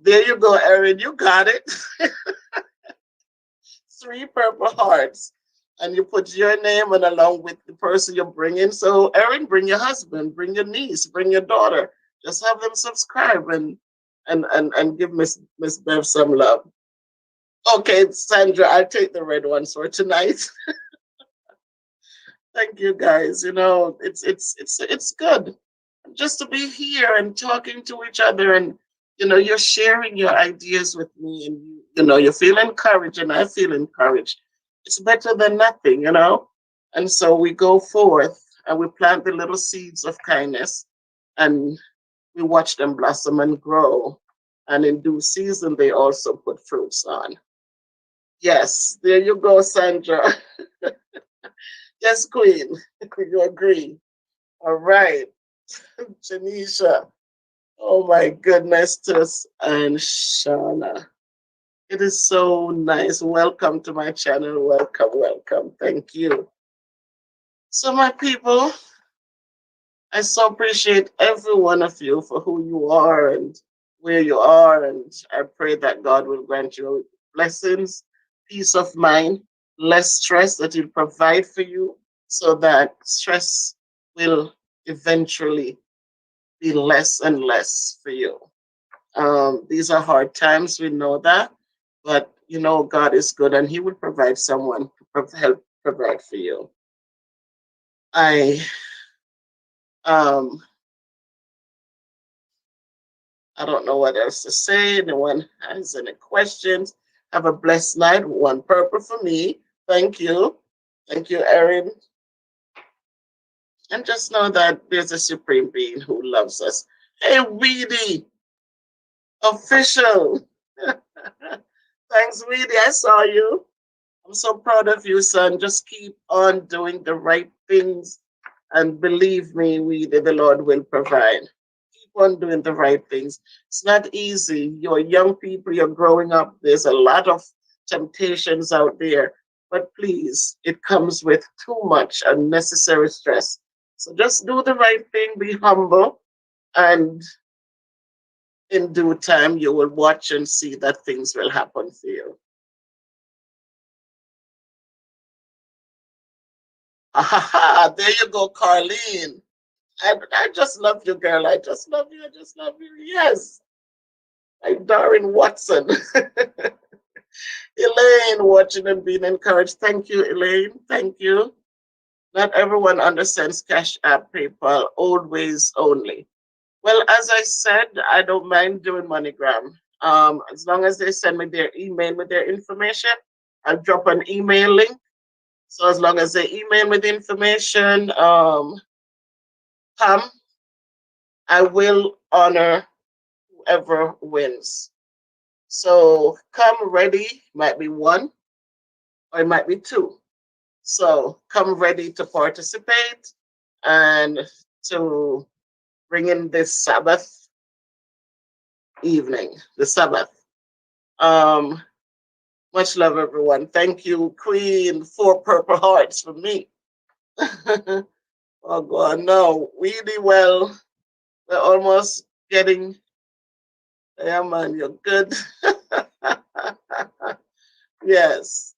There you go, Erin. You got it. 3 purple hearts. And you put your name and along with the person you're bringing. So, Erin, bring your husband, bring your niece, bring your daughter. Just have them subscribe and give Miss Bev some love. Okay, Sandra, I'll take the red ones for tonight. Thank you, guys. It's good just to be here and talking to each other, and you're sharing your ideas with me, and you feel encouraged and I feel encouraged. It's better than nothing. And so we go forth and we plant the little seeds of kindness, and we watch them blossom and grow, and in due season they also put fruits on. Yes, there you go, Sandra. Yes, Queen. You agree. All right. Janisha. Oh my goodness, Tus and Shauna. It is so nice. Welcome to my channel. Welcome, welcome. Thank you. So, my people, I so appreciate every one of you for who you are and where you are. And I pray that God will grant you blessings peace of mind, less stress that He'll provide for you so that stress will eventually be less and less for you. These are hard times, we know that, but you know God is good and He will provide someone to help provide for you. I um I don't know what else to say. Anyone has any questions? Have a blessed night. One purple for me. Thank you. Thank you, Erin. And just know that there's a supreme being who loves us. Hey, Weedy, official. Thanks, Weedy. I saw you. I'm so proud of you, son. Just keep on doing the right things. And believe me, the Lord will provide. Keep on doing the right things. It's not easy. You're young people, you're growing up. There's a lot of temptations out there. But please, it comes with too much unnecessary stress. So just do the right thing, be humble, and in due time, you will watch and see that things will happen for you. Ha ha ha! There you go, Carlene. I just love you, girl. I just love you. I just love you. Yes. Like Darren Watson. Elaine, watching and being encouraged. Thank you, Elaine. Thank you. Not everyone understands Cash App, PayPal, old ways only. Well, as I said, I don't mind doing MoneyGram. As long as they send me their email with their information, I'll drop an email link. So as long as they email me the information, Pam, I will honor whoever wins. So come ready, might be one or it might be two. So come ready to participate and to bring in this Sabbath evening, the Sabbath. Um, much love, everyone. Thank you, Queen, for Purple Hearts for me. Oh God, no, really well. We're almost getting. Yeah, man, you're good. Yes.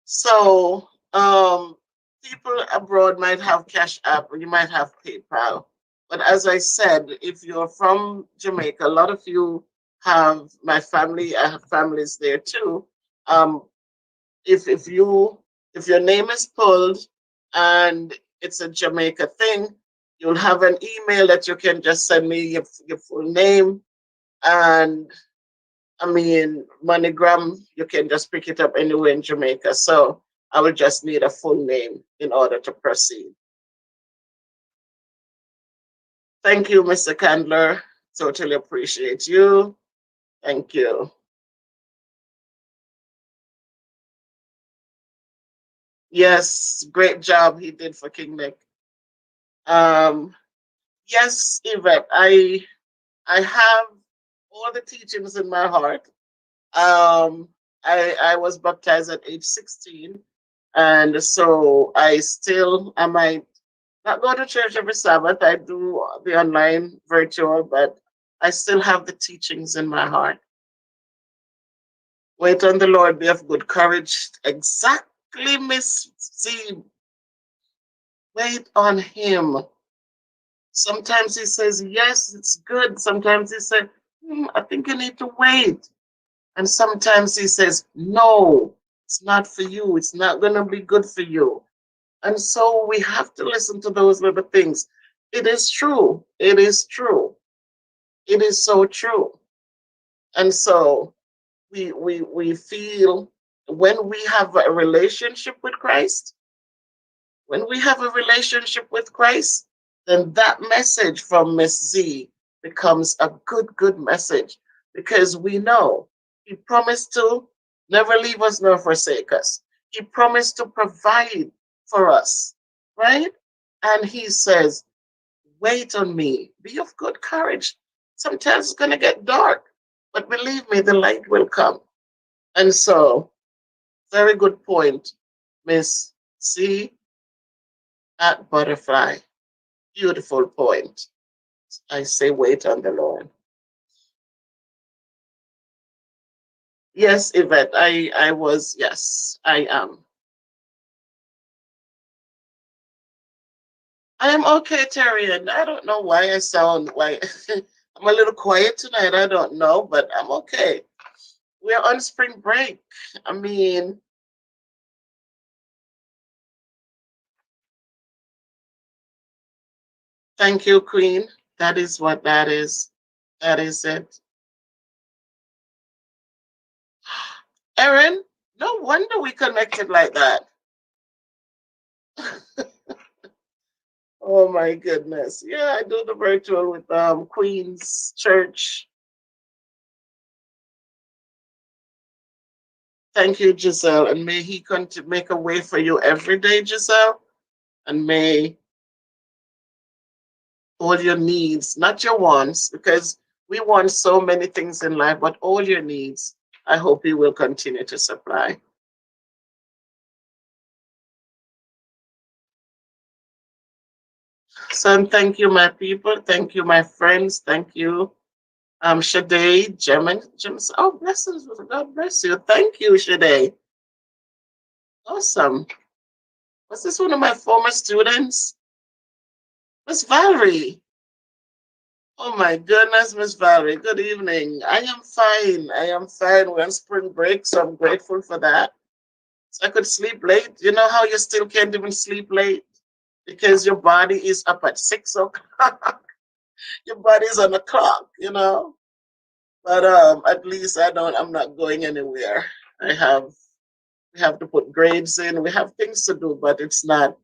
So, people abroad might have Cash App or you might have PayPal. But as I said, if you're from Jamaica, a lot of you have my family. I have families there too. Um, if you if your name is pulled and it's a Jamaica thing, you'll have an email that you can just send me your full name and I mean, MoneyGram, you can just pick it up anywhere in Jamaica. So I will just need a full name in order to proceed. Thank you, Mr. Candler. Totally appreciate you. Thank you. Yes, great job he did for King Nick. Um, yes, Yvette, I have all the teachings in my heart. I was baptized at age 16, and so I might not go to church every Sabbath. I do the online virtual, but I still have the teachings in my heart. Wait on the Lord, be of good courage. Exactly, Miss Z. Wait on Him. Sometimes He says, yes, it's good. Sometimes He says, I think you need to wait. And sometimes He says, no, it's not for you. It's not going to be good for you. And so we have to listen to those little things. It is true. It is true. It is so true. And so we feel when we have a relationship with Christ, when we have a relationship with Christ, then that message from Miss Z becomes a good message because we know He promised to never leave us nor forsake us. He promised to provide for us, right? And He says, wait on me, be of good courage. Sometimes it's going to get dark, but believe me, the light will come. And so, very good point, Miss C at Butterfly. Beautiful point. I say, wait on the Lord. Yes, Yvette, I was, yes, I am. I am okay, Terry, and I don't know why I sound like I'm a little quiet tonight. I don't know, but I'm okay. We're on spring break. I mean, thank you, Queen. That is what that is. That is it. Erin, no wonder we connected like that. Oh my goodness. Yeah, I do the virtual with Queen's Church. Thank you, Giselle. And may he make a way for you every day, Giselle. And may all your needs, not your wants, because we want so many things in life, but all your needs, I hope he will continue to supply. So thank you, my people. Thank you, my friends. Thank you, Shade, Gems. Oh, blessings. God bless you. Thank you, Shade. Awesome. Was this one of my former students? Miss Valerie. Oh my goodness, Miss Valerie. Good evening. I am fine. I am fine. We're on spring break, so I'm grateful for that. So I could sleep late. You know how you still can't even sleep late because your body is up at 6 o'clock. Your body's on the clock, you know. But at least I'm not going anywhere. I have we have to put grades in. We have things to do, but it's not,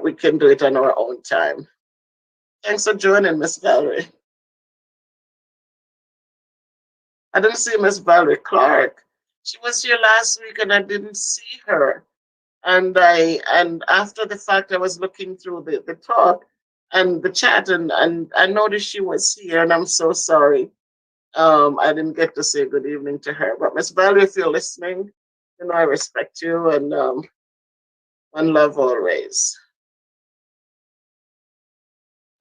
we can do it on our own time. Thanks for joining, Miss Valerie. I didn't see Miss Valerie Clark. She was here last week and I didn't see her. And after the fact I was looking through the talk and the chat and I noticed she was here and I'm so sorry. I didn't get to say good evening to her. But Miss Valerie, if you're listening, I respect you and one love always.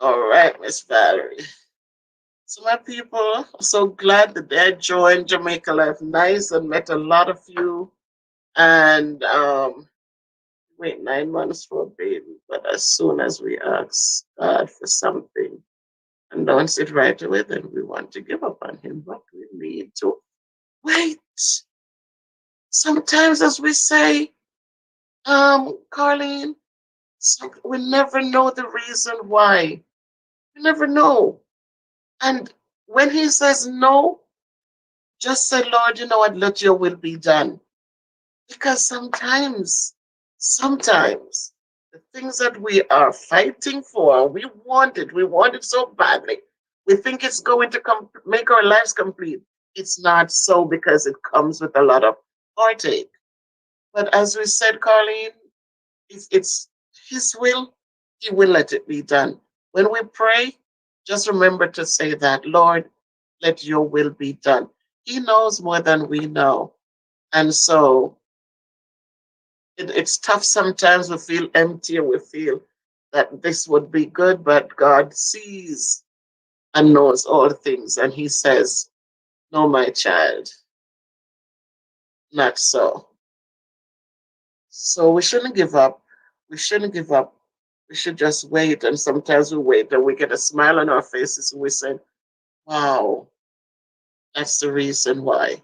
All right, Miss Valerie. So my people, I'm so glad that they joined Jamaica Life Nice and met a lot of you. And wait 9 months for a baby, but as soon as we ask God for something and don't sit right away, then we want to give up on Him. But we need to wait. Sometimes, as we say, Carlene, we never know the reason why. We never know. And when He says no, just say, Lord, you know what, let your will be done. Because sometimes, the things that we are fighting for, we want it so badly. We think it's going to make our lives complete. It's not so because it comes with a lot of heartache. But as we said, Carlene, if it's His will, He will let it be done. When we pray, just remember to say that, Lord, let your will be done. He knows more than we know. And so it's tough sometimes. We feel empty and we feel that this would be good, but God sees and knows all things. And He says, no, my child, not so. So we shouldn't give up. We shouldn't give up. We should just wait. And sometimes we wait and we get a smile on our faces and we say, wow, that's the reason why.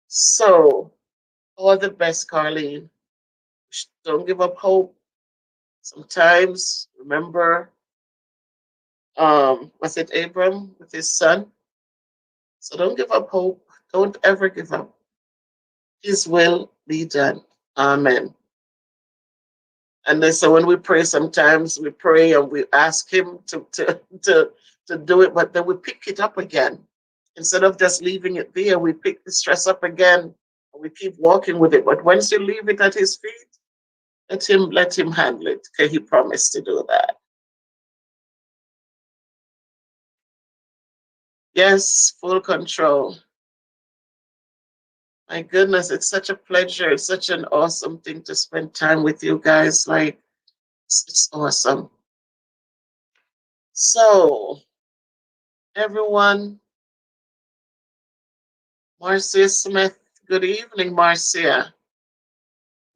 So, all the best, Carlene. Don't give up hope. Sometimes, remember, was it Abram with his son? So don't give up hope. Don't ever give up. His will be done. Amen. And then so when we pray, sometimes we pray and we ask him to do it, but then we pick it up again. Instead of just leaving it there, we pick the stress up again and we keep walking with it. But once you leave it at his feet, let him handle it, because he promised to do that. Yes, full control. My goodness, it's such a pleasure. It's such an awesome thing to spend time with you guys. Like, it's awesome. So, everyone. Marcia Smith, good evening, Marcia.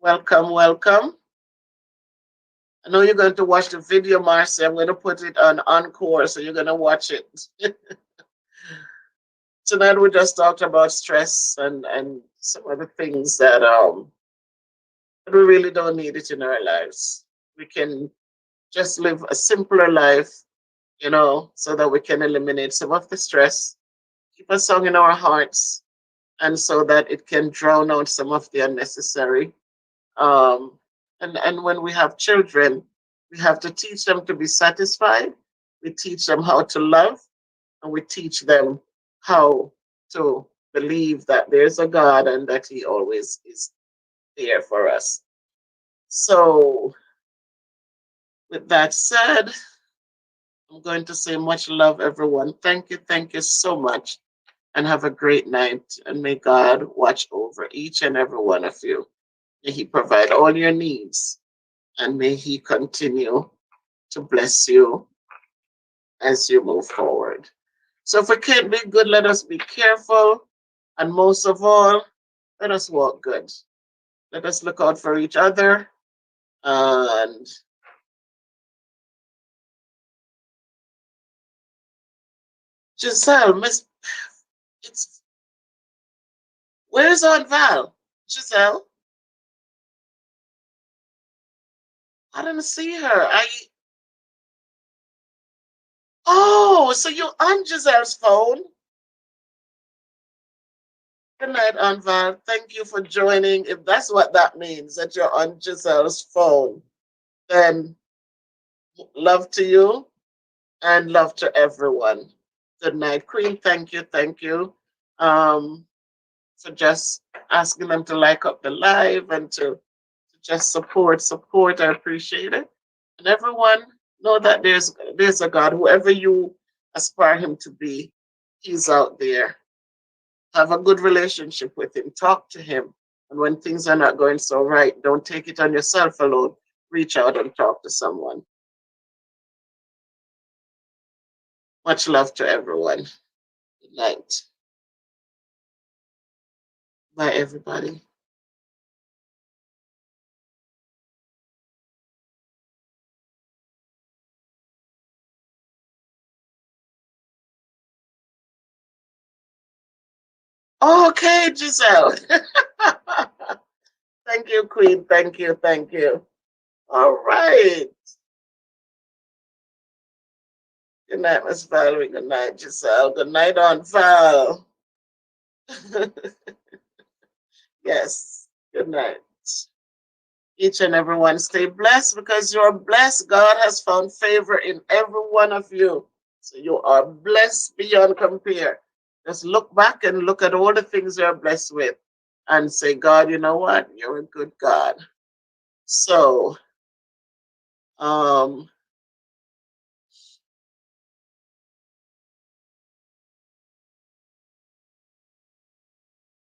Welcome, welcome. I know you're going to watch the video, Marcia. I'm going to put it on Encore, so you're going to watch it. Tonight we just talked about stress and some other things that we really don't need it in our lives. We can just live a simpler life, so that we can eliminate some of the stress, keep a song in our hearts, and so that it can drown out some of the unnecessary. Um, and when we have children, we have to teach them to be satisfied. We teach them how to love, and we teach them how to believe that there's a God and that He always is there for us. So, with that said, I'm going to say much love, everyone. Thank you so much, and have a great night. And may God watch over each and every one of you. May He provide all your needs, and may He continue to bless you as you move forward. So, if we can't be good, let us be careful. And most of all, let us walk good. Let us look out for each other. And Giselle, it's where's Aunt Val? Giselle, I didn't see her. Oh, so you're on Giselle's phone. Good night, Aunt Val. Thank you for joining. If that's what that means, that you're on Giselle's phone, then love to you and love to everyone. Good night, Queen. Thank you um, for just asking them to like up the live and to just support. I appreciate it. And everyone, know that there's a God. Whoever you aspire Him to be, He's out there. Have a good relationship with Him. Talk to Him. And when things are not going so right, don't take it on yourself alone. Reach out and talk to someone. Much love to everyone. Good night. Bye, everybody. Okay, Giselle. Thank you, Queen. Thank you. All right. Good night, Miss Valerie. Good night, Giselle. Good night, Aunt Val. Yes. Good night. Each and everyone stay blessed because you're blessed. God has found favor in every one of you. So you are blessed beyond compare. Just look back and look at all the things you're blessed with and say, God, you know what? You're a good God. So, um,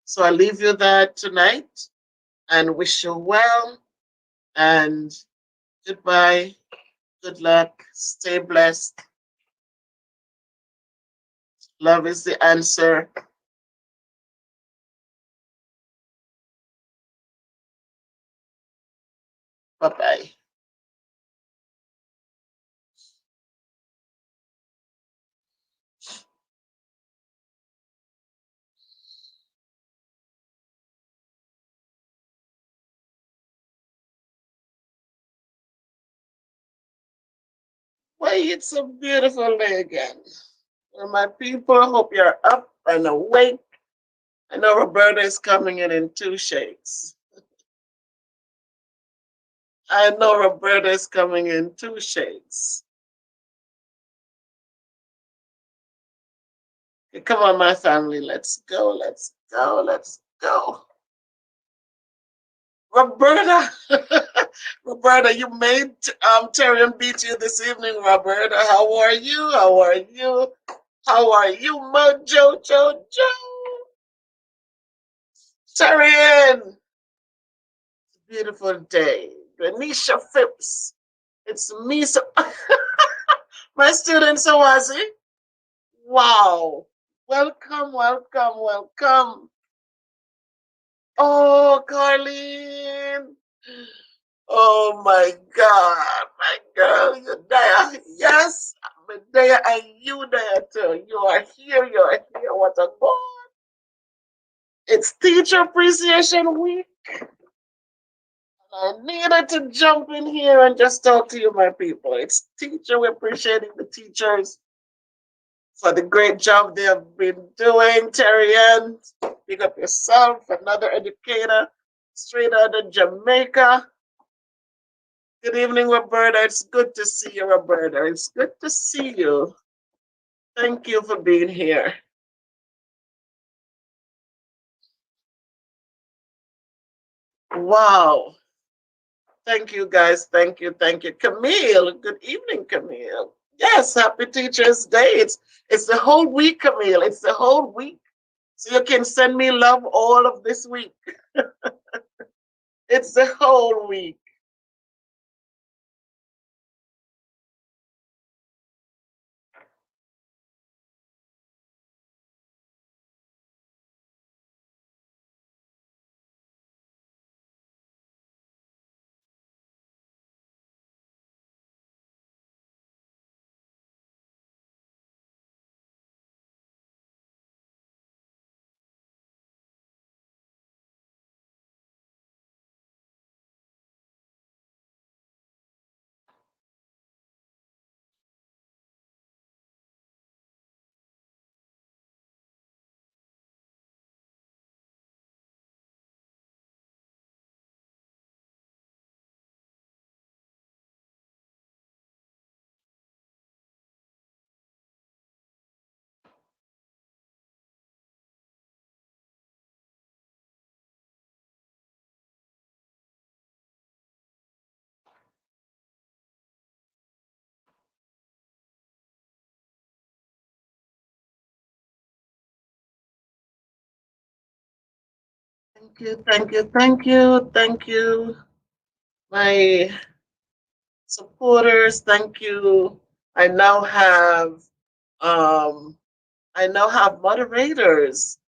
so I leave you that tonight and wish you well and goodbye. Good luck. Stay blessed. Love is the answer. Bye bye. Why, it's a beautiful day again. Well, my people, hope you're up and awake. I know Roberta is coming in two shakes. I know Roberta is coming in two shakes. Okay, come on, my family. Let's go. Let's go. Let's go. Roberta, Roberta, you made Tyrion beat you this evening, Roberta. How are you? How are you? How are you, Mojo Jojo? Tyrion, beautiful day. Renisha Phipps. It's me. So my student Sawazi. Wow. Welcome, welcome, welcome. Oh, Carlene. Oh my God, my girl, you there. Yes, I'm there and you there too. You are here, you are here. What a God. It's Teacher Appreciation Week. I needed to jump in here and just talk to you, my people. It's teacher. We're appreciating the teachers for the great job they have been doing. Terry Ann, pick up yourself, another educator straight out of Jamaica. Good evening, Roberta. It's good to see you, Roberta. It's good to see you. Thank you for being here. Wow. Thank you, guys. Thank you. Thank you. Camille. Good evening, Camille. Yes, happy Teachers Day. It's the whole week, Camille. It's the whole week. So you can send me love all of this week. It's the whole week. Thank you, thank you, thank you, thank you, my supporters. Thank you. I now have um I now have moderators.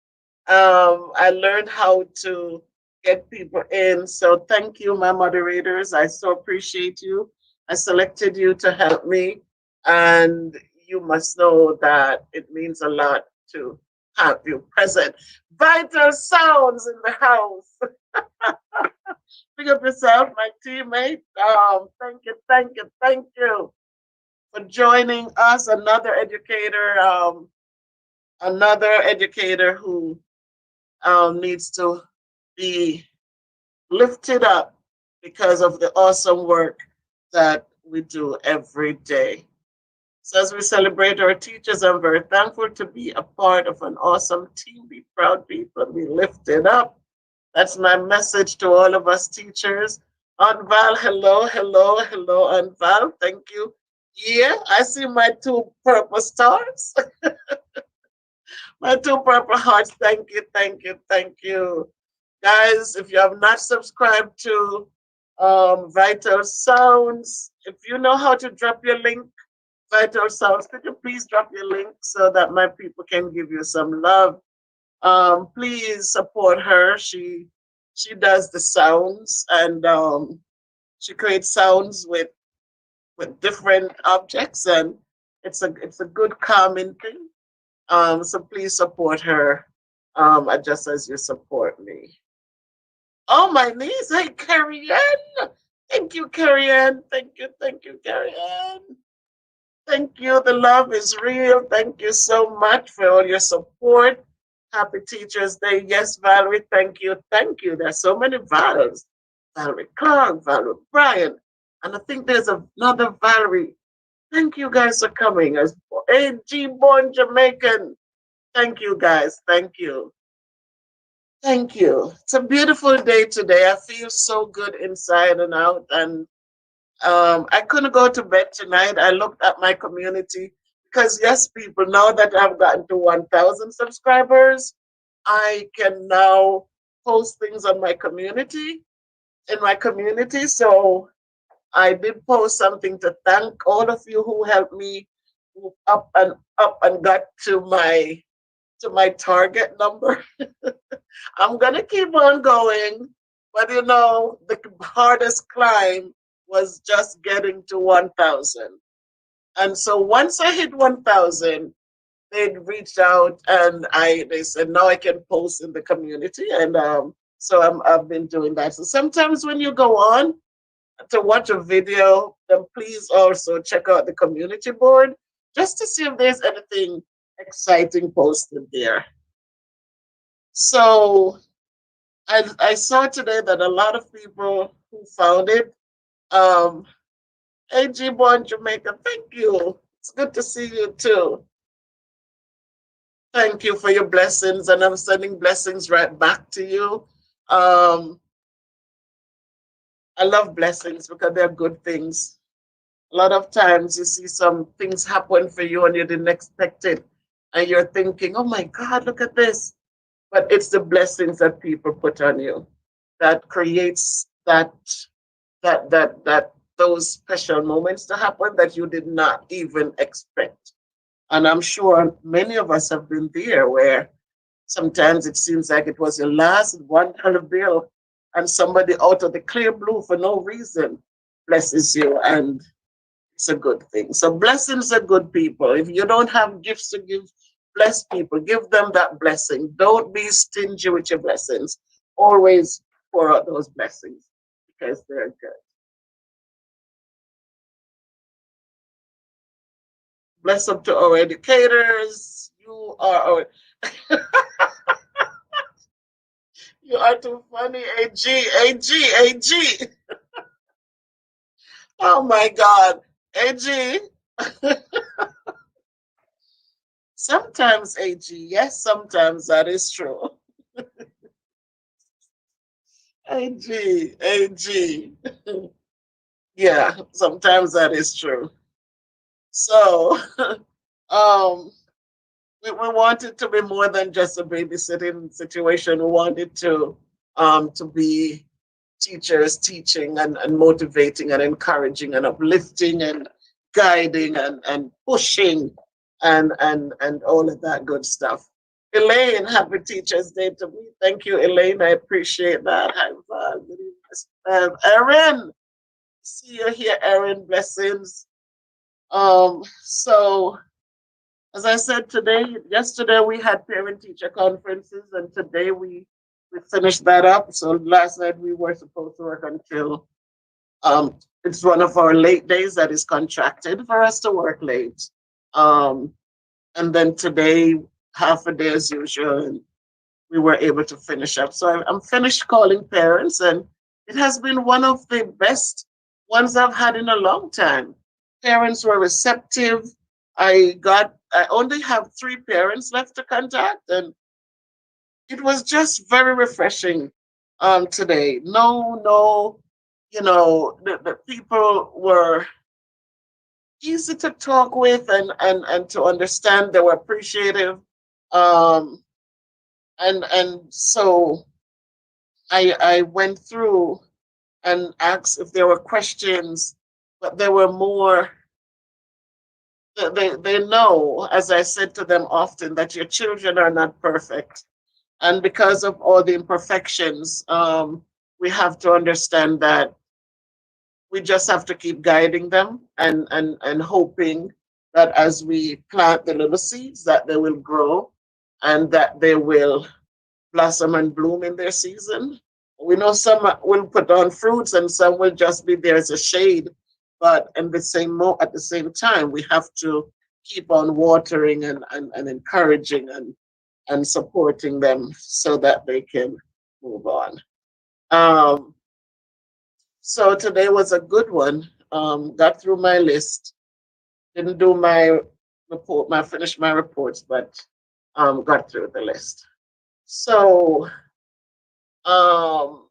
I learned how to get people in. So thank you, my moderators. I so appreciate you. I selected you to help me, and you must know that it means a lot to have you present. Vital sounds in the house. Pick up yourself, my teammate. Thank you, thank you, thank you for joining us. Another educator who needs to be lifted up because of the awesome work that we do every day. So, as we celebrate our teachers, I'm very thankful to be a part of an awesome team. Be proud, people, be lifted up. That's my message to all of us teachers. Aunt Val, hello, hello, hello, Aunt Val. Thank you. Yeah, I see my two purple stars, my two purple hearts. Thank you, thank you, thank you. Guys, if you have not subscribed to Vital Sounds, if you know how to drop your link, Vital Sounds, could you please drop your link so that my people can give you some love? Please support her. She does the sounds, and she creates sounds with different objects, and it's a good calming thing. So please support her, just as you support me. Oh, my niece. Hey, Carrie Ann. Thank you, Carrie Ann. Thank you, Carrie Ann. Thank you. The love is real. Thank you so much for all your support. Happy Teachers Day. Yes, Valerie. Thank you. Thank you. There's so many Valeries. Valerie Clark, Valerie Bryan. And I think there's another Valerie. Thank you guys for coming. As AG born Jamaican. Thank you guys. Thank you. Thank you. It's a beautiful day today. I feel so good inside and out. And I couldn't go to bed tonight. I looked at my community because, yes, people, now that I've gotten to 1,000 subscribers, I can now post things on my community, in my community. So I did post something to thank all of you who helped me up and got to my target number. I'm gonna keep on going, but the hardest climb was just getting to 1,000. And so once I hit 1,000, they'd reached out and they said now I can post in the community, and so I've been doing that. So sometimes when you go on to watch a video, then please also check out the community board just to see if there's anything exciting posted there. So I saw today that a lot of people who found it. Um, AG Born Jamaica, thank you. It's good to see you too. Thank you for your blessings, and I'm sending blessings right back to you. Um, I love blessings because they're good things. A lot of times you see some things happen for you and you didn't expect it, and you're thinking, "Oh my God, look at this!" But it's the blessings that people put on you that creates that those special moments to happen that you did not even expect. And I'm sure many of us have been there where sometimes it seems like it was your last $1 bill and somebody out of the clear blue for no reason blesses you, and it's a good thing. So blessings are good, people. If you don't have gifts to give, bless people. Give them that blessing. Don't be stingy with your blessings. Always pour out those blessings because they're good. Bless up to our educators. You are our you are too funny, AG, AG, AG. Oh my God, AG. Sometimes AG, yes, sometimes that is true. AG, AG. Yeah, sometimes that is true. So, um, we want it to be more than just a babysitting situation. We want it to be teachers teaching and motivating and encouraging and uplifting and guiding and pushing and all of that good stuff. Elaine, happy Teachers Day to me. Thank you, Elaine. I appreciate that. High five. Good evening. Erin, see you here, Erin. Blessings. So as I said yesterday we had parent teacher conferences, and today we finished that up. So last night we were supposed to work until it's one of our late days that is contracted for us to work late. Um, and then today half a day as usual, and we were able to finish up. So I'm finished calling parents, and it has been one of the best ones I've had in a long time. Parents were receptive. I only have 3 parents left to contact, and it was just very refreshing today. No, the people were easy to talk with and to understand. They were appreciative. Um, and so I went through and asked if there were questions, but there were more. They know, as I said to them often, that your children are not perfect. And because of all the imperfections, we have to understand that we just have to keep guiding them and hoping that as we plant the little seeds, that they will grow and that they will blossom and bloom in their season. We know some will put on fruits and some will just be there as a shade. But at the same time, we have to keep on watering and encouraging and supporting them so that they can move on. Um, so today was a good one. Got through my list. Didn't do my finish my reports, but got through the list. So um,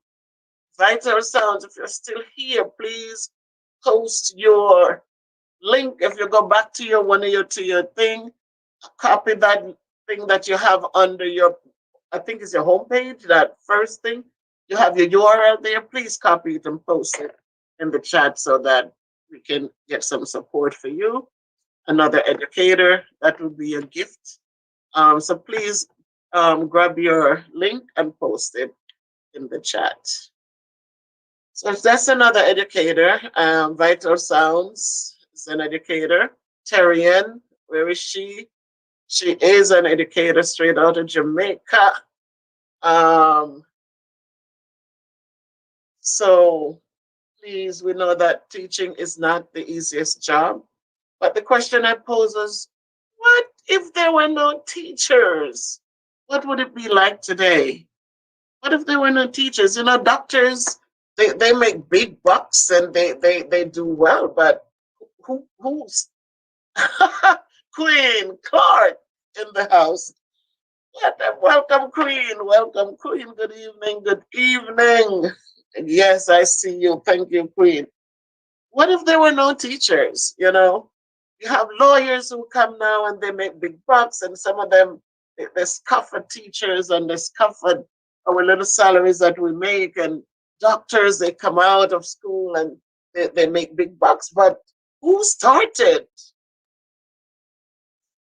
Vital Sounds, if you're still here, please post your link. If you go back to your thing, copy that thing that you have under your, I think it's your homepage, that first thing. You have your URL there. Please copy it and post it in the chat so that we can get some support for you. another educator. That would be a gift. So please grab your link and post it in the chat. So that's another educator. Vital Sounds is an educator. Terrian, where is she? She is an educator straight out of Jamaica. Um, so please, we know that teaching is not the easiest job. But the question I pose is, what if there were no teachers? What would it be like today? What if there were no teachers? You know, doctors, they make big bucks and they do well, but who's Queen Clark in the house? Welcome, Queen. Welcome, Queen. Good evening. Good evening. Yes, I see you. Thank you, Queen. What if there were no teachers? You know, you have lawyers who come now and they make big bucks, and some of them they scoff at teachers and they scoff at our little salaries that we make. And doctors, they come out of school and they make big bucks. But who started?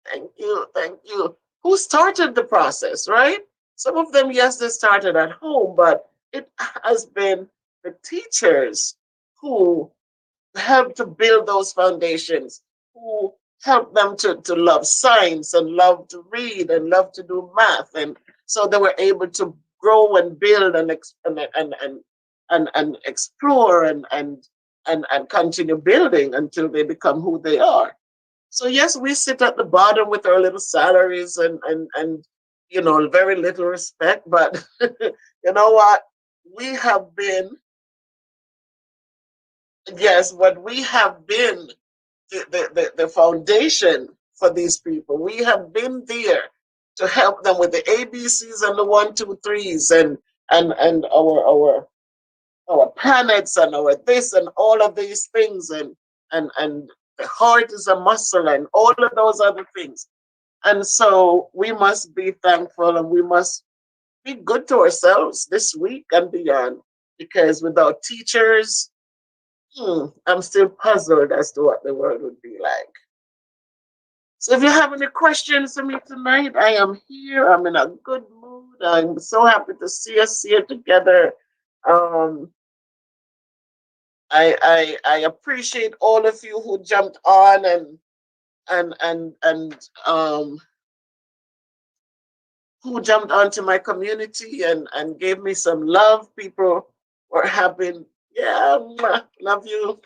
Thank you, thank you. Who started the process, right? Some of them, yes, they started at home, but it has been the teachers who help to build those foundations, who help them to love science and love to read and love to do math. And so they were able to grow and build and explore and continue building until they become who they are. So yes, we sit at the bottom with our little salaries and you know, very little respect, but you know what? We have been, yes, but we have been the foundation for these people. We have been there to help them with the ABCs and the one, two, threes and our planets and our this and all of these things and the heart is a muscle and all of those other things. And so we must be thankful and we must be good to ourselves this week and beyond. Because without teachers, I'm still puzzled as to what the world would be like. So if you have any questions for me tonight, I am here. I'm in a good mood. I'm so happy to see us here together. Um, I appreciate all of you who jumped on and who jumped onto my community and gave me some love. People were having, yeah, love you.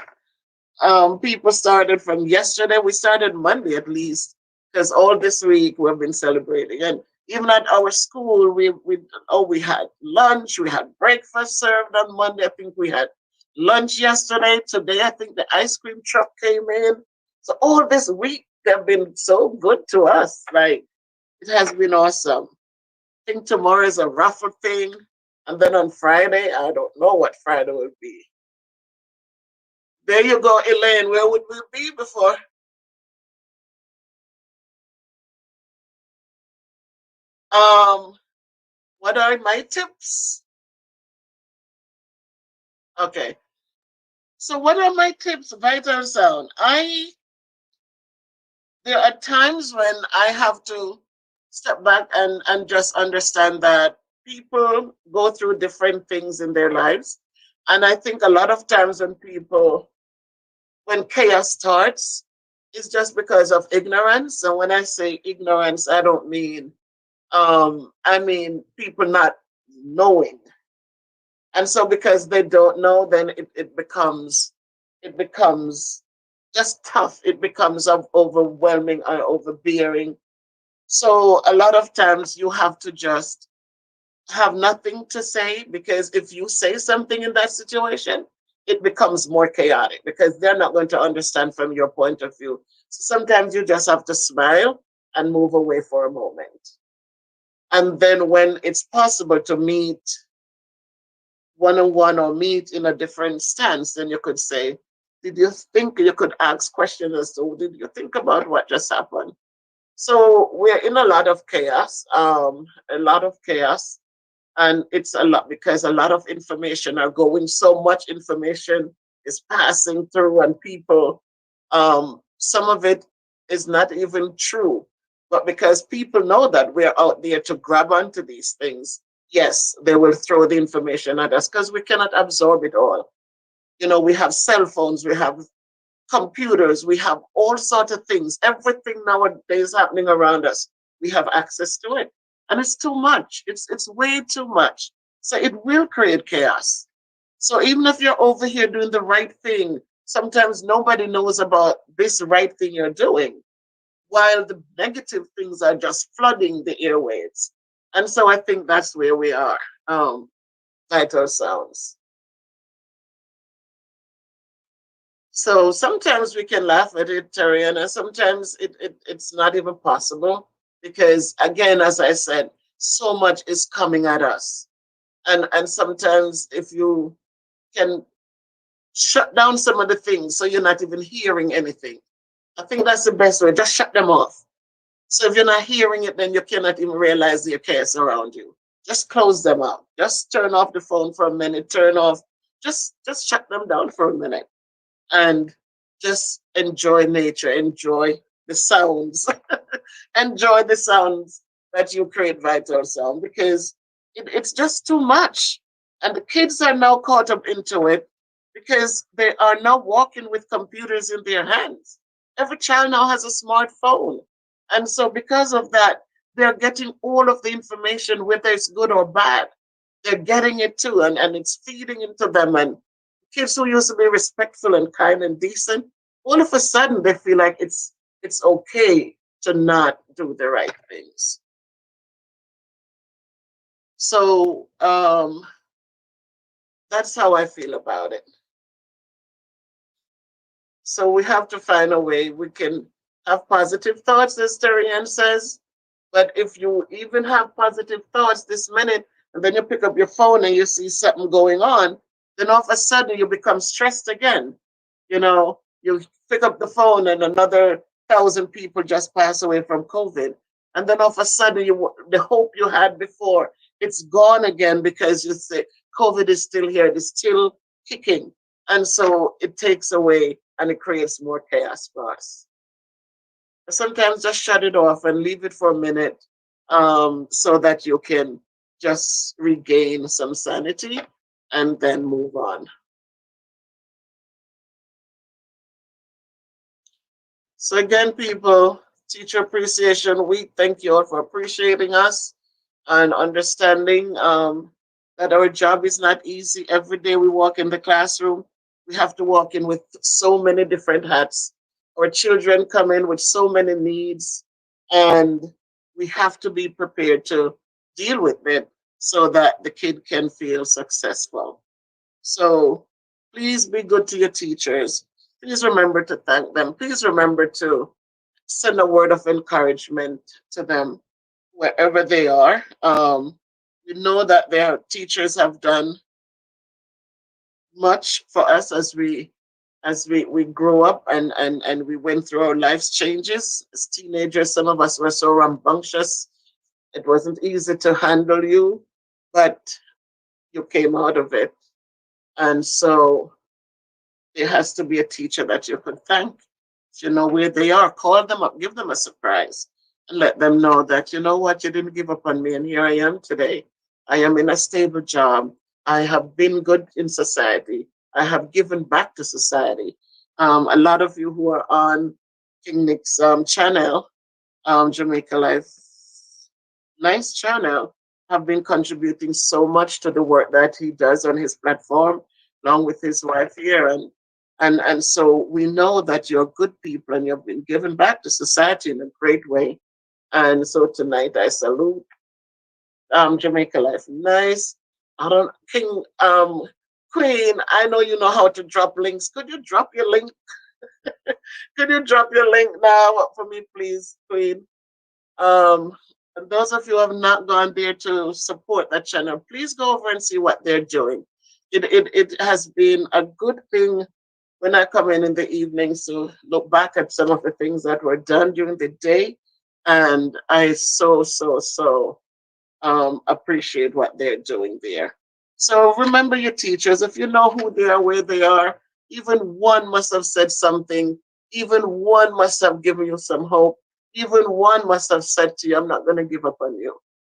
People started from yesterday. We started Monday at least, because all this week we've been celebrating. And even at our school, we had lunch, we had breakfast served on Monday. I think we had lunch yesterday. Today, I think the ice cream truck came in. So all this week they've been so good to us. Like it has been awesome. I think tomorrow is a raffle thing. And then on Friday, I don't know what Friday will be. There you go, Elaine. Where would we be before? Um, what are my tips? Okay. So what are my tips? Vital sound. There are times when I have to step back and just understand that people go through different things in their lives. And I think a lot of times when chaos starts, it's just because of ignorance. And when I say ignorance, I mean people not knowing. And so because they don't know, then it becomes just tough. It becomes overwhelming and overbearing. So a lot of times you have to just have nothing to say, because if you say something in that situation, it becomes more chaotic because they're not going to understand from your point of view. So sometimes you just have to smile and move away for a moment. And then when it's possible to meet one on one or meet in a different stance, then you could say, did you think you could ask questions as to did you think about what just happened? So we're in a lot of chaos, a lot of chaos. And it's a lot because a lot of information are going, so much information is passing through, and people, some of it is not even true. But because people know that we're out there to grab onto these things, yes, they will throw the information at us because we cannot absorb it all. You know, we have cell phones, we have computers, we have all sorts of things. Everything nowadays happening around us, we have access to it. And it's too much. It's way too much. So it will create chaos. So even if you're over here doing the right thing, sometimes nobody knows about this right thing you're doing, while the negative things are just flooding the airwaves. And so I think that's where we are. Vital sounds. So sometimes we can laugh at it, Terry, and sometimes it's not even possible because, again, as I said, so much is coming at us. And sometimes if you can shut down some of the things so you're not even hearing anything, I think that's the best way. Just shut them off. So if you're not hearing it, then you cannot even realize the chaos around you. Just close them out. Just turn off the phone for a minute. Turn off. Just shut them down for a minute and just enjoy nature, enjoy the sounds, enjoy the sounds that you create, Vital Sound, because it's just too much. And the kids are now caught up into it because they are now walking with computers in their hands. Every child now has a smartphone. And so, because of that, they're getting all of the information, whether it's good or bad. They're getting it too, and it's feeding into them. And kids who used to be respectful and kind and decent, all of a sudden they feel like it's okay to not do the right things. So that's how I feel about it. So we have to find a way we can have positive thoughts, as Terian says. But if you even have positive thoughts this minute, and then you pick up your phone and you see something going on, then all of a sudden you become stressed again. You know, you pick up the phone and another 1,000 people just pass away from COVID. And then all of a sudden the hope you had before, it's gone again because you say COVID is still here, it's still kicking. And so it takes away and it creates more chaos for us. Sometimes just shut it off and leave it for a minute, so that you can just regain some sanity and then move on. So again, people, Teacher Appreciation Week, thank you all for appreciating us and understanding that our job is not easy. Every day we walk in the classroom, we have to walk in with so many different hats. Our children come in with so many needs, and we have to be prepared to deal with it so that the kid can feel successful. So please be good to your teachers. Please remember to thank them. Please remember to send a word of encouragement to them wherever they are. We know that their teachers have done much for us as we grow up and we went through our life's changes. As teenagers, some of us were so rambunctious. It wasn't easy to handle you, but you came out of it. And so there has to be a teacher that you could thank. If you know where they are, call them up, give them a surprise, and let them know that, you know what, you didn't give up on me, and here I am today. I am in a stable job. I have been good in society. I have given back to society. A lot of you who are on King Nick's channel, Jamaica Life, nice channel, have been contributing so much to the work that he does on his platform, along with his wife here. And so we know that you're good people and you've been given back to society in a great way. And so tonight I salute Jamaica Life. Nice. I don't King Queen, I know you know how to drop links. Could you drop your link? Could you drop your link now for me, please, Queen? And those of you who have not gone there to support that channel, please go over and see what they're doing. It has been a good thing when I come in the evenings to look back at some of the things that were done during the day. And I so appreciate what they're doing there. So remember your teachers. If you know who they are, where they are, even one must have said something Even one must have given you some hope. Even one must have said to you, I'm not going to give up on you.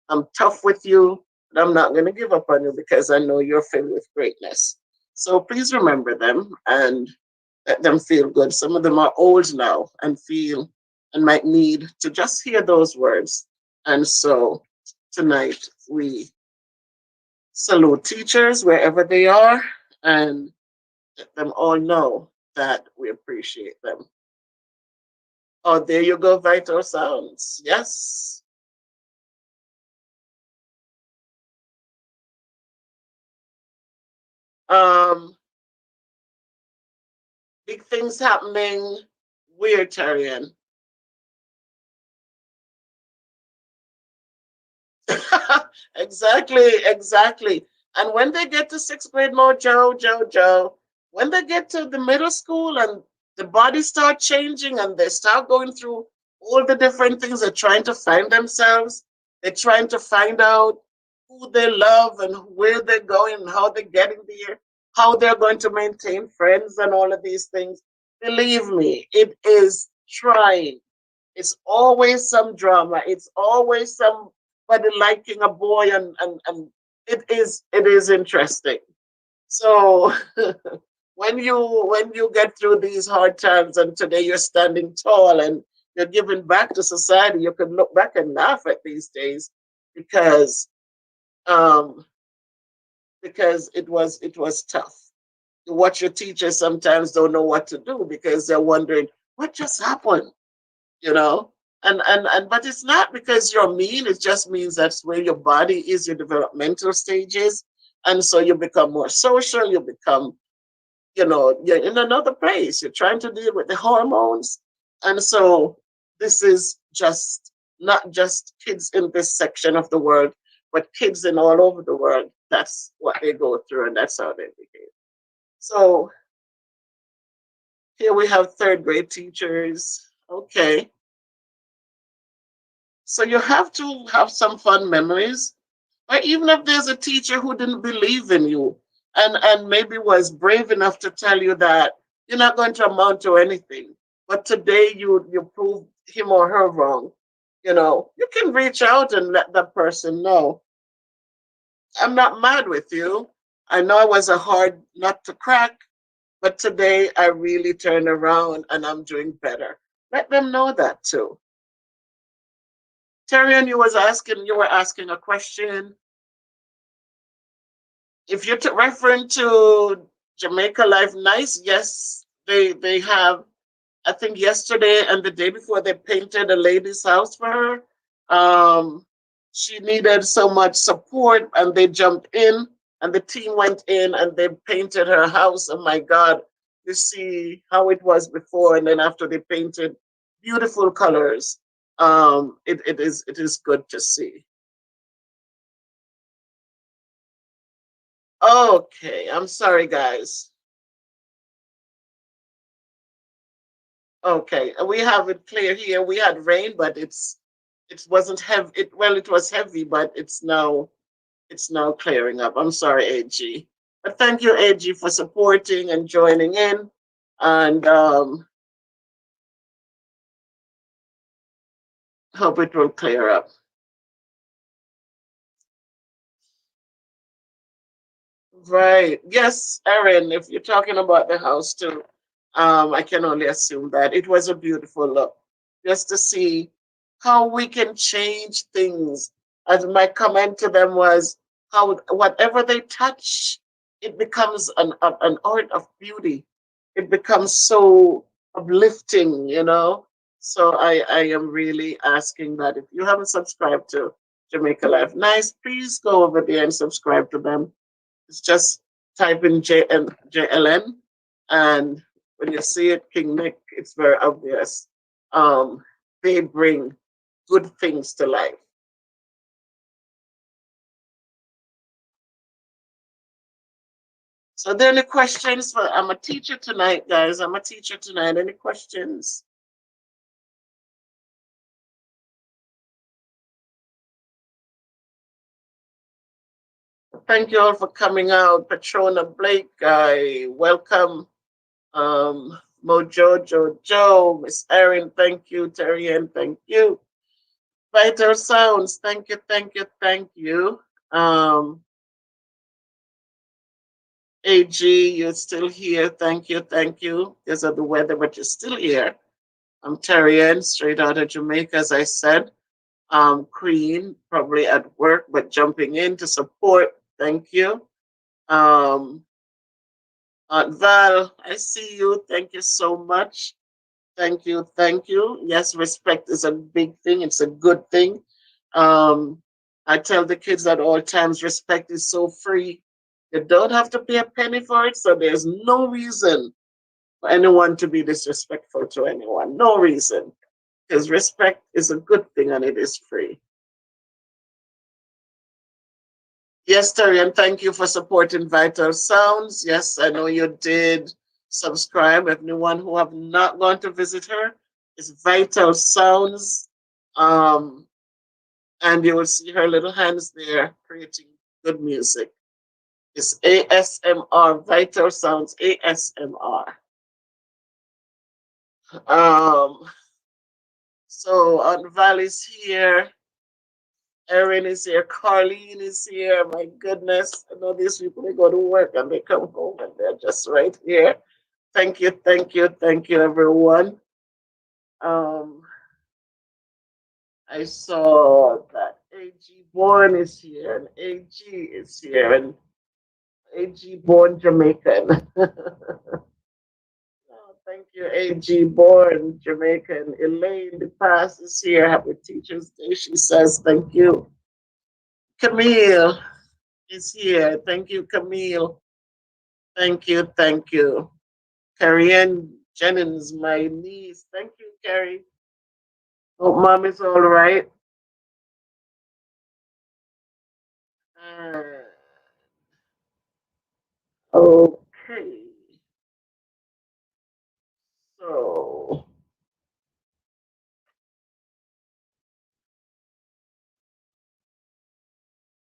I'm tough with you, but I'm not going to give up on you because I know you're filled with greatness. So please remember them and let them feel good. Some of them are old now and feel and might need to just hear those words. And so tonight we salute teachers wherever they are and let them all know that we appreciate them. Oh, there you go, Vital Sounds. Yes. Um, big things happening. Weird, Tarian. Exactly, exactly. And when they get to sixth grade mode, Joe, when they get to the middle school and the bodies start changing and they start going through all the different things, they're trying to find themselves, they're trying to find out who they love and where they're going and how they're getting there, how they're going to maintain friends and all of these things. Believe me, it is trying. It's always some drama. It's always somebody liking a boy and it is interesting. So when you get through these hard times and today you're standing tall and you're giving back to society, you can look back and laugh at these days because um because it was tough. You watch your teachers sometimes don't know what to do because they're wondering what just happened, you know. And but it's not because you're mean, it just means that's where your body is, your developmental stages. And so you become more social, you become, you're in another place, you're trying to deal with the hormones. And so this is just not just kids in this section of the world, but kids in all over the world. That's what they go through and that's how they behave. So here we have third grade teachers. Okay. So you have to have some fun memories. Or even if there's a teacher who didn't believe in you and maybe was brave enough to tell you that you're not going to amount to anything, but today you prove him or her wrong, you can reach out and let that person know. I'm not mad with you. I know it was a hard nut to crack, but today I really turned around and I'm doing better. Let them know that too. Terrian, you were asking a question. If you're referring to Jamaica Life Nice, yes, they have. I think yesterday and the day before they painted a lady's house for her. Um, she needed so much support, and they jumped in, and the team went in and they painted her house. Oh my God! You see how it was before, and then after they painted beautiful colors. It is good to see. Okay, I'm sorry, guys. Okay, we have it clear here. We had rain, but it wasn't heavy. It was heavy, but it's now clearing up. I'm sorry, AG, but thank you, AG, for supporting and joining in, and hope it will clear up. Right? Yes, Erin. If you're talking about the house too, I can only assume that it was a beautiful look, just to see how we can change things. As my comment to them was, how whatever they touch, it becomes an art of beauty. It becomes so uplifting. So I am really asking that if you haven't subscribed to Jamaica Life Nice, please go over there and subscribe to them. It's just type in JLN, and when you see it, King Nick, it's very obvious. Um, they bring good things to life. So, are there any questions? I'm a teacher tonight, guys. I'm a teacher tonight. Any questions? Thank you all for coming out. Patrona Blake, I welcome. Um, Mojo Jojo, Miss Erin, thank you. Terry Ann, thank you. Vital Sounds, thank you, thank you, thank you. Um, AG, you're still here. Thank you, thank you. Because of the weather, but you're still here. I'm Terry Ann, straight out of Jamaica, as I said. Queen, probably at work, but jumping in to support. Thank you. Um, Aunt Val, I see you. Thank you so much. Thank you. Thank you. Yes, respect is a big thing. It's a good thing. Um, I tell the kids at all times respect is so free. You don't have to pay a penny for it, so there's no reason for anyone to be disrespectful to anyone. No reason. Because respect is a good thing and it is free. Yes, Terry, and thank you for supporting Vital Sounds. Yes, I know you did subscribe. Anyone who have not gone to visit her, it's Vital Sounds. Um, and you will see her little hands there creating good music. It's ASMR, Vital Sounds ASMR. Um, so Aunt Val is here. Erin is here. Carlene is here. My goodness. I know these people, they go to work and they come home and they're just right here. Thank you, thank you, thank you, everyone. Um, I saw that AG Born is here and AG is here and AG Born Jamaican. Oh, thank you, AG Born Jamaican. Elaine the Pass is here. Happy Teachers Day. She says thank you. Camille is here. Thank you, Camille. Thank you, thank you. Carrie Ann Jennings, my niece. Thank you, Carrie. Hope mom is all right. Uh, okay. So,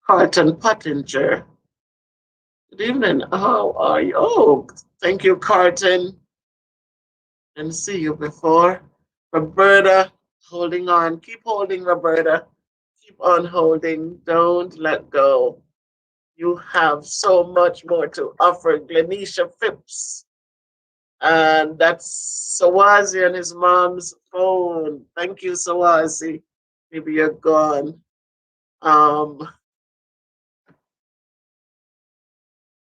Carlton Pottinger. Good evening. How are you? Oh, thank you, Carlton. And see you before. Roberta, holding on. Keep holding, Roberta. Keep on holding. Don't let go. You have so much more to offer. Glenisha Phipps. And that's Sawazi and his mom's phone. Thank you, Sawazi. Maybe you're gone. Um,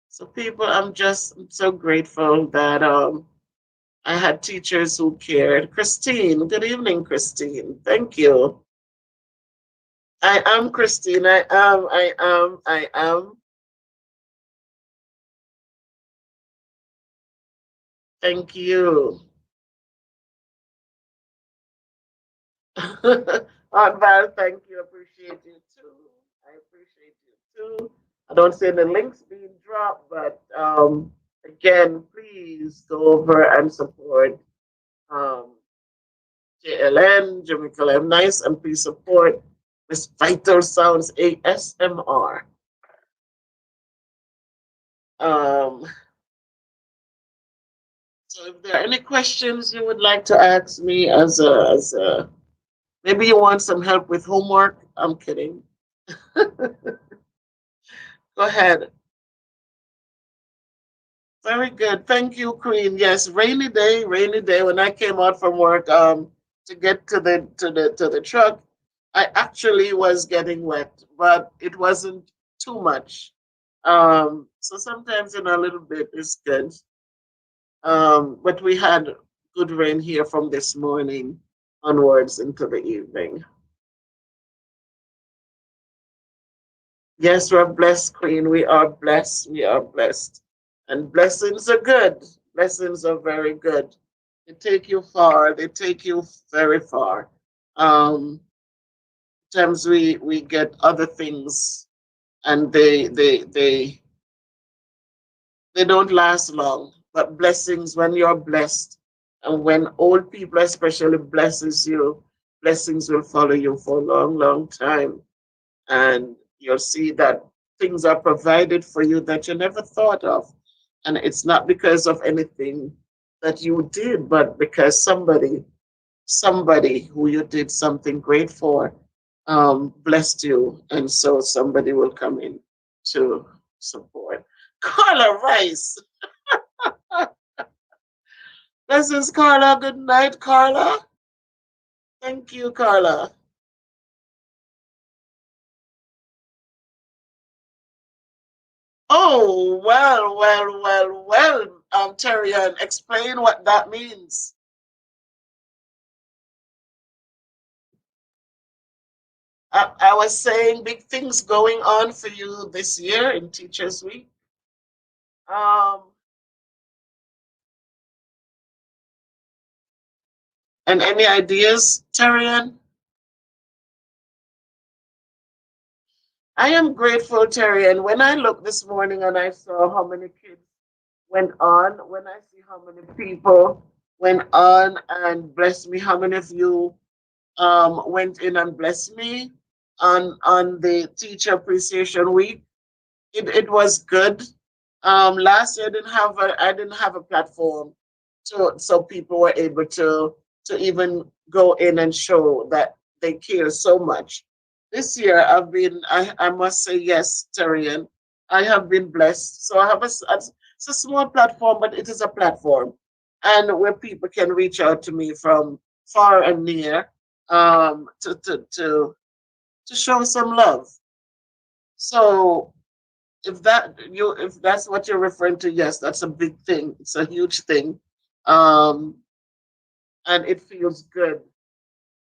so people, I'm so grateful that I had teachers who cared. Christine, good evening, Christine. Thank you. I am Christine. I am. Thank you. Aunt Val, thank you. Appreciate you too. I appreciate you too. I don't see the links being dropped, but again, please go over and support um, JLN, Jamaica Live Nice, and please support Miss Vital Sounds ASMR. Um, so if there are any questions you would like to ask me as a maybe you want some help with homework, I'm kidding. Go ahead. Very good. Thank you, Queen. Yes, rainy day, rainy day. When I came out from work, to get to the truck, I actually was getting wet, but it wasn't too much. So sometimes a little bit is good. But we had good rain here from this morning onwards into the evening. Yes, we're blessed, Queen. We are blessed. We are blessed. And blessings are good. Blessings are very good. They take you far. They take you very far. Sometimes we get other things and they don't last long. But blessings, when you're blessed and when old people especially blesses you, blessings will follow you for a long, long time. And you'll see that things are provided for you that you never thought of. And it's not because of anything that you did, but because somebody who you did something great for blessed you, and so somebody will come in to support. Carla Rice. This is Carla. Good night, Carla. Thank you, Carla. Oh, well, Terrian, explain what that means. I was saying big things going on for you this year in Teachers Week. Um, and any ideas, Terrian? I am grateful, Terrian. When I looked this morning and I saw how many kids went on, when I see how many people went on and blessed me, how many of you went in and blessed me on the Teacher Appreciation Week. It was good. Last year I didn't have a platform, so people were able to even go in and show that they care so much. This year I must say yes, Terrian. I have been blessed. So I have it's a small platform, but it is a platform, and where people can reach out to me from far and near, to show some love. So if that's what you're referring to, yes, that's a big thing. It's a huge thing. Um, and it feels good.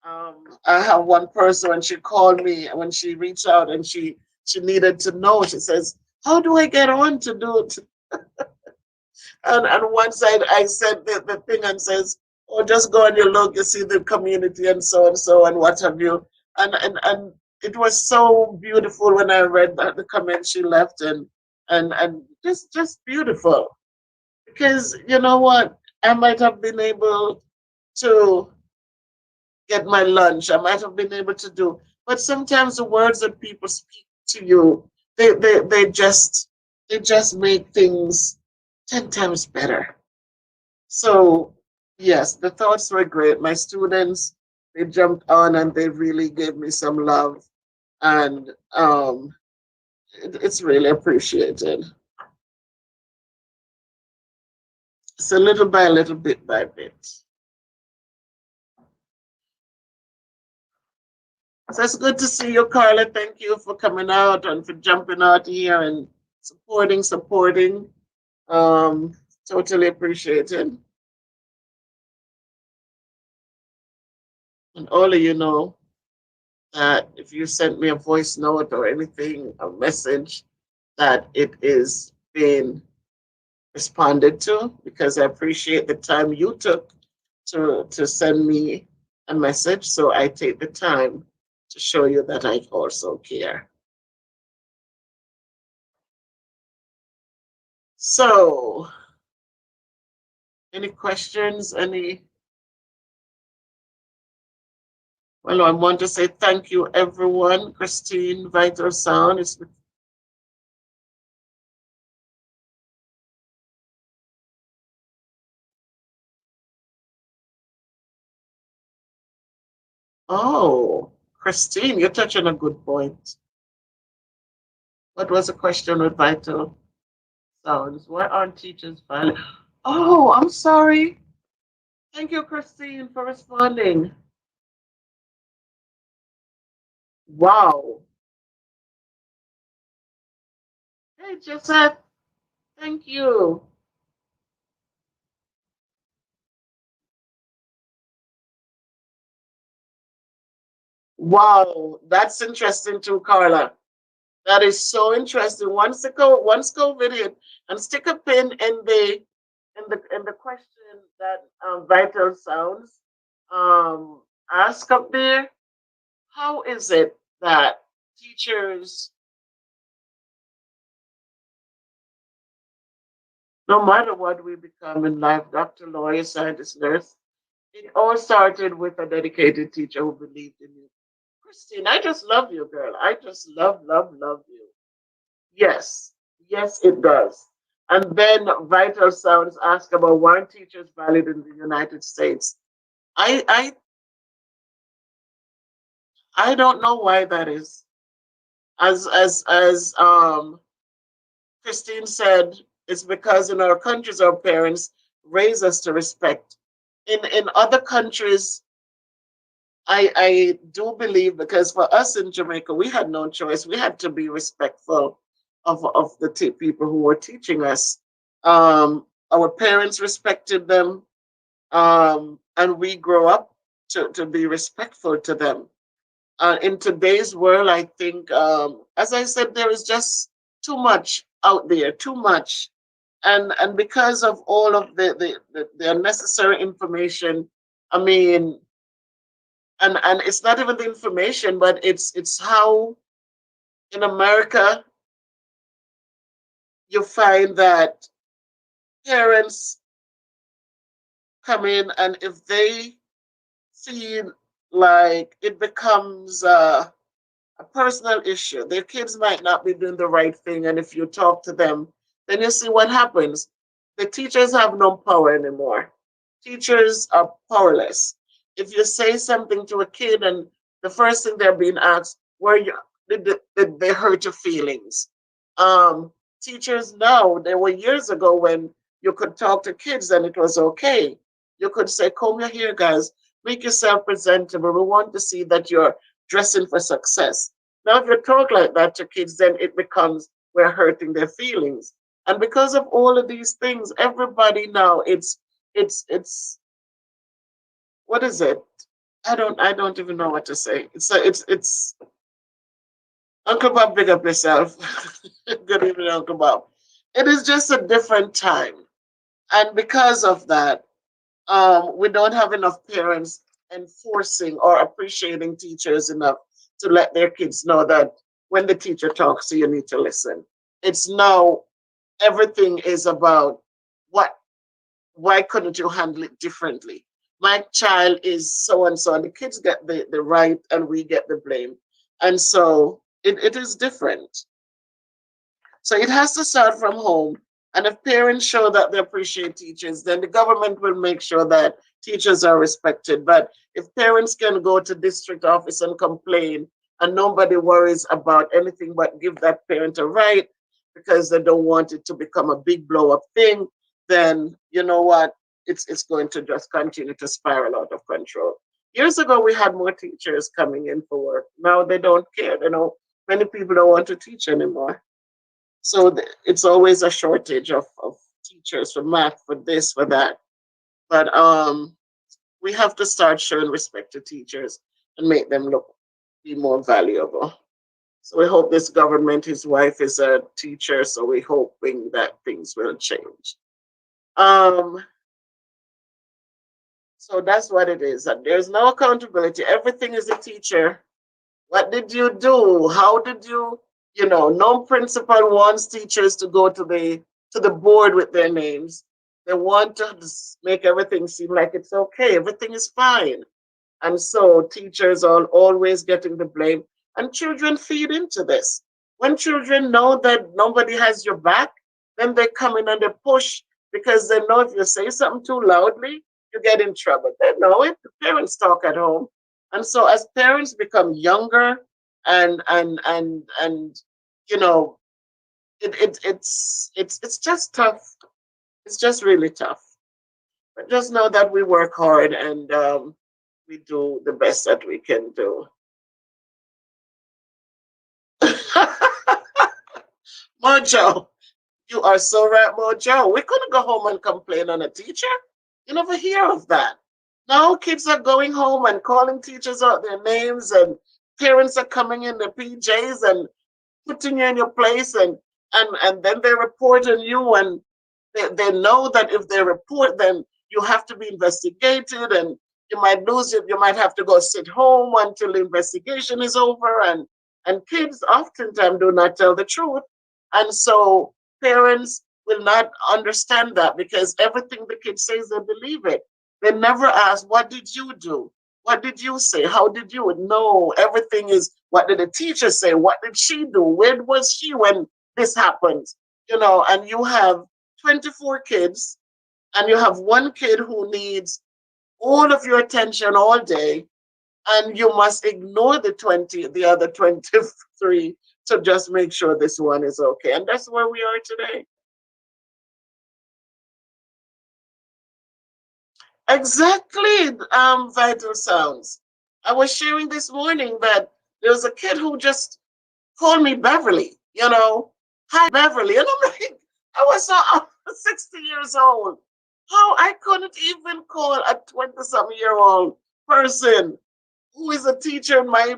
I have one person when she called me, when she reached out and she needed to know. She says, "How do I get on to do it?" And once I said the thing and says, "Oh, just go and you look, you see the community and so and what have you." And it was so beautiful when I read the comment she left, and just beautiful, because you know what, I might have been able to get my lunch. I might have been able to do. But sometimes the words that people speak to you, they just make things 10 times better. So yes, the thoughts were great. My students, they jumped on and they really gave me some love, and it's really appreciated. So little by little, bit by bit. So it's good to see you, Carla. Thank you for coming out and for jumping out here and supporting. Um, totally appreciated. And all of you know that if you sent me a voice note or anything, a message, that it is being responded to, because I appreciate the time you took to send me a message. So I take the time to show you that I also care. So, any questions? Well, I want to say thank you, everyone. Christine, Vital Sound. Oh, Christine, you're touching a good point. What was the question with Vital Sounds? Why aren't teachers violent? Oh, I'm sorry. Thank you, Christine, for responding. Wow. Hey, Josette, thank you. Wow, that's interesting too, Carla. That is so interesting. Once COVID hit, and stick a pin in the question that Vital Sounds ask up there. How is it that teachers, no matter what we become in life, doctor, lawyer, scientist, nurse, it all started with a dedicated teacher who believed in you. Christine, I just love you, girl. I just love you. Yes, yes, it does. And then Vital Sounds asked about why teachers valued in the United States. I I I don't know why that is. As Christine said, it's because in our countries our parents raise us to respect. In other countries, I do believe because for us in Jamaica, we had no choice. We had to be respectful of the people who were teaching us. Our parents respected them, and we grow up to be respectful to them. In today's world, I think, as I said, there is just too much out there, too much, and because of all of the unnecessary information, I mean, and it's not even the information, but it's how in America you find that parents come in, and if they feel like it becomes a personal issue. Their kids might not be doing the right thing, and if you talk to them, then you see what happens. The teachers have no power anymore. Teachers are powerless. If you say something to a kid, and the first thing they're being asked, were you did they hurt your feelings? Um, Teachers now, there were years ago when you could talk to kids and it was okay. You could say, "Comb your hair, guys. Make yourself presentable. We want to see that you're dressing for success." Now, if you talk like that to kids, then it becomes we're hurting their feelings. And because of all of these things, everybody now it's what is it? I don't even know what to say. It's Uncle Bob, big up yourself. Good evening, Uncle Bob. It is just a different time, and because of that, we don't have enough parents enforcing or appreciating teachers enough to let their kids know that when the teacher talks to you, you need to listen. It's now everything is about what, why couldn't you handle it differently? My child is so and so, and the kids get the right and we get the blame. And so it is different. So it has to start from home. And if parents show that they appreciate teachers, then the government will make sure that teachers are respected. But if parents can go to district office and complain and nobody worries about anything but give that parent a right because they don't want it to become a big blow up thing, then you know what? It's going to just continue to spiral out of control. Years ago, we had more teachers coming in for work. Now they don't care. You know, many people don't want to teach anymore. So it's always a shortage of teachers for math, for this, for that. But we have to start showing respect to teachers and make them look be more valuable. So we hope this government, his wife is a teacher, so we're hoping that things will change. Um, so that's what it is. And there's no accountability. Everything is a teacher. What did you do? How did you, no principal wants teachers to go to the board with their names. They want to make everything seem like it's okay. Everything is fine. And so teachers are always getting the blame. And children feed into this. When children know that nobody has your back, then they come in and they push because they know if you say something too loudly, you get in trouble. They know it. The parents talk at home. And so as parents become younger and you know, it's just tough. It's just really tough. But just know that we work hard and we do the best that we can do. Mojo, you are so right, Mojo. We couldn't go home and complain on a teacher. You never hear of that. Now kids are going home and calling teachers out their names, and parents are coming in their PJs and putting you in your place, and then they report on you, and they know that if they report, then you have to be investigated, and you might lose it. You might have to go sit home until the investigation is over, and kids oftentimes do not tell the truth, and so parents will not understand that because everything the kid says they believe it. They never ask, what did you do? What did you say? How did you know? Everything is, what did the teacher say? What did she do? Where was she when this happens? And you have 24 kids and you have one kid who needs all of your attention all day, and you must ignore the other 23 to just make sure this one is okay. And that's where we are today. Exactly, Vital Sounds. I was sharing this morning that there was a kid who just called me Beverly, hi Beverly. And I'm like, I was so 60 years old. How I couldn't even call a 20-something-year-old person who is a teacher in my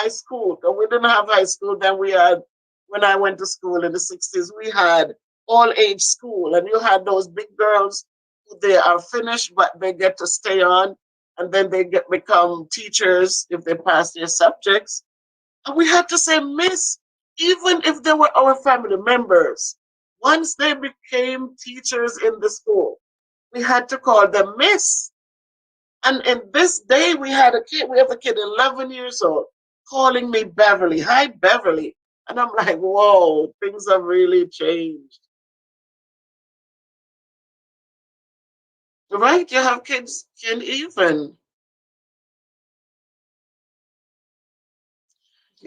school. 'Cause we didn't have high school then. We had, when I went to school in the 60s, we had all age school, and you had those big girls who they are finished, but they get to stay on, and then they become teachers if they pass their subjects. And we had to say Miss, even if they were our family members. Once they became teachers in the school, we had to call them Miss. And in this day, we have a kid 11 years old calling me Beverly. Hi, Beverly. And I'm like, whoa, things have really changed. Right? You have kids can even.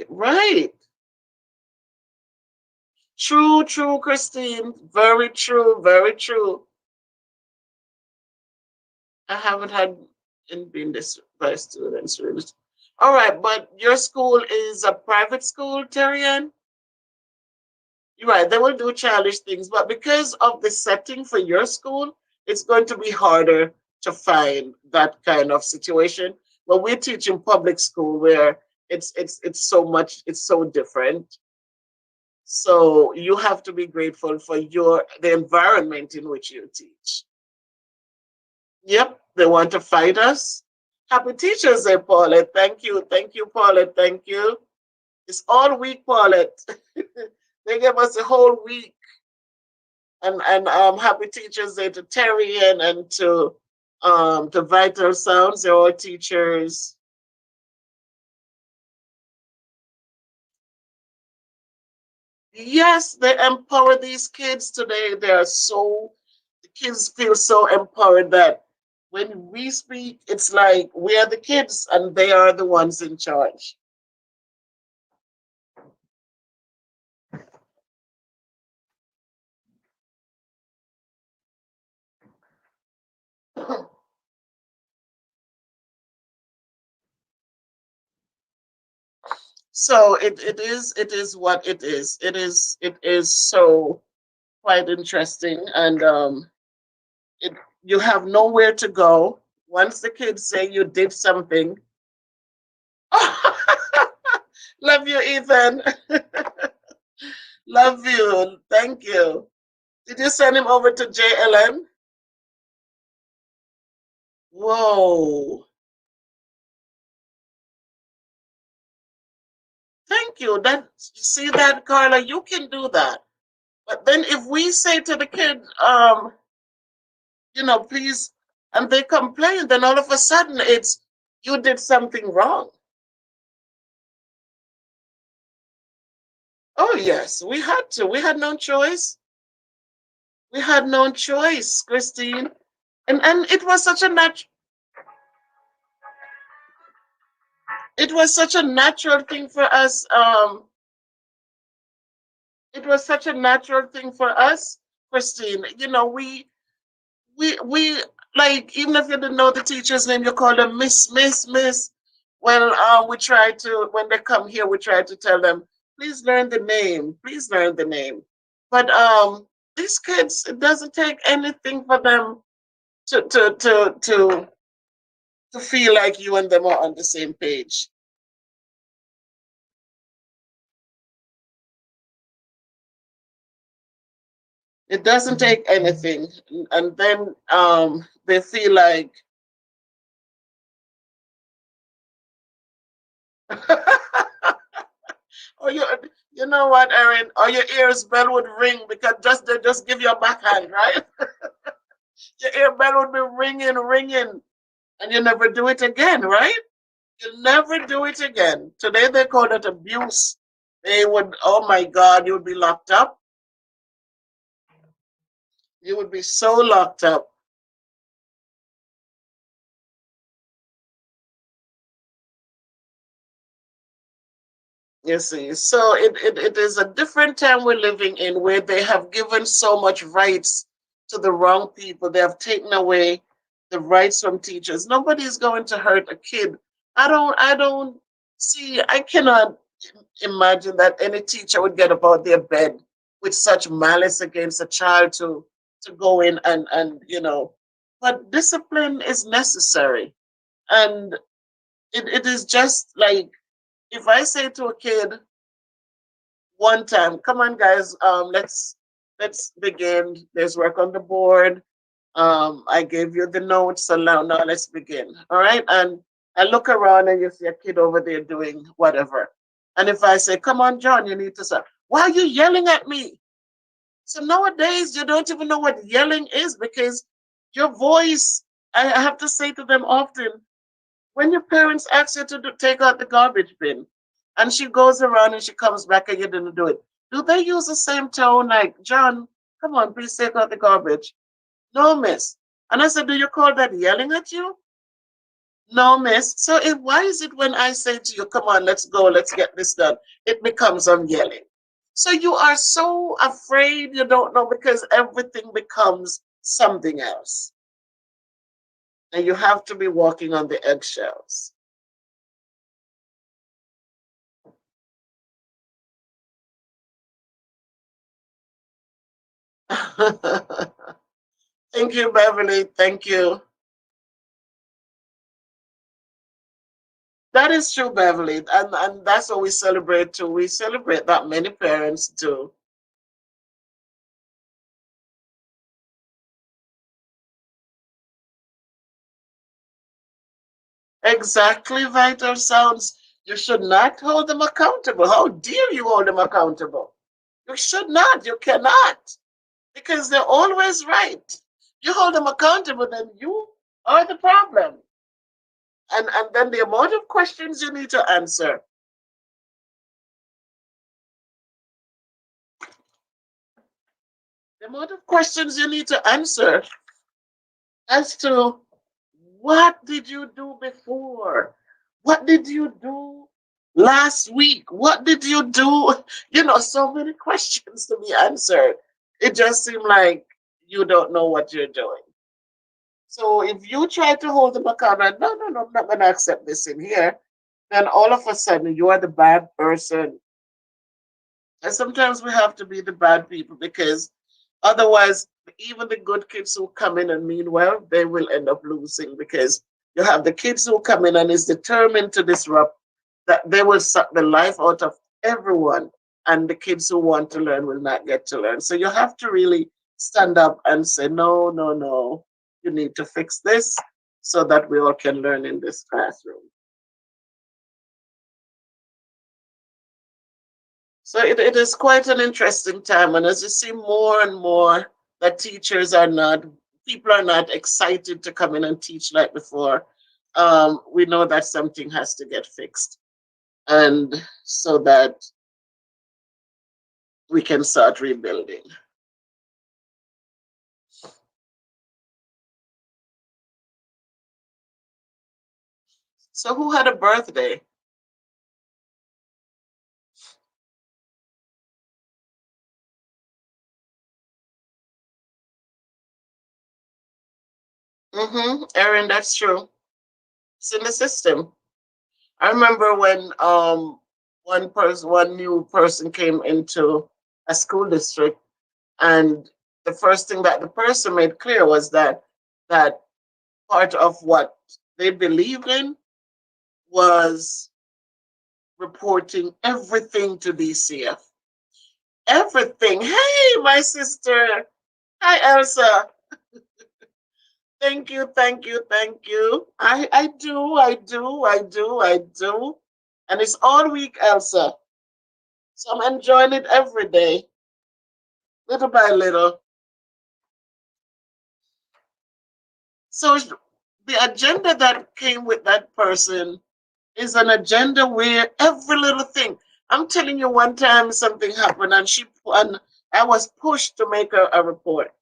Right. True, true, Christine. Very true, very true. I haven't had in been this by students really. All right, but your school is a private school, Terrian? You're right, they will do childish things, but because of the setting for your school, it's going to be harder to find that kind of situation. But we teach in public school where it's so different. So you have to be grateful for the environment in which you teach. Yep, they want to fight us. Happy Teachers Day, Paulette. Thank you, Paulette. Thank you. It's all week, Paulette. They gave us a whole week. And Happy Teachers Day to Terry and to Vital Sounds. They're all teachers. Yes, they empower these kids today. The kids feel so empowered that when we speak, it's like we are the kids and they are the ones in charge. So it is what it is. It is so quite interesting, and it you have nowhere to go once the kids say you did something. Love you, Ethan. Love you. Thank you. Did you send him over to JLN? Whoa. Thank you. You see that, Carla? You can do that. But then if we say to the kid, please, and they complain, then all of a sudden it's you did something wrong. Oh yes, we had to. We had no choice. We had no choice, Christine. And it was such a natural thing for us. It was such a natural thing for us, Christine. We like, even if you didn't know the teacher's name, you call them Miss, Miss, Miss. Well, we try to, when they come here, we try to tell them, please learn the name, please learn the name. But these kids, it doesn't take anything for them to feel like you and them are on the same page. It doesn't take anything, and then they feel like. Or you know what, Erin? Or your ears bell would ring because they just give you a backhand, right? Your ear bell would be ringing, ringing, and you never do it again, right? You'll never do it again. Today they call it abuse. They would, oh my God, you would be locked up. You would be so locked up. You see, so it is a different time we're living in where they have given so much rights to the wrong people. They have taken away the rights from teachers. Nobody is going to hurt a kid. I don't see, I cannot imagine that any teacher would get up out their bed with such malice against a child to go in and but discipline is necessary. And it is just like if I say to a kid one time, come on guys, let's begin. There's work on the board. I gave you the notes, so now let's begin. All right. And I look around and you see a kid over there doing whatever. And if I say, come on, John, you need to stop. Why are you yelling at me? So nowadays you don't even know what yelling is because your voice, I have to say to them often, when your parents ask you to take out the garbage bin and she goes around and she comes back and you didn't do it, do they use the same tone like, John, come on, please take out the garbage? No, miss. And I said, do you call that yelling at you? No, miss. So why is it when I say to you, come on, let's go, let's get this done, it becomes I'm yelling? So you are so afraid you don't know because everything becomes something else. And you have to be walking on the eggshells. Thank you, Beverly. Thank you. That is true, Beverly. And that's what we celebrate too. We celebrate that many parents do. Exactly, Vital Sounds. You should not hold them accountable. How dare you hold them accountable? You should not. You cannot. Because they're always right. You hold them accountable, then you are the problem. And then the amount of questions you need to answer. The amount of questions you need to answer as to what did you do before? What did you do last week? What did you do? So many questions to be answered. It just seemed like you don't know what you're doing. So if you try to hold them accountable, no, I'm not going to accept this in here, then all of a sudden you are the bad person. And sometimes we have to be the bad people because otherwise, even the good kids who come in and mean well, they will end up losing because you have the kids who come in and is determined to disrupt, that they will suck the life out of everyone, and the kids who want to learn will not get to learn. So you have to really stand up and say, no, no, no, you need to fix this so that we all can learn in this classroom. So it is quite an interesting time. And as you see more and more that people are not excited to come in and teach like before, we know that something has to get fixed. And so that we can start rebuilding. So who had a birthday? Erin, that's true. It's in the system. I remember when one new person came into a school district, and the first thing that the person made clear was that part of what they believed in was reporting everything to DCF. Everything. Hey, my sister. Hi, Elsa. Thank you, thank you, thank you. I do. And it's all week, Elsa. So I'm enjoying it every day, little by little. So the agenda that came with that person is an agenda where every little thing. I'm telling you, one time something happened, and I was pushed to make a report.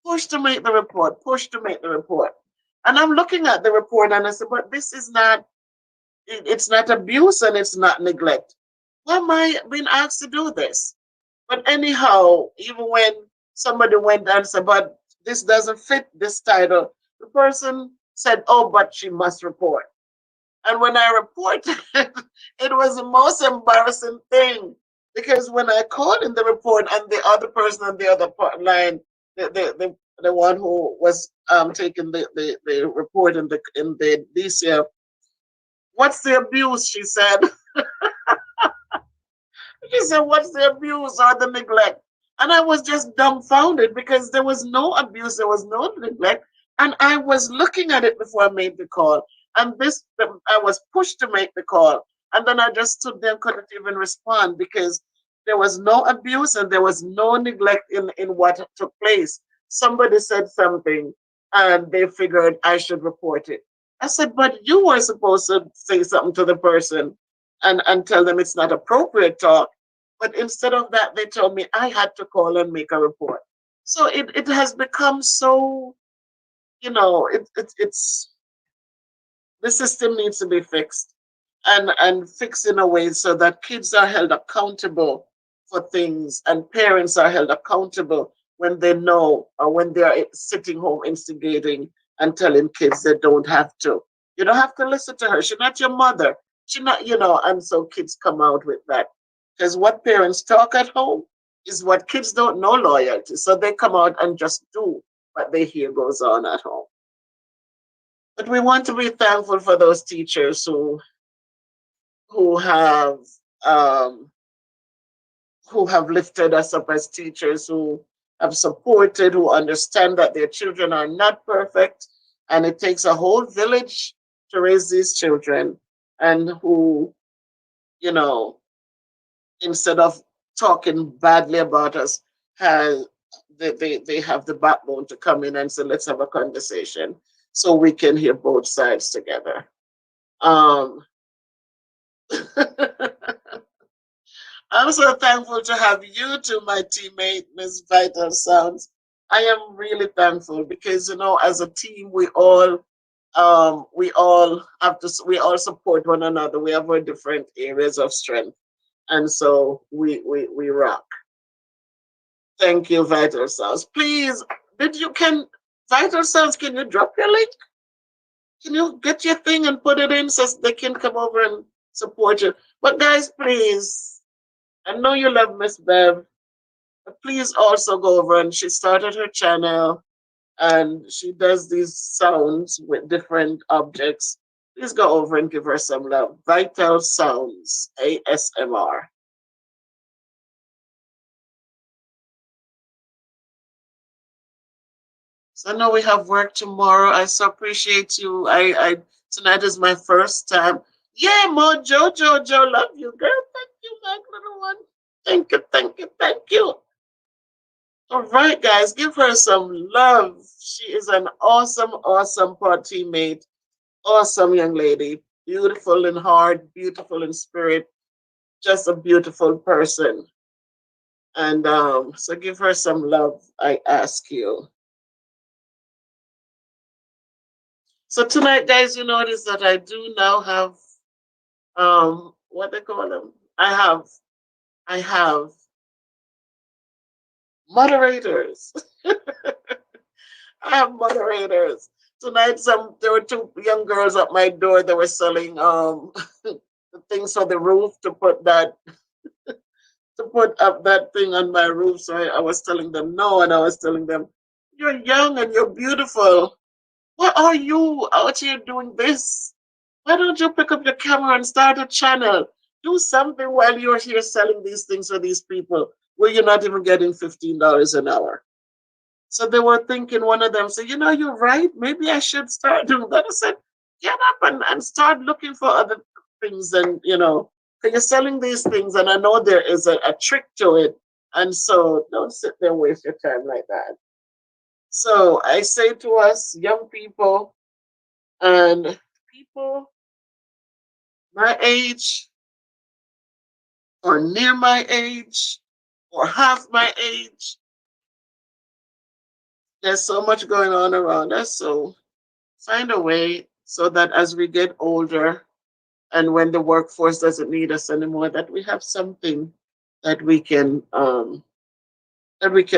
push to make the report, push to make the report. And I'm looking at the report and I said, but this is not, it's not abuse and it's not neglect. Why am I being asked to do this? But anyhow, even when somebody went and said, but this doesn't fit this title, the person said, oh, but she must report. And when I reported, it was the most embarrassing thing because when I called in the report and the other person on the other line, the one who was taking the report in the DCF, what's the abuse? She said. She said, what's the abuse or the neglect? And I was just dumbfounded because there was no abuse, there was no neglect. And I was looking at it before I made the call. And I was pushed to make the call. And then I just stood there and couldn't even respond because there was no abuse and there was no neglect in what took place. Somebody said something and they figured I should report it. I said, but you were supposed to say something to the person and tell them it's not appropriate talk. But instead of that, they told me I had to call and make a report. So it has become so, it's the system needs to be fixed and fixed in a way so that kids are held accountable for things and parents are held accountable when they know or when they are sitting home instigating and telling kids they don't have to. You don't have to listen to her. She's not your mother. She's not, and so kids come out with that. Because what parents talk at home is what kids don't know loyalty. So they come out and just do what they hear goes on at home. But we want to be thankful for those teachers who have um, who have lifted us up as teachers, who have supported, who understand that their children are not perfect, and it takes a whole village to raise these children, and who, you know, instead of talking badly about us, has they have the backbone to come in and say, let's have a conversation so we can hear both sides together. Um, I'm so thankful to have you two, my teammate, Miss Vital Sounds. I am really thankful because as a team, we all support one another. We have our different areas of strength, and so we rock. Thank you, Vital Sounds. Please, Vital Sounds? Can you drop your link? Can you get your thing and put it in so they can come over and support you? But guys, please, I know you love Miss Bev. But please also go over and she started her channel and she does these sounds with different objects. Please go over and give her some love. Vital Sounds, ASMR. So I know we have work tomorrow. I so appreciate you. I tonight is my first time. Yeah, Mojo, Jojo, love you, girl. Thank you, my little one. Thank you, thank you, thank you. All right, guys, give her some love. She is an awesome, awesome pod teammate. Awesome young lady. Beautiful in heart, beautiful in spirit, just a beautiful person. And so give her some love, I ask you. So tonight, guys, you notice that I do now have what they call them. I have moderators. I have moderators. Tonight there were two young girls at my door that were selling the things for the roof to put up that thing on my roof. So I was telling them no, and I was telling them, you're young and you're beautiful. Why are you out here doing this? Why don't you pick up your camera and start a channel? Do something while you're here selling these things for these people where you're not even getting $15 an hour. So they were thinking, one of them said, you're right. Maybe I should start doing that. I said, get up and start looking for other things. And, because you're selling these things, and I know there is a trick to it. And so don't sit there and waste your time like that. So I say to us, young people and people my age or near my age or half my age, There's so much going on around us, so find a way so that as we get older and when the workforce doesn't need us anymore, that we have something that we can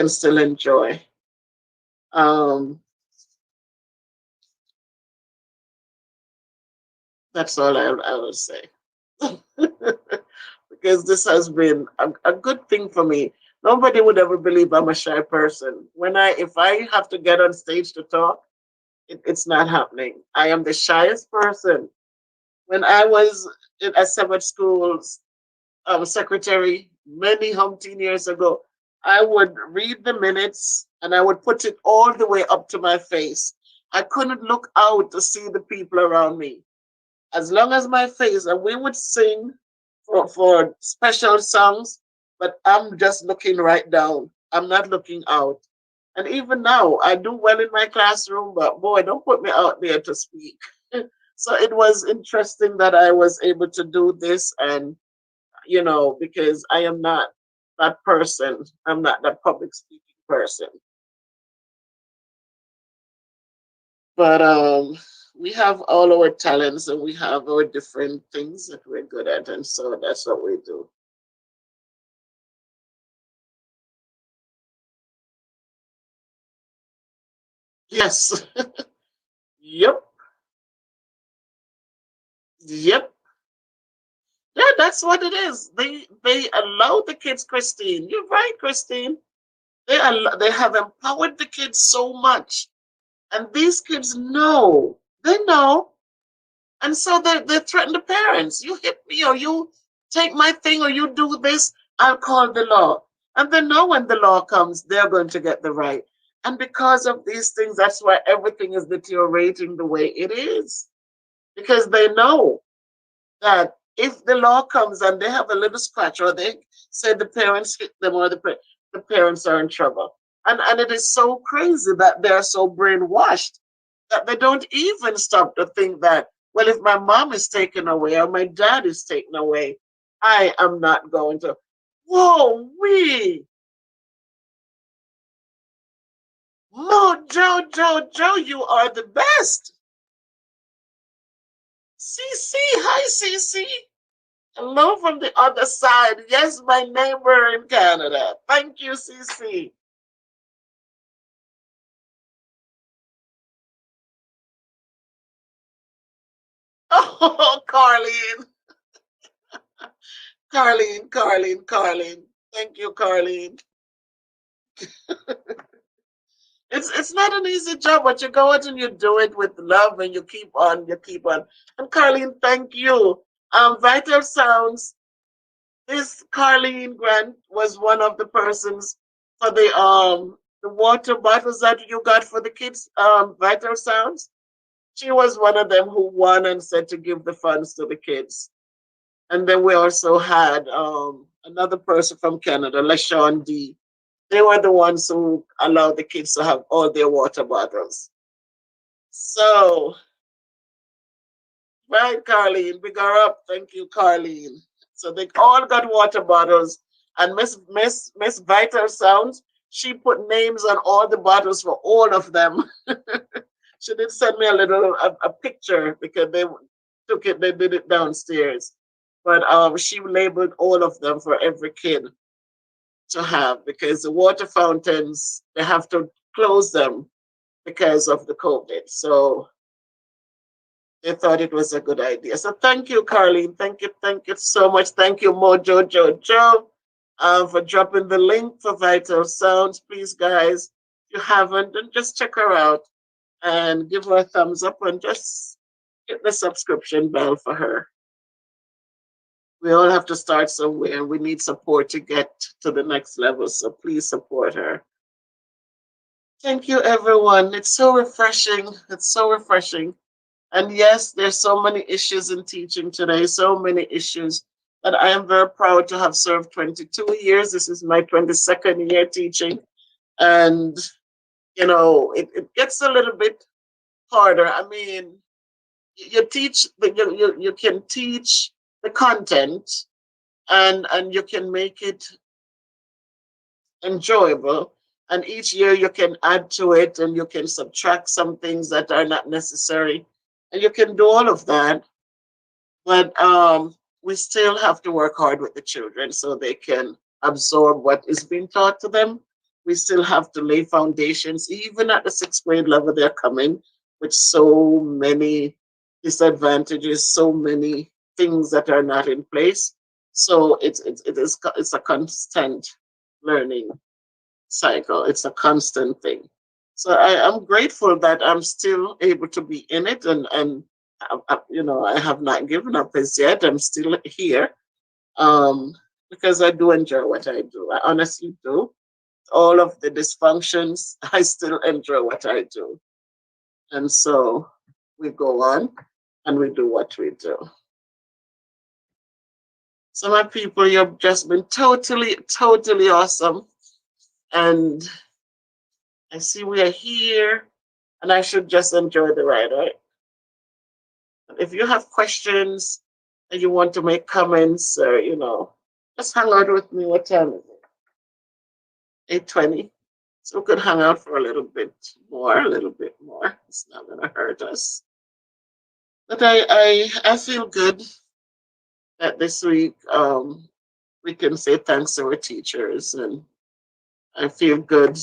still enjoy. Um, that's all I will say. Because this has been a good thing for me. Nobody would ever believe I'm a shy person. If I have to get on stage to talk, it's not happening. I am the shyest person. When I was in a Sabbath school's secretary many umpteen years ago, I would read the minutes and I would put it all the way up to my face. I couldn't look out to see the people around me. As long as my face, and we would sing for special songs, but I'm just looking right down. I'm not looking out. And even now, I do well in my classroom, but boy, don't put me out there to speak. So it was interesting that I was able to do this, and because I am not that person. I'm not that public speaking person. But we have all our talents and we have our different things that we're good at, and so that's what we do. Yes. Yep. Yep. Yeah, that's what it is. They allow the kids, Christine. You're right, Christine. They have empowered the kids so much, and these kids know. They know. And so they threaten the parents. You hit me, or you take my thing, or you do this, I'll call the law. And they know when the law comes, they're going to get the right. And because of these things, that's why everything is deteriorating the way it is. Because they know that if the law comes and they have a little scratch, or they say the parents hit them, or the parents are in trouble. And it is so crazy that they're so brainwashed that they don't even stop to think that, well, if my mom is taken away or my dad is taken away, I am not going to. Whoa, Joe, you are the best. CC, hi, CC. Hello from the other side. Yes, my neighbor in Canada. Thank you, CC. Oh, Carlene. Thank you, Carlene. It's not an easy job, but you go out and you do it with love, and you keep on. And Carlene, thank you. Vital Sounds. This Carlene Grant was one of the persons for the water bottles that you got for the kids. Vital Sounds. She was one of them who won and said to give the funds to the kids. And then we also had another person from Canada, LaShawn D. They were the ones who allowed the kids to have all their water bottles. So, right, Carlene, big her up. Thank you, Carlene. So they all got water bottles. And Miss Vital Sounds, she put names on all the bottles for all of them. She did send me a picture because they did it downstairs. But she labeled all of them for every kid to have, because the water fountains, they have to close them because of the COVID. So they thought it was a good idea. So thank you, Carlene. Thank you so much. Thank you, Mojo, for dropping the link for Vital Sounds. Please, guys, if you haven't, then just check her out and give her a thumbs up, and just hit the subscription bell for her. We all have to start somewhere. We need support to get to the next level. So please support her. Thank you, everyone. It's so refreshing. It's so refreshing. And yes, there's so many issues in teaching today, so many issues. But I am very proud to have served 22 years. This is my 22nd year teaching. And, it gets a little bit harder. I mean, you teach, you can teach the content, and you can make it enjoyable. And each year you can add to it and you can subtract some things that are not necessary. And you can do all of that. But we still have to work hard with the children so they can absorb what is being taught to them. We still have to lay foundations. Even at the sixth grade level, they're coming with so many disadvantages, so many things that are not in place. So it's a constant learning cycle. It's a constant thing. So I'm grateful that I'm still able to be in it, and I have not given up as yet. I'm still here, um, because I do enjoy what I do. I honestly do. All of the dysfunctions, I still enjoy what I do, and so we go on and we do what we do. So my people, you've just been totally, totally awesome, and I see we are here, and I should just enjoy the ride, right? If you have questions and you want to make comments, or just hang out with me. What time is it? 8:20. So we could hang out for a little bit more, a little bit more. It's not gonna hurt us. But I feel good that this week we can say thanks to our teachers, and I feel good.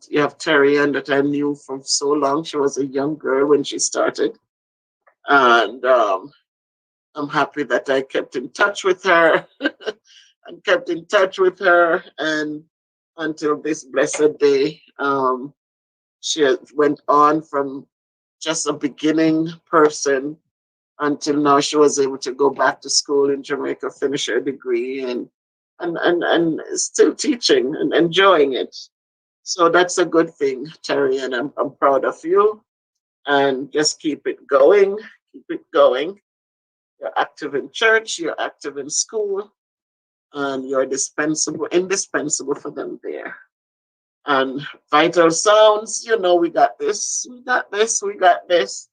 You have Terry Ann that I knew for so long. She was a young girl when she started, and I'm happy that I kept in touch with her and kept in touch with her, and until this blessed day, went on from just a beginning person until now she was able to go back to school in Jamaica, finish her degree, and still teaching and enjoying it. So that's a good thing, Terry, and I'm proud of you. And just keep it going, keep it going. You're active in church, you're active in school, and you're indispensable for them there. And Vital Sounds, we got this, we got this, we got this.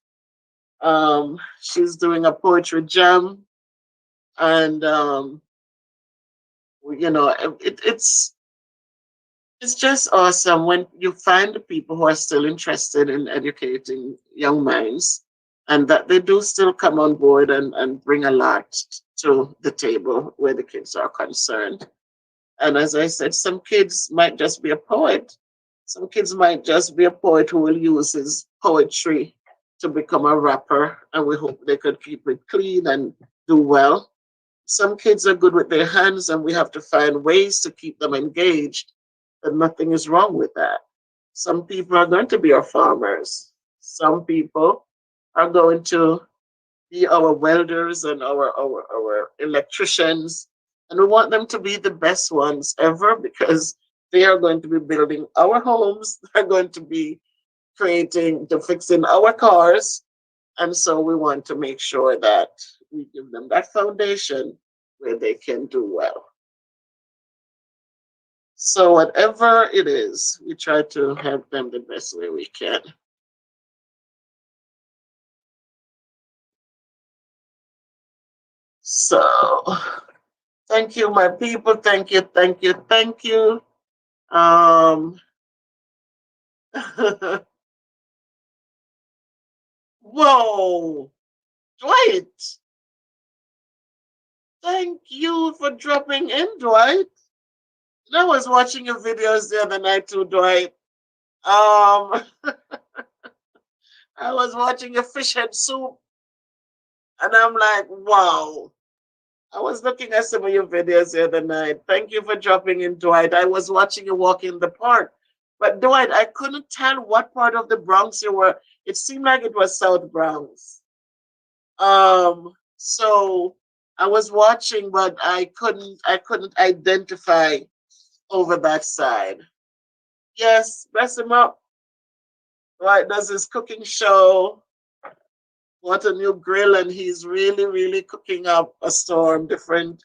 She's doing a poetry jam, and it's just awesome when you find the people who are still interested in educating young minds, and that they do still come on board and bring a lot to the table where the kids are concerned. And as I said, some kids might just be a poet. Some kids might just be a poet who will use his poetry to become a rapper, and we hope they could keep it clean and do well. Some kids are good with their hands, and we have to find ways to keep them engaged, and nothing is wrong with that. Some people are going to be our farmers. Some people are going to be our welders and our electricians. And we want them to be the best ones ever, because they are going to be building our homes. They're going to be fixing our cars. And so we want to make sure that we give them that foundation where they can do well. So whatever it is, we try to help them the best way we can. So thank you, my people. Thank you, thank you, thank you. Whoa, Dwight. Thank you for dropping in, Dwight. I was watching your videos the other night too, Dwight. Um, I was watching your fish head soup, and I'm like, wow. I was looking at some of your videos the other night. Thank you for dropping in, Dwight. I was watching you walk in the park. But Dwight, I couldn't tell what part of the Bronx you were. It seemed like it was South Bronx. So I was watching, but I couldn't identify over that side. Yes, bless him up. Dwight does his cooking show. What a new grill, and he's really, really cooking up a storm, different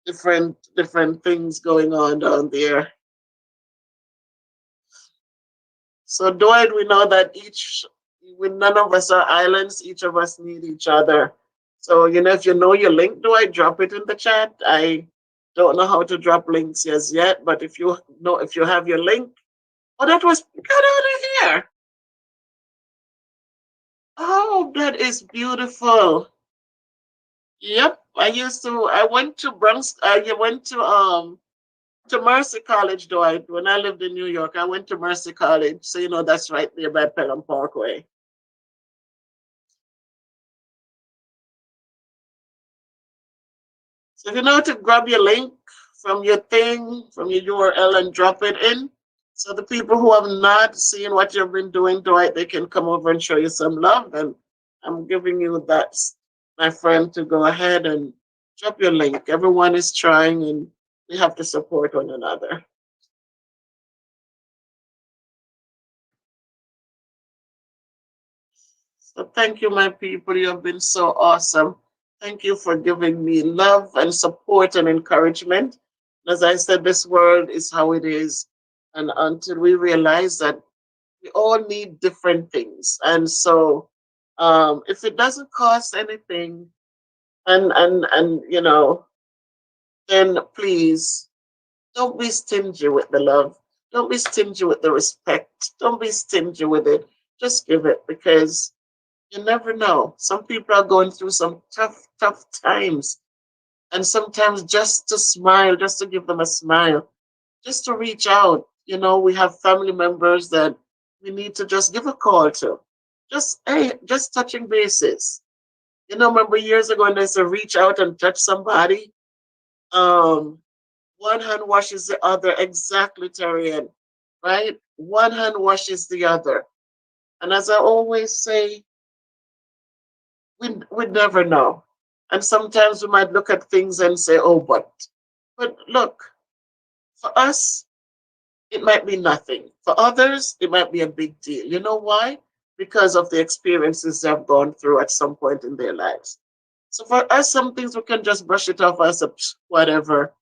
things going on down there. So Dwight, we know that none of us are islands, each of us need each other. So if you know your link, Dwight, drop it in the chat. I don't know how to drop links as yet, but if you have your link, Oh, that was get out of here. Oh, that is beautiful. Yep, I went to Bronx. I went to Mercy College, though. When I lived in New York, I went to Mercy College. So that's right there by Pelham Parkway. So if you know how to grab your link from your thing, from your URL, and drop it in, so the people who have not seen what you've been doing, Dwight, they can come over and show you some love. And I'm giving you that, my friend, to go ahead and drop your link. Everyone is trying, and we have to support one another. So thank you, my people. You have been so awesome. Thank you for giving me love and support and encouragement. As I said, this world is how it is. And until we realize that we all need different things. And so if it doesn't cost anything and then please don't be stingy with the love. Don't be stingy with the respect. Don't be stingy with it. Just give it because you never know. Some people are going through some tough, tough times. And sometimes just to smile, just to give them a smile, just to reach out. We have family members that we need to just give a call to. Just, hey, just touching bases. Remember years ago when they said reach out and touch somebody? Um, One hand washes the other, exactly, Terrian, right? One hand washes the other. And as I always say, we never know. And sometimes we might look at things and say, oh, but look, for us, it might be nothing. For others, it might be a big deal. You know why? Because of the experiences they've gone through at some point in their lives. So for us, some things we can just brush it off as a whatever.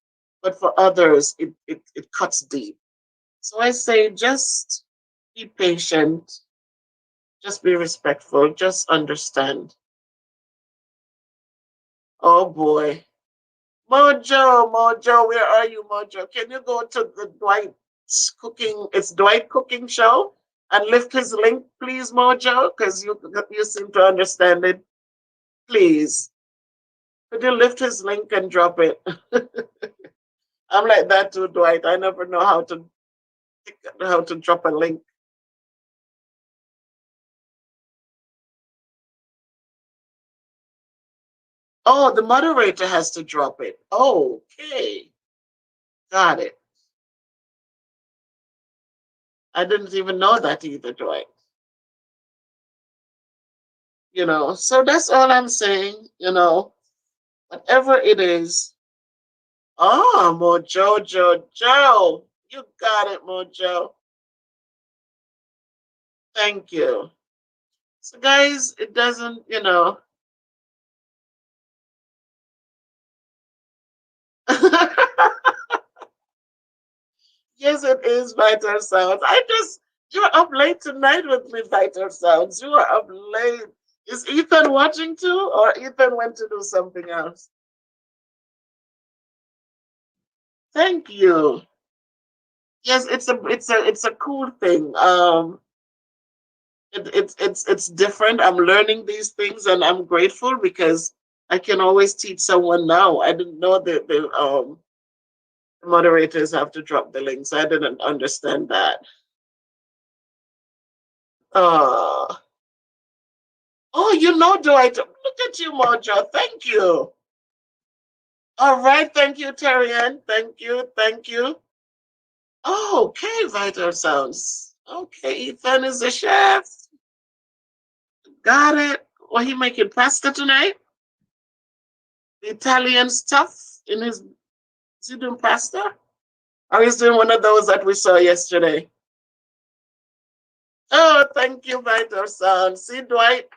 But for others, it cuts deep. So I say just be patient, just be respectful, just understand. Oh boy. Mojo, where are you, Mojo? Can you go to the Dwight cooking show and lift his link, please, Mojo? Because you seem to understand it. Please. Could you lift his link and drop it? I'm like that too, Dwight. I never know how to drop a link. Oh, the moderator has to drop it. Okay. Got it. I didn't even know that either, Dwight. So that's all I'm saying, whatever it is. Oh, Mojo, Joe. You got it, Mojo. Thank you. So, guys, it doesn't. Yes, it is Vital Sounds. You're up late tonight with me, Vital Sounds. You are up late. Is Ethan watching too, or Ethan went to do something else? Thank you. Yes, it's a cool thing. It's different. I'm learning these things, and I'm grateful because I can always teach someone now. I didn't know that the moderators have to drop the links. I didn't understand that. Uh, oh, Dwight. Look at you, Mojo. Thank you. All right, thank you, Terrian. Thank you. Oh, okay, Vital Sounds. Okay, Ethan is the chef. Got it. What he making pasta tonight? The Italian stuff in his. Is he doing pasta? Or is doing one of those that we saw yesterday? Oh, thank you, Vital Sound. See, Dwight,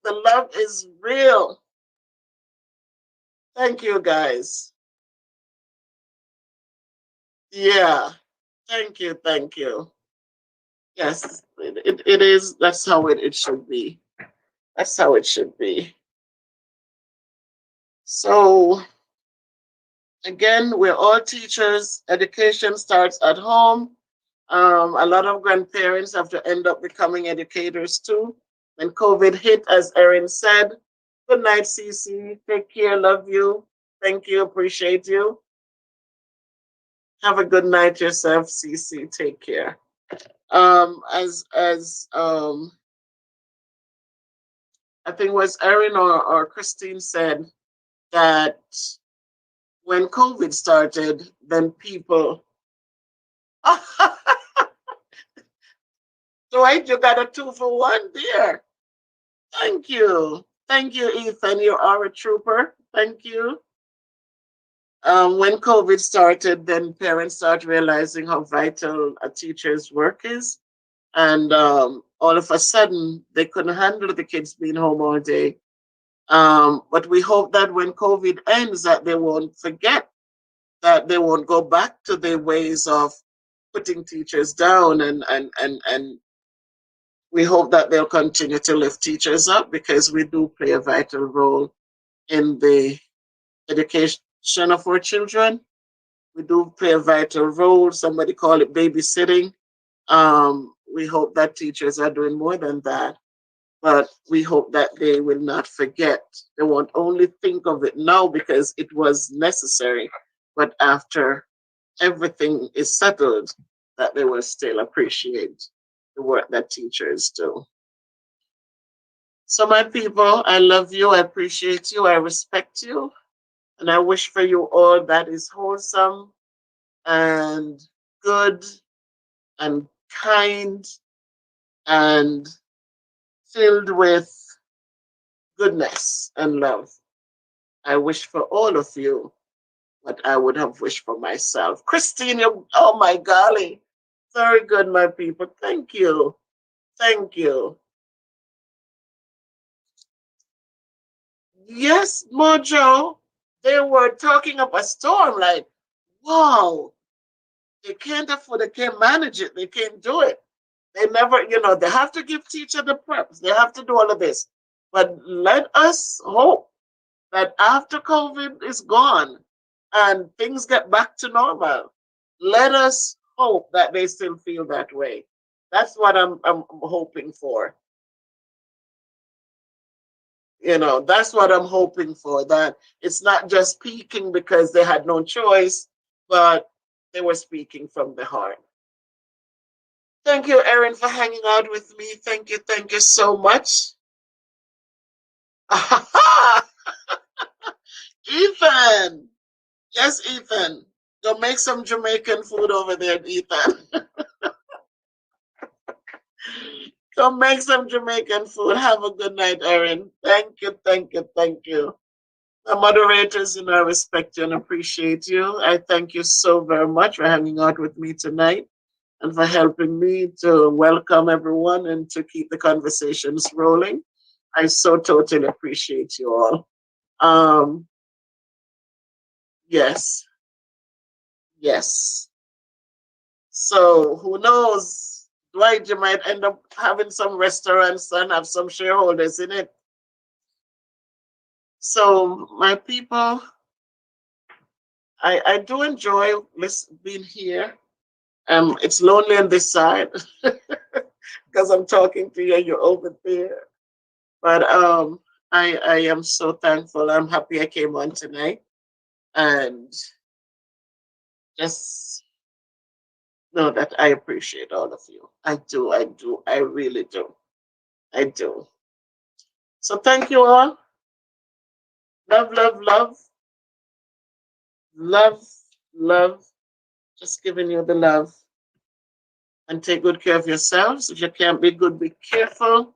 the love is real. Thank you, guys. Yeah. Thank you. Thank you. Yes, it is. That's how it should be. That's how it should be. So, again, we're all teachers. Education starts at home. A lot of grandparents have to end up becoming educators too. When COVID hit, as Erin said, good night, Cece. Take care. Love you. Thank you. Appreciate you. Have a good night yourself, Cece. Take care. As I think it was Erin or Christine said that when COVID started, then people. Dwight, you got a 2 for 1 there. Thank you. Thank you, Ethan. You are a trooper. Thank you. When COVID started, then parents started realizing how vital a teacher's work is. And all of a sudden, they couldn't handle the kids being home all day. But we hope that when COVID ends, that they won't forget, that they won't go back to their ways of putting teachers down, and we hope that they'll continue to lift teachers up, because we do play a vital role in the education of our children. We do play a vital role. Somebody call it babysitting. We hope that teachers are doing more than that, but we hope that they will not forget. They won't only think of it now because it was necessary, but after everything is settled, that they will still appreciate the work that teachers do. So, my people, I love you, I appreciate you, I respect you, and I wish for you all that is wholesome and good and kind and filled with goodness and love. I wish for all of you what I would have wished for myself. Christine, oh my golly, very good, my people. Thank you. Thank you. Yes, Mojo, they were talking up a storm like, wow, they can't afford, they can't manage it, they can't do it. They never, they have to give teacher the preps, they have to do all of this. But let us hope that after COVID is gone and things get back to normal, let us hope that they still feel that way. That's what I'm hoping for. That's what I'm hoping for, that it's not just speaking because they had no choice, but they were speaking from the heart. Thank you, Erin, for hanging out with me. Thank you so much. Ethan! Yes, Ethan. Go make some Jamaican food over there, Ethan. Go make some Jamaican food. Have a good night, Erin. Thank you. The moderators, I respect you and appreciate you. I thank you so very much for hanging out with me tonight and for helping me to welcome everyone and to keep the conversations rolling. I so totally appreciate you all. Um, yes, yes. So who knows? Dwight, you might end up having some restaurants and have some shareholders in it. So my people, I do enjoy being here. It's lonely on this side because I'm talking to you. You're over there, but I am so thankful. I'm happy I came on tonight, and just know that I appreciate all of you. I really do. I do. So thank you all. Love, love, love, love, love. Just giving you the love. And take good care of yourselves. If you can't be good, be careful.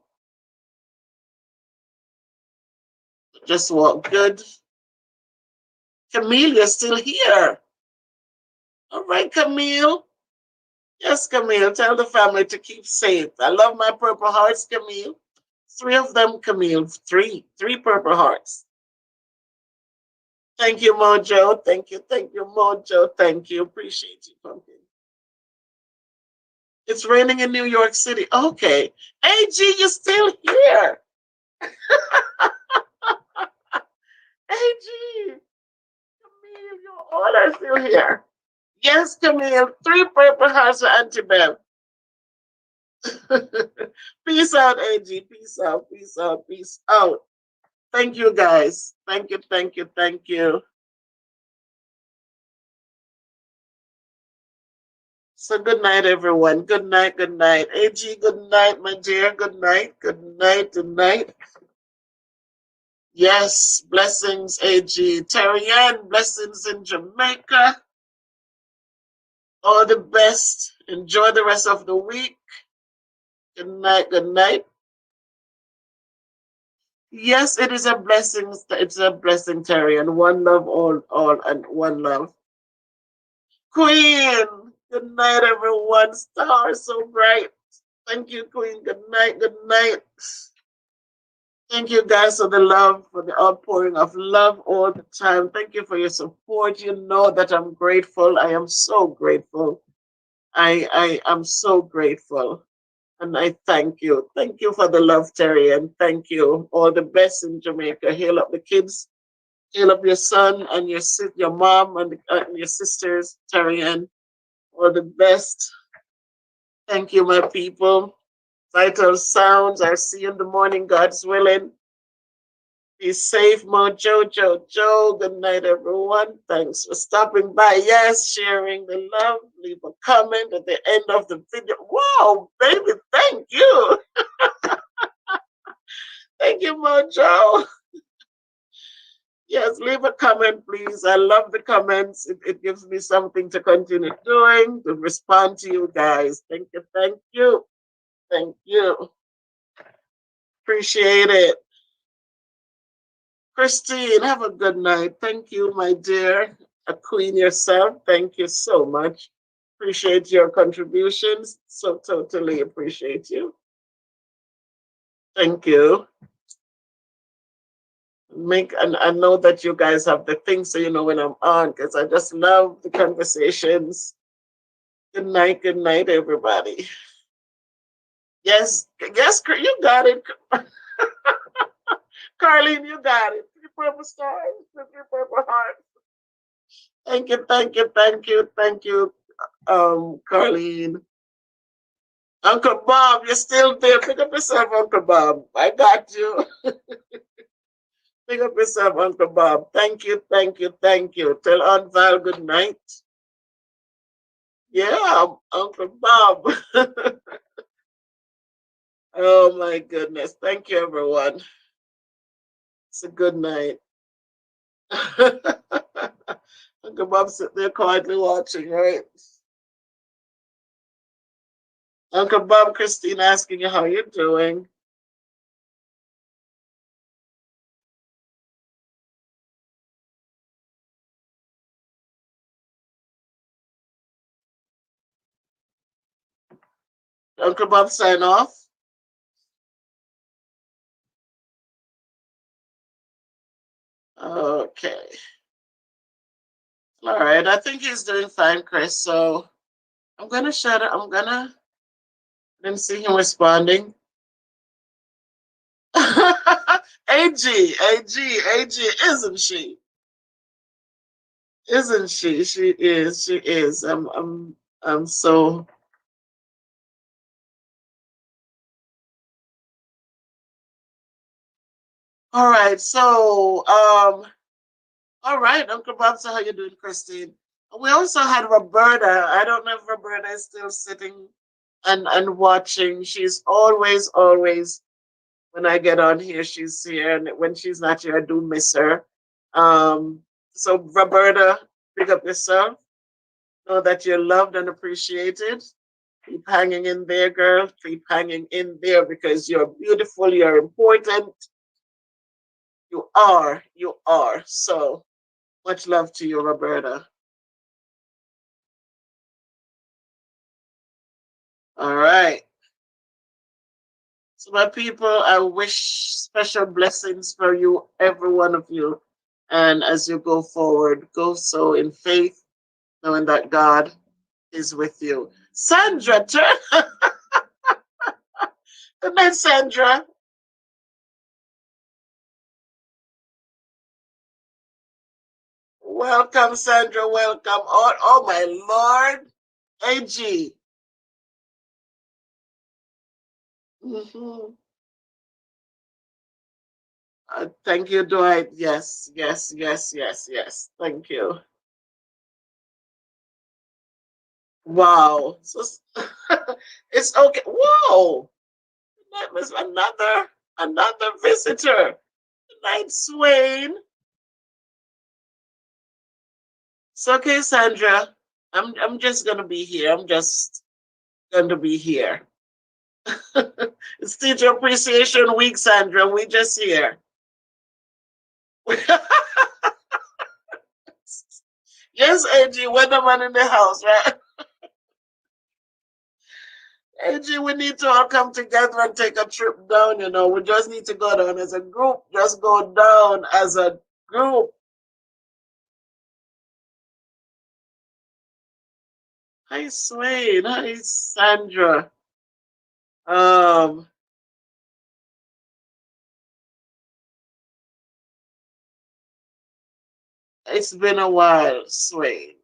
Just walk good. Camille, you're still here. All right, Camille. Yes, Camille. Tell the family to keep safe. I love my purple hearts, Camille. 3 of them, Camille. Three purple hearts. Thank you, Mojo. Thank you, Mojo. Thank you. Appreciate you, Pumpkin. It's raining in New York City. Okay. AG, you're still here. AG. Camille, you all are still here. Yes, Camille. 3 purple hearts for Auntie Bev. Peace out, AG. Peace out. Peace out. Peace out. Thank you, guys. Thank you. Thank you. Thank you. So good night, everyone. Good night. Good night. AG, good night, my dear. Good night. Good night. Good night. Yes, blessings, AG. Terry Ann, blessings in Jamaica. All the best. Enjoy the rest of the week. Good night. Good night. Yes, it is a blessing. It's a blessing, Terry. And one love, all, and one love. Queen, good night, everyone. Stars so bright. Thank you, Queen. Good night. Good night. Thank you guys for the love, for the outpouring of love all the time. Thank you for your support. You know that I'm grateful. I am so grateful. I am so grateful. And I thank you. Thank you for the love, Terry, and thank you. All the best in Jamaica. Heal up the kids. Heal up your son and your mom and your sisters, Terry, and all the best. Thank you, my people. Vital sounds. I'll see you in the morning, God's willing. Be safe, Mojo, Joe. Good night, everyone. Thanks for stopping by. Yes, sharing the love. Leave a comment at the end of the video. Wow, baby, thank you. Thank you, Mojo. Yes, leave a comment, please. I love the comments. It gives me something to continue doing, to respond to you guys. Thank you, thank you. Thank you. Appreciate it. Christine, have a good night. Thank you, my dear. A queen yourself. Thank you so much. Appreciate your contributions. So totally appreciate you. Thank you. And I know that you guys have the things so you know when I'm on because I just love the conversations. Good night, everybody. Yes, you got it. Carlene, you got it. 3 purple stars, 3 purple hearts. Thank you, thank you, thank you, thank you, Carlene. Uncle Bob, you're still there. Pick up yourself, Uncle Bob. I got you. Pick up yourself, Uncle Bob. Thank you, thank you, thank you. Tell Aunt Val good night. Yeah, Uncle Bob. Oh my goodness. Thank you, everyone. It's a good night. Uncle Bob sitting there quietly watching, right? Uncle Bob, Christine asking you how you're doing. Uncle Bob sign off. Okay. All right. I think he's doing fine, Chris. So I'm gonna shut it. I didn't see him responding. AG, isn't she? Isn't she? She is. She is. I'm so. All right. So, all right, Uncle Bob. So how you doing, Christine? We also had Roberta. I don't know if Roberta is still sitting and watching. She's always when I get on here, she's here, and when she's not here, I do miss her. So Roberta, pick up yourself. Know that you're loved and appreciated. Keep hanging in there, girl. Keep hanging in there because you're beautiful. You're important. You are. You are. So much love to you, Roberta. All right. So, my people, I wish special blessings for you, every one of you. And as you go forward, go so in faith, knowing that God is with you. Sandra, turn. Good night, Sandra. Welcome, Sandra. Welcome. Oh my Lord. AG. Mm-hmm. Thank you, Dwight. Yes, yes, yes, yes, yes. Thank you. Wow. So, it's okay. Whoa. That was another visitor. Good night, Swain. It's okay, Sandra. I'm just gonna be here. I'm just gonna be here. It's Teacher Appreciation Week, Sandra. We just here. Yes, AG, Weatherman in the house, right? AG, we need to all come together and take a trip down, you know. We just need to go down as a group. Just go down as a group. Hi, Swain. Hi, Sandra. Um, it's been a while, Swain.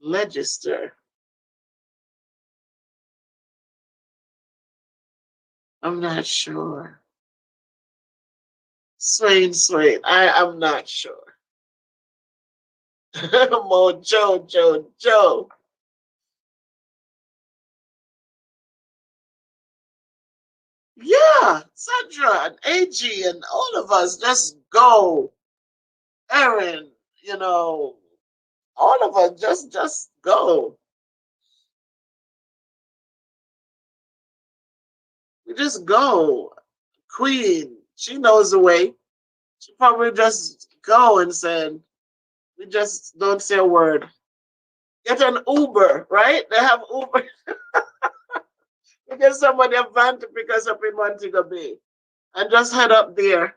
Legister. I'm not sure. Swain. I am not sure. Joe. Yeah, Sandra and AG and all of us just go. Aaron, you know, all of us just go. We just go. Queen, she knows the way. She probably just go and said, we just don't say a word. Get an Uber, right? They have Uber. We get somebody a van to pick us up in Montego Bay and just head up there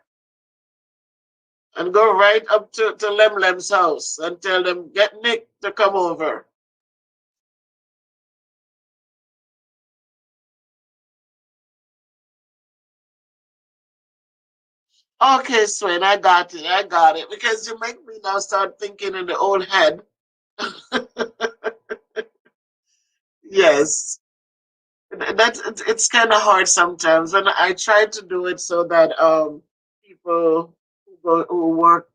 and go right up to Lem's house and tell them, get Nick to come over. Okay, Swain, I got it. I got it. Because you make me now start thinking in the old head. Yes. It's kind of hard sometimes. And I try to do it so that people who work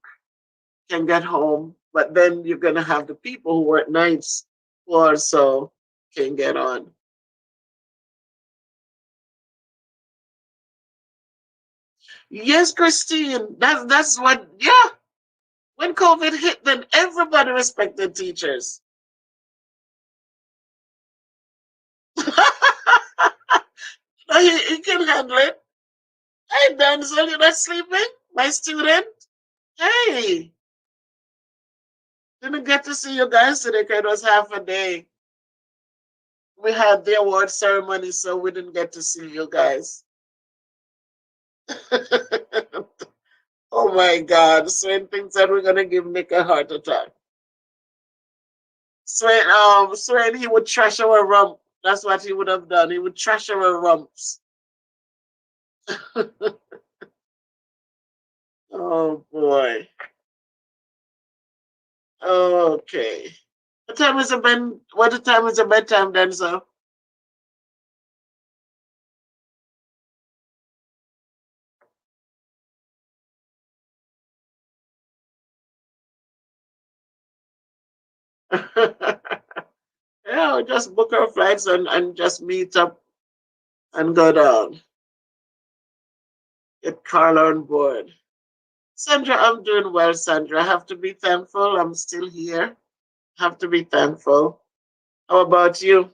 can get home. But then you're gonna have the people who work nights who also can get on. Yes, Christine. That's what yeah. When COVID hit, then everybody respected teachers. No, he can handle it. Hey, Denzel, you're not sleeping? My student? Hey, didn't get to see you guys today because it was half a day. We had the award ceremony, so we didn't get to see you guys. Oh my God. Swain thinks that we're gonna give Nick a heart attack. Swain, he would trash our rump. That's what he would have done. He would trash our rumps. Oh boy. Okay. What the time is the bedtime then, so? Yeah, just book our flights and just meet up and go down. Get Carla on board. Sandra, I'm doing well, Sandra. I have to be thankful. I'm still here. Have to be thankful. How about you?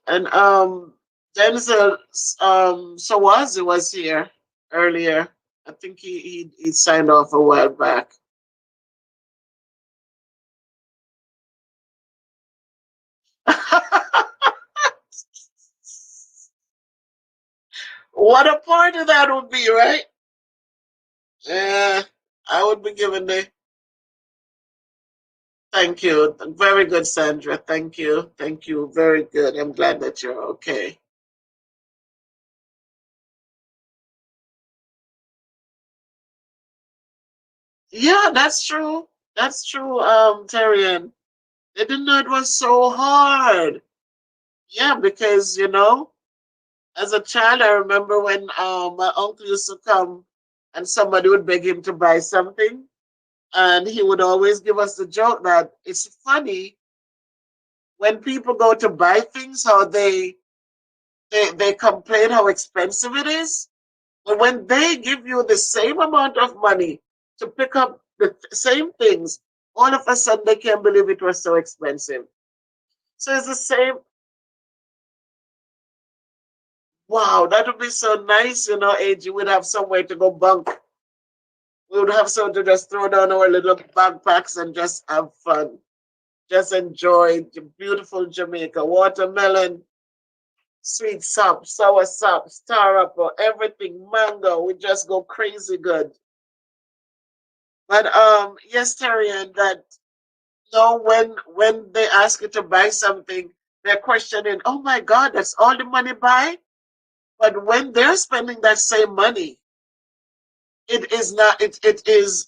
And Denzel Sawazi was here earlier. I think he signed off a while back. What a party that would be, right? Yeah, I would be giving the thank you. Very good, Sandra. Thank you. Thank you. Very good. I'm glad that you're okay. Yeah, that's true. That's true, Terrian. They didn't know it was so hard. Yeah, because as a child, I remember when my uncle used to come and somebody would beg him to buy something, and he would always give us the joke that it's funny when people go to buy things, how they complain how expensive it is. But when they give you the same amount of money to pick up the same things, all of a sudden they can't believe it was so expensive. So it's the same. Wow, that would be so nice, AG. We'd have somewhere to go bunk. We would have somewhere to just throw down our little backpacks and just have fun. Just enjoy the beautiful Jamaica. Watermelon, sweet sop, sour sop, star apple, everything, mango. We just go crazy good. But yes, Terry, and that when they ask you to buy something, they're questioning, oh my God, that's all the money buy? But when they're spending that same money, it is not it is,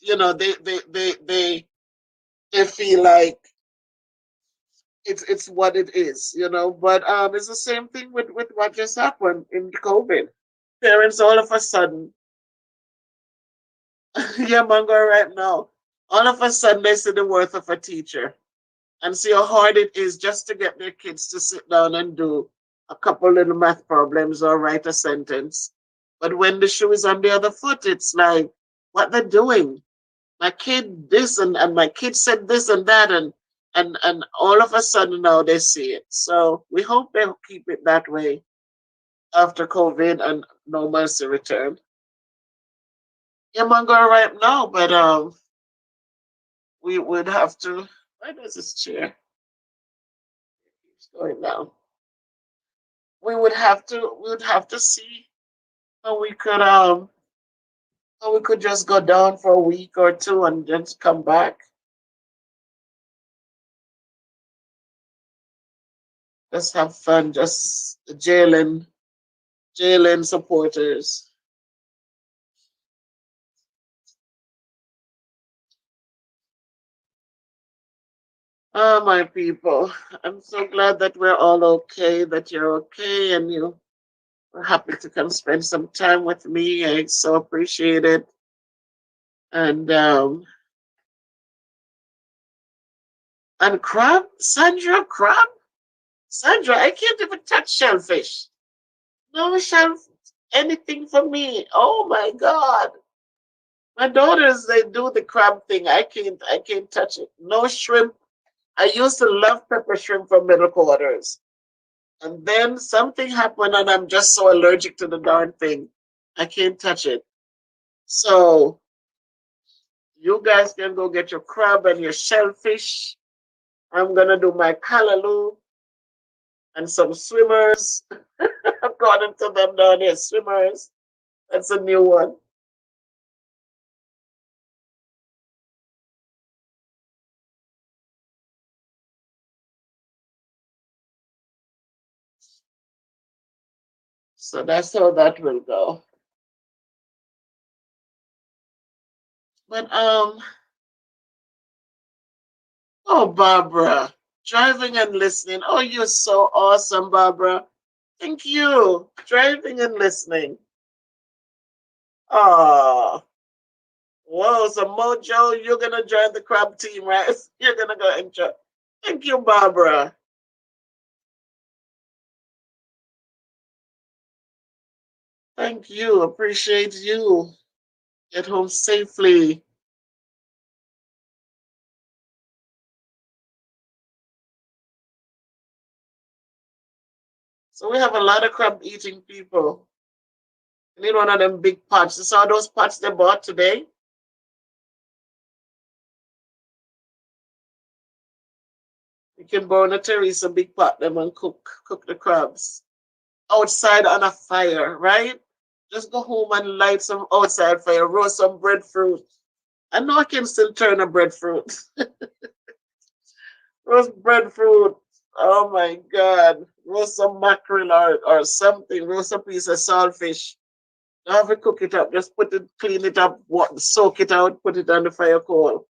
they feel like it's what it is. But it's the same thing with what just happened in COVID. Parents all of a sudden, yeah, Mango right now. All of a sudden they see the worth of a teacher and see how hard it is just to get their kids to sit down and do a couple little math problems or write a sentence. But when the shoe is on the other foot, it's like what they're doing. My kid this and my kid said this and that and all of a sudden now they see it. So we hope they'll keep it that way after COVID and normalcy return. Yeah, Mango right now, but we would have to. Where does this chair? It's going down. We would have to see how we could just go down for a week or two and just come back. Just have fun, just Jalen supporters. Ah, my people. I'm so glad that we're all okay, that you're okay, and you were happy to come spend some time with me. I so appreciate it. And crab, Sandra, I can't even touch shellfish. No shell, anything for me. Oh my God. My daughters, they do the crab thing. I can't touch it. No shrimp. I used to love pepper shrimp from middle quarters. And then something happened and I'm just so allergic to the darn thing. I can't touch it. So you guys can go get your crab and your shellfish. I'm gonna do my callaloo and some swimmers. According to them down here, swimmers. That's a new one. So that's how that will go. But oh Barbara, driving and listening. Oh, you're so awesome, Barbara. Thank you. Driving and listening. Oh, whoa, so Mojo, you're gonna join the crab team, right? You're gonna go enjoy. Thank you, Barbara. Thank you. Appreciate you. Get home safely. So we have a lot of crab eating people. I need one of them big pots. You saw those pots they bought today? You can burn a Teresa big pot them and cook the crabs. Outside on a fire, right? Just go home and light some outside fire, roast some breadfruit. I know I can still turn a breadfruit. Roast breadfruit. Oh my God. Roast some mackerel or something. Roast a piece of saltfish. Don't have to cook it up. Just put it, clean it up, soak it out, put it on the fire coal.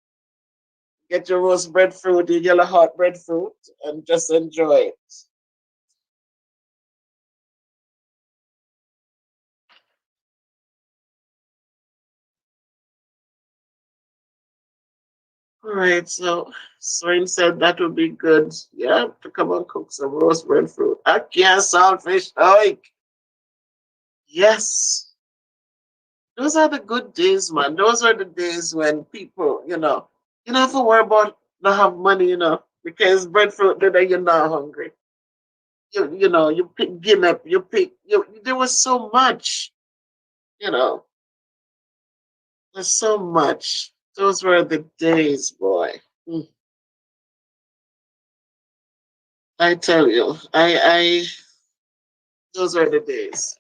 Get your roast breadfruit, your yellow heart breadfruit, and just enjoy it. All right, so Swain said that would be good. Yeah, to come and cook some roast breadfruit. I can't saltfish. Oh, yes. Those are the good days, man. Those are the days when people, you don't have to worry about not have money, because breadfruit, then you're not hungry. You pick Guinness, there was so much, you know, there's so much. Those were the days, boy. Mm, I tell you, those were the days.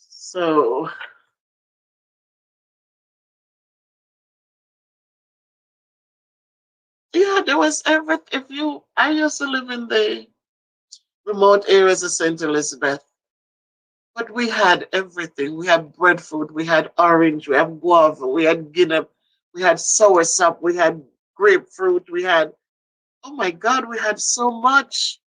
So, yeah, there was everything. I used to live in the remote areas of St. Elizabeth. But we had everything. We had breadfruit, we had orange, we had guava, we had guinea, we had soursop, we had grapefruit, we had, oh my God, we had so much.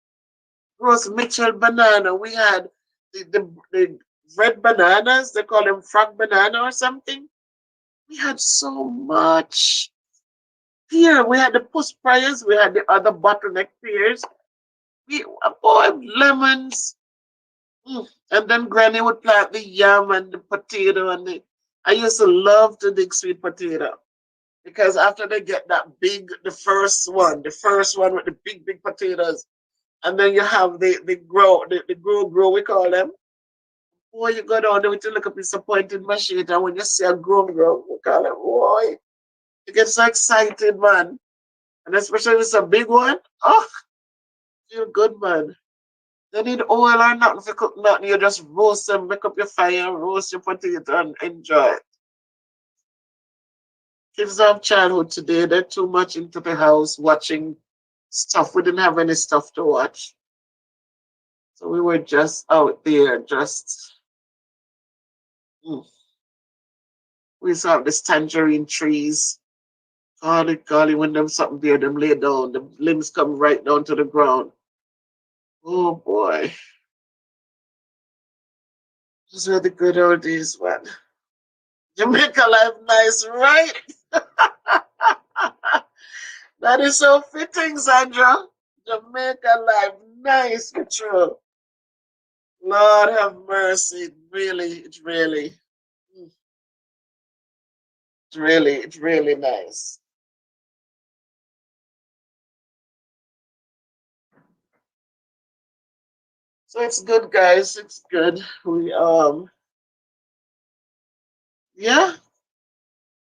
Rose Mitchell banana, we had the red bananas, they call them frog banana or something. We had so much. Here, we had the puss pears, we had the other bottleneck pears. Boy, lemons. And then Granny would plant the yam and the potato and I used to love to dig sweet potato because after they get that big, the first one with the big, big potatoes, and then you have the grow, we call them. Boy, you go down there with your little disappointed machine, and when you see a grow, we call it, boy, you get so excited, man. And especially if it's a big one, oh, feel good, man. They need oil or nothing for cook nothing. You just roast them, make up your fire, roast your potato and enjoy it. Kids of childhood today, they're too much into the house watching stuff. We didn't have any stuff to watch. So we were just out there, mm. We used to have these tangerine trees. Golly, when them something there, them lay down, the limbs come right down to the ground. Oh boy. Those were the good old days, man. Jamaica life nice, right? That is so fitting, Sandra. Jamaica life, nice, true. Lord have mercy. It's really nice. So it's good, guys. It's good. Yeah,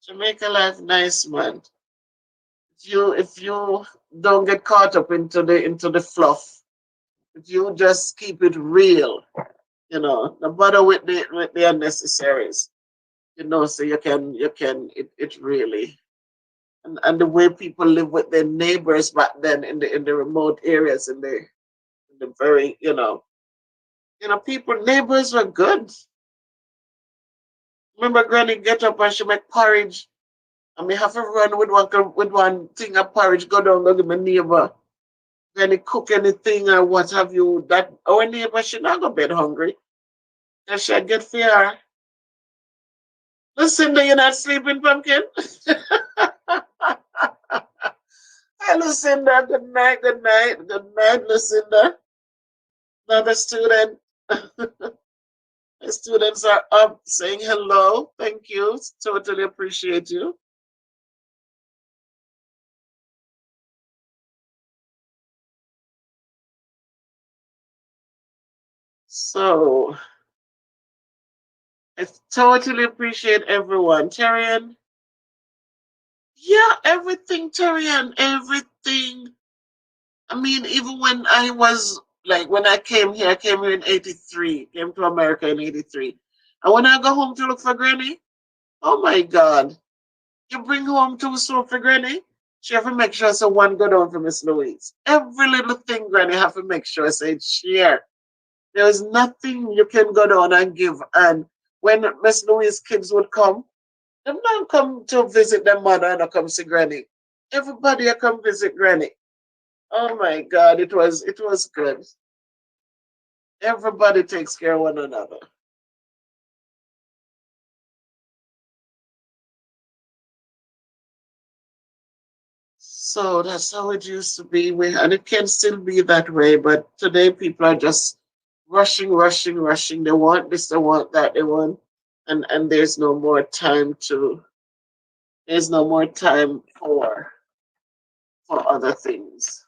Jamaica life, nice, man. If you don't get caught up into the fluff, if you just keep it real, no bother with the unnecessaries. So it really and the way people live with their neighbors back then in the remote areas in the very people neighbors were good. Remember Granny get up and she make porridge and me have to run with one thing of porridge go down go to my neighbor. Granny cook anything or what have you that our neighbor she not go bed hungry. And she get fear. Listen, you're not sleeping, pumpkin. Hi, Lucinda. Good night, good night, good night, Lucinda. Another student. The students are up saying hello. Thank you. Totally appreciate you. So, I totally appreciate everyone. Terrian, yeah, everything, Terrian, everything. I mean, even when I was like when I came here in '83, came to America in '83. And when I go home to look for Granny, oh my God, you bring home too soon for Granny? She have to make sure so one go down for Miss Louise. Every little thing, Granny have to make sure say share. There is nothing you can go down and give. And when Miss Louise kids would come, them not come to visit their mother and not come see Granny. Everybody come visit Granny. Oh my God, it was good. Everybody takes care of one another. So that's how it used to be. And it can still be that way, but today people are just rushing, rushing, rushing. They want this, they want that, they want, and there's no more time for other things.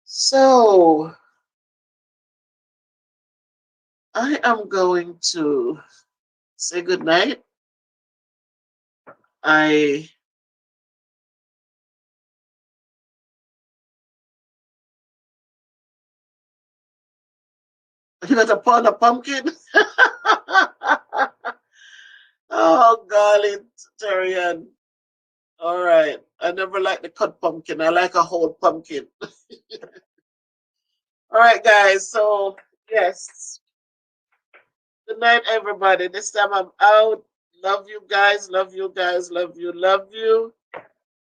So I am going to say good night. I you got a pound of pumpkin. Oh golly, Terrian. All right. I never like the cut pumpkin. I like a whole pumpkin. All right, guys. So yes. Good night, everybody. This time I'm out. Love you guys. Love you guys. Love you. Love you.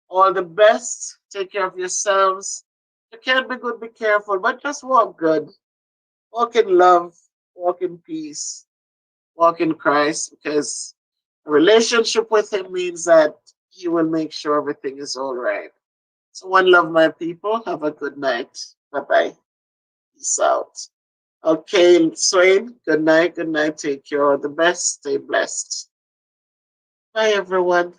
All the best. Take care of yourselves. You can't be good, be careful, but just walk good. Walk in love. Walk in peace. Walk in Christ, because a relationship with Him means that He will make sure everything is all right. So, one love, my people. Have a good night. Bye bye. Peace out. Okay, Swain, good night. Good night. Take care. All the best. Stay blessed. Bye, everyone.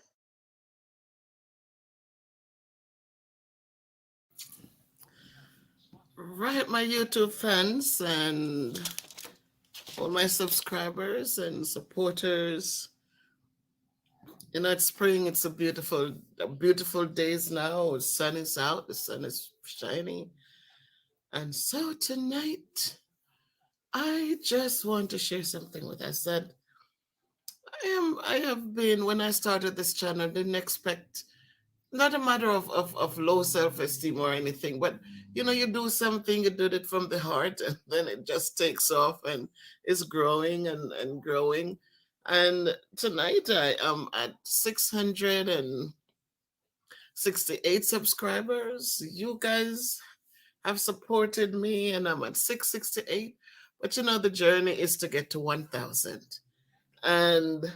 Right, my YouTube fans and all my subscribers and supporters. You know, it's spring. It's a beautiful days now. The sun is out. The sun is shining. And so tonight, I just want to share something with us that I have been, when I started this channel, didn't expect, not a matter of low self-esteem or anything, but you do something, you did it from the heart, and then it just takes off and is growing and growing. And tonight I am at 668 subscribers. You guys have supported me, and I'm at 668. But the journey is to get to 1,000. And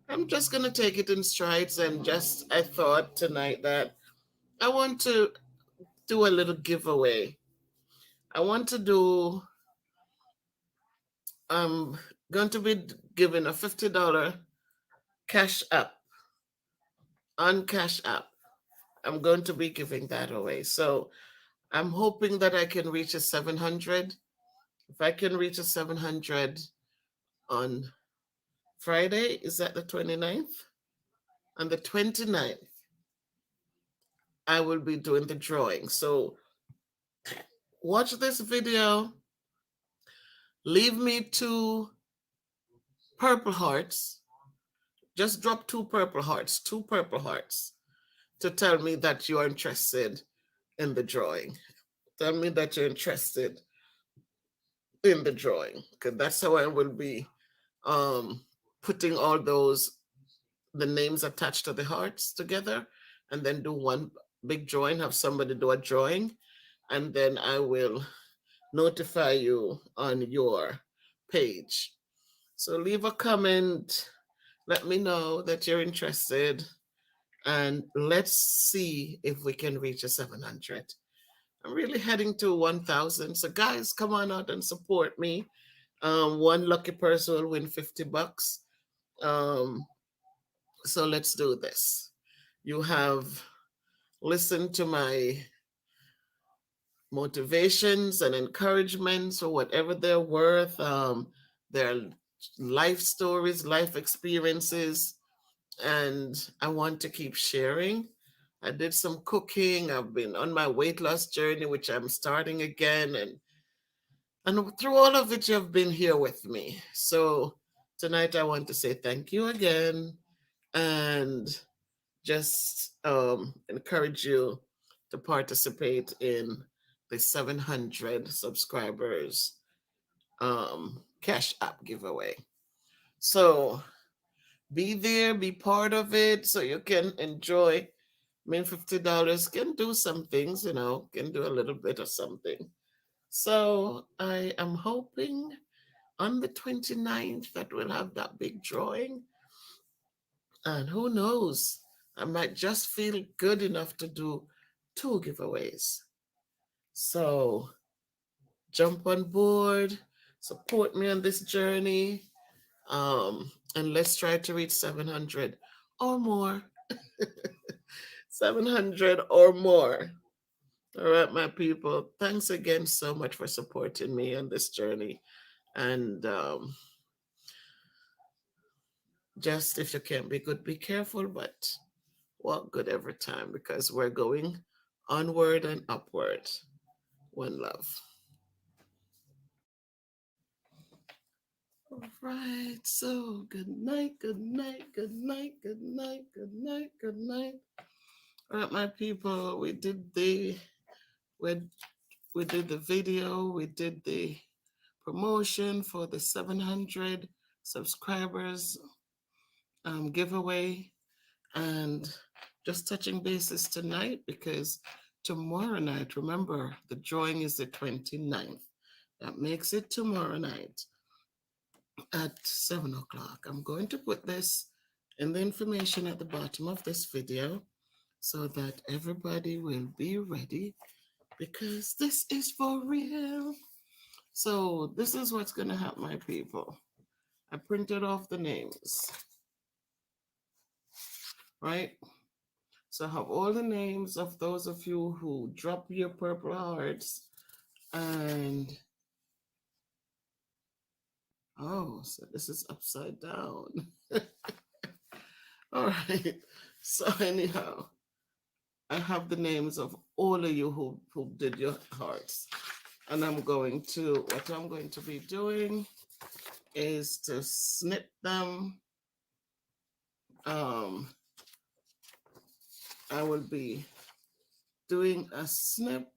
I'm just going to take it in strides. And I thought tonight that I want to do a little giveaway. I want to do, I'm going to be giving a $50 cash app on Cash App. I'm going to be giving that away. So I'm hoping that I can reach a 700. If I can reach a 700 on Friday, is that the 29th? On the 29th, I will be doing the drawing. So watch this video. Leave me 2 purple hearts. Just drop 2 purple hearts to tell me that you are interested in the drawing. Tell me that you're interested in the drawing, because that's how I will be putting all the names attached to the hearts together, and then do one big drawing, have somebody do a drawing, and then I will notify you on your page. So leave a comment, let me know that you're interested, and let's see if we can reach a 700. I'm really heading to 1,000. So guys, come on out and support me. One lucky person will win $50. Um, so let's do this. You have listened to my motivations and encouragements, or whatever they're worth. Their life stories, life experiences, and I want to keep sharing. I did some cooking. I've been on my weight loss journey, which I'm starting again, and through all of it, you've been here with me. So tonight, I want to say thank you again. and just encourage you to participate in the 700 subscribers cash app giveaway. So be there, be part of it so you can enjoy. I mean, $50 can do some things, can do a little bit of something. So I am hoping on the 29th that we'll have that big drawing. And who knows, I might just feel good enough to do two giveaways. So jump on board, support me on this journey, and let's try to reach 700 or more. 700 or more. All right, my people. Thanks again so much for supporting me on this journey. And just if you can't be good, be careful, but walk good every time because we're going onward and upward. One love. All right. So good night, good night, good night, good night, good night, good night. All right, my people. We we did the video. We did the promotion for the 700 subscribers giveaway, and just touching bases tonight because tomorrow night, remember, the drawing is the 29th. That makes it tomorrow night at 7 o'clock. I'm going to put this in the information at the bottom of this video so that everybody will be ready because this is for real. So this is what's going to happen, my people. I printed off the names, right? So I have all the names of those of you who drop your purple hearts. And, oh, so this is upside down. All right. So anyhow, I have the names of all of you who did your hearts. And what I'm going to be doing is to snip them. I will be doing a snip.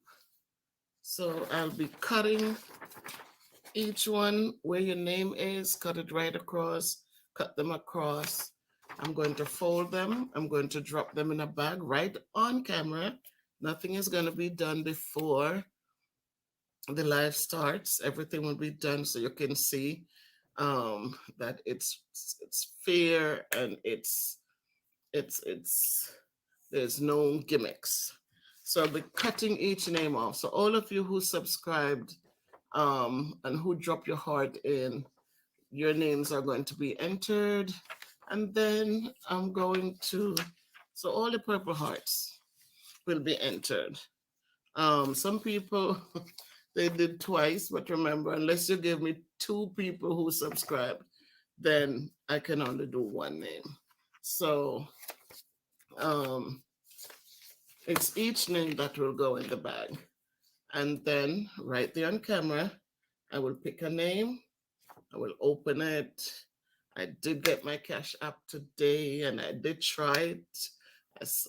So I'll be cutting each one where your name is, cut it right across, cut them across. I'm going to fold them. I'm going to drop them in a bag right on camera. Nothing is going to be done before the live starts. Everything will be done so you can see that it's fair and it's there's no gimmicks. So I'll be cutting each name off. So all of you who subscribed and who drop your heart in, your names are going to be entered. And then so all the purple hearts will be entered. Some people, they did twice, but remember, unless you give me two people who subscribed, then I can only do one name. So it's each name that will go in the bag. And then right there on camera, I will pick a name. I will open it. I did get my cash app today and I did try it.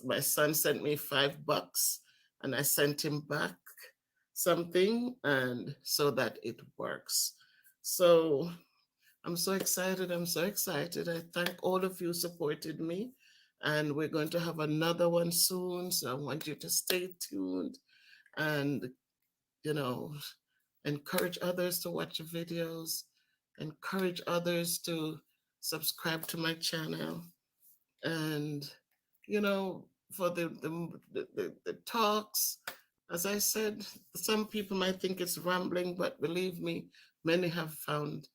My son sent me $5 and I sent him back something and so that it works. So I'm so excited. I'm so excited. I thank all of you supported me and we're going to have another one soon. So I want you to stay tuned and, encourage others to watch the videos, encourage others to subscribe to my channel. And, for the talks, as I said, some people might think it's rambling, but believe me, many have found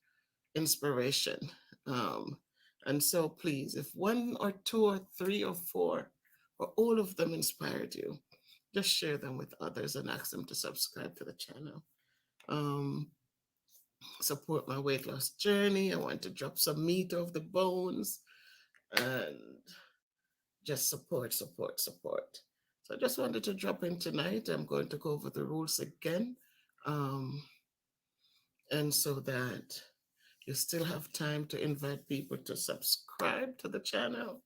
inspiration. And so please, if one or two or three or four or all of them inspired you, just share them with others and ask them to subscribe to the channel. Support my weight loss journey. I want to drop some meat off the bones and just support. So I just wanted to drop in tonight. I'm going to go over the rules again. And so that you still have time to invite people to subscribe to the channel.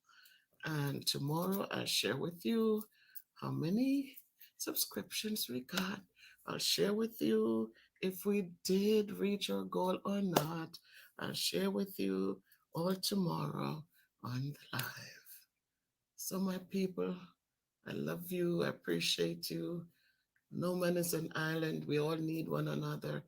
And tomorrow I'll share with you how many subscriptions we got. I'll share with you if we did reach our goal or not. I'll share with you all tomorrow on the live. So, my people, I love you. I appreciate you. No man is an island. We all need one another.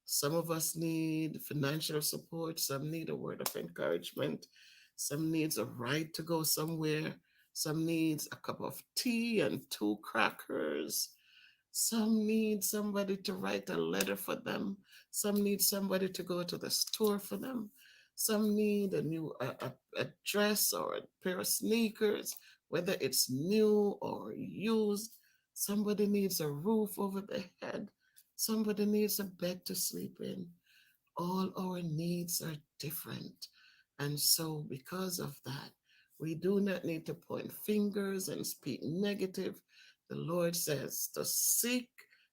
Some of us need financial support. Some need a word of encouragement. Some needs a ride to go somewhere. Some needs a cup of tea and two crackers. Some need somebody to write a letter for them. Some need somebody to go to the store for them. Some need a dress or a pair of sneakers, whether it's new or used. Somebody needs a roof over their head. Somebody needs a bed to sleep in. All our needs are different. And so, because of that, we do not need to point fingers and speak negative. The Lord says to seek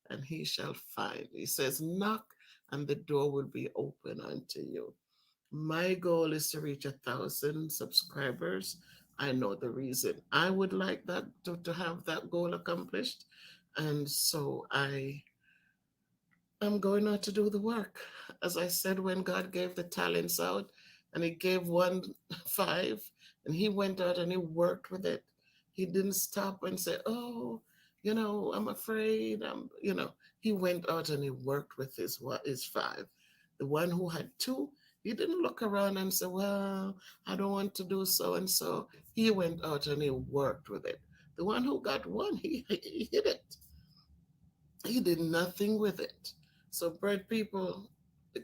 and he shall find. He says, knock and the door will be open unto you. My goal is to reach 1,000 subscribers. I know the reason I would like that to have that goal accomplished. And so I'm going out to do the work. As I said, when God gave the talents out and he gave one five and he went out and he worked with it. He didn't stop and say, oh, I'm afraid. He went out and he worked with his five. The one who had two, he didn't look around and say, well, I don't want to do so and so. He went out and he worked with it. The one who got one, he hid it. He did nothing with it. So, bird people,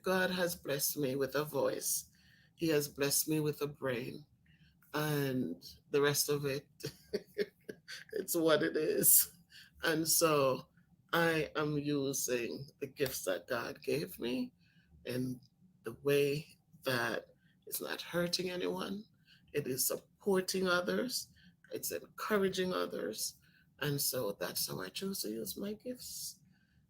God has blessed me with a voice. He has blessed me with a brain. And the rest of it, it's what it is. And so I am using the gifts that God gave me in the way that it's not hurting anyone, it is supporting others, it's encouraging others. And so that's how I choose to use my gifts.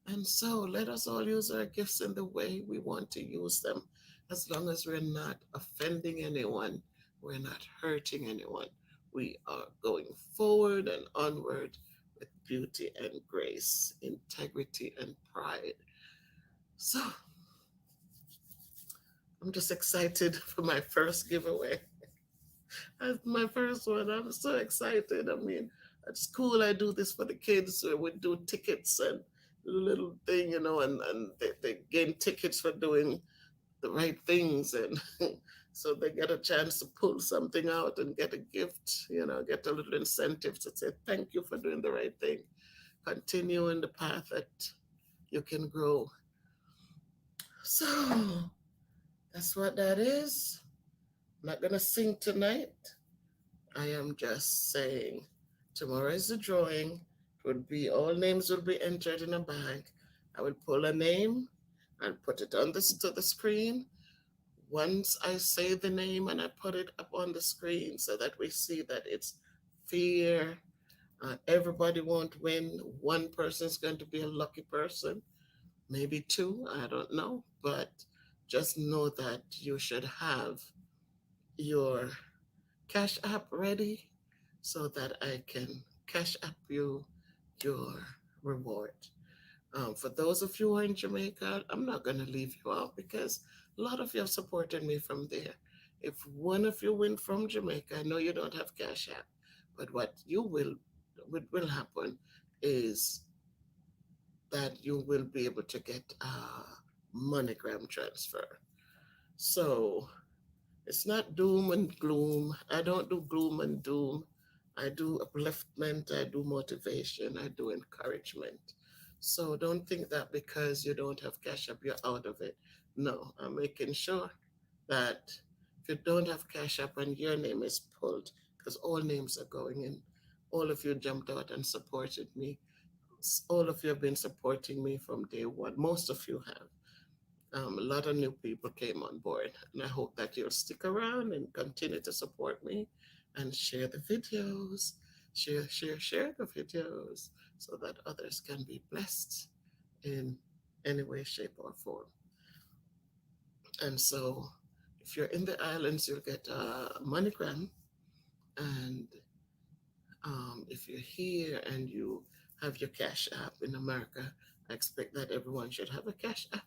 And so let us all use our gifts in the way we want to use them, as long as we're not offending anyone, we're not hurting anyone. We are going forward and onward with beauty and grace, integrity and pride. So I'm just excited for my first giveaway. My first one. I'm so excited. I mean, at school, I do this for the kids. So we do tickets and little thing, and they gain tickets for doing the right things. And so they get a chance to pull something out and get a gift, get a little incentive to say, thank you for doing the right thing. Continue in the path that you can grow. So that's what that is. I'm not going to sing tonight. I am just saying tomorrow is the drawing. It would be all names will be entered in a bag. I will pull a name and put it on to the screen. Once I say the name and I put it up on the screen so that we see that it's fair, everybody won't win. One person is going to be a lucky person, maybe two, I don't know. But just know that you should have your Cash App ready so that I can cash up you your reward. For those of you who are in Jamaica, I'm not going to leave you out because a lot of you have supported me from there. If one of you win from Jamaica, I know you don't have Cash App, but what will happen is that you will be able to get a MoneyGram transfer. So it's not doom and gloom. I don't do gloom and doom. I do upliftment, I do motivation, I do encouragement. So don't think that because you don't have Cash App, you're out of it. No, I'm making sure that if you don't have Cash App and your name is pulled, because all names are going in, all of you jumped out and supported me. All of you have been supporting me from day one. Most of you have. A lot of new people came on board, and I hope that you'll stick around and continue to support me and share the videos. Share the videos so that others can be blessed in any way, shape, or form. And so, if you're in the islands, you'll get a MoneyGram. And if you're here and you have your Cash App in America, I expect that everyone should have a Cash App.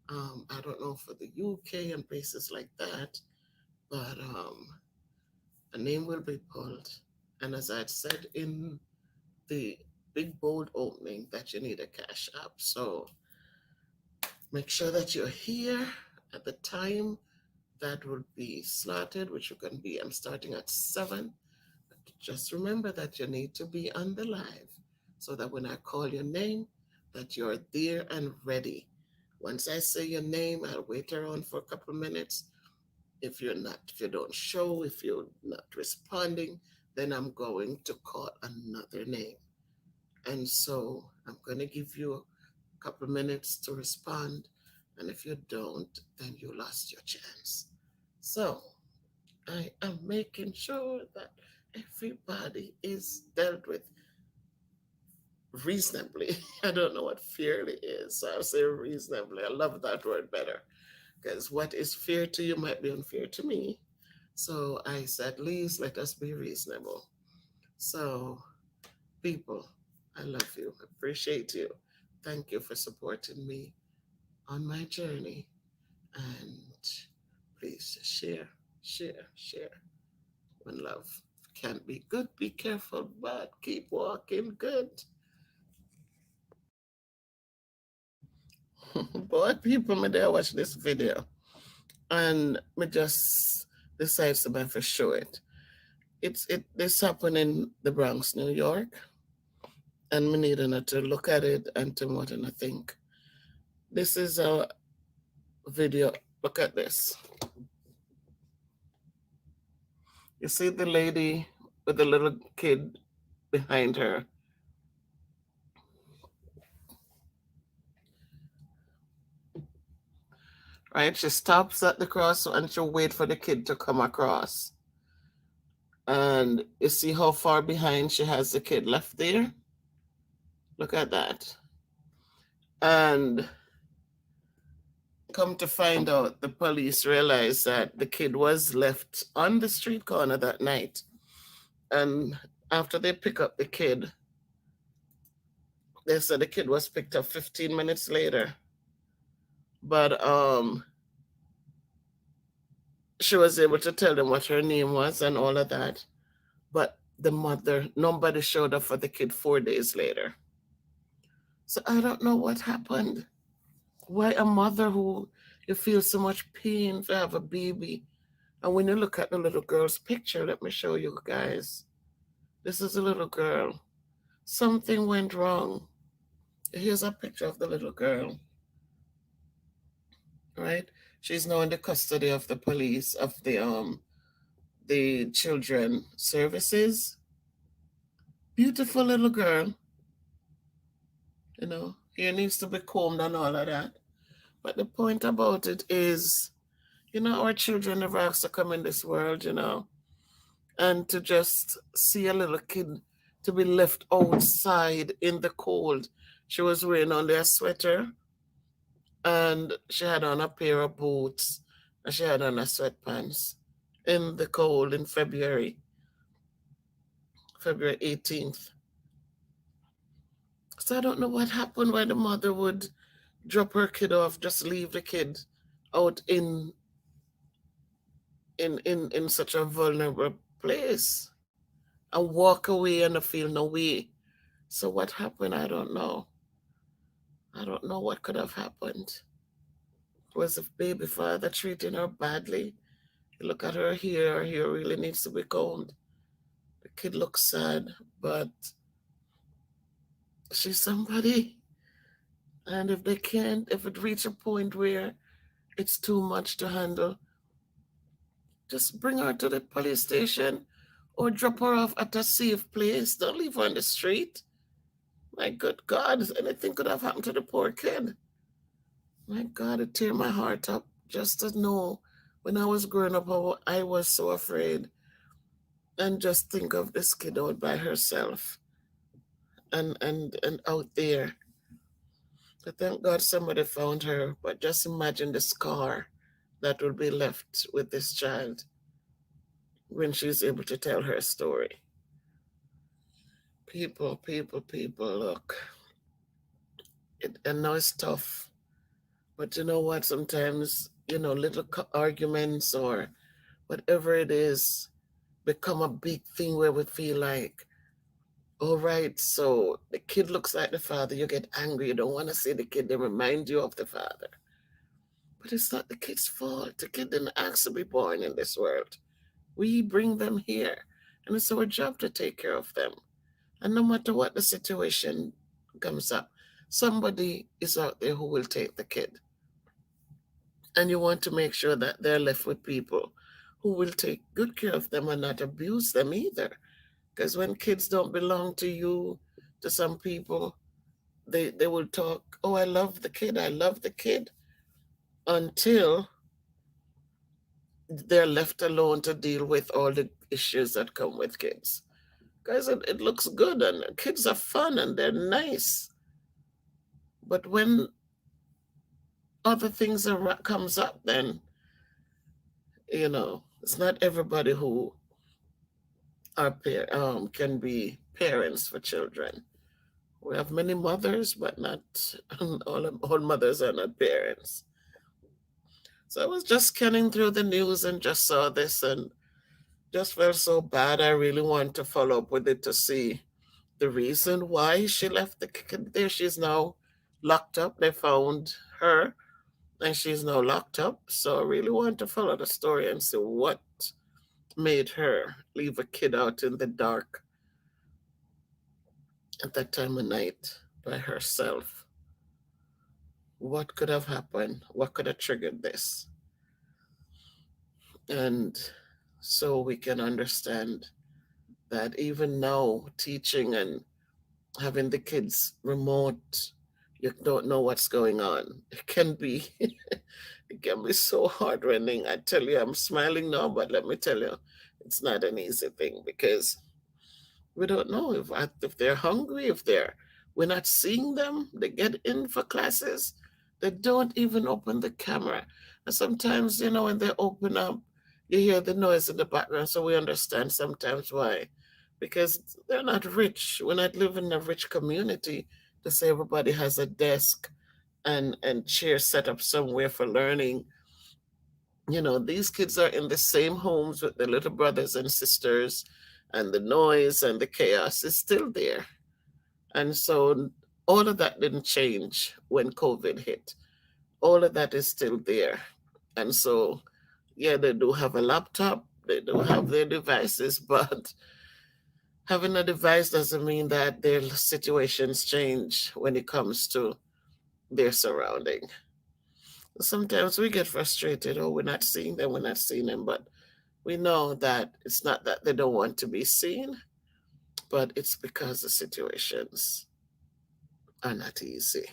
I don't know for the UK and places like that, but a name will be pulled. And as I said in the big bold opening, that you need a Cash App. So make sure that you're here at the time that will be slotted, which you can be. I'm starting at 7. But just remember that you need to be on the live so that when I call your name, that you're there and ready. Once I say your name, I'll wait around for a couple minutes. If you don't show, if you're not responding, then I'm going to call another name. And so I'm going to give you a couple minutes to respond. And if you don't, then you lost your chance. So I am making sure that everybody is dealt with reasonably. I don't know what fairly is, so I'll say reasonably. I love that word better because what is fair to you might be unfair to me. So I said, least let us be reasonable. So, people, I love you, appreciate you. Thank you for supporting me on my journey. And please share, share, share. One love. Can't be good, be careful, but keep walking good. Boy, people, me there watch this video and me just decides to buy for show it. This happened in the Bronx, New York, and me needing to look at it and to what and I think. This is a video. Look at this. You see the lady with the little kid behind her. Right? She stops at the cross and she'll wait for the kid to come across. And you see how far behind she has the kid left there? Look at that. And come to find out, the police realized that the kid was left on the street corner that night. And after they pick up the kid, they said the kid was picked up 15 minutes later. But she was able to tell them what her name was and all of that. But the mother, nobody showed up for the kid 4 days later. So I don't know what happened. Why a mother who you feel so much pain to have a baby. And when you look at the little girl's picture, let me show you guys. This is a little girl. Something went wrong. Here's a picture of the little girl. Right? She's now in the custody of the police, of the children services. Beautiful little girl. You know, hair needs to be combed and all of that. But the point about it is, you know, our children never asked to come in this world, you know, and to just see a little kid to be left outside in the cold. She was wearing only a sweater and she had on a pair of boots and she had on a sweatpants in the cold in February 18th. So I don't know what happened why the mother would drop her kid off, just leave the kid out in such a vulnerable place and walk away and feel no way. So what happened? I don't know. I don't know what could have happened. Was the baby father treating her badly? You look at her hair really needs to be combed. The kid looks sad, but she's somebody. And if they can't, if it reach a point where it's too much to handle, just bring her to the police station or drop her off at a safe place. Don't leave her on the street. My good God, anything could have happened to the poor kid. My God, it tear my heart up just to know when I was growing up how I was so afraid. And just think of this kid out by herself and out there. So thank God somebody found her, but just imagine the scar that will be left with this child. when she's able to tell her story. People, look, I know it's tough, but you know what? Sometimes, little arguments or whatever it is become a big thing where we feel like, all right, so the kid looks like the father, you get angry, you don't want to see the kid, they remind you of the father. But it's not the kid's fault. The kid didn't ask to be born in this world. We bring them here, and it's our job to take care of them. And no matter what the situation comes up, somebody is out there who will take the kid. And you want to make sure that they're left with people who will take good care of them and not abuse them either. Because when kids don't belong to you, to some people, they will talk, oh, I love the kid, until they're left alone to deal with all the issues that come with kids. Guys, it looks good and kids are fun and they're nice. But when other things comes up, then, it's not everybody who can be parents for children. We have many mothers, but not all mothers are not parents. So I was just scanning through the news and just saw this and just felt so bad. I really want to follow up with it to see the reason why she left the kid there. She's now locked up. They found her and she's now locked up. So I really want to follow the story and see what made her leave a kid out in the dark at that time of night by herself. What could have happened? What could have triggered this? And so we can understand that even now, teaching and having the kids remote, you don't know what's going on. It can be it can be so heartrending. I tell you, I'm smiling now, but let me tell you, it's not an easy thing because we don't know if they're hungry, if we're not seeing them. They get in for classes, they don't even open the camera. And sometimes, when they open up, you hear the noise in the background, so we understand sometimes why. Because they're not rich. We're not living in a rich community to say everybody has a desk and chair set up somewhere for learning. These kids are in the same homes with their little brothers and sisters, and the noise and the chaos is still there. And so all of that didn't change when COVID hit. All of that is still there. And so, yeah, they do have a laptop, they do have their devices, but having a device doesn't mean that their situations change when it comes to their surrounding. Sometimes we get frustrated, oh, we're not seeing them, but we know that it's not that they don't want to be seen, but it's because the situations are not easy.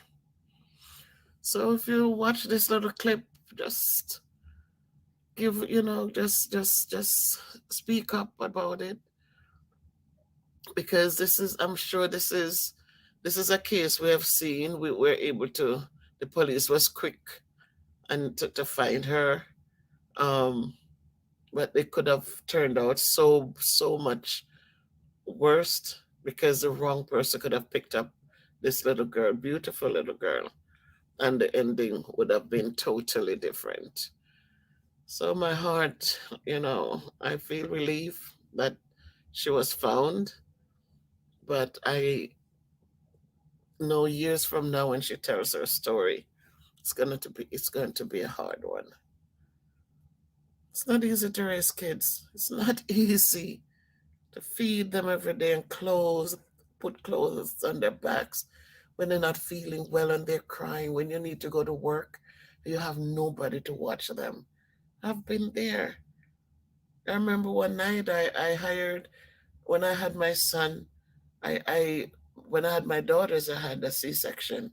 So if you watch this little clip, just give, just speak up about it, because I'm sure this is a case we have seen. We were able to, the police was quick and to find her. Um, but it could have turned out so much worse because the wrong person could have picked up this little girl, beautiful little girl, and the ending would have been totally different. So my heart, I feel relief that she was found, but I know years from now when she tells her story, it's going to be a hard one. It's not easy to raise kids. It's not easy to feed them every day and put clothes on their backs when they're not feeling well and they're crying, when you need to go to work, you have nobody to watch them. I've been there. I remember one night I hired, when I had my son, when I had my daughters, I had a C-section.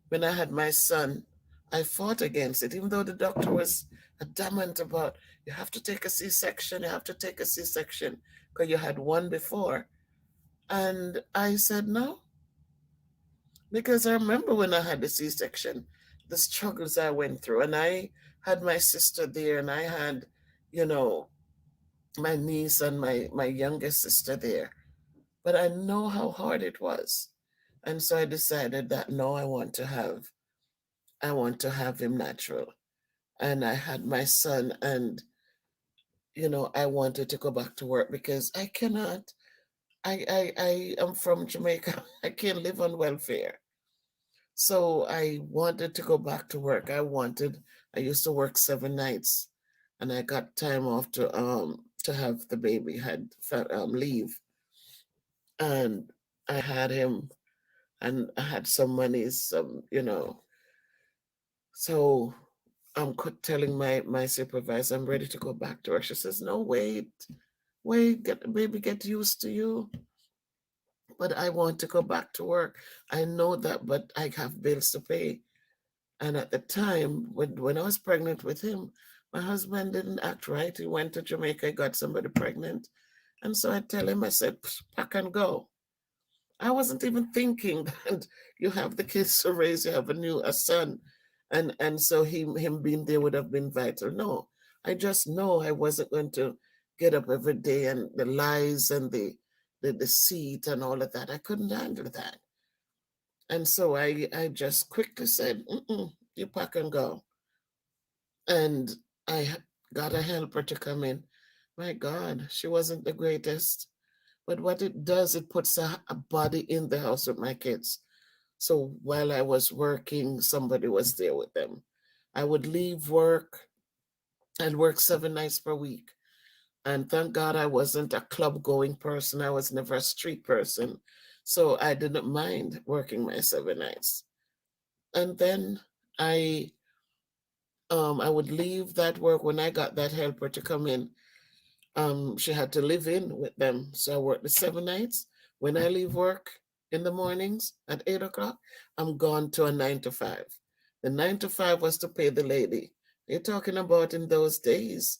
When I had my son, I fought against it, even though the doctor was adamant about, you have to take a C-section, you have to take a C-section, because you had one before. And I said no, because I remember when I had the C-section, the struggles I went through, and I had my sister there, and I had, you know, my niece and my youngest sister there. But I know how hard it was. And so I decided that no, I want to have him natural. And I had my son, and I wanted to go back to work because I cannot. I am from Jamaica. I can't live on welfare. So I wanted to go back to work. I used to work 7 nights, and I got time off to have the baby, had leave. And I had him, and I had some money, so I'm telling my supervisor I'm ready to go back to work. She says, "No, wait, get the baby, get used to you." But I want to go back to work. I know that, but I have bills to pay. And at the time, when I was pregnant with him, my husband didn't act right. He went to Jamaica, got somebody pregnant. And so I tell him, I said, pack and go. I wasn't even thinking that you have the kids to raise, you have a son. And so him being there would have been vital. No, I just know I wasn't going to get up every day, and the lies and the deceit and all of that. I couldn't handle that. And so I just quickly said, you pack and go. And got a helper to come in. My God, she wasn't the greatest. But what it does, it puts a body in the house with my kids. So while I was working, somebody was there with them. I would leave work and work 7 nights per week. And thank God I wasn't a club going person. I was never a street person. So I didn't mind working my 7 nights. And then I I would leave that work when I got that helper to come in. She had to live in with them. So I worked the 7 nights. When I leave work in the mornings at 8 o'clock, I'm gone to a 9 to 5. The 9 to 5 was to pay the lady. You're talking about in those days,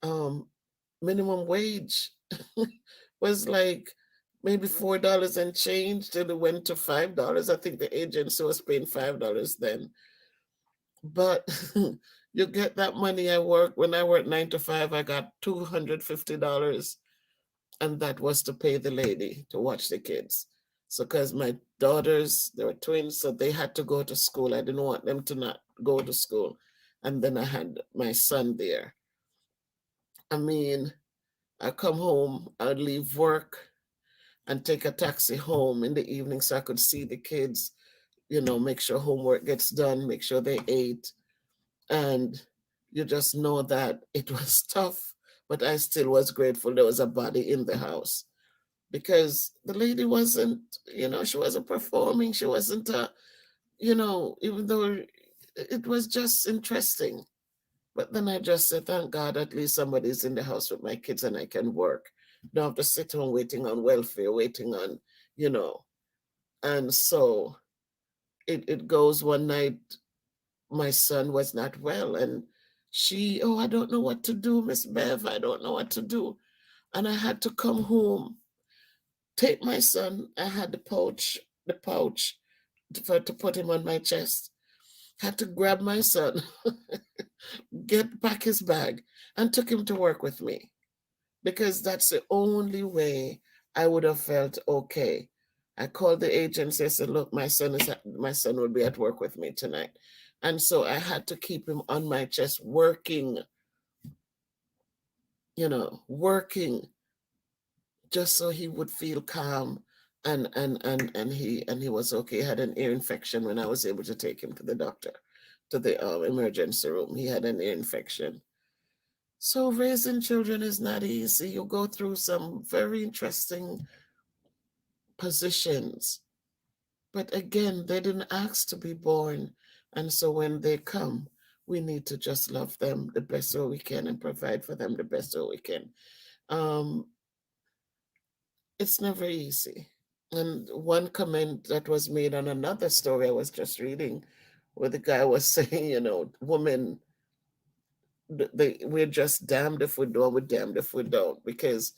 um, minimum wage was like maybe $4 and change till it went to $5. I think the agency was paying $5 then. But you get that money. When I worked 9 to 5, I got $250, and that was to pay the lady to watch the kids. So because my daughters, they were twins, so they had to go to school. I didn't want them to not go to school. And then I had my son there. I mean, I come home, I'd leave work and take a taxi home in the evening so I could see the kids, make sure homework gets done, make sure they ate. And you just know that it was tough, but I still was grateful there was a body in the house, because the lady wasn't, she wasn't performing. She wasn't, even though it was just interesting. But then I just said, thank God, at least somebody's in the house with my kids and I can work. Don't have to sit home waiting on welfare, waiting on, you know. And so it goes one night, my son was not well, and I don't know what to do, Miss Bev. I don't know what to do. And I had to come home, take my son. I had the pouch to put him on my chest. Had to grab my son, get back his bag, and took him to work with me, because that's the only way I would have felt okay. I called the agency. I said, "Look, my son will be at work with me tonight," and so I had to keep him on my chest, working, working, just so he would feel calm, and he was okay. He had an ear infection when I was able to take him to the doctor, to the emergency room. He had an ear infection. So raising children is not easy. You go through some very interesting positions. But again, they didn't ask to be born. And so when they come, we need to just love them the best way we can and provide for them the best way we can. Um, it's never easy. And one comment that was made on another story I was just reading, where the guy was saying, women, we're just damned if we do, we're damned if we don't. Because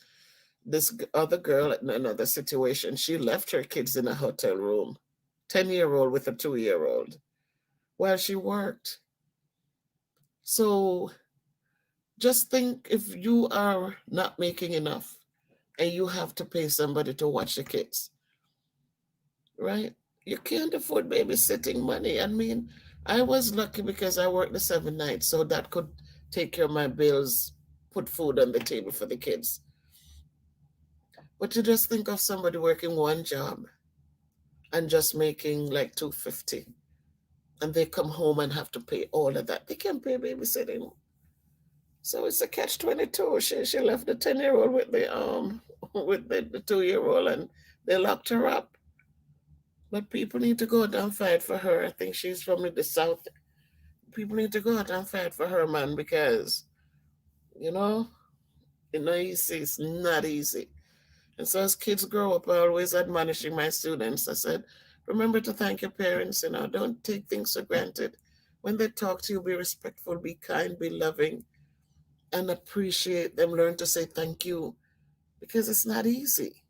this other girl in another situation, she left her kids in a hotel room, 10-year-old with a 2-year-old, while she worked. So Just think if you are not making enough and you have to pay somebody to watch the kids, right? You can't afford babysitting money. I mean, I was lucky because I worked the 7 nights, so that could take care of my bills, put food on the table for the kids. But you just think of somebody working one job and just making like 250, and they come home and have to pay all of that. They can't pay babysitting. So it's a catch 22. She left the 10-year-old with the with the 2-year-old, and they locked her up. But people need to go out and fight for her. I think she's from the south. People need to go out and fight for her, man, because you know, it's not easy. And so as kids grow up, I always admonishing my students. I said, remember to thank your parents, don't take things for granted. When they talk to you, be respectful, be kind, be loving, and appreciate them. Learn to say thank you because it's not easy.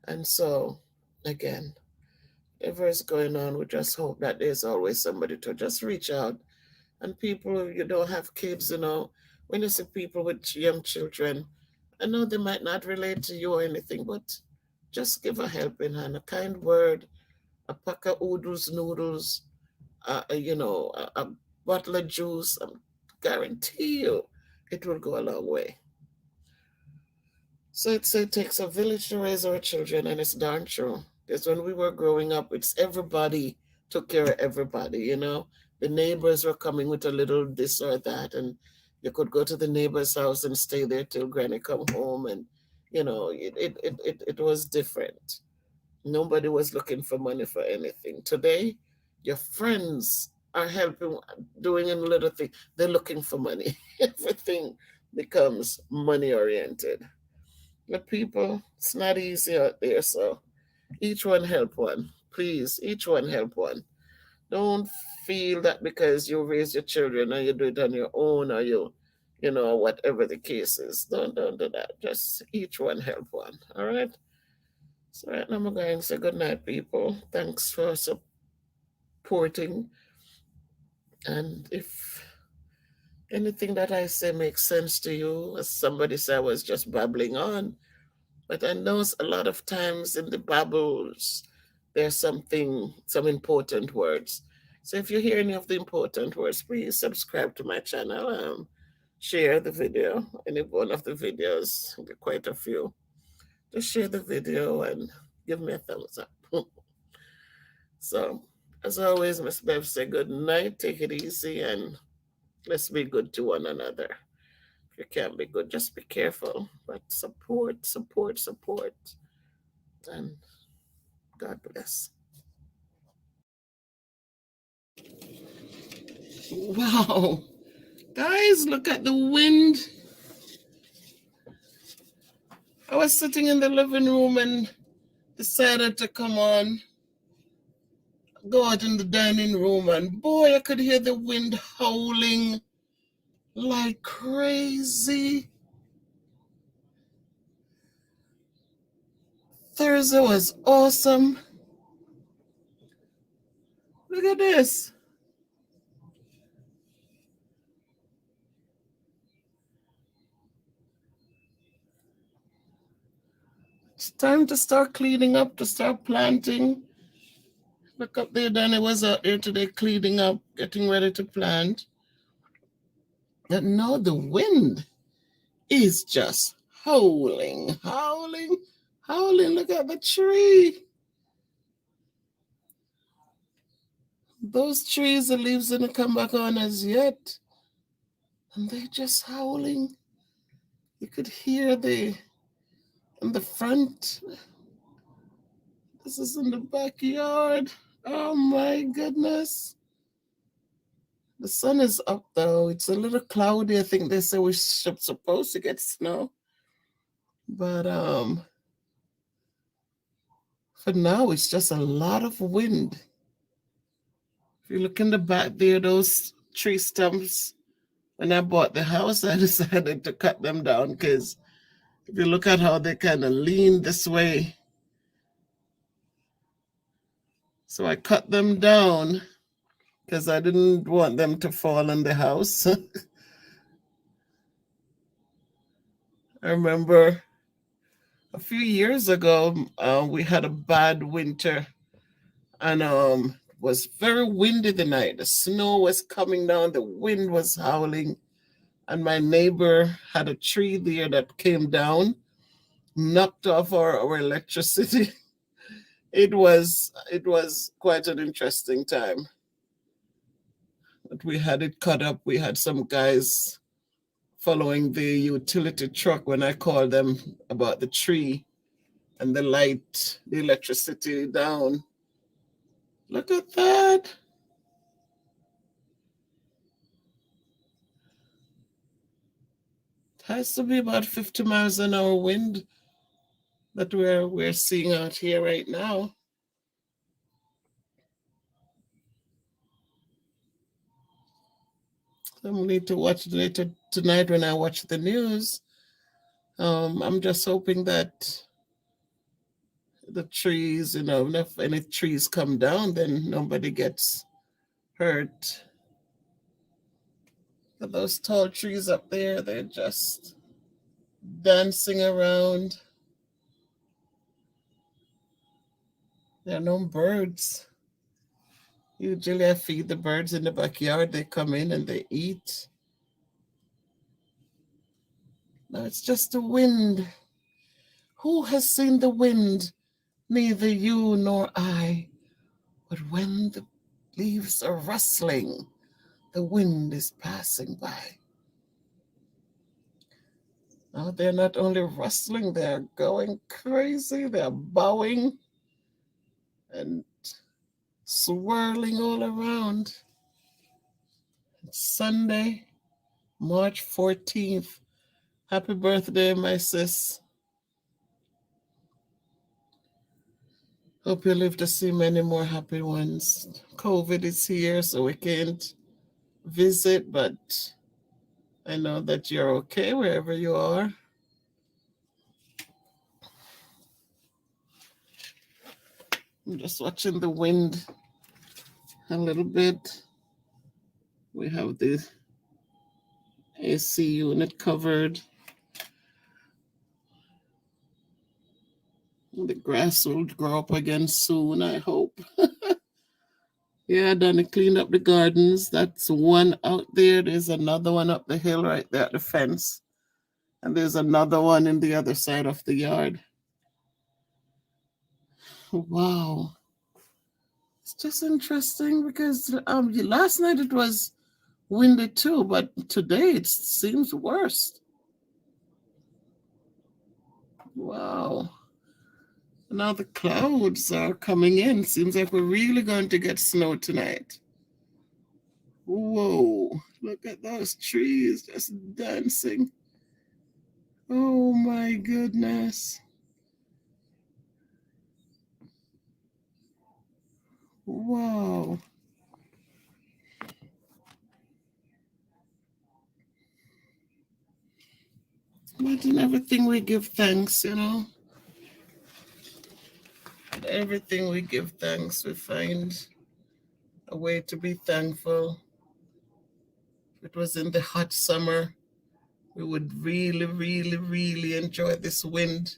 And so, again, whatever is going on, we just hope that there's always somebody to just reach out. And people, you don't have kids, when you see people with young children, I know they might not relate to you or anything, but just give a helping hand, a kind word, a pack of oodles, noodles, a bottle of juice. I guarantee you it will go a long way. So it takes a village to raise our children, and it's darn true. Because when we were growing up, it's everybody took care of everybody. The neighbors were coming with a little this or that, and you could go to the neighbor's house and stay there till granny come home, and it was different. Nobody was looking for money for anything. Today, your friends are helping, doing a little thing. They're looking for money. Everything becomes money oriented. But people, it's not easy out there. So each one help one. Please, each one help one. Don't feel that because you raise your children or you do it on your own or whatever the case is. Don't do that. Just each one help one. All right. So right now I'm going to say good night, people. Thanks for supporting. And if anything that I say makes sense to you, as somebody said, I was just babbling on. But I know a lot of times in the babbles, there's some important words. So if you hear any of the important words, please subscribe to my channel. Share the video. Any one of the videos, quite a few. Just share the video and give me a thumbs up. So, as always, Miss Bev say good night, take it easy, and let's be good to one another. If you can't be good, just be careful. But support, support, support. And God bless. Wow. Guys, look at the wind. I was sitting in the living room and decided to go out in the dining room, and boy, I could hear the wind howling like crazy. Thursday was awesome. Look at this. It's time to start cleaning up, to start planting. Look up there, Danny was out there today cleaning up, getting ready to plant. And now the wind is just howling, howling, howling. Look at the tree. Those trees, the leaves didn't come back on as yet. And they're just howling. You could hear in the front. This is in the backyard. Oh my goodness. The sun is up though. It's a little cloudy. I think they say we're supposed to get snow. But for now it's just a lot of wind. If you look in the back there, those tree stumps, when I bought the house, I decided to cut them down because if you look at how they kind of lean this way. So I cut them down because I didn't want them to fall on the house. I remember a few years ago, we had a bad winter, and was very windy the night. The snow was coming down, the wind was howling, and my neighbor had a tree there that came down, knocked off our electricity. It was quite an interesting time. But we had it cut up. We had some guys following the utility truck when I called them about the tree and the light, the electricity down. Look at that. It has to be about 50 miles an hour wind that we're seeing out here right now. So I'm need to watch it later tonight when I watch the news. I'm just hoping that the trees, if any trees come down, then nobody gets hurt. But those tall trees up there, they're just dancing around. There are no birds. Usually I feed the birds in the backyard. They come in and they eat. No, it's just the wind. Who has seen the wind? Neither you nor I. But when the leaves are rustling, the wind is passing by. Now they're not only rustling, they're going crazy. They're bowing and swirling all around. It's Sunday, March 14th. Happy birthday, my sis. Hope you live to see many more happy ones. COVID is here, so we can't visit, but I know that you're okay wherever you are. I'm just watching the wind a little bit. We have the AC unit covered. The grass will grow up again soon, I hope. Yeah, done cleaned up the gardens. That's one out there. There's another one up the hill right there at the fence. And there's another one in the other side of the yard. Wow. It's just interesting because last night it was windy too, but today it seems worse. Wow. Now the clouds are coming in. Seems like we're really going to get snow tonight. Whoa. Look at those trees just dancing. Oh my goodness. Wow. But in everything we give thanks, In everything we give thanks, we find a way to be thankful. If it was in the hot summer, we would really, really, really enjoy this wind.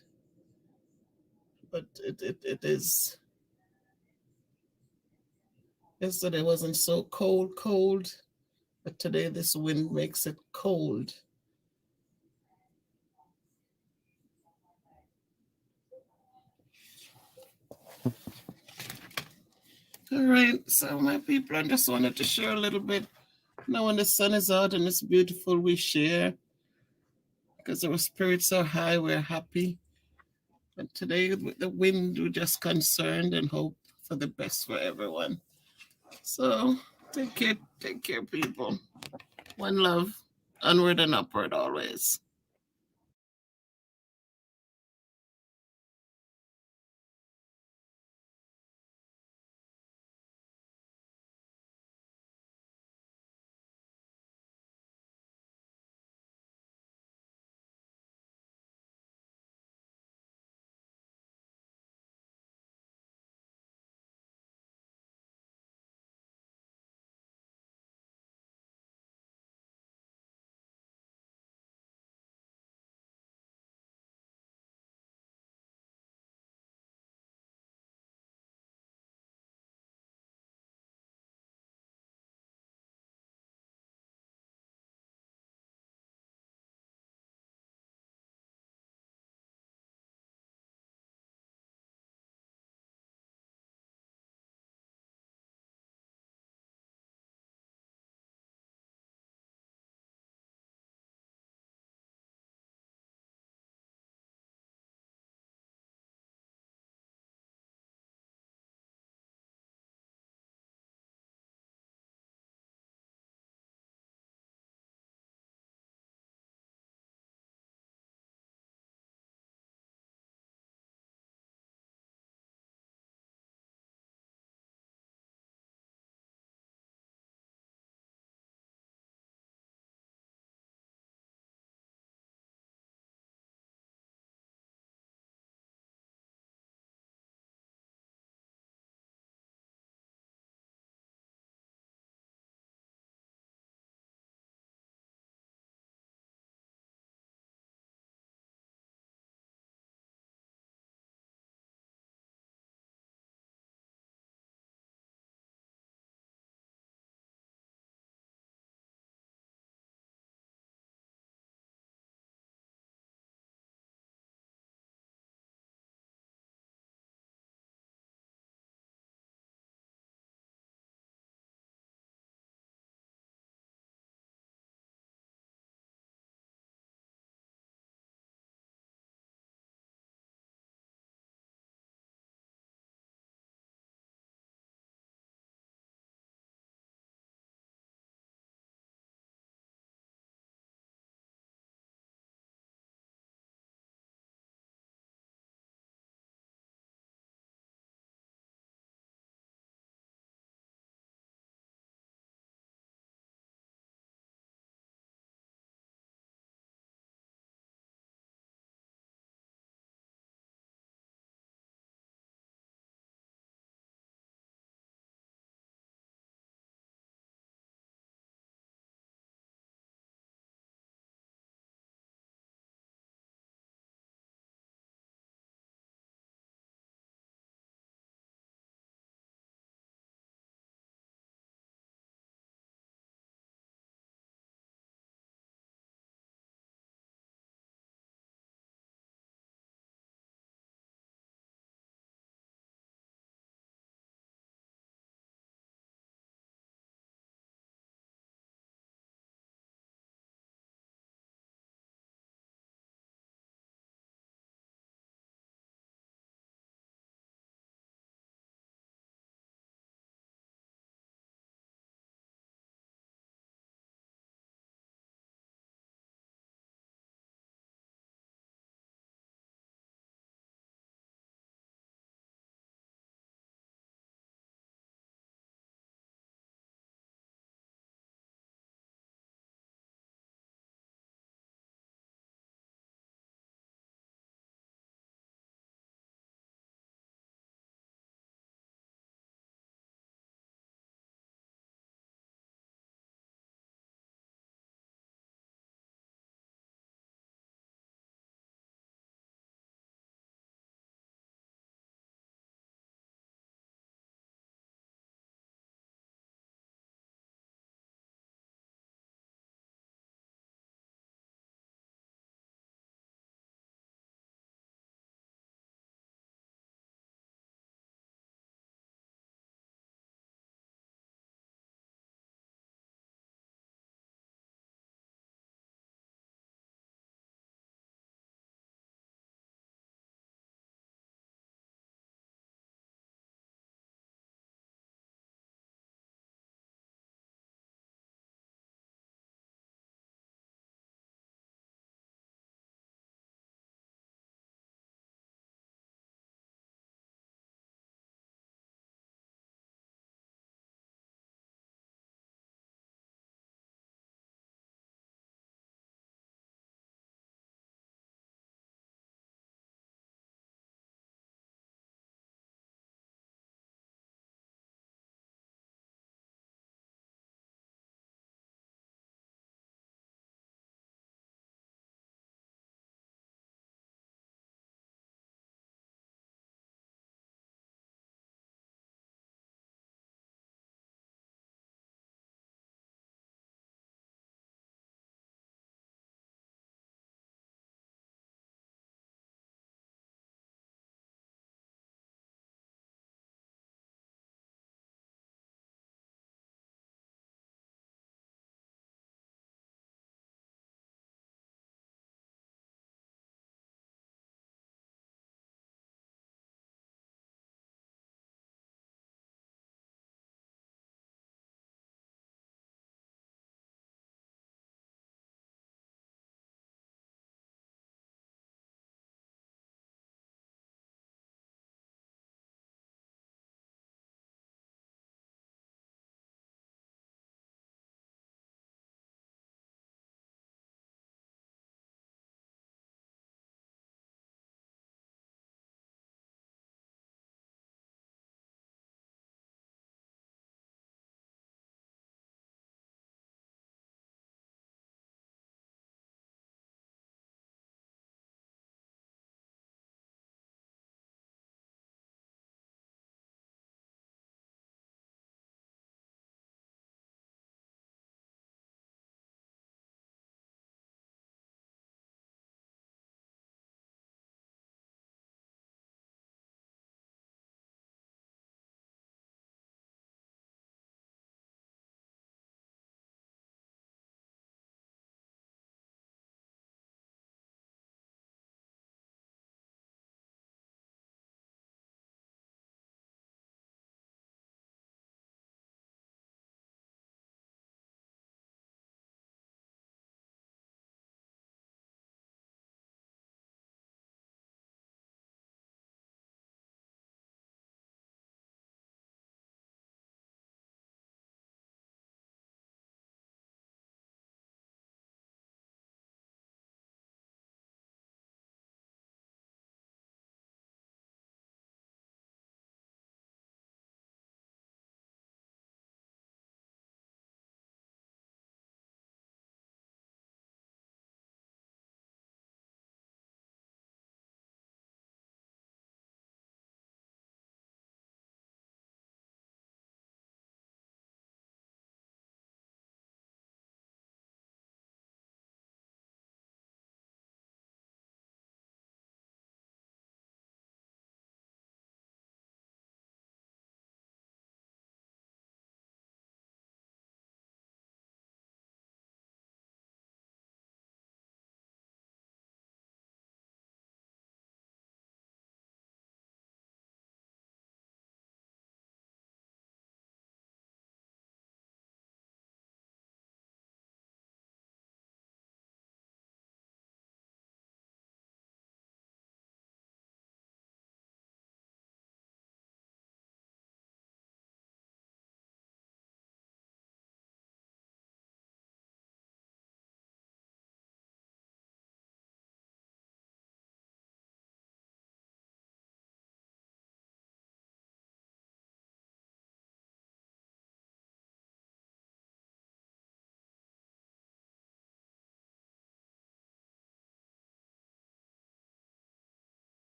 But it is. Yesterday wasn't so cold, but today this wind makes it cold. All right, so my people, I just wanted to share a little bit. Now when the sun is out and it's beautiful, we share because our spirits are high, we're happy. But today with the wind, we're just concerned and hope for the best for everyone. So take care, people. One love, onward and upward always.